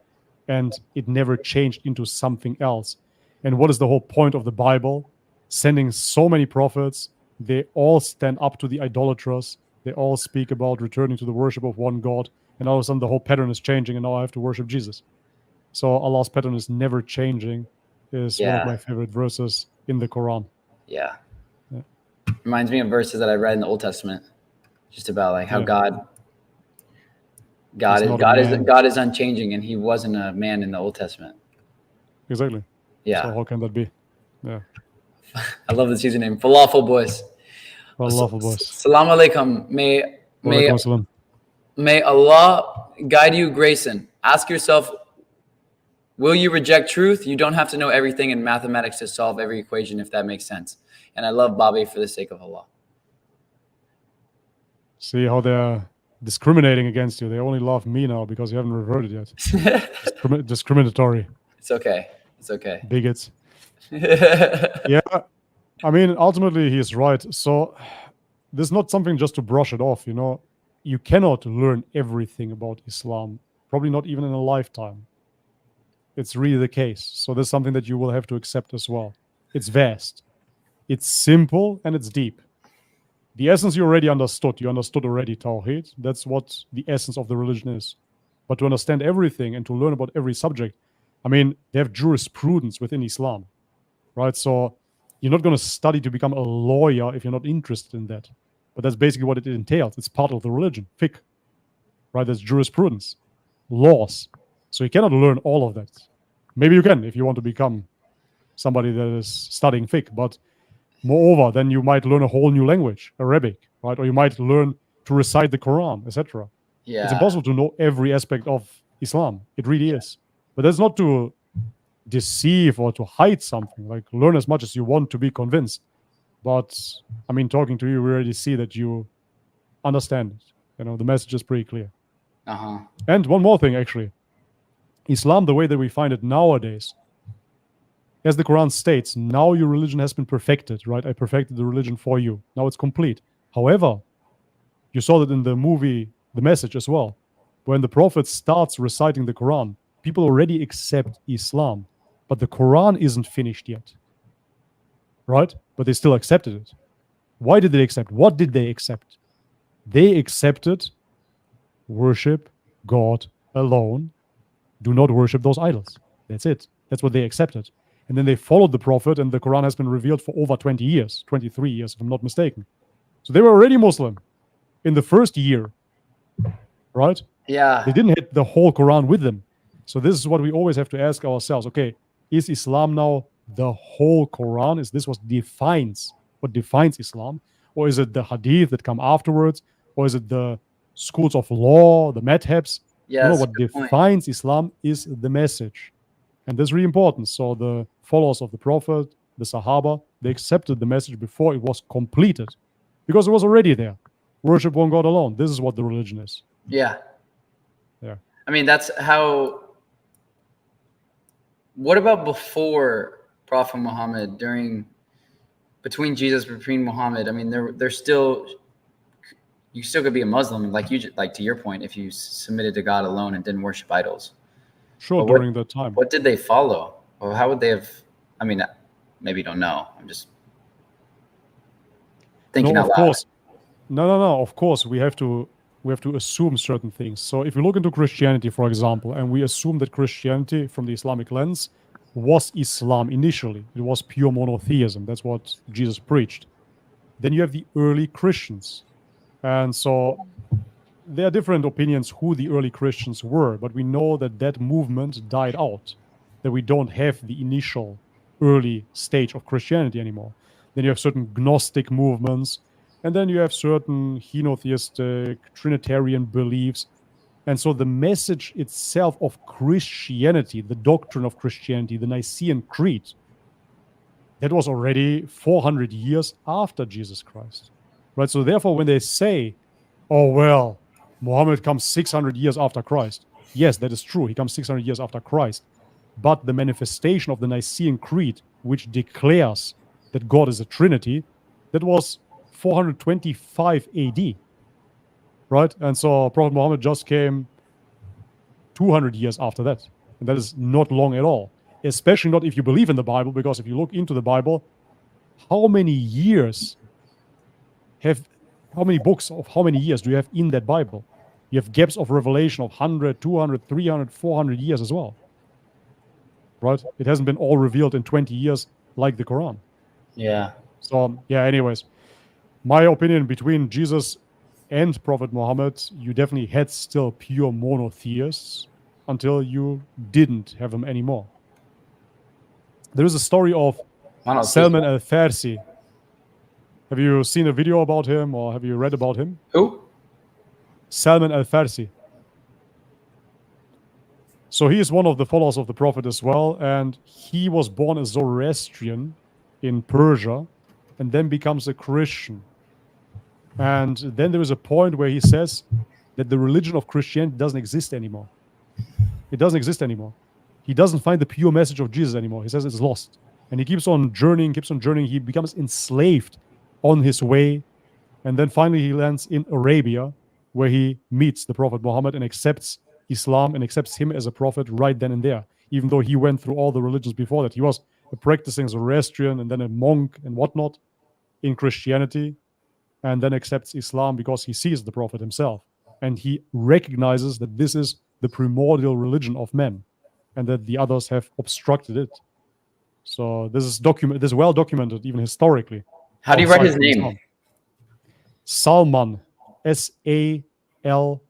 and it never changed into something else. And what is the whole point of the Bible? Sending so many prophets, they all stand up to the idolaters. They all speak about returning to the worship of one God. And all of a sudden the whole pattern is changing, and now I have to worship Jesus. So Allah's pattern is never changing is one of my favorite verses in the Quran. Yeah. Reminds me of verses that I read in the Old Testament, just about like how God is unchanging, and he wasn't a man in the Old Testament. Exactly. Yeah. So how can that be? Yeah. I love this username, Falafel Boys. Falafel Boys. Salam alaikum. May Allah guide you, Grayson. Ask yourself, will you reject truth? You don't have to know everything in mathematics to solve every equation, if that makes sense. And I love Bobby for the sake of Allah. See how they're discriminating against you. They only love me now because you haven't reverted yet. Discriminatory. It's okay. It's okay. Bigots. Yeah. I mean, ultimately, he's right. So this is not something just to brush it off, you know. You cannot learn everything about Islam, probably not even in a lifetime. It's really the case. So there's something that you will have to accept as well. It's vast. It's simple and it's deep. The essence you already understood. You understood already Tawheed. That's what the essence of the religion is. But to understand everything and to learn about every subject, I mean, they have jurisprudence within Islam, right? So you're not going to study to become a lawyer if you're not interested in that. But that's basically what it entails. It's part of the religion, fiqh, right? There's jurisprudence, laws. So you cannot learn all of that. Maybe you can if you want to become somebody that is studying fiqh. But moreover, then you might learn a whole new language, Arabic, right? Or you might learn to recite the Quran, etc. Yeah. It's impossible to know every aspect of Islam. It really is. But that's not to deceive or to hide something. Like, learn as much as you want to be convinced. But, I mean, talking to you, we already see that you understand it. You know, the message is pretty clear. Uh-huh. And one more thing, actually. Islam, the way that we find it nowadays, as the Quran states, now your religion has been perfected, right? I perfected the religion for you. Now it's complete. However, you saw that in the movie, The Message as well. When the Prophet starts reciting the Quran, people already accept Islam. But the Quran isn't finished yet. Right? But they still accepted it. Why did they accept? What did they accept? They accepted worship God alone. Do not worship those idols. That's it. That's what they accepted. And then they followed the Prophet, and the Quran has been revealed for over 20 years, 23 years, if I'm not mistaken. So they were already Muslim in the first year, right? Yeah. They didn't have the whole Quran with them. So this is what we always have to ask ourselves. Okay, is Islam now the whole Quran? Is this what defines Islam? Or is it the Hadith that come afterwards? Or is it the schools of law, the madhabs? Yeah. No, that's a what good point. defines Islam is the message. And that's really important. So the followers of the Prophet, the Sahaba, they accepted the message before it was completed. Because it was already there. Worship one God alone. This is what the religion is. Yeah. Yeah. I mean, that's how. What about before Prophet Muhammad, between Jesus, between Muhammad? I mean, there's still, you still could be a Muslim, like to your point, if you submitted to God alone and didn't worship idols. Sure, But during that time. What did they follow? Or how would they have? I mean, maybe you don't know. I'm just thinking out loud. Course. No. Of course, we have to assume certain things. So if you look into Christianity, for example, and we assume that Christianity, from the Islamic lens, was Islam initially. It was pure monotheism. That's what Jesus preached. Then you have the early Christians. And so there are different opinions who the early Christians were, but we know that that movement died out, that we don't have the initial early stage of Christianity anymore. Then you have certain Gnostic movements, and then you have certain henotheistic, Trinitarian beliefs. And so the message itself of Christianity, the doctrine of Christianity, the Nicene Creed, that was already 400 years after Jesus Christ. Right? So therefore, when they say, oh, well, Muhammad comes 600 years after Christ. Yes, that is true. He comes 600 years after Christ. But the manifestation of the Nicene Creed, which declares that God is a Trinity, that was 425 AD. Right? And so Prophet Muhammad just came 200 years after that. And that is not long at all. Especially not if you believe in the Bible, because if you look into the Bible, how many books of how many years do you have in that Bible? You have gaps of revelation of 100, 200, 300, 400 years as well. Right? It hasn't been all revealed in 20 years like the Quran. Yeah. So, yeah, anyways, my opinion, between Jesus and Prophet Muhammad, you definitely had still pure monotheists until you didn't have them anymore. There is a story of Salman al-Farsi. Have you seen a video about him, or have you read about him? Who? Salman al-Farsi. So he is one of the followers of the Prophet as well, and he was born a Zoroastrian in Persia and then becomes a Christian. And then there is a point where he says that the religion of Christianity doesn't exist anymore. It doesn't exist anymore. He doesn't find the pure message of Jesus anymore. He says it's lost. And he keeps on journeying. He becomes enslaved on his way. And then finally he lands in Arabia, where he meets the Prophet Muhammad and accepts Islam and accepts him as a prophet right then and there. Even though he went through all the religions before that. He was a practicing Zoroastrian and then a monk and whatnot in Christianity, and then accepts Islam because he sees the Prophet himself. And he recognizes that this is the primordial religion of men and that the others have obstructed it. So this is well documented, even historically. How do you write his name? Salman, Salman,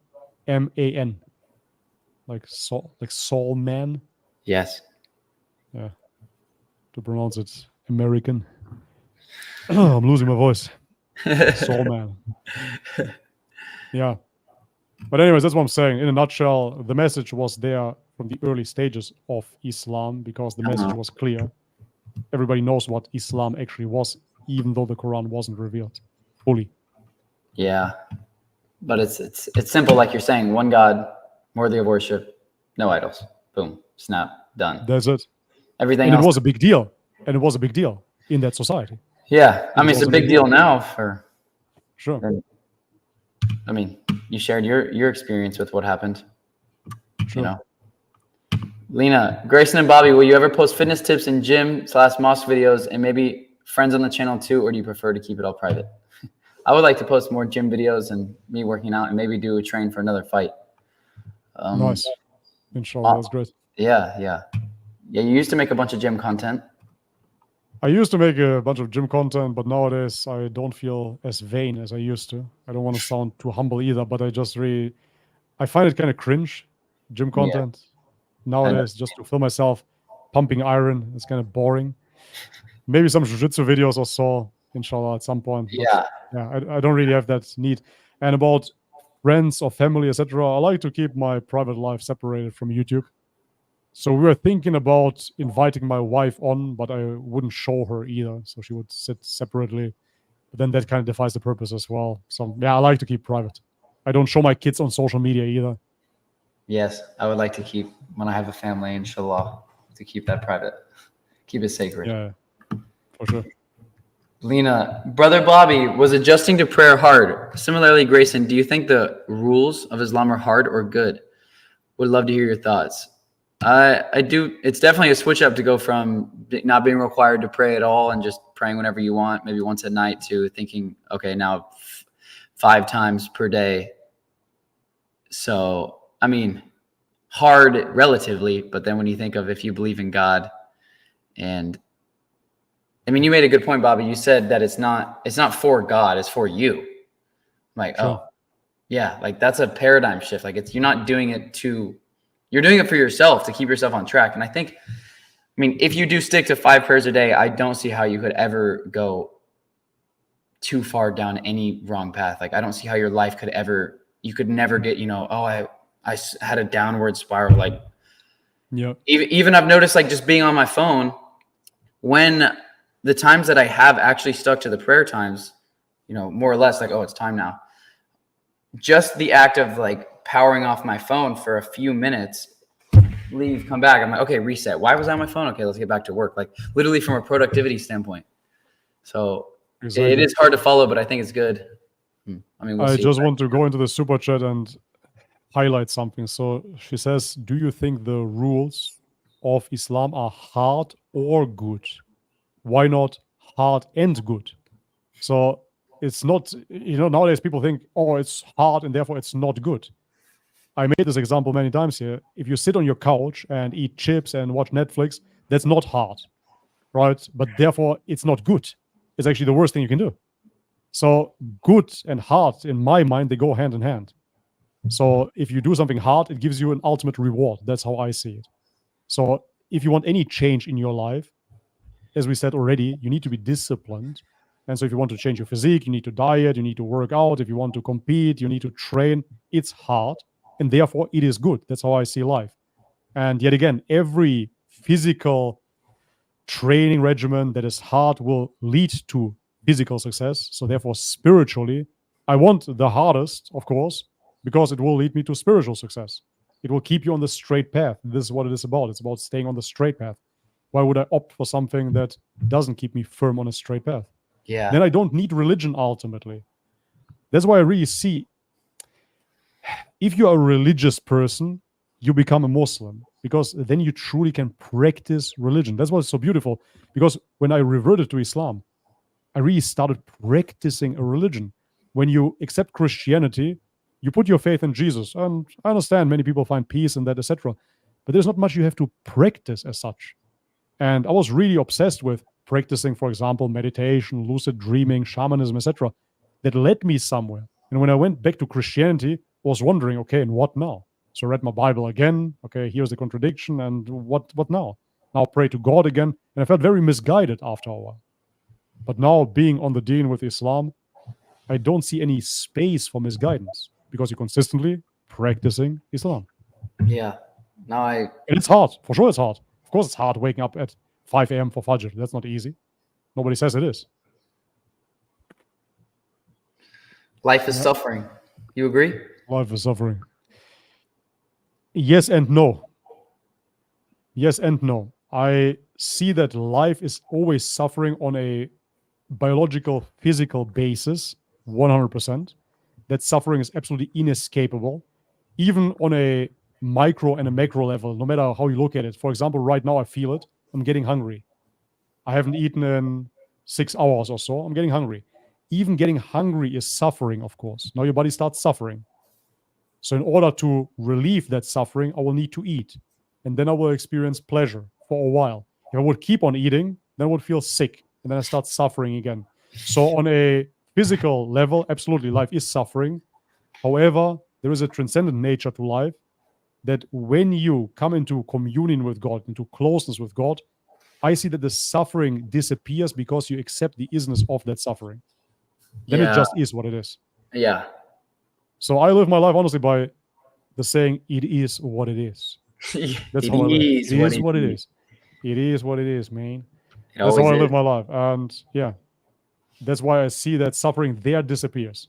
like Saul man. Yes. Yeah. To pronounce it American. I'm losing my voice. Saul man. Yeah. But anyways, that's what I'm saying. In a nutshell, the message was there from the early stages of Islam because the message was clear. Everybody knows what Islam actually was, even though the Quran wasn't revealed fully. Yeah. But it's simple, like you're saying. One God, worthy of worship, no idols. Boom. Snap. Done. That's it. Everything and else. It was a big deal. And it was a big deal in that society. Yeah. I mean, it's a big deal now for... Sure. I mean, you shared your experience with what happened. Sure. You know. Lena, Grayson and Bobby, will you ever post fitness tips in gym/mosque videos and maybe friends on the channel too, or do you prefer to keep it all private? I would like to post more gym videos and me working out and maybe do a train for another fight. Nice. Inshallah, that's great. Yeah. You used to make a bunch of gym content. I used to make a bunch of gym content, but nowadays I don't feel as vain as I used to. I don't want to sound too humble either, but I find it kind of cringe, gym content. Nowadays, just to film myself pumping iron, it's kind of boring. Maybe some jiu-jitsu videos or so, inshallah, at some point. Yeah. I don't really have that need. And about friends or family, etc., I like to keep my private life separated from YouTube. So we were thinking about inviting my wife on, but I wouldn't show her either. So she would sit separately. But then that kind of defies the purpose as well. So yeah, I like to keep private. I don't show my kids on social media either. Yes, I would like to keep, when I have a family, inshallah, to keep that private. Keep it sacred. Yeah, for sure. Lena, Brother Bobby was adjusting to prayer hard. Similarly, Grayson, do you think the rules of Islam are hard or good? Would love to hear your thoughts. I do. It's definitely a switch up to go from not being required to pray at all and just praying whenever you want, maybe once a night, to thinking, okay, now 5 times per day. So, I mean, hard relatively, but then when you think of if you believe in God, and I mean, you made a good point, Bobby. You said that it's not for God, it's for you. Like, sure. Oh, yeah, like that's a paradigm shift. Like you're not doing it you're doing it for yourself to keep yourself on track. And I think, I mean, if you do stick to 5 prayers a day, I don't see how you could ever go too far down any wrong path. Like I don't see how your life you could never get, I had a downward spiral. Like, yeah. Even I've noticed, like, just being on my phone, when the times that I have actually stuck to the prayer times, more or less like, oh, it's time now. Just the act of like powering off my phone for a few minutes, leave, come back. I'm like, okay, reset. Why was I on my phone? Okay, let's get back to work. Like literally from a productivity standpoint. So exactly. It is hard to follow, but I think it's good. I mean, I just want to go into the super chat and highlight something. So she says, do you think the rules of Islam are hard or good? Why not hard and good? So it's not, nowadays people think, oh, it's hard and therefore it's not good. I made this example many times here. If you sit on your couch and eat chips and watch Netflix, that's not hard, right? But therefore it's not good. It's actually the worst thing you can do. So good and hard, in my mind, they go hand in hand. So if you do something hard, it gives you an ultimate reward. That's how I see it. So if you want any change in your life, as we said already, you need to be disciplined. And so if you want to change your physique, you need to diet, you need to work out. If you want to compete, you need to train. It's hard, and therefore it is good. That's how I see life. And yet again, every physical training regimen that is hard will lead to physical success. So therefore, spiritually, I want the hardest, of course, because it will lead me to spiritual success. It will keep you on the straight path. This is what it is about. It's about staying on the straight path. Why would I opt for something that doesn't keep me firm on a straight path? Yeah. Then I don't need religion ultimately. That's why I really see, if you are a religious person, you become a Muslim, because then you truly can practice religion. That's what's so beautiful, because when I reverted to Islam, I really started practicing a religion. When you accept Christianity, you put your faith in Jesus. And I understand many people find peace in that, etc. But there's not much you have to practice as such. And I was really obsessed with practicing, for example, meditation, lucid dreaming, shamanism, etc. That led me somewhere. And when I went back to Christianity, I was wondering, okay, and what now? So I read my Bible again. Okay, here's the contradiction. And what now? Now pray to God again. And I felt very misguided after a while. But now being on the deen with Islam, I don't see any space for misguidance because you're consistently practicing Islam. Yeah. And it's hard. For sure it's hard. Of course it's hard waking up at 5 a.m. for Fajr. That's not easy. Nobody says it is. Life is suffering. You agree? Life is suffering. Yes and no. Yes and no. I see that life is always suffering on a biological, physical basis, 100%. That suffering is absolutely inescapable, even on a micro and a macro level, no matter how you look at it. For example, right now I feel it. I'm getting hungry. I haven't eaten in 6 hours or so. I'm getting hungry. even getting hungry is suffering, of course. Now your body starts suffering. So in order to relieve that suffering, I will need to eat. And then I will experience pleasure for a while. If I would keep on eating, then I would feel sick. And then I start suffering again. So on a physical level, absolutely, life is suffering. However, there is a transcendent nature to life that when you come into communion with God, into closeness with God, I see that the suffering disappears because you accept the isness of that suffering. Then it just is what it is. Yeah. So I live my life honestly by the saying, it is what it is. That's how I live. It is what it is. It is what it is, man. That's how I live my life. And yeah, that's why I see that suffering there disappears,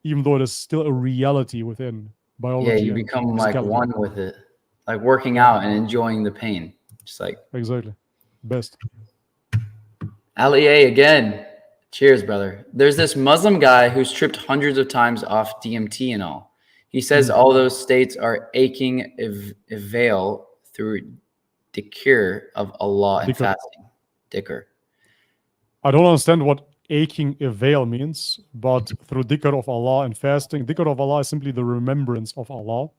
even though it is still a reality within biology. Yeah, you become like one with it, like working out and enjoying the pain. Just like exactly. Best. Ali A again. Cheers, brother. There's this Muslim guy who's tripped hundreds of times off DMT and all. He says all those states are aching avail through dhikr of Allah and fasting. Dhikr. I don't understand what aching avail means, but through dhikr of Allah and fasting. Dhikr of Allah is simply the remembrance of Allah.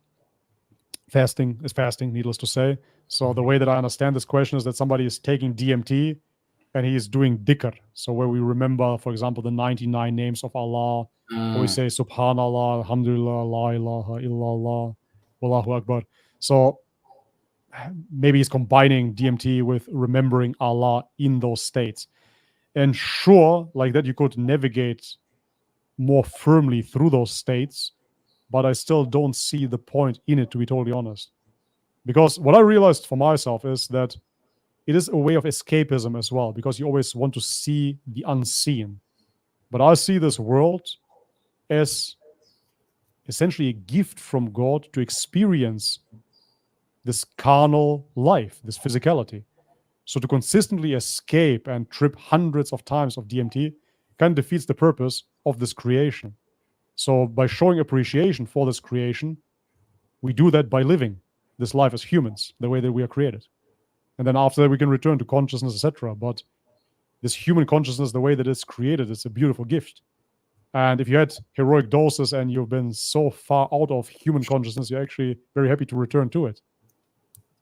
Fasting is fasting, needless to say. So the way that I understand this question is that somebody is taking DMT and he is doing dhikr. So where we remember, for example, the 99 names of Allah, or we say Subhanallah, Alhamdulillah, La ilaha illallah, Wallahu Akbar. So maybe he's combining DMT with remembering Allah in those states. And sure, like that, you could navigate more firmly through those states, but I still don't see the point in it, to be totally honest. Because what I realized for myself is that it is a way of escapism as well, because you always want to see the unseen. But I see this world as essentially a gift from God to experience this carnal life, this physicality. So to consistently escape and trip hundreds of times of DMT kind of defeats the purpose of this creation. So by showing appreciation for this creation, we do that by living this life as humans, the way that we are created. And then after that, we can return to consciousness, etc. But this human consciousness, the way that it's created, it's a beautiful gift. And if you had heroic doses and you've been so far out of human consciousness, you're actually very happy to return to it.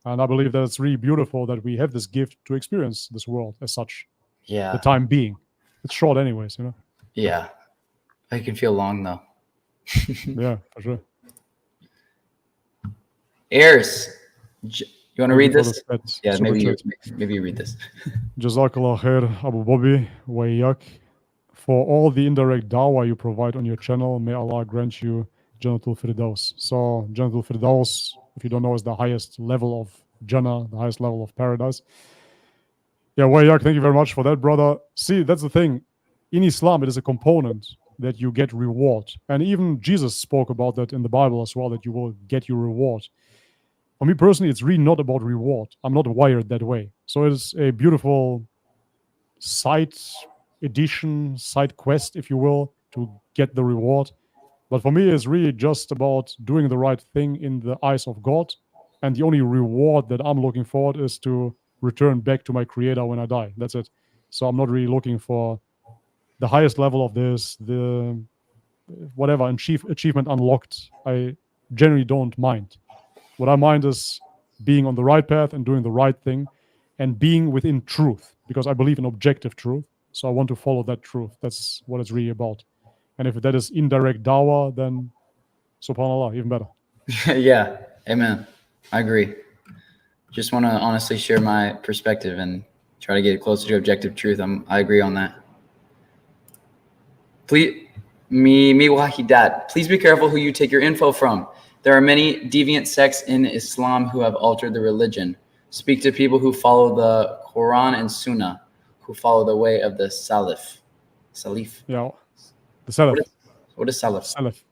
And I believe that it's really beautiful that we have this gift to experience this world as such. Yeah. The time being. It's short anyways, you know? Yeah. It can feel long though. Yeah, for sure. Eris, you want to read this? Yeah, Super maybe you read this. Jazakallah khair, Abu Bobby, Wayak. For all the indirect dawah you provide on your channel, may Allah grant you Jannatul Firdaus. So Jannatul Firdaus, if you don't know, is the highest level of Jannah, the highest level of paradise. Yeah, Wayak, thank you very much for that, brother. See, that's the thing. In Islam, it is a component that you get reward. And even Jesus spoke about that in the Bible as well, that you will get your reward. For me personally, it's really not about reward. I'm not wired that way. So it's a beautiful side edition, side quest, if you will, to get the reward. But for me, it's really just about doing the right thing in the eyes of God. And the only reward that I'm looking for is to return back to my creator when I die. That's it. So I'm not really looking for the highest level of this, the whatever achievement unlocked. I generally don't mind. What I mind is being on the right path and doing the right thing and being within truth, because I believe in objective truth. So I want to follow that truth. That's what it's really about. And if that is indirect dawah, then subhanAllah, even better. Yeah, amen. I agree. Just want to honestly share my perspective and try to get closer to objective truth. I agree on that. Please, wahidat. Please be careful who you take your info from. There are many deviant sects in Islam who have altered the religion. Speak to people who follow the Quran and Sunnah, who follow the way of the Salaf. Yeah, the Salaf. What is Salaf?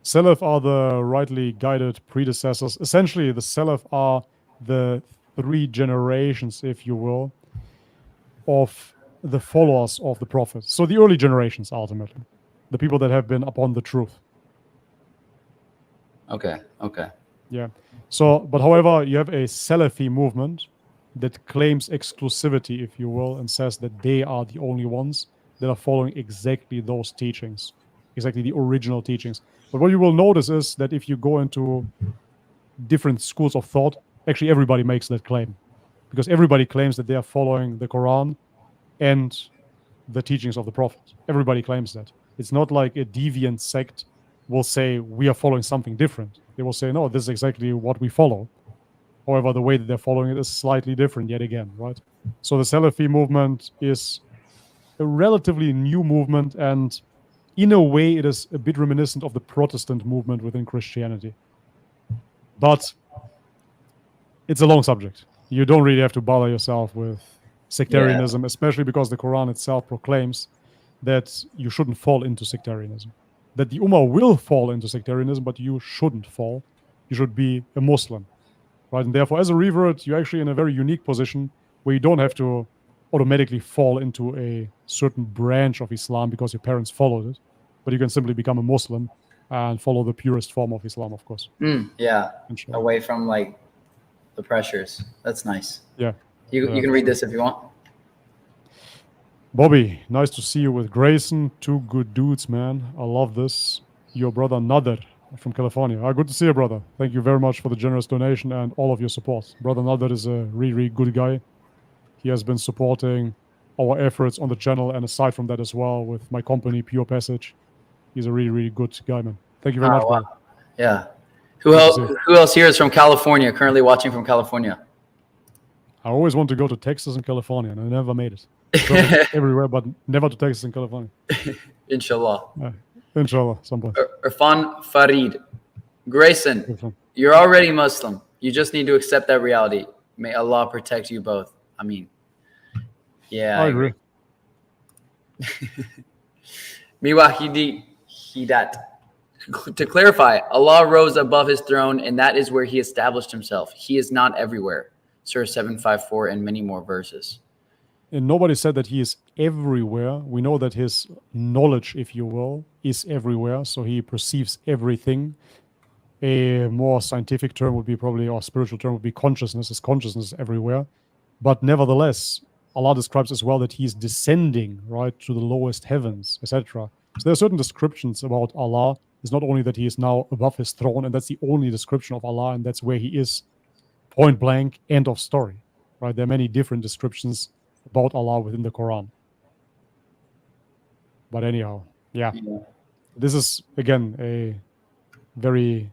Salaf are the rightly guided predecessors. Essentially, the Salaf are the 3 generations, if you will, of the followers of the Prophet. So the early generations, ultimately. The people that have been upon the truth. Okay. Yeah. So, but however, you have a Salafi movement that claims exclusivity, if you will, and says that they are the only ones. that are following exactly those teachings, exactly the original teachings. But what you will notice is that if you go into different schools of thought, actually everybody makes that claim, because everybody claims that they are following the Quran and the teachings of the Prophet. Everybody claims that. It's not like a deviant sect will say we are following something different. They will say, no, this is exactly what we follow. However, the way that they're following it is slightly different yet again, right? So the Salafi movement is a relatively new movement, and in a way it is a bit reminiscent of the Protestant movement within Christianity. But it's a long subject. You don't really have to bother yourself with sectarianism, especially because the Quran itself proclaims that you shouldn't fall into sectarianism. That the Ummah will fall into sectarianism, but you shouldn't fall. You should be a Muslim, right? And therefore, as a revert, you're actually in a very unique position where you don't have to automatically fall into a certain branch of Islam because your parents followed it, but you can simply become a Muslim and follow the purest form of Islam, of course. Away from like the pressures. That's nice. Yeah. You can read this if you want. Bobby, nice to see you with Grayson. Two good dudes, man. I love this. Your brother Nader from California. Good to see you, brother. Thank you very much for the generous donation and all of your support. Brother Nader is a really, really good guy. He has been supporting our efforts on the channel, and aside from that as well, with my company, Pure Passage. He's a really, really good guy, man. Thank you very much, brother. Yeah. Who else here is from California, currently watching from California? I always want to go to Texas and California, and I never made it. Everywhere, but never to Texas and California. Inshallah. Inshallah, someplace. Irfan Farid. Grayson, you're already Muslim. You just need to accept that reality. May Allah protect you both. I mean, yeah. I agree. Miwahidi Hidat. To clarify, Allah rose above his throne, and that is where he established himself. He is not everywhere. Surah 754 and many more verses. And nobody said that he is everywhere. We know that his knowledge, if you will, is everywhere. So he perceives everything. A more scientific term would be probably, or spiritual term would be consciousness. His consciousness is everywhere. But nevertheless, Allah describes as well that he is descending, right, to the lowest heavens, etc. So there are certain descriptions about Allah. It's not only that he is now above his throne, and that's the only description of Allah, and that's where he is, point blank, end of story. Right? There are many different descriptions about Allah within the Quran. But anyhow, yeah. This is, again, a very,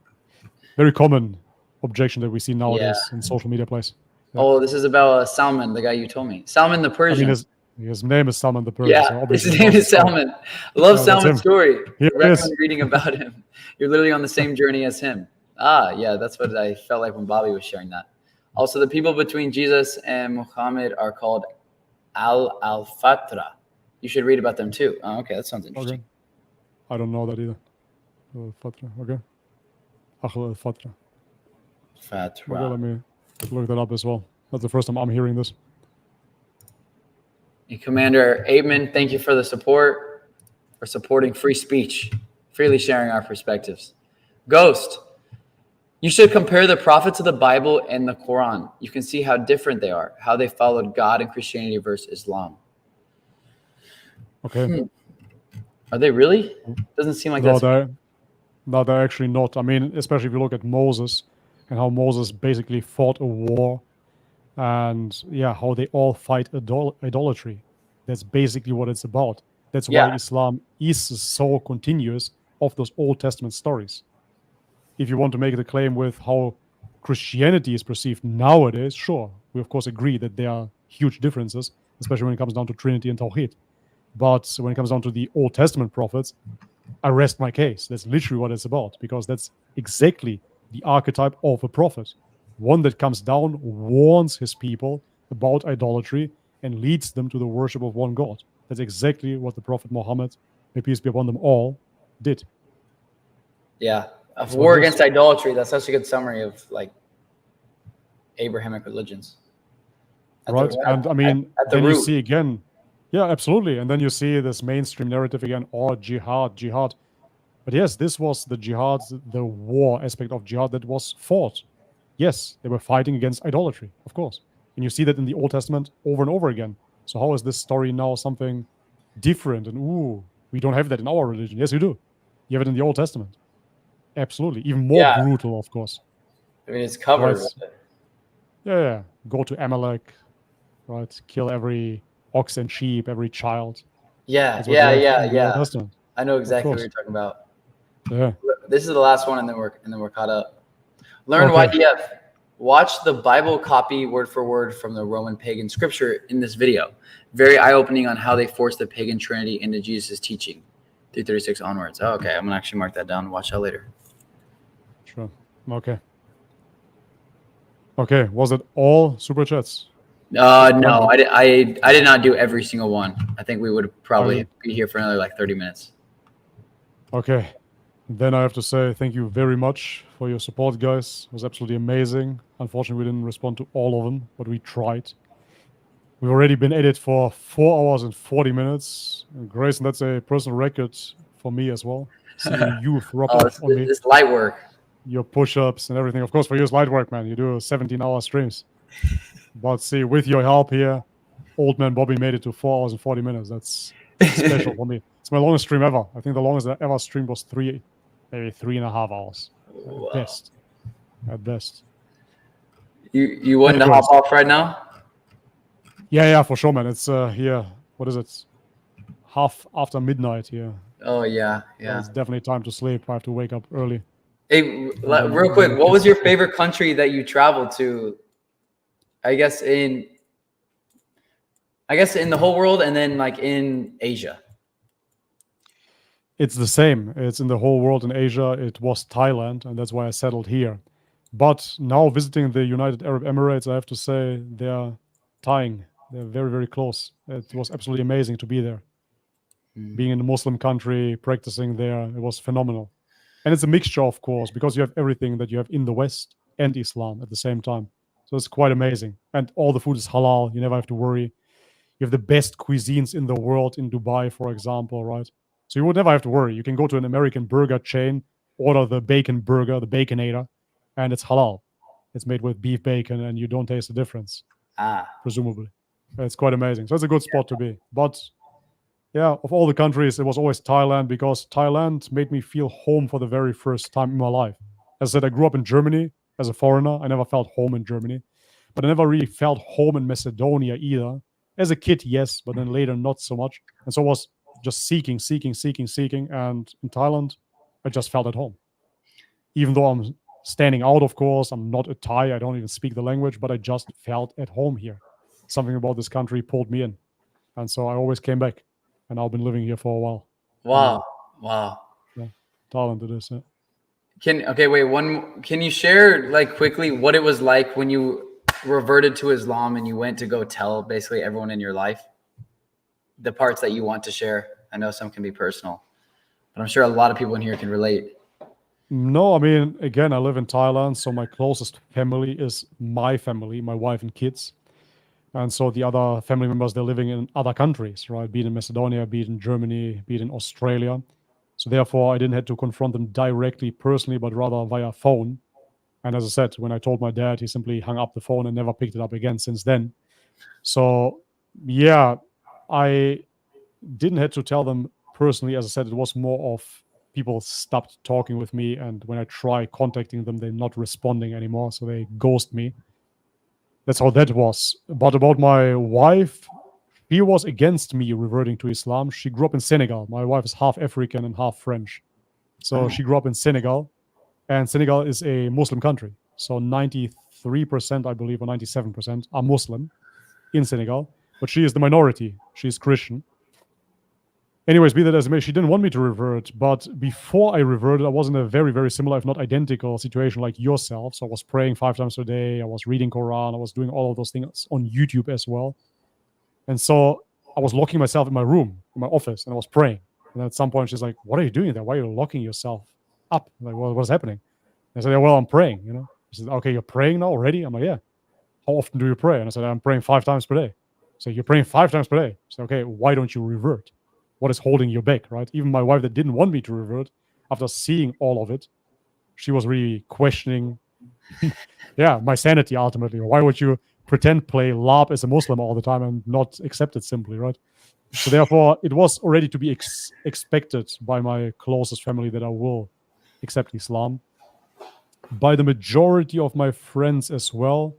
very common objection that we see nowadays in social media place. Yeah. Oh, this is about Salman, the guy you told me. Salman the Persian. I mean, his name is Salman the Persian. Yeah, so his name is Salman. I love Salman's story. I recommend reading about him. You're literally on the same journey as him. Yeah, that's what I felt like when Bobby was sharing that. Also, the people between Jesus and Muhammad are called Al-Fatra. You should read about them too. Oh, okay, that sounds interesting. Okay. I don't know that either. Al-Fatra, okay. Al-Fatra. Fatra. Okay, let me look that up as well. That's the first time I'm hearing this. And Commander Aitman, thank you for the support, for supporting free speech, freely sharing our perspectives. Ghost, you should compare the prophets of the Bible and the Quran. You can see how different they are, how they followed God in Christianity versus Islam. Okay. Are they really? Doesn't seem like no, that's... No, they're actually not. I mean, especially if you look at Moses and how Moses basically fought a war, and yeah, how they all fight idolatry. That's basically what it's about. That's why Islam is so continuous of those Old Testament stories. If you want to make the claim with how Christianity is perceived nowadays, sure, we of course agree that there are huge differences, especially when it comes down to Trinity and Tawhid. But when it comes down to the Old Testament prophets, I rest my case. That's literally what it's about, because that's exactly the archetype of a prophet. One that comes down, warns his people about idolatry, and leads them to the worship of one God. That's exactly what the Prophet Muhammad, may peace be upon them all, did. Yeah. A war against idolatry. That's such a good summary of like Abrahamic religions. Right. And I mean, then you see again, yeah, absolutely. And then you see this mainstream narrative again, jihad. But yes, this was the jihad, the war aspect of jihad that was fought. Yes, they were fighting against idolatry, of course. And you see that in the Old Testament over and over again. So how is this story now something different and we don't have that in our religion. Yes, you do. You have it in the Old Testament. Absolutely. Even more brutal, of course. I mean, it's covered. Right. Yeah. Go to Amalek, right? Kill every ox and sheep, every child. Yeah. I know exactly what you're talking about. Yeah. This is the last one, and then we're caught up. Learn YDF. Watch the Bible copy word for word from the Roman pagan scripture in this video. Very eye-opening on how they forced the pagan trinity into Jesus' teaching. 336 onwards. Oh, okay. I'm going to actually mark that down and watch that later. Sure. Okay. Was it all super chats? No, I did not do every single one. I think we would probably be here for another like 30 minutes. Okay. Then I have to say thank you very much for your support, guys. It was absolutely amazing. Unfortunately, we didn't respond to all of them, but we tried. We've already been at it for 4 hours and 40 minutes. And Grayson, that's a personal record for me as well. Seeing you rub off on me. It's light work. Your push-ups and everything. Of course, for you, it's light work, man. You do 17-hour streams. But see, with your help here, old man Bobby made it to 4 hours and 40 minutes. That's special for me. It's my longest stream ever. I think the longest I ever streamed was maybe 3.5 hours. Wow. At best. You wanting to hop off right now? Yeah, for sure, man. It's here. What is it? Half after midnight here. Oh yeah. It's definitely time to sleep. I have to wake up early. Hey, real quick, what was your favorite country that you traveled to? I guess in the whole world, and then like in Asia. It's the same. It's in the whole world. In Asia, it was Thailand, and that's why I settled here. But now visiting the United Arab Emirates, I have to say they're tying. They're very, very close. It was absolutely amazing to be there. Being in a Muslim country, practicing there, it was phenomenal. And it's a mixture, of course, because you have everything that you have in the West and Islam at the same time. So it's quite amazing. And all the food is halal. You never have to worry. You have the best cuisines in the world in Dubai, for example, right? So you would never have to worry. You can go to an American burger chain, order the bacon burger, the Baconator, and it's halal. It's made with beef bacon, and you don't taste the difference, presumably. It's quite amazing. So it's a good spot to be. But yeah, of all the countries, it was always Thailand, because Thailand made me feel home for the very first time in my life. As I said, I grew up in Germany as a foreigner. I never felt home in Germany, but I never really felt home in Macedonia either. As a kid, yes, but then later not so much. And so I was just seeking. And in Thailand, I just felt at home. Even though I'm standing out, of course, I'm not a Thai. I don't even speak the language, but I just felt at home here. Something about this country pulled me in. And so I always came back. And I've been living here for a while. Wow. Yeah, Thailand it is. Yeah. Can you share like quickly what it was like when you reverted to Islam and you went to go tell basically everyone in your life? The parts that you want to share. I know some can be personal, but I'm sure a lot of people in here can relate. No, I mean, again, I live in Thailand, so my closest family is my family, my wife and kids. And so the other family members, they're living in other countries, right? Be it in Macedonia, be it in Germany, be it in Australia. So therefore, I didn't have to confront them directly, personally, but rather via phone. And as I said, when I told my dad, he simply hung up the phone and never picked it up again since then. So yeah, I didn't have to tell them personally. As I said, it was more of people stopped talking with me. And when I try contacting them, they're not responding anymore. So they ghost me. That's how that was. But about my wife, she was against me reverting to Islam. She grew up in Senegal. My wife is half African and half French. So she grew up in Senegal. And Senegal is a Muslim country. So 93%, I believe, or 97% are Muslim in Senegal. But she is the minority. She's Christian. Anyways, be that as it may, she didn't want me to revert. But before I reverted, I was in a very, very similar, if not identical, situation like yourself. So I was praying 5 times a day. I was reading Quran. I was doing all of those things on YouTube as well. And so I was locking myself in my room, in my office, and I was praying. And at some point, she's like, "What are you doing there? Why are you locking yourself up? Like, what's happening?" And I said, "Yeah, well, I'm praying, you know." She said, "Okay, you're praying now already?" I'm like, "Yeah." "How often do you pray?" And I said, "I'm praying 5 times per day." So you're praying 5 times per day. I said, "Okay, why don't you revert? What is holding you back?" Right? Even my wife that didn't want me to revert, after seeing all of it, she was really questioning, my sanity ultimately. Why would you pretend play LARP as a Muslim all the time and not accept it simply, right? So therefore, it was already to be expected by my closest family that I will accept Islam. By the majority of my friends as well.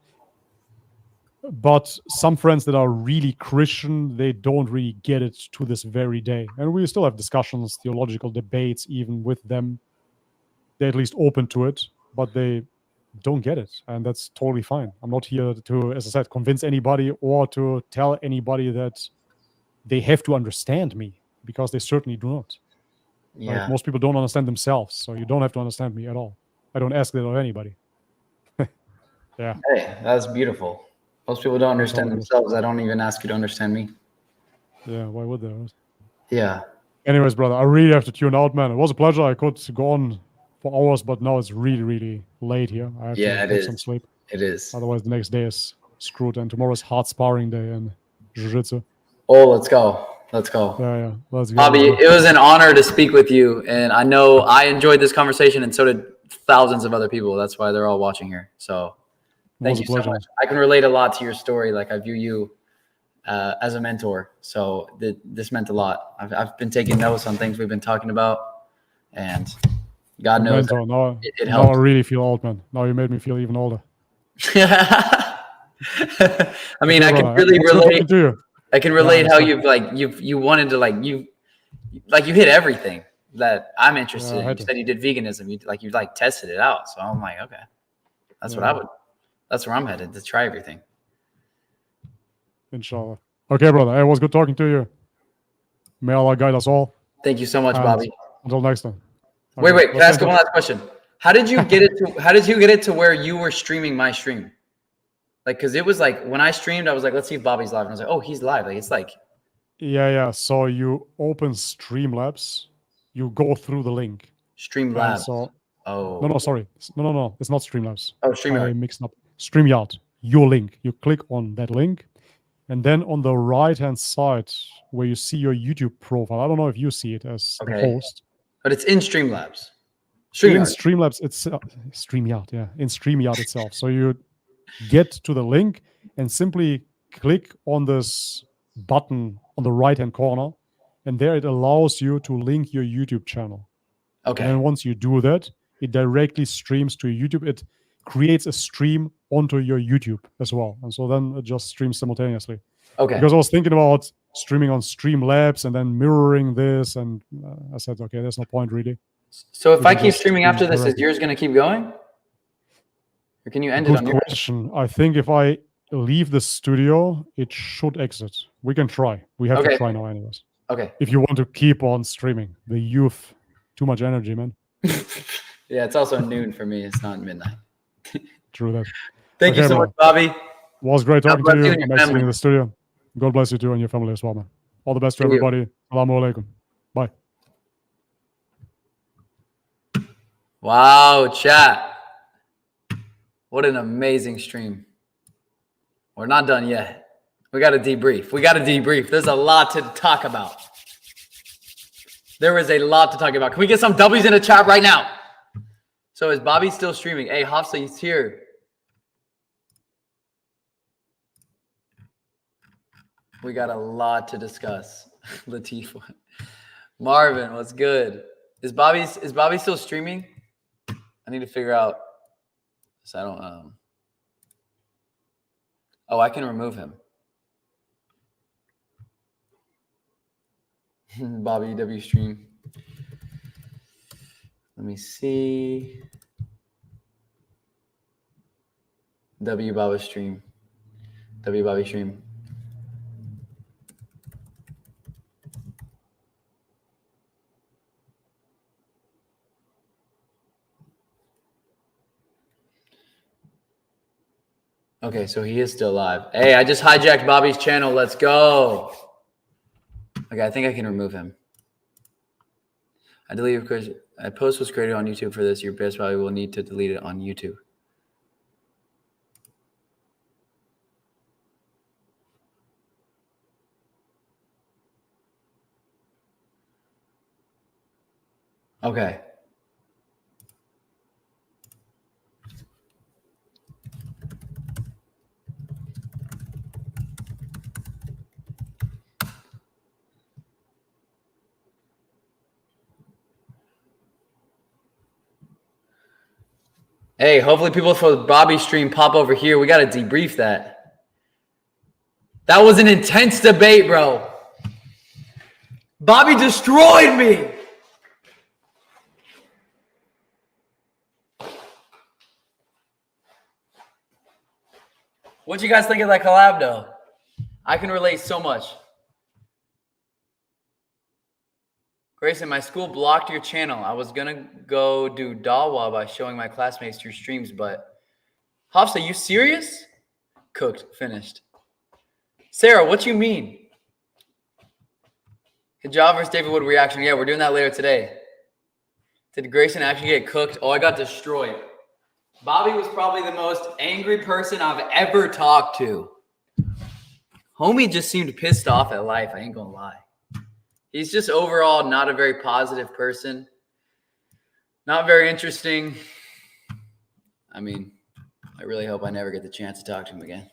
But some friends that are really Christian, they don't really get it to this very day. And we still have discussions, theological debates, even with them. They're at least open to it, but they don't get it. And that's totally fine. I'm not here to, as I said, convince anybody or to tell anybody that they have to understand me, because they certainly do not. Yeah. Like, most people don't understand themselves, so you don't have to understand me at all. I don't ask that of anybody. Yeah. Hey, that's beautiful. Most people don't understand themselves. I don't even ask you to understand me. Yeah, why would they? Right? Yeah. Anyways, brother, I really have to tune out, man. It was a pleasure. I could go on for hours, but now it's really, really late here. I have to get some sleep. It is. Otherwise, the next day is screwed, and tomorrow is hard sparring day and jiu-jitsu. Oh, let's go. Let's go. Yeah. Let's go. Bobby, it was an honor to speak with you, and I know I enjoyed this conversation, and so did thousands of other people. That's why they're all watching here. So thank you so much. I can relate a lot to your story. Like, I view you as a mentor. So this meant a lot. I've been taking notes on things we've been talking about, and God knows it helped. Now I really feel old, man. Now you made me feel even older. I mean, I can really relate. I can relate how you wanted to you hit everything that I'm interested in. You said you did veganism. You tested it out. So I'm like, okay, that's where I'm headed, to try everything. Inshallah. Okay, brother. Hey, it was good talking to you. May Allah guide us all. Thank you so much, Bobby. Until next time. Okay. Wait. Can I ask you one last question? How did you get it to where you were streaming my stream? Like, because it was like, when I streamed, I was like, let's see if Bobby's live. And I was like, oh, he's live. Like, it's like. Yeah. So you open Streamlabs, you go through the link. Streamlabs. No, sorry. No. It's not Streamlabs. Oh, StreamYard. I mixed up. StreamYard. Your link. You click on that link. And then on the right-hand side, where you see your YouTube profile, I don't know if you see it as the host. But it's in Streamlabs. In Streamlabs, it's StreamYard, yeah. In StreamYard itself. So you get to the link and simply click on this button on the right-hand corner. And there it allows you to link your YouTube channel. Okay. And then once you do that, it directly streams to YouTube. It creates a stream onto your YouTube as well. And so then it just streams simultaneously. Okay. Because I was thinking about streaming on Streamlabs and then mirroring this. And I said, okay, there's no point really. So if I keep streaming after this, is yours going to keep going? Or can you end it on Good question. I think if I leave the studio, it should exit. We can try. We have to try now anyways. Okay. If you want to keep on streaming. The youth, too much energy, man. Yeah, it's also noon for me. It's not midnight. True that. Thank you so much, Bobby. Was great talking to you. Nice to be in the studio. God bless you too and your family as well, man. All the best to everybody. Assalamu alaikum. Bye. Wow, chat. What an amazing stream. We're not done yet. We got to debrief. There's a lot to talk about. There is a lot to talk about. Can we get some W's in the chat right now? So is Bobby still streaming? Hey, Hafsa, he's here. We got a lot to discuss. Latif, Marvin, what's good? Is Bobby still streaming? I need to figure out. So I don't. Oh, I can remove him. Bobby W stream. Let me see. W Bobby stream. W Bobby stream. Okay, so he is still live. Hey, I just hijacked Bobby's channel. Let's go. Okay, I think I can remove him. I deleted because a post was created on YouTube for this. Your best probably will need to delete it on YouTube. Okay. Hey, hopefully people for the Bobby stream pop over here. We got to debrief that. That was an intense debate, bro. Bobby destroyed me. What'd you guys think of that collab, though? I can relate so much. Grayson, my school blocked your channel. I was going to go do Dawah by showing my classmates your streams, but... Hafsa, you serious? Cooked. Finished. Sarah, what you mean? Hijab versus David Wood reaction. Yeah, we're doing that later today. Did Grayson actually get cooked? Oh, I got destroyed. Bobby was probably the most angry person I've ever talked to. Homie just seemed pissed off at life. I ain't gonna lie. He's just overall not a very positive person. Not very interesting. I mean, I really hope I never get the chance to talk to him again.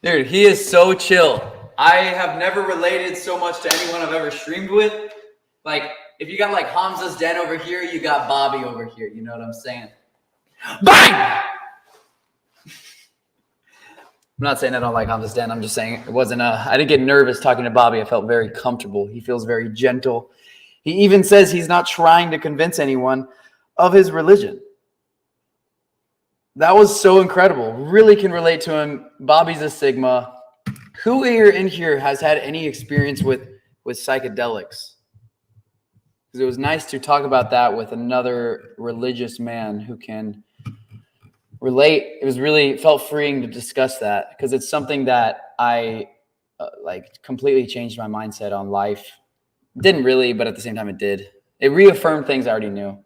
Dude, he is so chill. I have never related so much to anyone I've ever streamed with. Like, if you got like Hamza's den over here, you got Bobby over here. You know what I'm saying? Bang! I'm not saying I don't like Hamza's den. I'm just saying it wasn't I didn't get nervous talking to Bobby. I felt very comfortable. He feels very gentle. He even says he's not trying to convince anyone of his religion. That was so incredible. Really can relate to him. Bobby's a Sigma. Who here in here has had any experience with psychedelics? Because it was nice to talk about that with another religious man who can relate. It was really felt freeing to discuss that because it's something that I like completely changed my mindset on life. Didn't really, but at the same time it did. It reaffirmed things I already knew.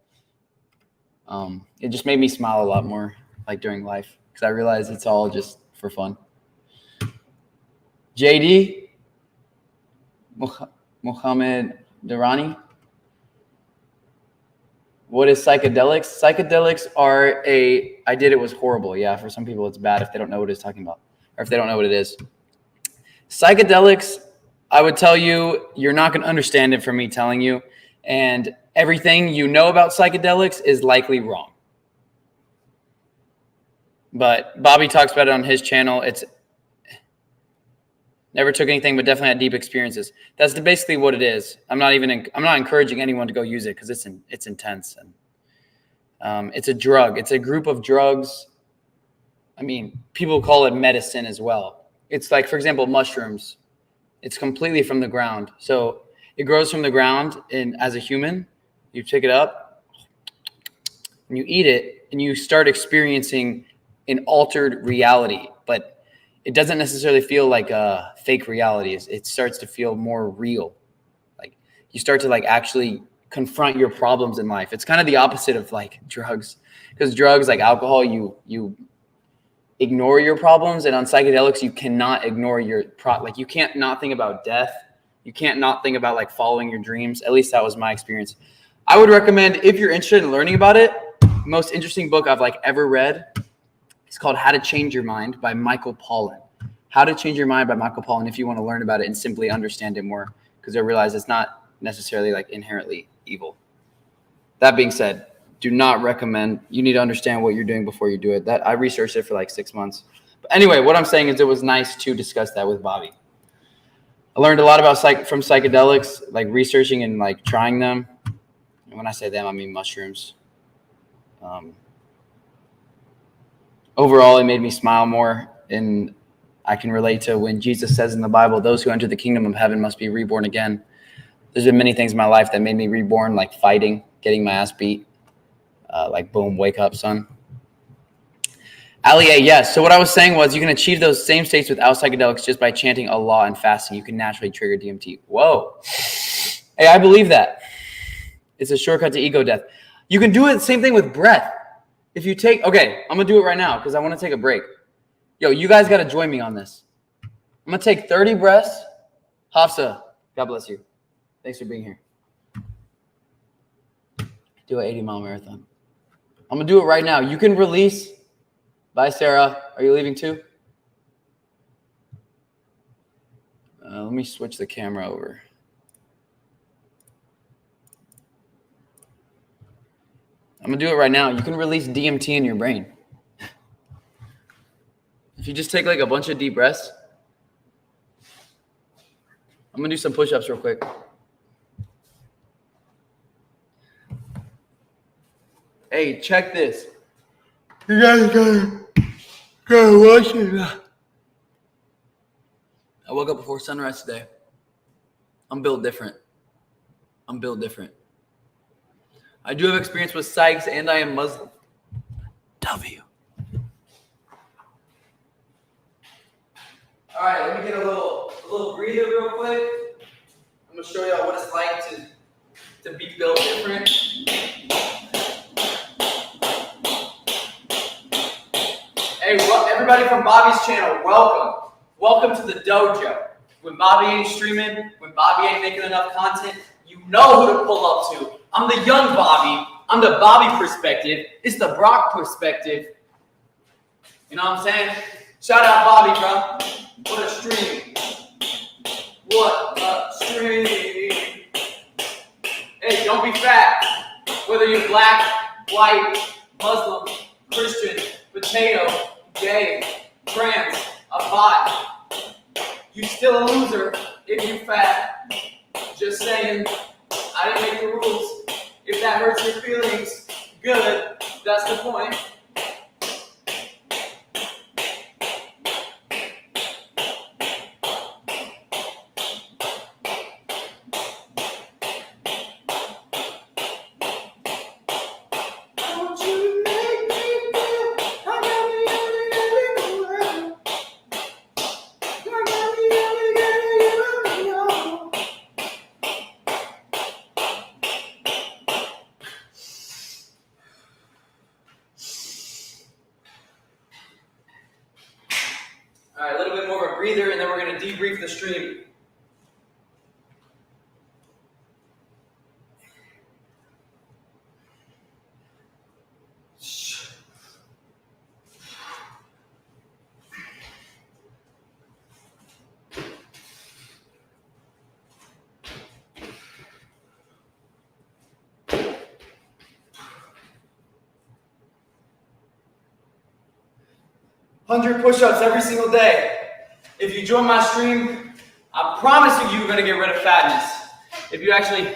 It just made me smile a lot more like during life because I realized it's all just for fun. JD, Mohammed Durrani. What is psychedelics? Psychedelics are I did it was horrible. Yeah, for some people it's bad if they don't know what it's talking about or if they don't know what it is. Psychedelics, I would tell you, you're not going to understand it from me telling you. And everything you know about psychedelics is likely wrong. But Bobby talks about it on his channel. It's never took anything, but definitely had deep experiences. That's basically what it is. I'm not encouraging anyone to go use it because it's intense and it's a drug. It's a group of drugs. I mean, people call it medicine as well. It's like, for example, mushrooms. It's completely from the ground. So it grows from the ground, and as a human, you pick it up and you eat it, and you start experiencing an altered reality, but it doesn't necessarily feel like a fake reality. It starts to feel more real. Like you start to like actually confront your problems in life. It's kind of the opposite of like drugs, because drugs like alcohol, you ignore your problems, and on psychedelics, you cannot ignore like you can't not think about death. You can't not think about like following your dreams. At least that was my experience. I would recommend, if you're interested in learning about it, most interesting book I've like ever read. It's called How to Change Your Mind by Michael Pollan. How to Change Your Mind by Michael Pollan, if you want to learn about it and simply understand it more, because I realize it's not necessarily like inherently evil. That being said, do not recommend. You need to understand what you're doing before you do it. That I researched it for like 6 months. But anyway, what I'm saying is it was nice to discuss that with Bobby. I learned a lot about from psychedelics, like researching and like trying them. And when I say them, I mean mushrooms. Overall, it made me smile more, and I can relate to when Jesus says in the Bible, those who enter the kingdom of heaven must be reborn again. There's been many things in my life that made me reborn, like fighting, getting my ass beat, like boom, wake up, son. Ali A, yes. So what I was saying was you can achieve those same states without psychedelics just by chanting Allah and fasting. You can naturally trigger DMT. Whoa. Hey, I believe that. It's a shortcut to ego death. You can do it, same thing with breath. If you take, okay, I'm going to do it right now because I want to take a break. Yo, you guys got to join me on this. I'm going to take 30 breaths. Hafsa, God bless you. Thanks for being here. Do an 80-mile marathon. I'm going to do it right now. You can release. Bye, Sarah. Are you leaving too? Let me switch the camera over. I'm going to do it right now. You can release DMT in your brain. If you just take like a bunch of deep breaths. I'm going to do some push-ups real quick. Hey, check this. You guys gotta watch it. I woke up before sunrise today. I'm built different. I do have experience with psychs, and I am Muslim. W. All right, let me get a little breather real quick. I'm gonna show y'all what it's like to be built different. Hey, everybody from Bobby's channel, welcome. Welcome to the dojo. When Bobby ain't streaming, when Bobby ain't making enough content, you know who to pull up to. I'm the young Bobby. I'm the Bobby perspective. It's the Brock perspective. You know what I'm saying? Shout out Bobby, bro. What a stream. What a stream. Hey, don't be fat. Whether you're black, white, Muslim, Christian, potato, gay, trans, a bot. You still a loser if you fat. Just saying, I didn't make the rules. If that hurts your feelings, good. That's the point. All right, a little bit more of a breather, and then we're going to debrief the stream. $100 push-ups every single day. If you join my stream, I promise you, you're going to get rid of fatness. If you actually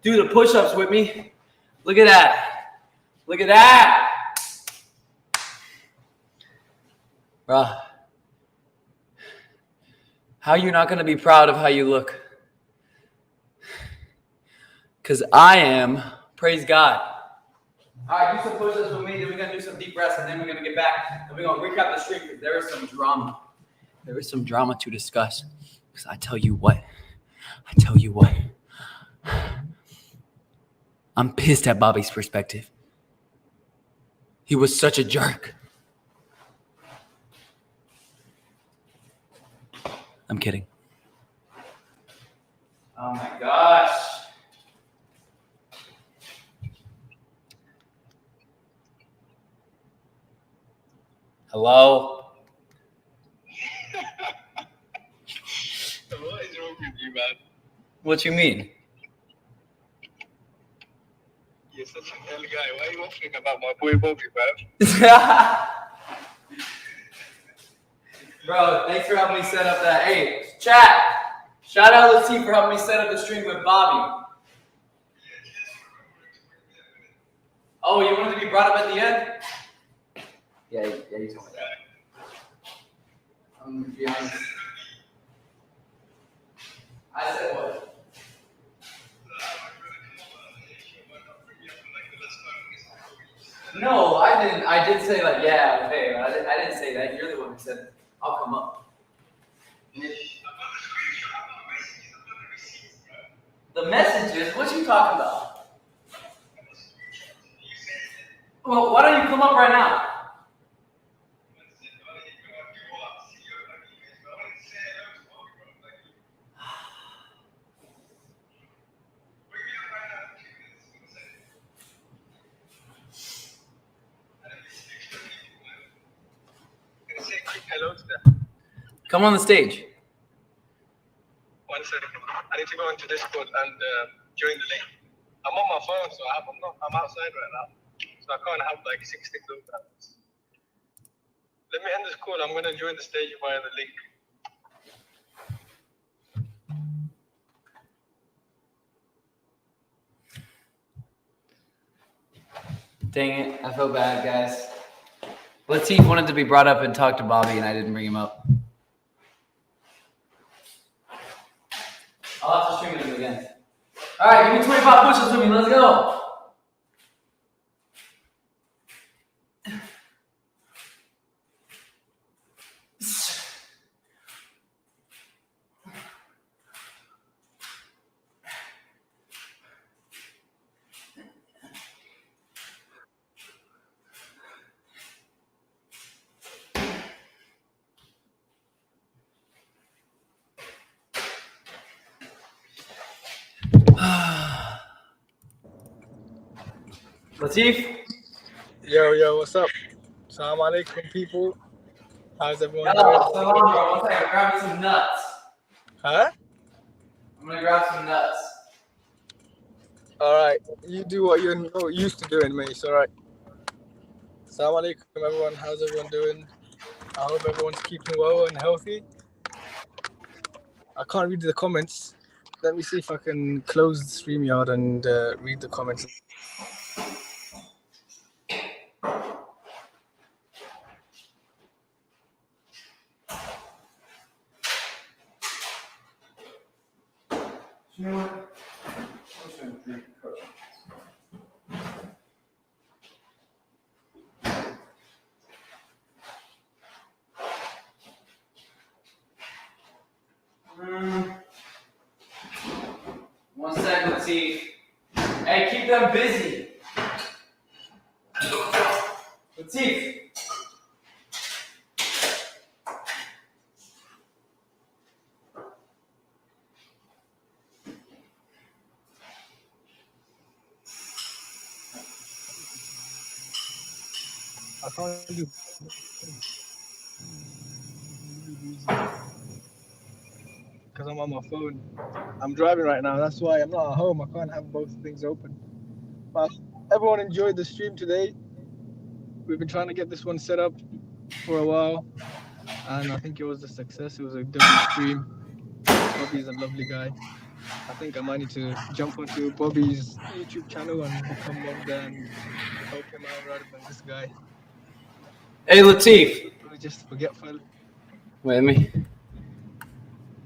do the push-ups with me, look at that. Look at that. Bruh. How are you not going to be proud of how you look? Because I am. Praise God. All right, do some push-ups with me, then we're going to do some deep breaths, and then we're going to get back, and we're going to recap the stream, because there is some drama. There is some drama to discuss. Because I tell you what. I'm pissed at Bobby's perspective. He was such a jerk. I'm kidding. Oh my gosh. Hello? What is wrong with you, man? What you mean? You're such an early guy. Why are you waffling about my boy Bobby, man? Bro, thanks for helping me set up that. Hey, chat. Shout out to the team for helping me set up the stream with Bobby. Oh, you wanted to be brought up at the end? Yeah, you told me that. I'm going to be honest. I said what? No, I didn't. I did say like, yeah, okay. I didn't say that. You're the one who said, I'll come up. The messages? What you talking about? Well, why don't you come up right now? Come on the stage. 1 second. I need to go into Discord and join the link. I'm on my phone, so I'm outside right now, so I can't have like 6 things open at once. Let me end this call. I'm going to join the stage via the link. Dang it. I feel bad, guys. Latif wanted to be brought up and talk to Bobby, and I didn't bring him up. I'll have to stream him again. All right, give me 25 push-ups with me. Let's go. Latif? Yo, what's up? Assalamu alaikum, people. How's everyone Yo, doing? so long, bro. One second. Grab me some nuts. Huh? I'm going to grab some nuts. All right, you do what you're used to doing, mate. It's all right. Assalamu alaikum, everyone. How's everyone doing? I hope everyone's keeping well and healthy. I can't read the comments. Let me see if I can close the StreamYard and read the comments. You know what? One second, let's see. Hey, keep them busy. Let's see. I can't do because I'm on my phone. I'm driving right now. That's why I'm not at home. I can't have both things open. But everyone enjoyed the stream today. We've been trying to get this one set up for a while, and I think it was a success. It was a double stream. Bobby's a lovely guy. I think I might need to jump onto Bobby's YouTube channel and become one there and help him out rather than this guy. Hey, Latif. We're just forgetful. Wait, let me.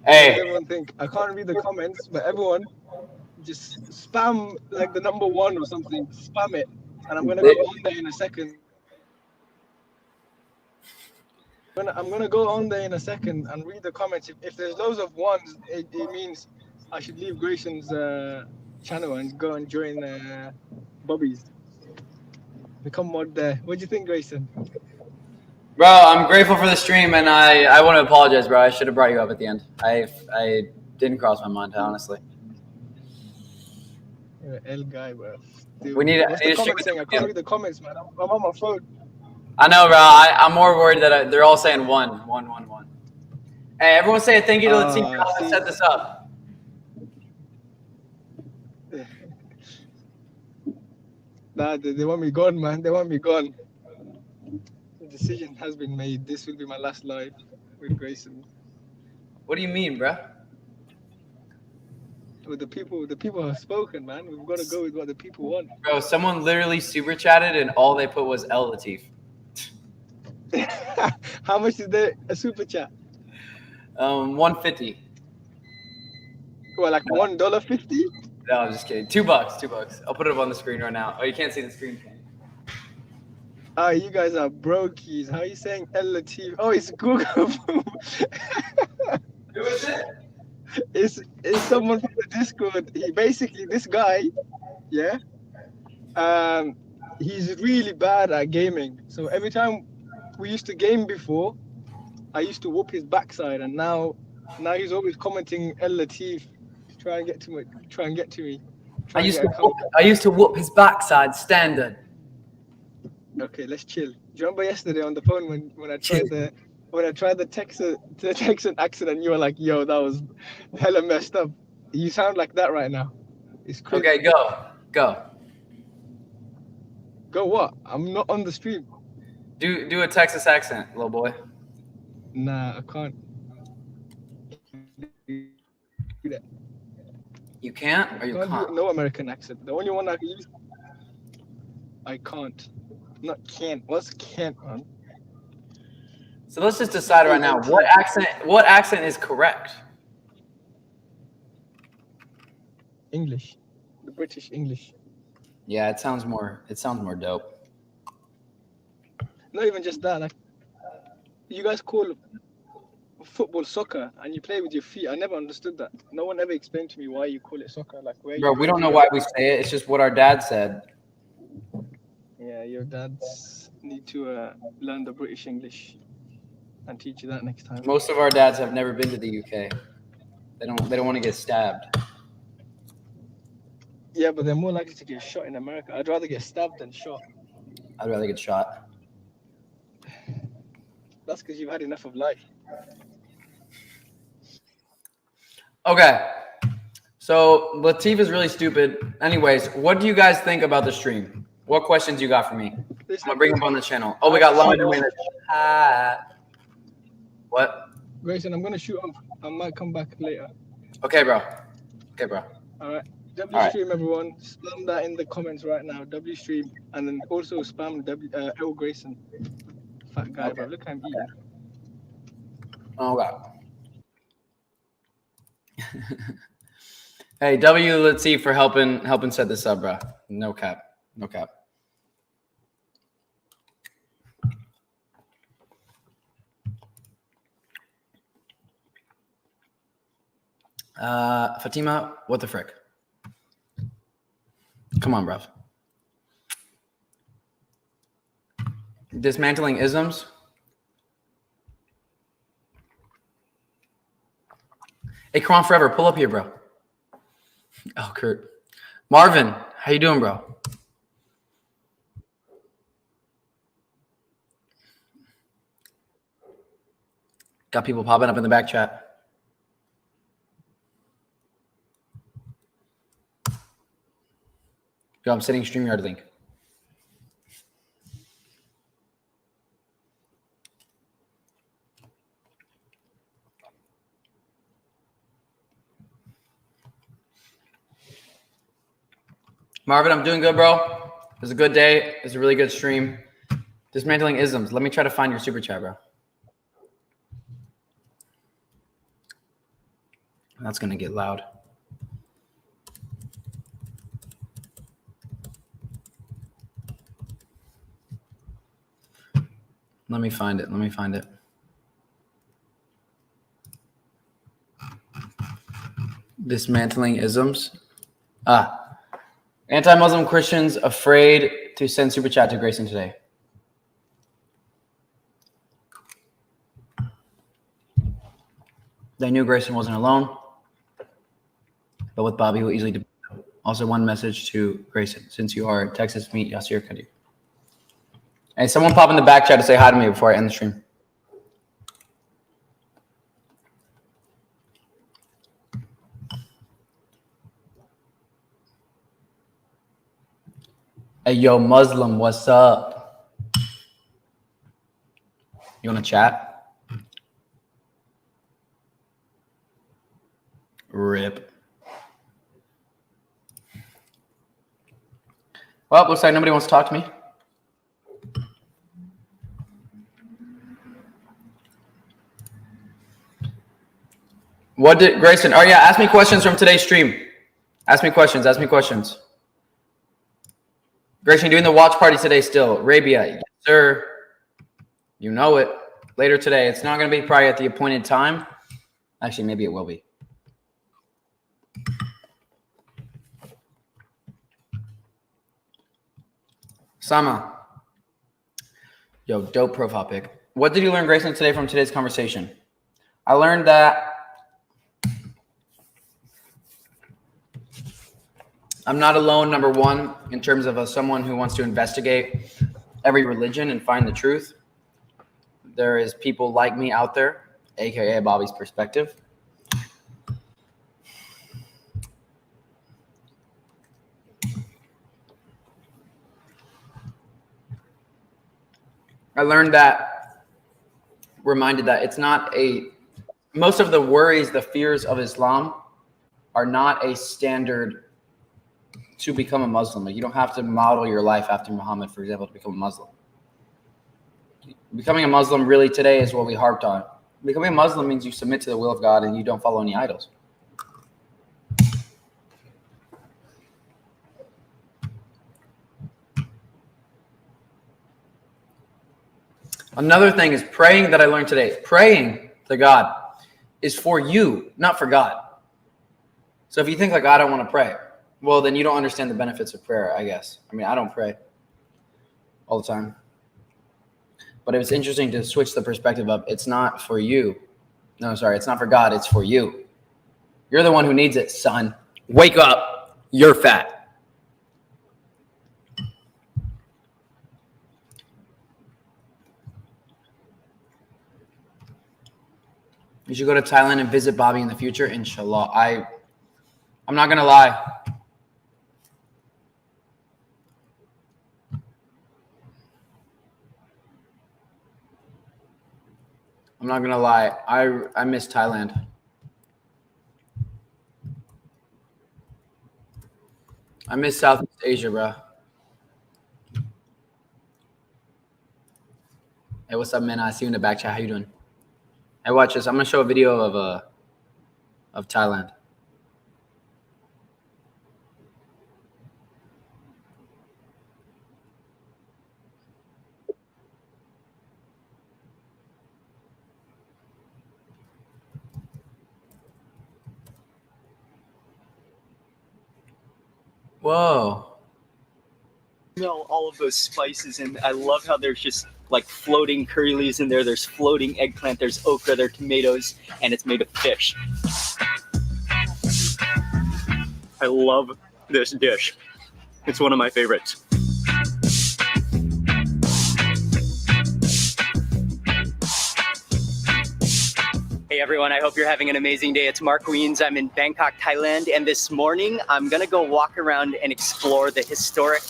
Hey. Everyone think I can't read the comments, but everyone just spam like the number 1 or something. Spam it, and I'm gonna go on there in a second. I'm gonna go on there in a second and read the comments. If there's loads of ones, it means I should leave Grayson's channel and go and join Bobby's. Become mod there. What do you think, Grayson? Bro, I'm grateful for the stream, and I want to apologize, bro. I should have brought you up at the end. I didn't cross my mind, honestly. You're an L guy, bro. Dude, We need what's the comment saying? I can't read the comments, man. I'm on my phone. I know, bro. I'm more worried that they're all saying one. Hey, everyone say a thank you to the team for helping set this up. Nah, they want me gone, man. They want me gone. The decision has been made. This will be my last live with Grayson. What do you mean, bro? With the people have spoken, man. We've got to go with what the people want. Bro, someone literally super chatted, and all they put was L Latif. How much is there a super chat? 150. Well, like $1.50? No, I'm just kidding. $2. I'll put it up on the screen right now. Oh, you can't see the screen, can you? Ah, you guys are brokies. How are you saying El Latif? Oh, it's Google. Who is it? It's someone from the Discord. This guy, yeah. He's really bad at gaming. So every time we used to game before, I used to whoop his backside, and now he's always commenting El Latif to try and get to me. I used to whoop his backside standard. Okay, let's chill. Do you remember yesterday on the phone when I tried when I tried the Texan accent, and you were like, "Yo, that was hella messed up." You sound like that right now. It's crazy. Okay, go. Go what? I'm not on the stream. Do a Texas accent, little boy. Nah, I can't do that. You can't, or you Can't do can't. no American accent. The only one I can use. I can't. Not can't. What's can't, man? So let's just decide right now what accent is correct. English, the British English. Yeah, it sounds more dope. Not even just that. Like, you guys call football soccer, and you play with your feet. I never understood that. No one ever explained to me why you call it soccer. Like, where? Bro, we don't know why we say it. It's just what our dad said. Yeah, your dads need to learn the British English and teach you that next time. Most of our dads have never been to the UK. They don't want to get stabbed. Yeah, but they're more likely to get shot in America. I'd rather get stabbed than shot. I'd rather get shot. That's because you've had enough of life. Okay. So Latif is really stupid. Anyways, what do you guys think about the stream? What questions you got for me? I'm gonna bring him up on the channel. Oh, we got London in the chat. What? Grayson, I'm gonna shoot off. I might come back later. Okay, bro. All right. W All right. stream, everyone. Spam that in the comments right now. W stream, and then also spam L Grayson. Fat guy, Okay. bro. Look at him eating. Oh God. Hey, W, let's see for helping set this up, bro. No cap. Fatima, what the frick? Come on, bruv. Dismantling isms. Hey, come on, forever. Pull up here, bro. Oh, Kurt. Marvin, how you doing, bro? Got people popping up in the back chat. Yo, I'm sending StreamYard link. Marvin, I'm doing good, bro. It was a good day. It was a really good stream. Dismantling isms. Let me try to find your super chat, bro. That's going to get loud. Let me find it. Dismantling isms. Anti-Muslim Christians afraid to send super chat to Grayson today. They knew Grayson wasn't alone, but with Bobby, who easily. Also, one message to Grayson: since you are Texas, meet Yasir Kadir. Hey, someone pop in the back chat to say hi to me before I end the stream. Hey, yo, Muslim, what's up? You want to chat? Rip. Well, looks like nobody wants to talk to me. What did Grayson? Oh yeah, ask me questions from today's stream. Ask me questions. Grayson, doing the watch party today still. Arabia, yes, sir. You know it. Later today. It's not going to be probably at the appointed time. Actually, maybe it will be. Sama. Yo, dope profile pic. What did you learn, Grayson, today from today's conversation? I learned that I'm not alone, number one, in terms of someone who wants to investigate every religion and find the truth. there is people like me out there, aka Bobby's perspective. I learned that, reminded that it's not most of the worries, the fears of Islam are not a standard to become a Muslim. Like, you don't have to model your life after Muhammad, for example, to become a Muslim. Becoming a Muslim really today is what we harped on. Becoming a Muslim means you submit to the will of God and you don't follow any idols. Another thing is praying that I learned today. Praying to God is for you, not for God. So if you think like, I don't want to pray, well, then you don't understand the benefits of prayer, I guess. I mean, I don't pray all the time. But it was interesting to switch the perspective of it's not for you. No, sorry, it's not for God, it's for you. You're the one who needs it, son. Wake up. You're fat. You should go to Thailand and visit Bobby in the future, inshallah. I'm not going to lie. I'm not going to lie. I miss Thailand. I miss Southeast Asia, bro. Hey, what's up, man? I see you in the back chat. How you doing? Hey, watch this. I'm going to show a video of Thailand. Whoa. Smell all of those spices, and I love how there's just like floating curry leaves in there. There's floating eggplant, there's okra, there's tomatoes, and it's made of fish. I love this dish. It's one of my favorites. Hey everyone, I hope you're having an amazing day. It's Mark Weens. I'm in Bangkok, Thailand, and this morning I'm gonna go walk around and explore the historic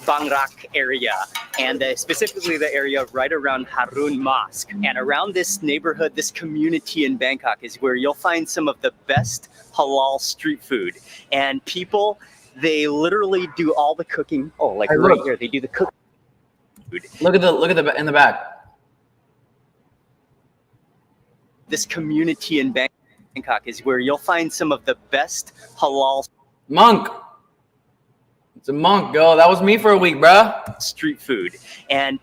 Bang Rak area, and specifically the area right around Harun Mosque. And around this neighborhood, this community in Bangkok is where you'll find some of the best halal street food. And people, they literally do all the cooking. Oh, like hey, right here, they do the cooking. Look at the in the back. This community in Bangkok is where you'll find some of the best halal monk. It's a monk, girl. That was me for a week, bruh. Street food. And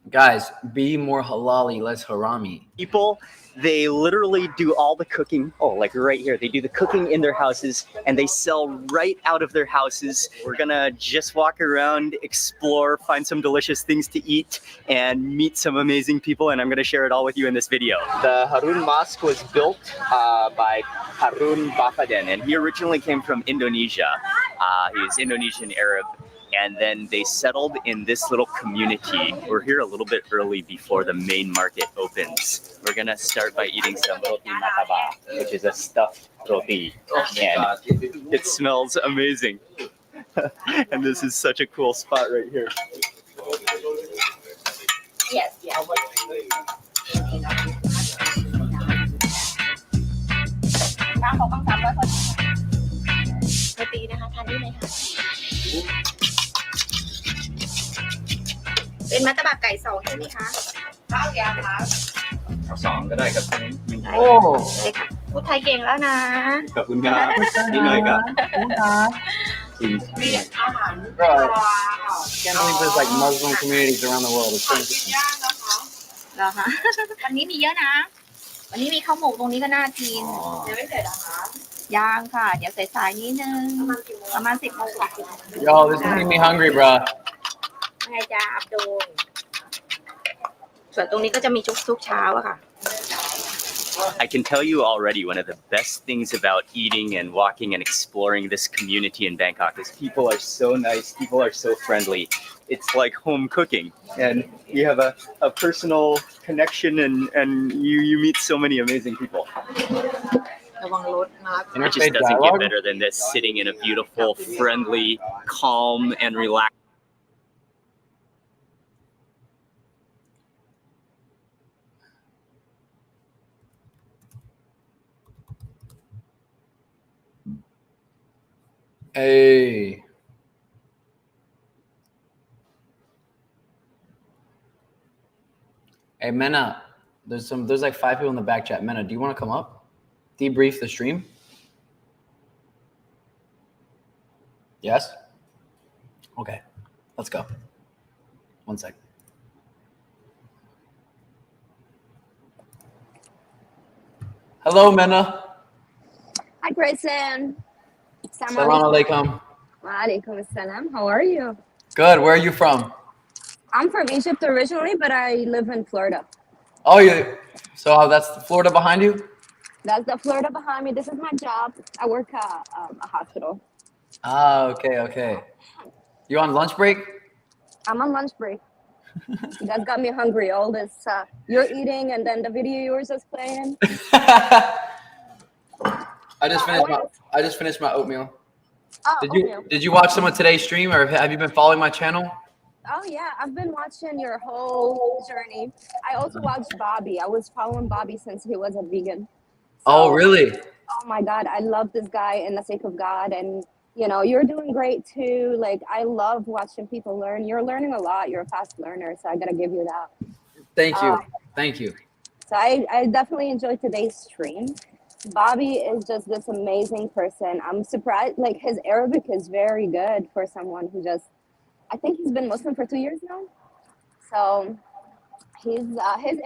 guys, be more halali, less harami. People, they literally do all the cooking. Oh, like right here, they do the cooking in their houses and they sell right out of their houses. We're gonna just walk around, explore, find some delicious things to eat, and meet some amazing people, and I'm gonna share it all with you in this video. The Harun Mosque was built by Harun Bafaden, and he originally came from Indonesia. He's Indonesian Arab. And then they settled in this little community. We're here a little bit early before the main market opens. We're gonna start by eating some roti mataba, which is a stuffed roti, and it smells amazing. And this is such a cool spot right here. Yes, yes. เป็นมัตตบะไก่2ใช่ไหมคะข้าวยาครับ 2ก็ได้ครับ โอ้ เลยค่ะพูดไทยเก่งแล้วนะ ขอบคุณครับนี่หน่อยครับ มีอาหาร Bro, can't believe there's like Muslim communities around the world. It's so interesting. ย่างนะคะเหรอคะวันนี้มีเยอะนะวันนี้มีข้าวหมกตรงนี้ก็น่ากินยังไม่เสร็จเหรอคะย่างค่ะเดี๋ยวสายๆนิดนึงประมาณ 10 โมงค่ะ Yo, this is making me hungry, bro. ไงจ้าอับดุลส่วนตรงนี้ก็จะมีทุกเช้าอะค่ะ I can tell you already, one of the best things about eating and walking and exploring this community in Bangkok is people are so nice, people are so friendly, it's like home cooking, and you have a personal connection, and you meet so many amazing people. It just doesn't get better than this, sitting in a beautiful, friendly, calm, and relaxed. Hey. Hey, Mena, there's like 5 people in the back chat. Mena, do you want to come up? Debrief the stream? Yes? Okay, let's go. 1 sec. Hello, Mena. Hi, Grayson. Salam alaikum. Walaikum assalam. How are you? Good. Where are you from? I'm from Egypt originally, but I live in Florida. Oh, so that's Florida behind you? That's the Florida behind me. This is my job. I work at a hospital. Ah, okay. You on lunch break? I'm on lunch break. You guys got me hungry. All this you're eating, and then the video yours is playing. I just finished my oatmeal. Oh, Did you watch some of today's stream, or have you been following my channel? Oh yeah, I've been watching your whole journey. I also watched Bobby. I was following Bobby since he was a vegan. Oh, really? Oh my God, I love this guy in the sake of God, and you know, you're doing great too. Like, I love watching people learn. You're learning a lot. You're a fast learner, so I gotta give you that. Thank you. So I definitely enjoyed today's stream. Bobby is just this amazing person. I'm surprised, like, his Arabic is very good for someone who just, I think he's been Muslim for 2 years now. So his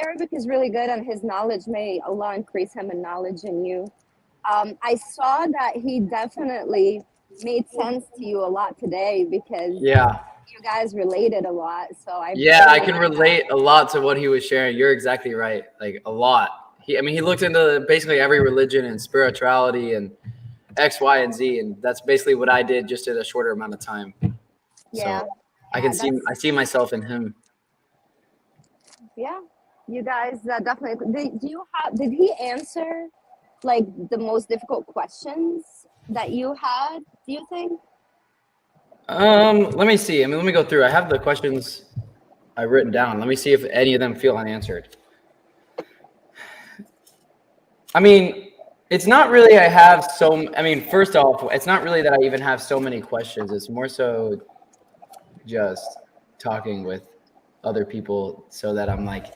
Arabic is really good, and his knowledge, may Allah increase him in knowledge in you. I saw that he definitely made sense to you a lot today, because you guys related a lot. So I can relate a lot to what he was sharing. You're exactly right. Like, a lot. He looked into basically every religion and spirituality and X, Y, and Z, and that's basically what I did, just in a shorter amount of time. Yeah. So I see myself in him. Yeah, you guys definitely. Did he answer like the most difficult questions that you had? Do you think? Let me see. Let me go through. I have the questions I've written down. Let me see if any of them feel unanswered. It's not really first off, it's not really that I even have so many questions. It's more so just talking with other people, so that I'm like,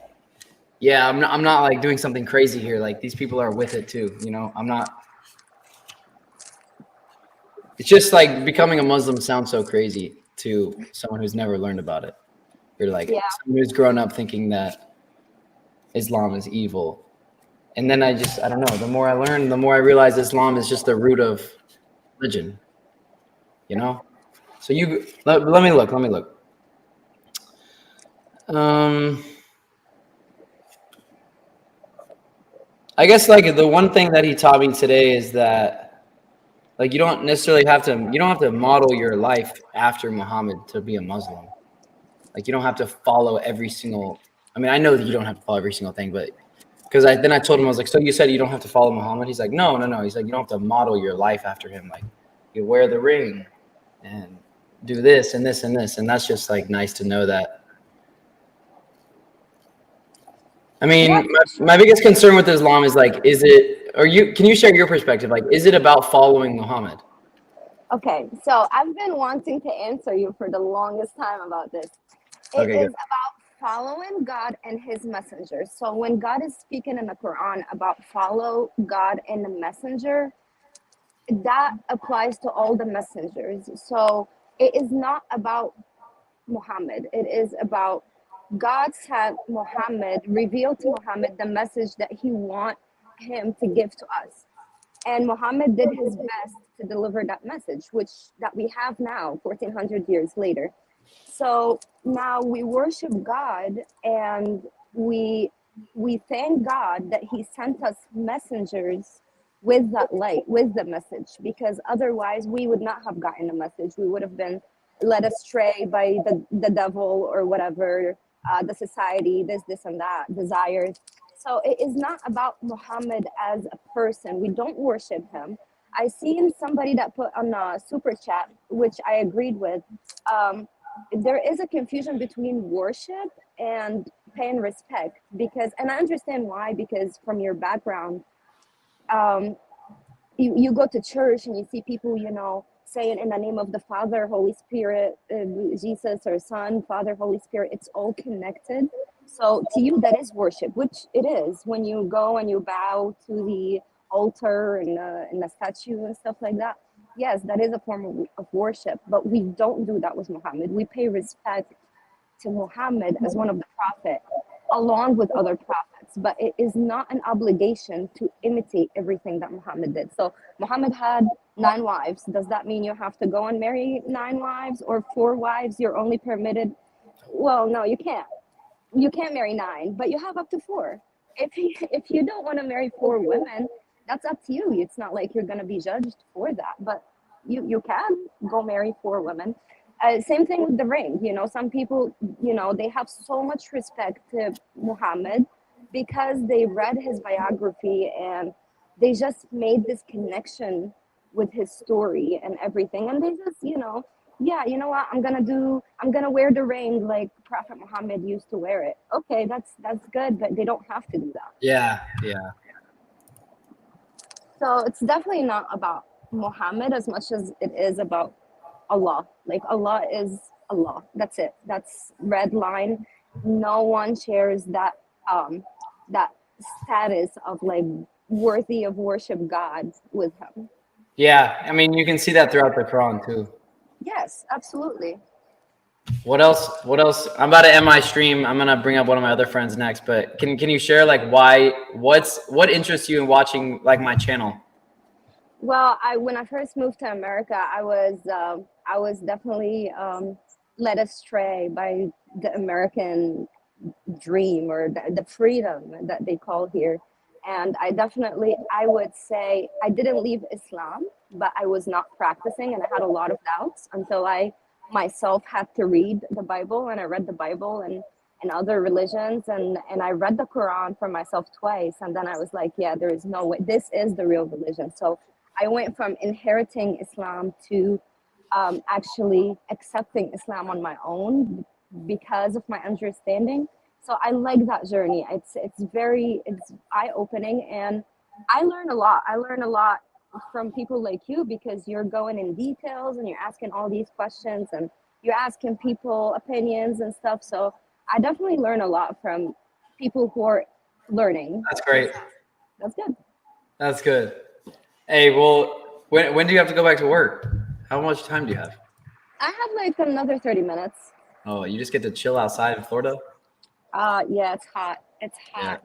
I'm not like doing something crazy here. Like, these people are with it too, I'm not. It's just like, becoming a Muslim sounds so crazy to someone who's never learned about it. You're like someone who's grown up thinking that Islam is evil. And then I don't know, the more I learn, the more I realize Islam is just the root of religion, So let me look. I guess like the one thing that he taught me today is that, like, you don't have to model your life after Muhammad to be a Muslim. Like, you don't have to follow every single, I know that you don't have to follow every single thing, but because then I told him, I was like, so you said you don't have to follow Muhammad? He's like, no. He's like, you don't have to model your life after him. Like, you wear the ring and do this and this and this. And that's just like nice to know that. My biggest concern with Islam is like, can you share your perspective? Like, is it about following Muhammad? Okay, so I've been wanting to answer you for the longest time about this. It is about following God and his messengers. So when God is speaking in the Quran about follow God and the messenger, that applies to all the messengers. So it is not about Muhammad. It is about God sent Muhammad, revealed to Muhammad the message that he wants him to give to us. And Muhammad did his best to deliver that message, that we have now, 1400 years later. So now we worship God, and we thank God that he sent us messengers with that light, with the message, because otherwise we would not have gotten the message. We would have been led astray by the devil or whatever, the society, this and that, desires. So it is not about Muhammad as a person. We don't worship him. I seen somebody that put on a super chat, which I agreed with. There is a confusion between worship and paying respect, because, and I understand why, because from your background, you go to church and you see people, you know, saying in the name of the Father, Holy Spirit, Jesus, or Son, Father, Holy Spirit, it's all connected. So to you, that is worship, which it is. When you go and you bow to the altar and the statue and stuff like that, yes, that is a form of worship, but we don't do that with Muhammad. We pay respect to Muhammad as one of the prophets, along with other prophets, but it is not an obligation to imitate everything that Muhammad did. So Muhammad had 9 wives. Does that mean you have to go and marry 9 wives or 4 wives? You're only permitted, well, no, you can't. You can't marry 9, but you have up to 4. If you don't want to marry 4 women, that's up to you. It's not like you're going to be judged for that, but you can go marry 4 women. Same thing with the ring. You know, some people, you know, they have so much respect to Muhammad because they read his biography and they just made this connection with his story and everything. And they just, you know, yeah, you know what, I'm gonna wear the ring like Prophet Muhammad used to wear it. Okay, that's good, but they don't have to do that. Yeah. So it's definitely not about Muhammad as much as it is about Allah. Like, Allah is Allah. That's it. That's red line. No one shares that that status of like worthy of worship God with him. Yeah, I mean, you can see that throughout the Quran too. Yes, absolutely. What else? I'm about to end my stream. I'm gonna bring up one of my other friends next, but can you share like what interests you in watching like my channel? Well, when I first moved to America, I was definitely led astray by the American dream, or the freedom that they call here. And I would say I didn't leave Islam, but I was not practicing, and I had a lot of doubts until I myself had to read the Bible. And I read the Bible and other religions, and I read the Quran for myself twice. And then I was like, yeah, there is no way. This is the real religion. So I went from inheriting Islam to actually accepting Islam on my own because of my understanding. So I like that journey. It's eye-opening, and I learn a lot. I learn a lot from people like you, because you're going in details and you're asking all these questions and you're asking people opinions and stuff. So I definitely learn a lot from people who are learning. That's great. That's good. That's good. Hey, well, when do you have to go back to work? How much time do you have? I have like another 30 minutes. Oh, you just get to chill outside in Florida? Yeah, it's hot. It's hot.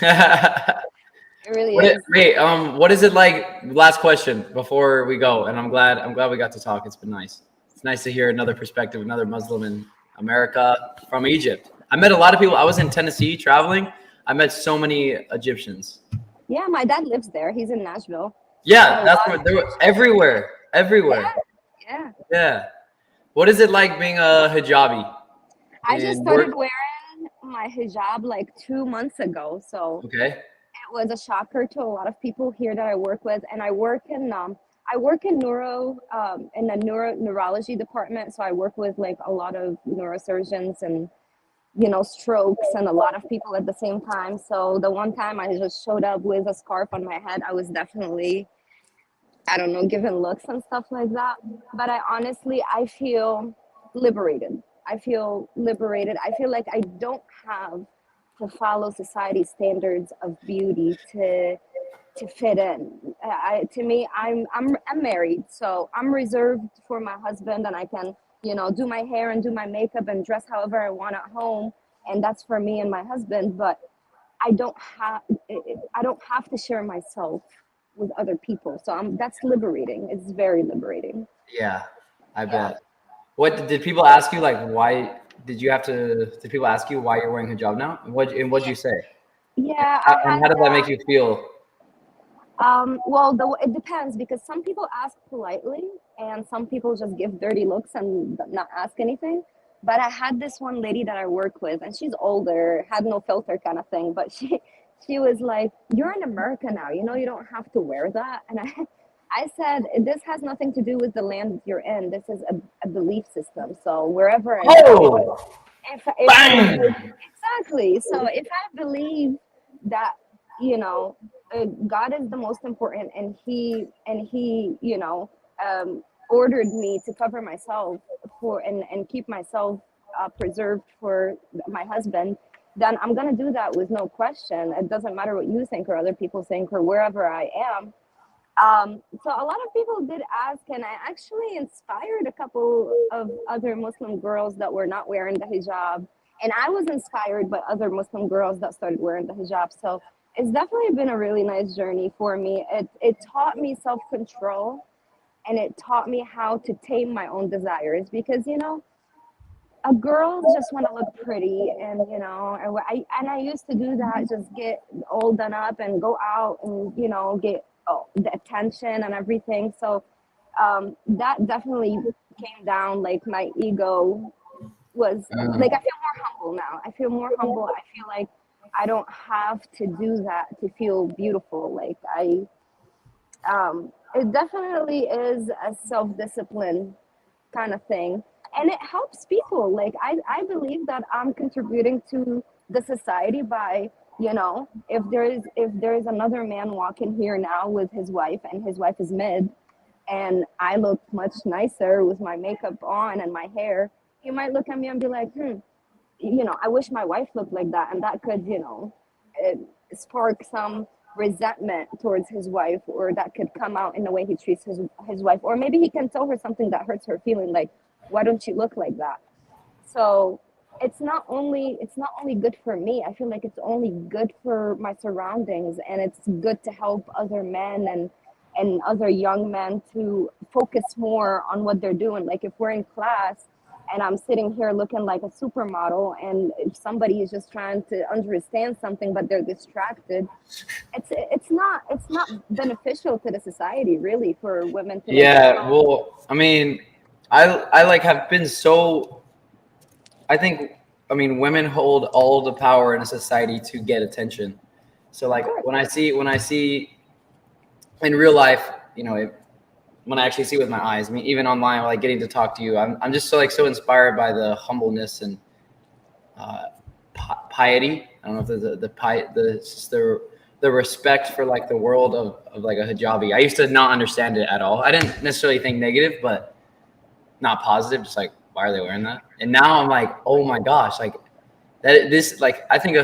Yeah. It really is. Wait, what is it like? Last question before we go, and I'm glad we got to talk. It's been nice. It's nice to hear another perspective, another Muslim in America from Egypt. I met a lot of people. I was in Tennessee traveling. I met so many Egyptians. Yeah, my dad lives there. He's in Nashville. Yeah, that's where they were everywhere. Yeah. What is it like being a hijabi? I just started wearing my hijab like 2 months ago, so okay. It was a shocker to a lot of people here that I work with. And I work in neurology department, so I work with like a lot of neurosurgeons and, you know, strokes and a lot of people at the same time. So the one time I just showed up with a scarf on my head, I was definitely, I don't know, given looks and stuff like that. But I feel liberated. I feel like I don't have to follow society's standards of beauty to fit in. To me, I'm married, so I'm reserved for my husband, and I can, you know, do my hair and do my makeup and dress however I want at home, and that's for me and my husband. But I don't have to share myself with other people. So that's liberating. It's very liberating. Yeah, I bet. What did people ask you? Like, why did people ask you why you're wearing hijab now? And what'd you say? Yeah. How did that make you feel? It depends because some people ask politely and some people just give dirty looks and not ask anything. But I had this one lady that I work with, and she's older, had no filter kind of thing. But she was like, "You're in America now, you know, you don't have to wear that." And I said, "This has nothing to do with the land that you're in. This is a belief system. So wherever I go, exactly. So if I believe that, you know, God is the most important, and he you know, ordered me to cover myself for and keep myself preserved for my husband, then I'm gonna do that with no question. It doesn't matter what you think or other people think or wherever I am." So a lot of people did ask, and I actually inspired a couple of other Muslim girls that were not wearing the hijab, and I was inspired by other Muslim girls that started wearing the hijab. So it's definitely been a really nice journey for me. It taught me self-control, and it taught me how to tame my own desires, because, you know, a girl just want to look pretty, and, you know, I used to do that, just get all done up and go out and, you know, get the attention and everything. So that definitely came down. Like my ego was like, I feel more humble now. I feel more humble. I feel like I don't have to do that to feel beautiful. Like it definitely is a self-discipline kind of thing, and it helps people. Like I believe that I'm contributing to the society by, you know, if there is another man walking here now with his wife, and his wife is mid, and I look much nicer with my makeup on and my hair, he might look at me and be like, you know, I wish my wife looked like that, and that could, you know, spark some resentment towards his wife, or that could come out in the way he treats his wife, or maybe he can tell her something that hurts her feeling, like, why don't you look like that? So it's not only good for me. I feel like it's only good for my surroundings, and it's good to help other men and other young men to focus more on what they're doing. Like if we're in class and I'm sitting here looking like a supermodel, and if somebody is just trying to understand something but they're distracted, it's not beneficial to the society, really, for women to Well, I mean, I like have been so, I think, I mean, women hold all the power in a society to get attention. So like when I see in real life, you know, when I actually see with my eyes, I mean, even online, like getting to talk to you, I'm just so inspired by the humbleness and piety. I don't know if the respect for like the world of like a hijabi. I used to not understand it at all. I didn't necessarily think negative, but not positive. Just like, why are they wearing that? And now I'm like, oh my gosh, like this, like I think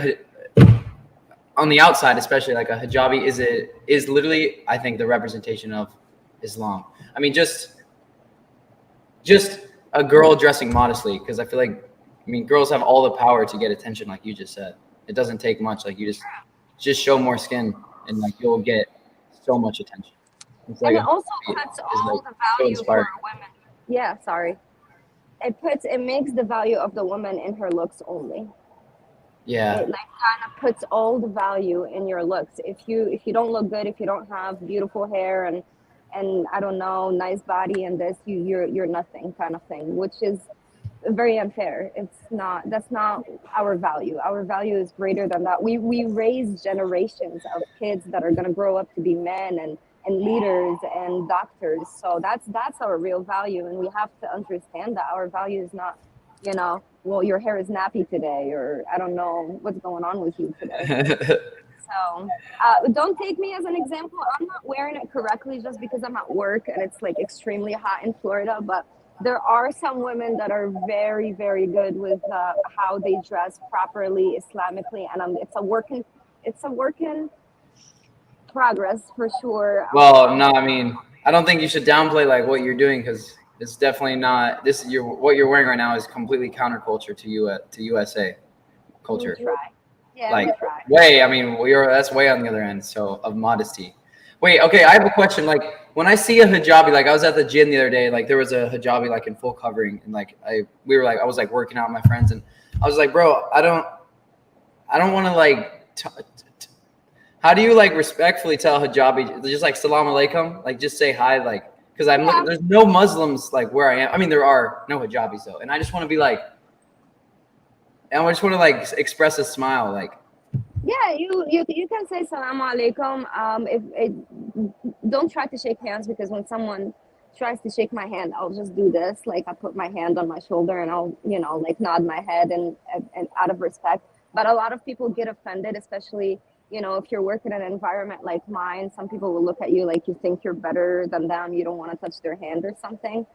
on the outside, especially, like a hijabi is literally, I think, the representation of Islam. I mean, just a girl dressing modestly, because I feel like, I mean, girls have all the power to get attention, like you just said. It doesn't take much. Like you just show more skin, and like you'll get so much attention. It's like, and it also puts all the value for women. Yeah, sorry. It makes the value of the woman in her looks only. Yeah. It like kind of puts all the value in your looks. If you don't look good, if you don't have beautiful hair and I don't know, nice body and this, you're nothing kind of thing, which is very unfair. That's not our value. Our value is greater than that. We raise generations of kids that are gonna grow up to be men and leaders and doctors. So that's our real value, and we have to understand that our value is not, you know, well, your hair is nappy today, or I don't know what's going on with you today. So don't take me as an example. I'm not wearing it correctly just because I'm at work and it's like extremely hot in Florida, but there are some women that are very, very good with how they dress properly Islamically, and it's a work in progress for sure. Well, no, I mean, I don't think you should downplay like what you're doing, because it's definitely not. What you're wearing right now is completely counterculture to USA culture. We try. Yeah, like we try. way. I mean, that's way on the other end. So of modesty. Wait, okay, I have a question. Like when I see a hijabi, like I was at the gym the other day, like there was a hijabi like in full covering, and like I was like working out with my friends, and I was like, bro, I don't want to like How do you like respectfully tell hijabi, just like salam alaikum, like just say hi, like, because I'm looking, there's no Muslims like where I am. I mean, there are no hijabis though, and I just want to be like, and I just want to like express a smile, like. Yeah, you can say salam alaikum. Don't try to shake hands, because when someone tries to shake my hand, I'll just do this, like I put my hand on my shoulder and I'll like nod my head and out of respect. But a lot of people get offended, especially if you're working in an environment like mine. Some people will look at you like you think you're better than them. You don't want to touch their hand or something.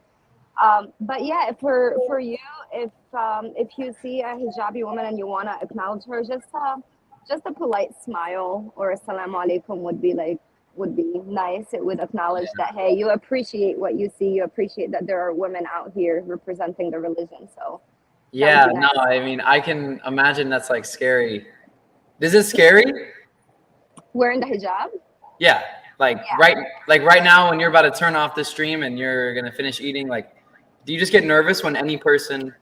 But yeah, for you, if you see a hijabi woman and you want to acknowledge her, just a polite smile or assalamu alaikum would be nice. It would acknowledge that, hey, you appreciate what you see. You appreciate that there are women out here representing the religion. So yeah, nice. No, I mean, I can imagine that's like scary. Is it scary? Wearing the hijab? Yeah. Like right now when you're about to turn off the stream and you're going to finish eating, like, do you just get nervous when any person?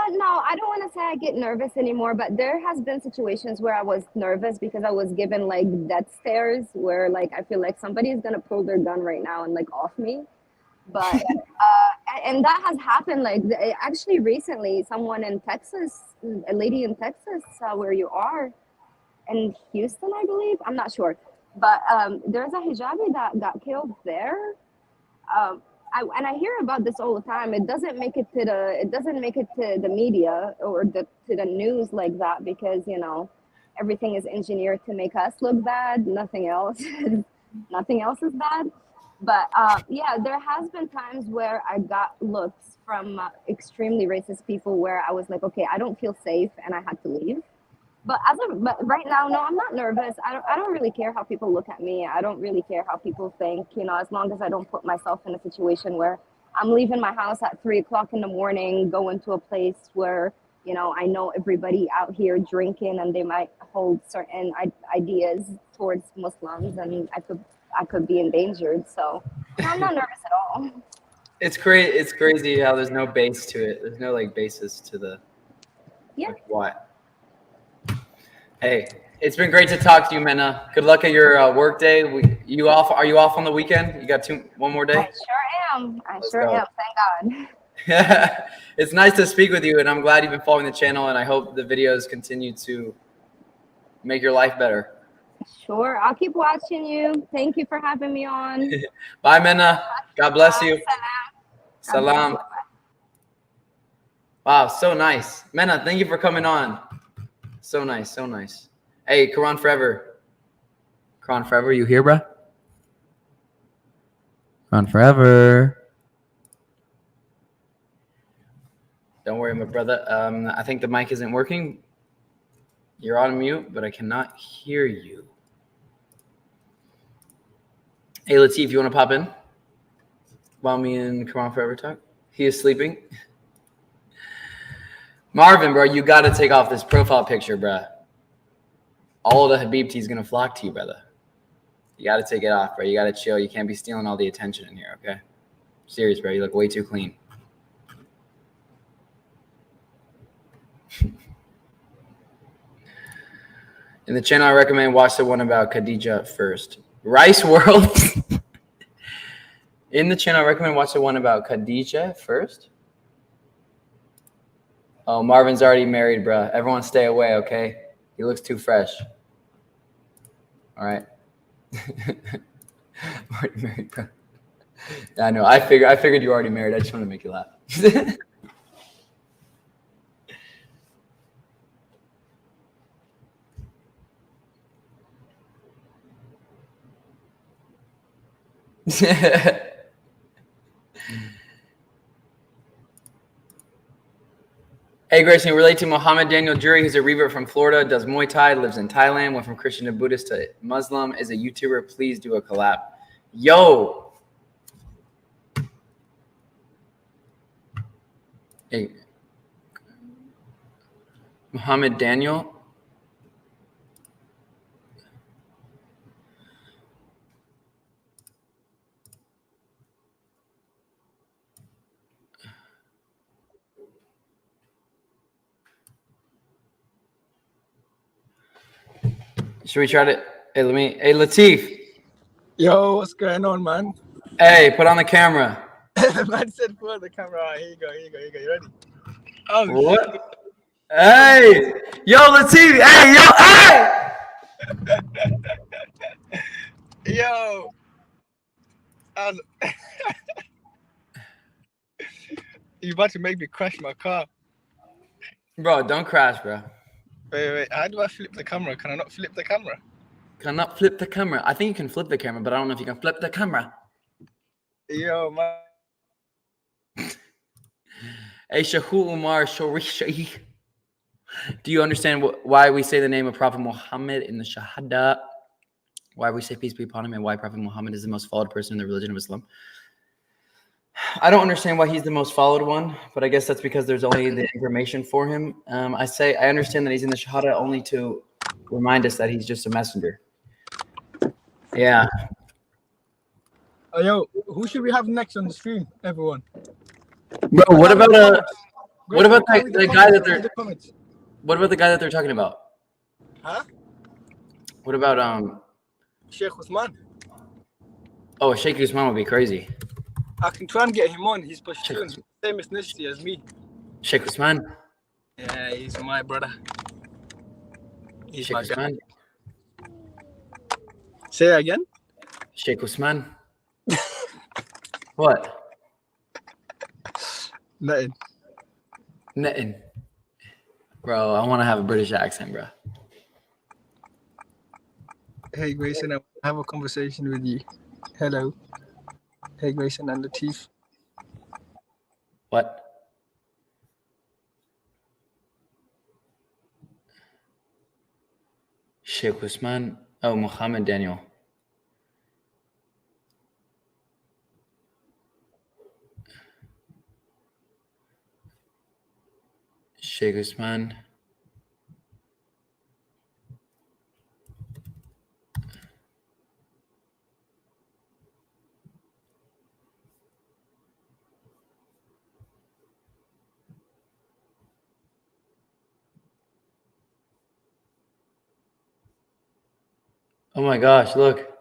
No, I don't want to say I get nervous anymore, but there has been situations where I was nervous because I was given like death stares where like I feel like somebody is going to pull their gun right now and like off me. But and that has happened like actually recently. Someone in Texas, a lady in Texas, where you are, in Houston, I believe. I'm not sure, but there's a hijabi that got killed there. And I hear about this all the time. It doesn't make it to the media or to the news like that because everything is engineered to make us look bad. Nothing else. Nothing else is bad. But yeah, there has been times where I got looks from extremely racist people where I was like, okay, I don't feel safe, and I had to leave. But right now, no, I'm not nervous. I don't really care how people look at me. I don't really care how people think, as long as I don't put myself in a situation where I'm leaving my house at 3:00 in the morning, going to a place where, I know everybody out here drinking and they might hold certain ideas towards Muslims, and I could be endangered. So no, I'm not nervous at all. It's crazy how there's no base to it. There's no like basis to the like, what. Hey, it's been great to talk to you, Mena. Good luck at your work day. Are you off on the weekend? You got one more day? I sure am. Thank God. It's nice to speak with you, and I'm glad you've been following the channel, and I hope the videos continue to make your life better. Sure. I'll keep watching you. Thank you for having me on. Bye, Mena. God bless you. Salam. Wow, so nice. Mena, thank you for coming on. So nice, so nice. Hey, Quran Forever. Quran Forever, you here, bruh? Quran Forever. Don't worry, my brother. I think the mic isn't working. You're on mute, but I cannot hear you. Hey, Latif, you want to pop in while me and Quran Forever talk? He is sleeping. Marvin, bro, you got to take off this profile picture, bro. All the Habibti is going to flock to you, brother. You got to take it off, bro. You got to chill. You can't be stealing all the attention in here, okay? Serious, bro. You look way too clean. In the channel, I recommend watch the one about Khadija first. Rice World. In the channel, I recommend watch the one about Khadija first. Oh, Marvin's already married, bro. Everyone stay away, okay? He looks too fresh. All right. Already married, bro. Yeah, I know. I figured you were already married. I just want to make you laugh. Hey, Grayson, relate to Muhammad Daniel Jury. He's a revert from Florida, does Muay Thai, lives in Thailand, went from Christian to Buddhist to Muslim, is a YouTuber. Please do a collab. Yo. Hey. Muhammad Daniel. Should we try to? Hey, Hey, Latif. Yo, what's going on, man? Hey, put on the camera. The man said put on the camera. All right, here you go. You ready? Oh, What? Hey, yo, Latif. Hey, Yo. You about to make me crash my car. Bro, don't crash, bro. Wait. How do I flip the camera? Can I not flip the camera? Cannot flip the camera. I think you can flip the camera, but I don't know if you can flip the camera. Yo, man. Hey, Shahu Umar Shorishi. Do you understand why we say the name of Prophet Muhammad in the Shahada? Why we say peace be upon him, and why Prophet Muhammad is the most followed person in the religion of Islam? I don't understand why he's the most followed one, but I guess that's because there's only the information for him. I understand that he's in the Shahada only to remind us that he's just a messenger. Yeah. Oh, yo, who should we have next on the stream, everyone? Bro, what about the guy that they're comments. what about the guy that they're talking about? Huh? What about Sheikh Usman. Oh, Sheikh Usman would be crazy. I can try and get him on. He's Pashtun, same ethnicity as me. Sheikh Usman. Yeah, he's my brother. He's Sheikh my guy. Usman. Say it again. Sheikh Usman. What? Nothing. Bro, I want to have a British accent, bro. Hey, Grayson, I have a conversation with you. Hello. Hey, Grayson and Latif. What? Sheikh Usman. Oh, Muhammad Daniel. Sheikh Usman. Oh my gosh, look.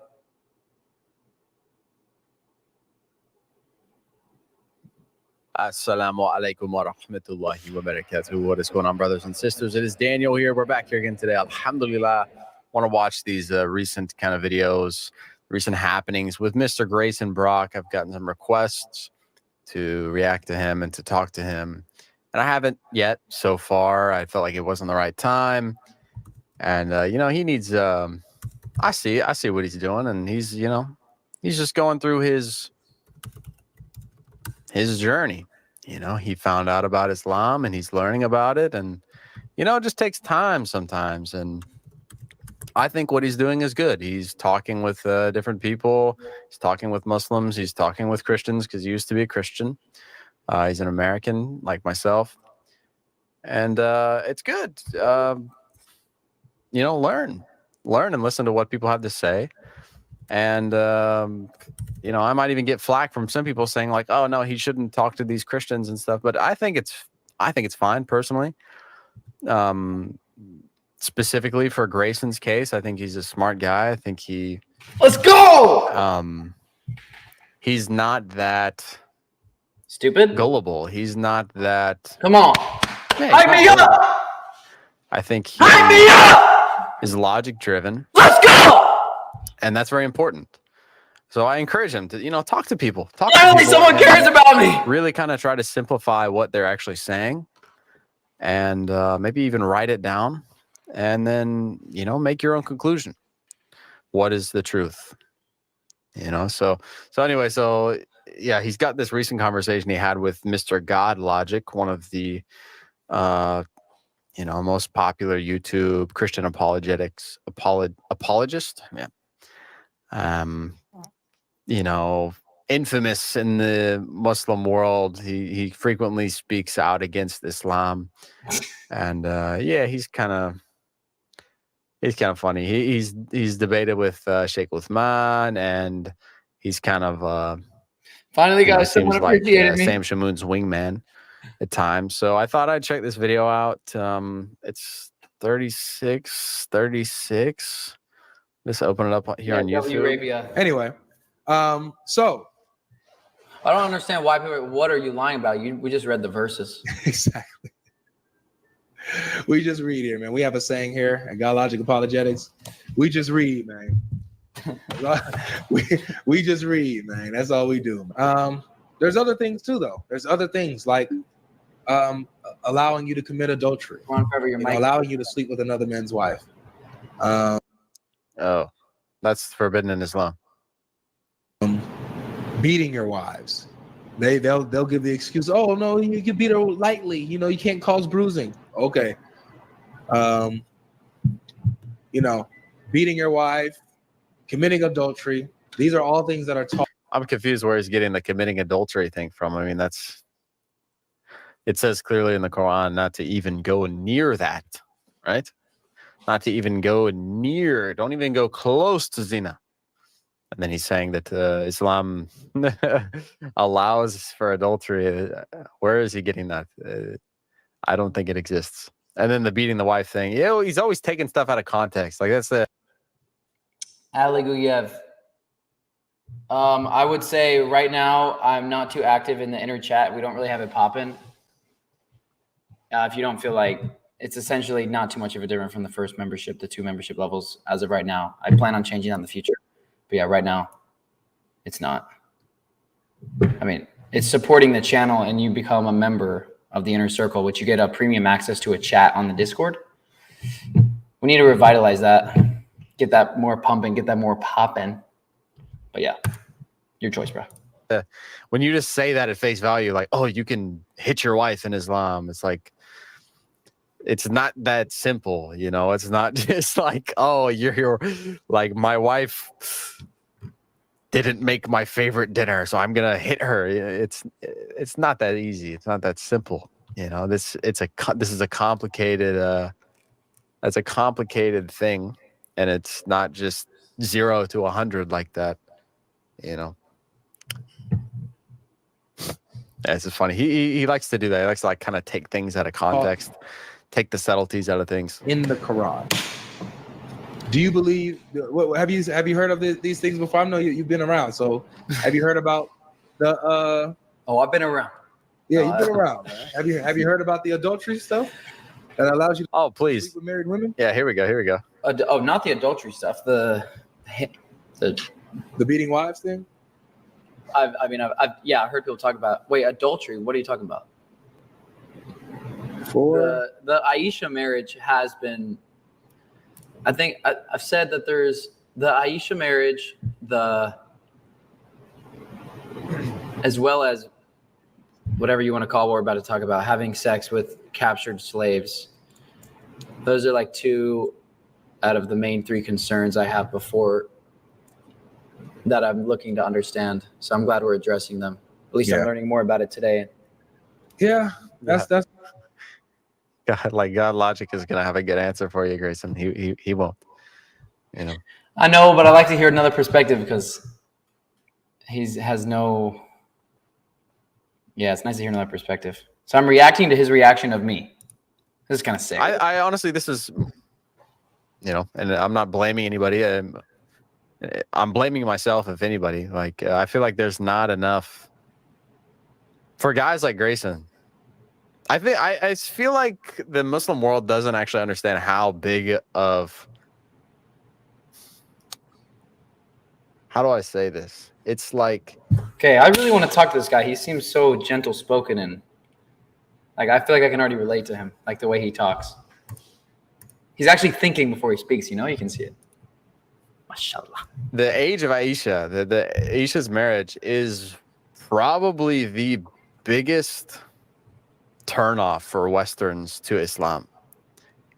Assalamu alaikum wa rahmatullahi wa barakatuh. What is going on, brothers and sisters? It is Daniel here. We're back here again today. Alhamdulillah. Want to watch these recent kind of videos, recent happenings with Mr. Grayson Brock. I've gotten some requests to react to him and to talk to him. And I haven't yet so far. I felt like it wasn't the right time. And, he needs, I see what he's doing. And he's just going through his journey. He found out about Islam and he's learning about it, and it just takes time sometimes. And I think what he's doing is good. He's talking with different people. He's talking with Muslims. He's talking with Christians because he used to be a Christian. He's an American like myself, and it's good. Learn and listen to what people have to say. And I might even get flack from some people saying like, "Oh no, he shouldn't talk to these Christians and stuff." But I think it's fine personally. Specifically for Grayson's case, I think he's a smart guy. I think Let's go. He's not that Stupid. gullible. He's not that. Come on. Yeah, Hype me up. I think Hype me up. is logic driven. Let's go. And that's very important. So I encourage him to, talk to people. Finally, someone cares about me. Really kind of try to simplify what they're actually saying, and maybe even write it down, and then, make your own conclusion. What is the truth? So anyway, yeah, he's got this recent conversation he had with Mr. God Logic, one of the, most popular YouTube Christian apologist. Yeah. Infamous in the Muslim world. He frequently speaks out against Islam, and he's kind of funny. He's debated with Sheikh Uthman, and he's kind of Finally, guys, someone appreciated me. Sam Shamoon's wingman at times. So I thought I'd check this video out. It's 36. Just open it up here on Saudi YouTube. Arabia. Anyway, so I don't understand why people. What are you lying about? We just read the verses. exactly. We just read here, man. We have a saying here at Godlogic Apologetics. We just read, man. we just read, man. That's all we do. There's other things too, though. There's other things like allowing you to commit adultery, allowing you to sleep with another man's wife. Oh, that's forbidden in Islam. Beating your wives. They'll give the excuse, oh no, you can beat her lightly, you can't cause bruising. Okay. Beating your wife, committing adultery, these are all things that are taught. I'm confused where he's getting the committing adultery thing from. I mean, it says clearly in the Quran not to even go near that, right? Not to even go near, don't even go close to zina. And then he's saying that Islam allows for adultery. Where is he getting that? I don't think it exists. And then the beating the wife thing. Yeah, he's always taking stuff out of context. Like that's it. Ali Guyev. I would say right now I'm not too active in the inner chat. We don't really have it popping. If you don't feel like it's essentially not too much of a difference from the first membership, the 2 membership levels as of right now. I plan on changing that in the future. But yeah, right now, it's not. I mean, it's supporting the channel and you become a member of the inner circle, which you get a premium access to a chat on the Discord. We need to revitalize that, get that more pumping, get that more popping. But yeah, your choice, bro. When you just say that at face value, like, oh, you can hit your wife in Islam, it's like, it's not that simple, It's not just like, oh, you're like, my wife didn't make my favorite dinner, so I'm gonna hit her. It's not that easy. It's not that simple. This is a complicated. That's a complicated thing, and it's not just 0 to 100 like that. It's just funny. He likes to do that. He likes to kind of take things out of context. Take the subtleties out of things. In the Quran. Do you believe? Have you heard of these things before? I know you've been around. So have you heard about the? Oh, I've been around. Yeah, you've been around, man. Have you heard about the adultery stuff that allows you to Oh, please. sleep with married women? Yeah, here we go. Not the adultery stuff. The beating wives thing. I've heard people talk about. Wait, adultery. What are you talking about? For the Aisha marriage has been. I think I've said that there's the Aisha marriage, as well as whatever you want to call what we're about to talk about, having sex with captured slaves. Those are like 2 out of the main 3 concerns I have before that I'm looking to understand. So I'm glad we're addressing them. At least I'm learning more about it today. Yeah, that's God logic is gonna have a good answer for you, Grayson. He won't. I know, but I like to hear another perspective because has no. Yeah, it's nice to hear another perspective. So I'm reacting to his reaction of me. This is kind of sick. I honestly, this is, and I'm not blaming anybody. I'm blaming myself, if anybody. Like, I feel like there's not enough for guys like Grayson. I feel like the Muslim world doesn't actually understand how big of. How do I say this? It's like. Okay, I really want to talk to this guy. He seems so gentle spoken and like I feel like I can already relate to him, like the way he talks. He's actually thinking before he speaks, you can see it. Mashallah. The age of Aisha, the Aisha's marriage is probably the biggest turnoff for Westerns to Islam.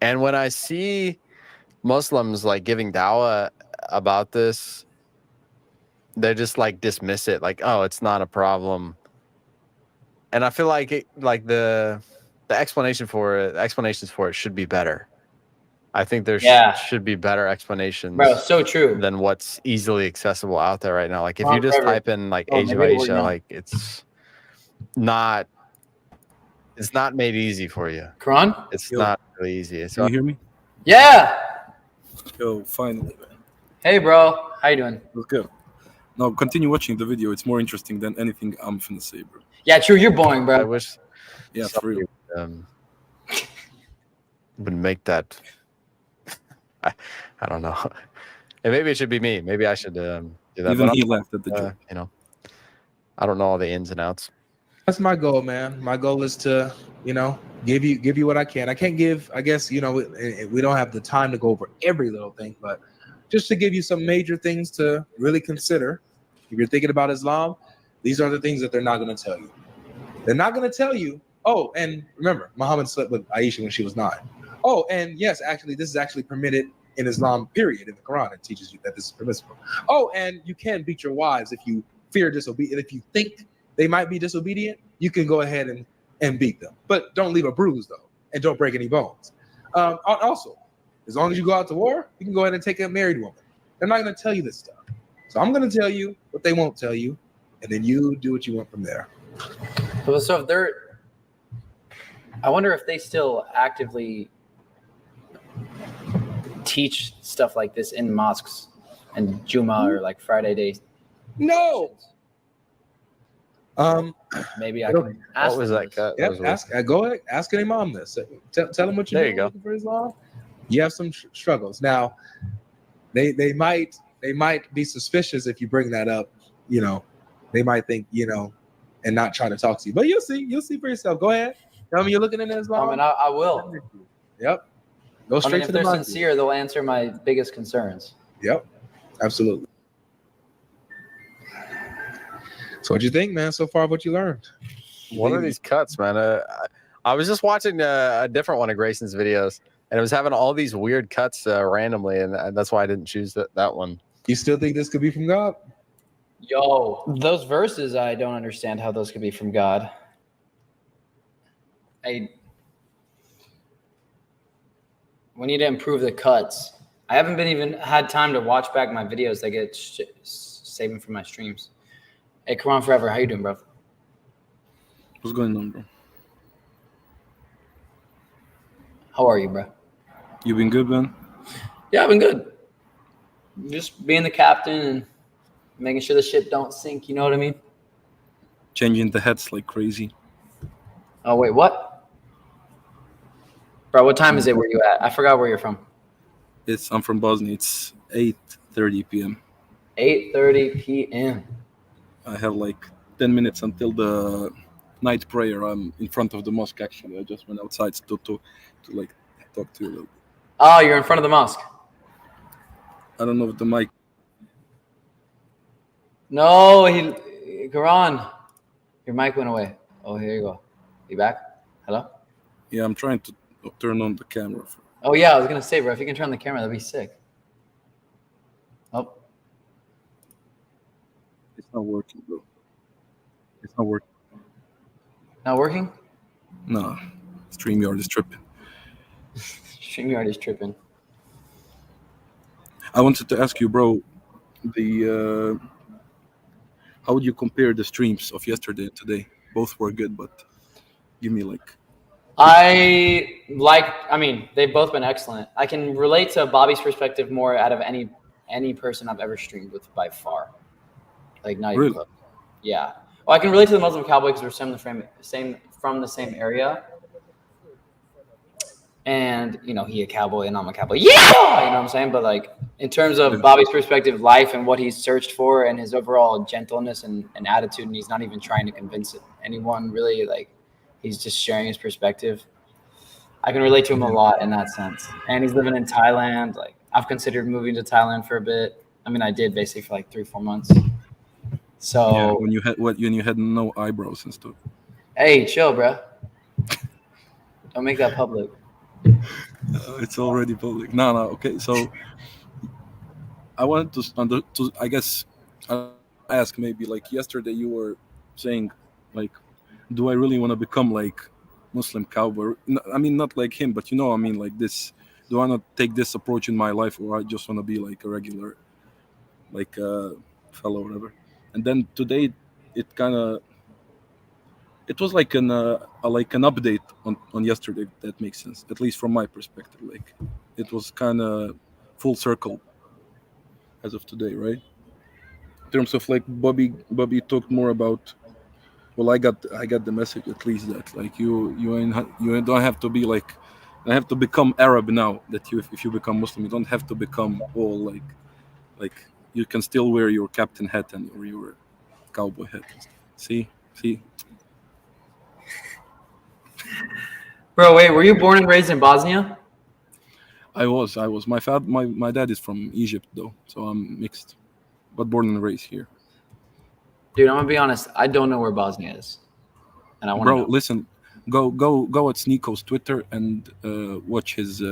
And when I see Muslims like giving dawah about this, they just like dismiss it, like, oh, it's not a problem. And I feel like the explanations for it should be better. I think there should be better explanations. Bro, so true. Than what's easily accessible out there right now. Like if you just type in like age of Aisha, like it's not made easy for you. Quran? It's not really easy. Can you hear me? Yeah. Yo, finally, man. Hey, bro. How you doing? That's good. Now continue watching the video. It's more interesting than anything I'm finna say, bro. Yeah, true. You're boring, bro. I wish Yeah, for real. Would make that. I don't know. And maybe it should be me. Maybe I should do that. Even But he laughed at the joke. you know, I don't know all the ins and outs. That's my goal, man. My goal is to, give you what I can. I can't give, I guess, we don't have the time to go over every little thing, but just to give you some major things to really consider. If you're thinking about Islam, these are the things that they're not going to tell you. They're not going to tell you, oh, and remember, Muhammad slept with Aisha when she was 9. Oh, and yes, actually, this is actually permitted in Islam, period. In the Quran, it teaches you that this is permissible. Oh, and you can beat your wives if you fear disobedience. If you think they might be disobedient, you can go ahead and beat them. But don't leave a bruise, though, and don't break any bones. Also, as long as you go out to war, you can go ahead and take a married woman. They're not going to tell you this stuff. So I'm going to tell you what they won't tell you, and then you do what you want from there. So if they're, I wonder if they still actively teach stuff like this in mosques and Juma or like Friday days. No. Maybe I can ask. What was that cut? Yep, go ahead. Ask an imam this. Tell them what you're doing for Islam. You have some struggles now. They might be suspicious if you bring that up. They might think and not try to talk to you. But you'll see for yourself. Go ahead. Tell me you're looking in Islam. I mean, I will. Yep. Go straight if to the they're market. sincere, they'll answer my biggest concerns. Yep. Absolutely. So what you think, man, so far, what you learned? What are these cuts, man? I was just watching a different one of Grayson's videos, and it was having all these weird cuts randomly, and that's why I didn't choose that one. You still think this could be from God? Yo, those verses, I don't understand how those could be from God. We need to improve the cuts. I haven't been even had time to watch back my videos that get saving from my streams. Hey, Quran Forever, how you doing, bro? What's going on, bro? How are you, bro? You been good, man? Yeah, I've been good. Just being the captain and making sure the ship don't sink, you know what I mean? Changing the heads like crazy. Oh, wait, what? Bro, what time is it where you at? I forgot where you're from. I'm from Bosnia. It's 8:30 p.m. 8:30 p.m. I have like 10 minutes until the night prayer. I'm in front of the mosque, actually. I just went outside to like talk to you a little bit. Oh, you're in front of the mosque. I don't know if the mic. No, Quran. Your mic went away. Oh, here you go. You back? Hello? Yeah, I'm trying to turn on the camera. Oh, yeah, I was going to say, bro, if you can turn on the camera, that'd be sick. Oh. It's not working, bro. It's not working. Not working? No. StreamYard is tripping. StreamYard is tripping. I wanted to ask you, bro, how would you compare the streams of yesterday and today? Both were good, but give me like. They've both been excellent. I can relate to Bobby's perspective more out of any person I've ever streamed with by far. Like, not even close. Yeah. Well, I can relate to the Muslim cowboy because we're from the same area. And, he a cowboy and I'm a cowboy. Yeah! You know what I'm saying? But, like, in terms of Bobby's perspective, life and what he's searched for and his overall gentleness and attitude, and he's not even trying to convince anyone really, like, he's just sharing his perspective. I can relate to him a lot in that sense. And he's living in Thailand. Like, I've considered moving to Thailand for a bit. I mean, I did basically for like 3-4 months. So yeah, when you had no eyebrows and stuff. Hey, chill, bro. Don't make that public. It's already public. No, okay. So I wanted to I guess ask maybe like yesterday you were saying like, do I really want to become like Muslim cowboy? I mean, not like him, but like this. Do I not take this approach in my life, or I just want to be like a regular, like fellow, whatever? And then today, it was like an update on yesterday. If that makes sense, at least from my perspective. Like, it was kind of full circle as of today, right? In terms of like Bobby talked more about. Well, I got the message at least that like you don't have to be like, you have to become Arab now. That you if you become Muslim, you don't have to become all like you can still wear your captain hat and or your cowboy hat. See. Bro, wait, were you born and raised in Bosnia? I was. My dad is from Egypt though, so I'm mixed, but born and raised here. Dude, I'm gonna be honest. I don't know where Bosnia is, and I want to Bro, know. listen, go at Sneako's Twitter and watch his.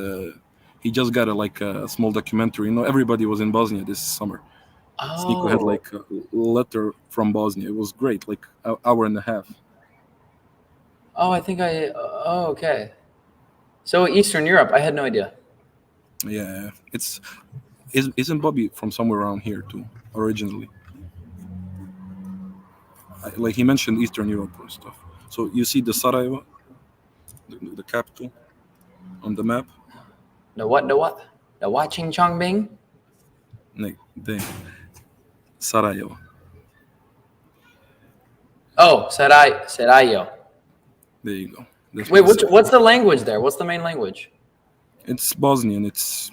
He just got a small documentary. You know, everybody was in Bosnia this summer. Sneako had like a letter from Bosnia. It was great, like an hour and a half. Oh, I think I. Oh, okay. So Eastern Europe. I had no idea. Yeah, isn't Bobby from somewhere around here too originally? Like he mentioned Eastern Europe and stuff. So you see the Sarajevo, the capital, on the map. The what? The what? Ching Chong Bing? The Sarajevo. Oh, Sarajevo. There you go. That's Wait, what it what's the language there? What's the main language? It's Bosnian. It's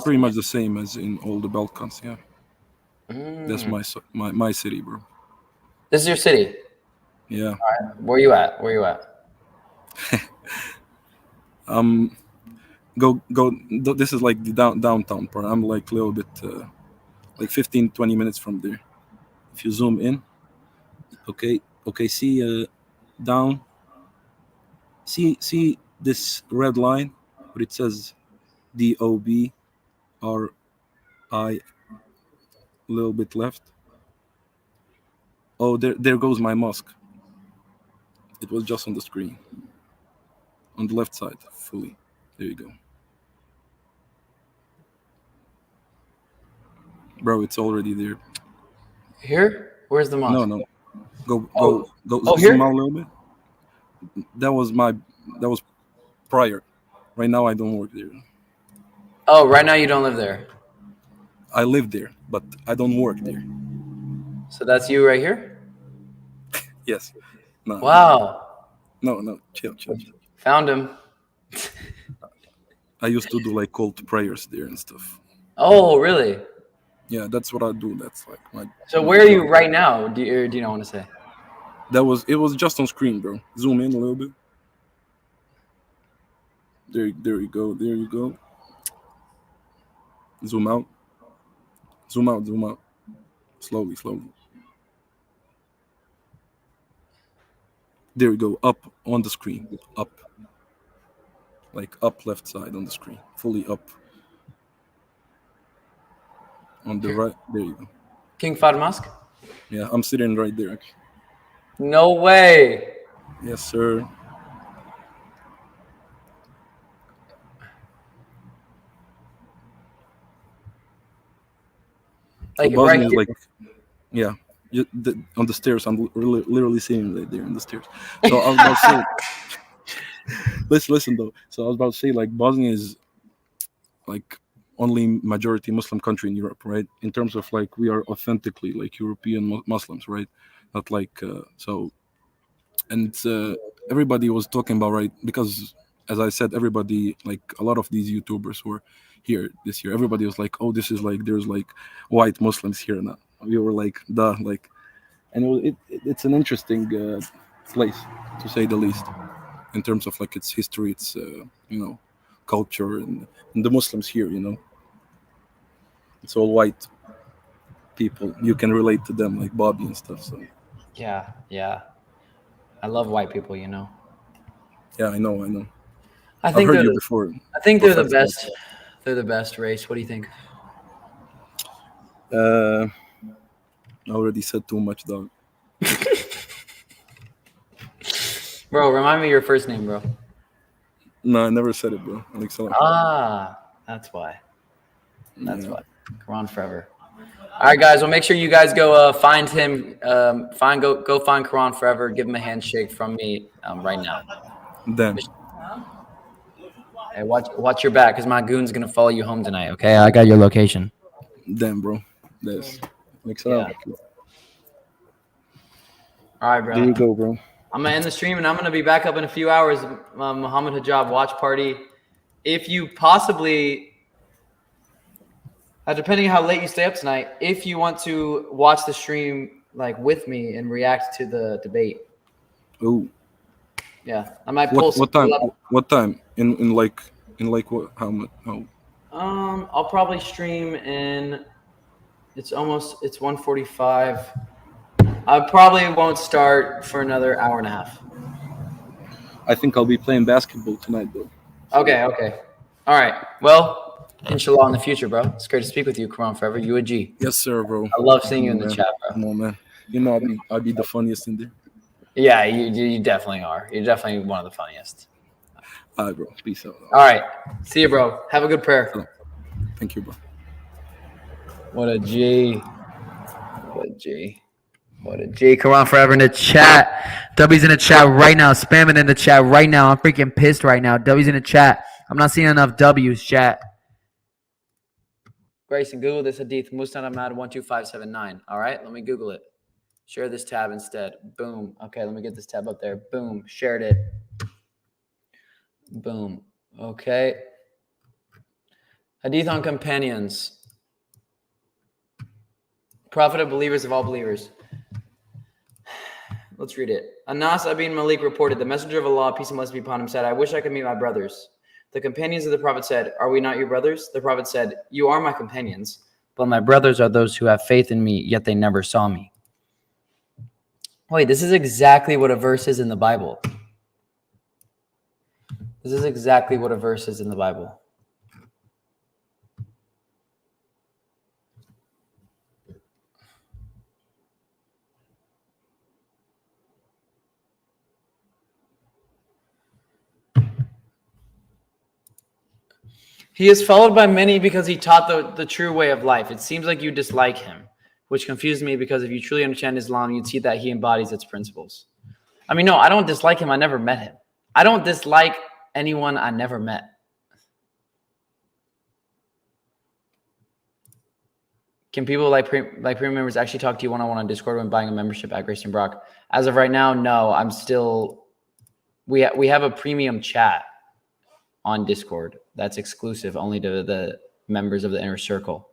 pretty much the same as in all the Balkans. Yeah. That's my city, bro. This is your city. Yeah. All right. Where you at? Go. This is like the downtown part. I'm like a little bit, like 15-20 minutes from there. If you zoom in, okay. See down. See this red line, where it says DOBRI, a little bit left. Oh, there goes my mosque. It was just on the screen. On the left side, fully. There you go. Bro, it's already there. Here? Where's the mosque? No. Go Oh, zoom here? out a little bit. That was prior. Right now I don't work there. Oh, right now you don't live there. I live there, but I don't work there. So that's you right here? Yes. No. Wow. No. Chill. Found him. I used to do like cult prayers there and stuff. Oh, really? Yeah, that's what I do. That's like my. So where are you right now? Do you not want to say? It was just on screen, bro. Zoom in a little bit. There you go. Zoom out. Slowly. There we go. Up on the screen. Up. Like up left side on the screen. Fully up. On the right. There you go. King Fahd Mosque? Yeah, I'm sitting right there. No way. Yes, sir. Like so right is here. like, yeah. On the stairs. I'm literally sitting right there on the stairs. So I was about to say, listen though. So I was about to say, like, Bosnia is like only majority Muslim country in Europe, right? In terms of like, we are authentically like European Muslims, right? Not like so. And everybody was talking about, right? Because as I said, everybody, like a lot of these YouTubers were here this year. Everybody was like, "Oh, this is like there's like white Muslims here now." We were like, "Duh!" Like, and it's an interesting place to say the least, in terms of like its history, its culture, and the Muslims here. It's all white people. You can relate to them, like Bobby and stuff. So Yeah. I love white people, yeah, I know. I think I've heard you before. I think they're the best. They're the best race. What do you think? I already said too much, dog. Bro, remind me of your first name, bro. No, I never said it, bro. That's why. That's why. Quran forever. All right, guys. Well, make sure you guys go find him. Go find Quran forever. Give him a handshake from me right now. Damn. Hey, watch your back, because my goon's gonna follow you home tonight. Okay, I got your location. Damn, bro. This. Mix it Yeah. up. All right, bro. There you go, bro. I'm gonna end the stream and I'm gonna be back up in a few hours. Muhammad Hijab watch party. If you possibly, depending on how late you stay up tonight, if you want to watch the stream like with me and react to the debate. Ooh. Yeah, I might post. What time? What time? In like what? How much? How? I'll probably stream in. It's 1:45. I probably won't start for another hour and a half. I think I'll be playing basketball tonight, though. Okay. All right. Well, inshallah in the future, bro. It's great to speak with you. Quran forever. You a G. Yes, sir, bro. I love seeing you in the chat, bro. Come on, man. You know I'll be the funniest in there. Yeah, you definitely are. You're definitely one of the funniest. All right, bro. Peace out. All right. See you, bro. Have a good prayer. Thank you, bro. What a G. What a G. What a G. Quran forever in the chat. W's in the chat right now. Spamming in the chat right now. I'm freaking pissed right now. W's in the chat. I'm not seeing enough W's, chat. Grayson, Google this hadith. Musnad Ahmad 12579. All right, let me Google it. Share this tab instead. Boom. Okay, let me get this tab up there. Boom. Shared it. Boom. Okay. Hadith on companions. Prophet of believers of all believers. Let's read it. Anas ibn Malik reported, the messenger of Allah, peace and blessings be upon him, said, I wish I could meet my brothers. The companions of the Prophet said, are we not your brothers? The Prophet said, you are my companions, but my brothers are those who have faith in me, yet they never saw me. Wait, this is exactly what a verse is in the Bible. This is exactly what a verse is in the Bible. He is followed by many because he taught the true way of life. It seems like you dislike him, which confused me because if you truly understand Islam, you'd see that he embodies its principles. I mean, no, I don't dislike him. I never met him. I don't dislike anyone I never met. Can people like premium members actually talk to you one-on-one on Discord when buying a membership at Grayson Brock? As of right now, no. I'm still. We have a premium chat on Discord that's exclusive only to the members of the inner circle.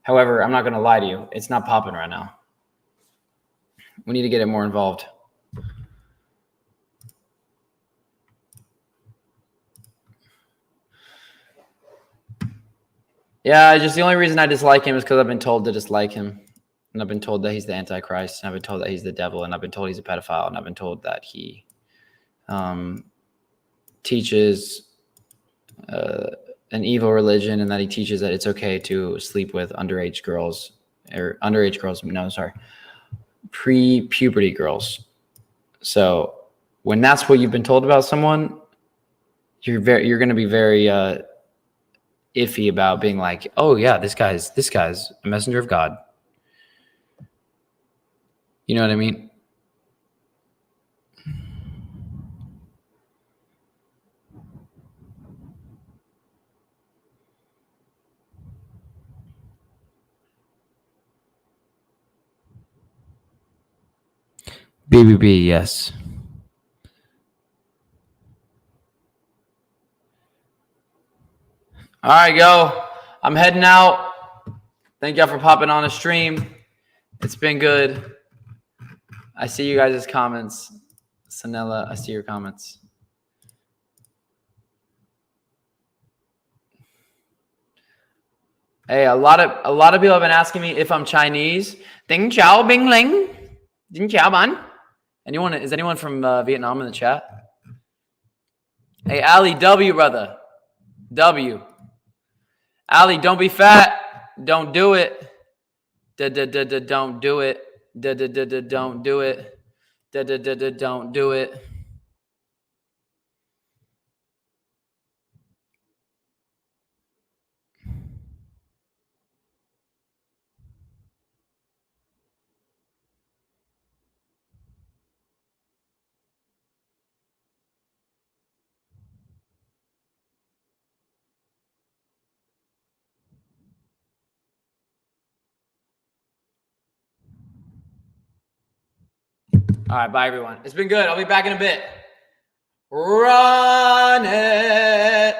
However, I'm not going to lie to you. It's not popping right now. We need to get it more involved. Yeah, just the only reason I dislike him is because I've been told to dislike him. And I've been told that he's the Antichrist. And I've been told that he's the devil. And I've been told he's a pedophile. And I've been told that he teaches an evil religion and that he teaches that it's okay to sleep with underage girls. Or underage girls, no, sorry. Pre-puberty girls. So when that's what you've been told about someone, you're going to be very iffy about being like, oh yeah, this guy's a messenger of God. You know what I mean? BBB, yes. All right, go. I'm heading out. Thank y'all for popping on the stream. It's been good. I see you guys' comments. Sanella, I see your comments. Hey, a lot of people have been asking me if I'm Chinese. Ding chao bing ling. Ding chao ban. Is anyone from Vietnam in the chat? Hey, Ali W, brother. W. Ali, don't be fat. Don't do it. Don't do it. Don't do it. Don't do it. All right, bye everyone. It's been good. I'll be back in a bit. Run it.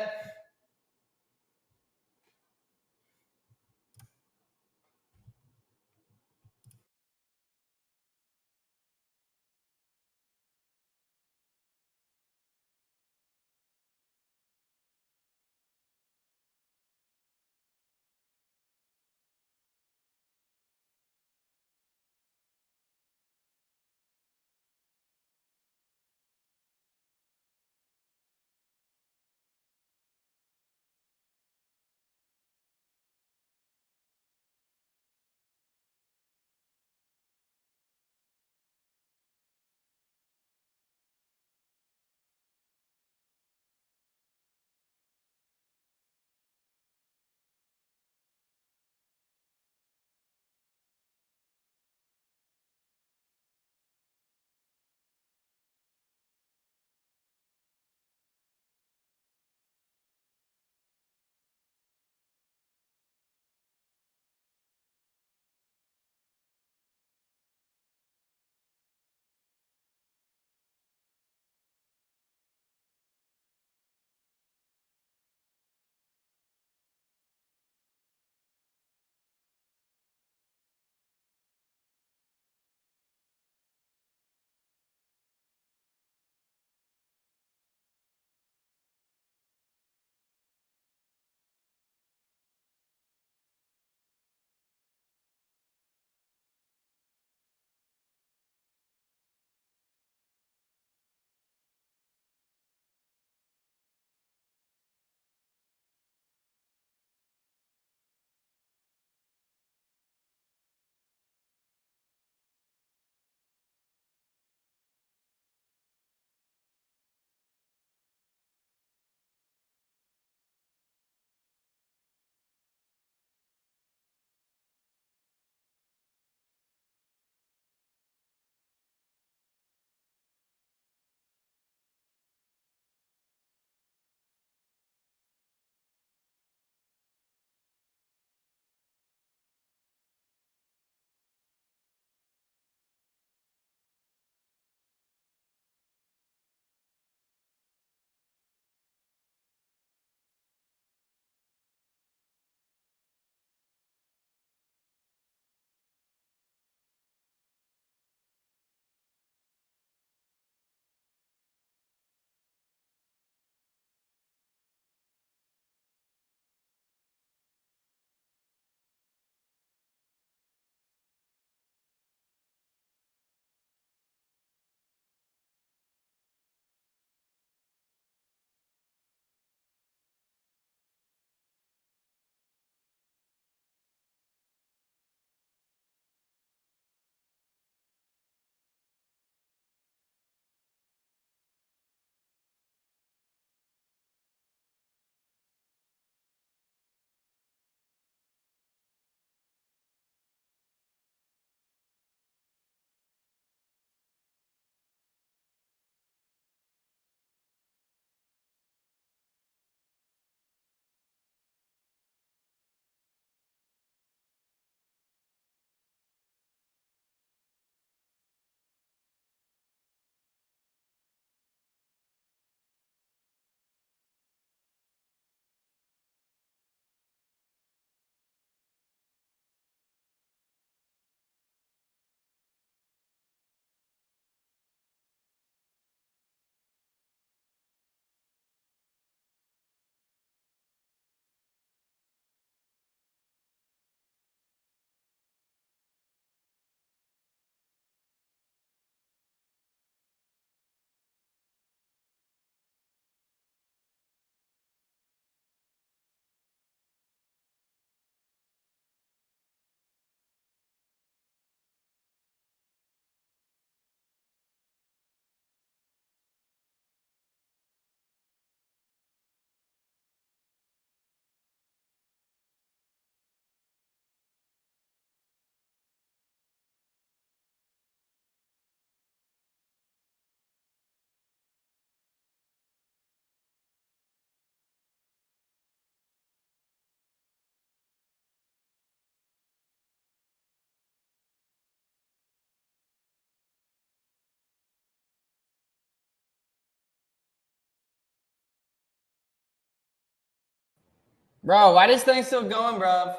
Bro, why this thing still going, bro?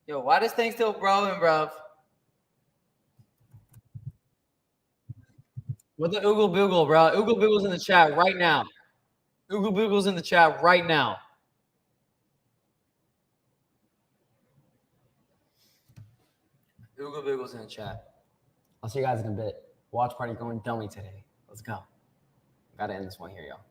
Yo, why this thing still growing, bro? What the oogle boogle, bro? Oogle boogle's in the chat right now. Oogle boogle's in the chat right now. Oogle boogle's in the chat. I'll see you guys in a bit. Watch party going dummy today. Let's go. Gotta end this one here, y'all.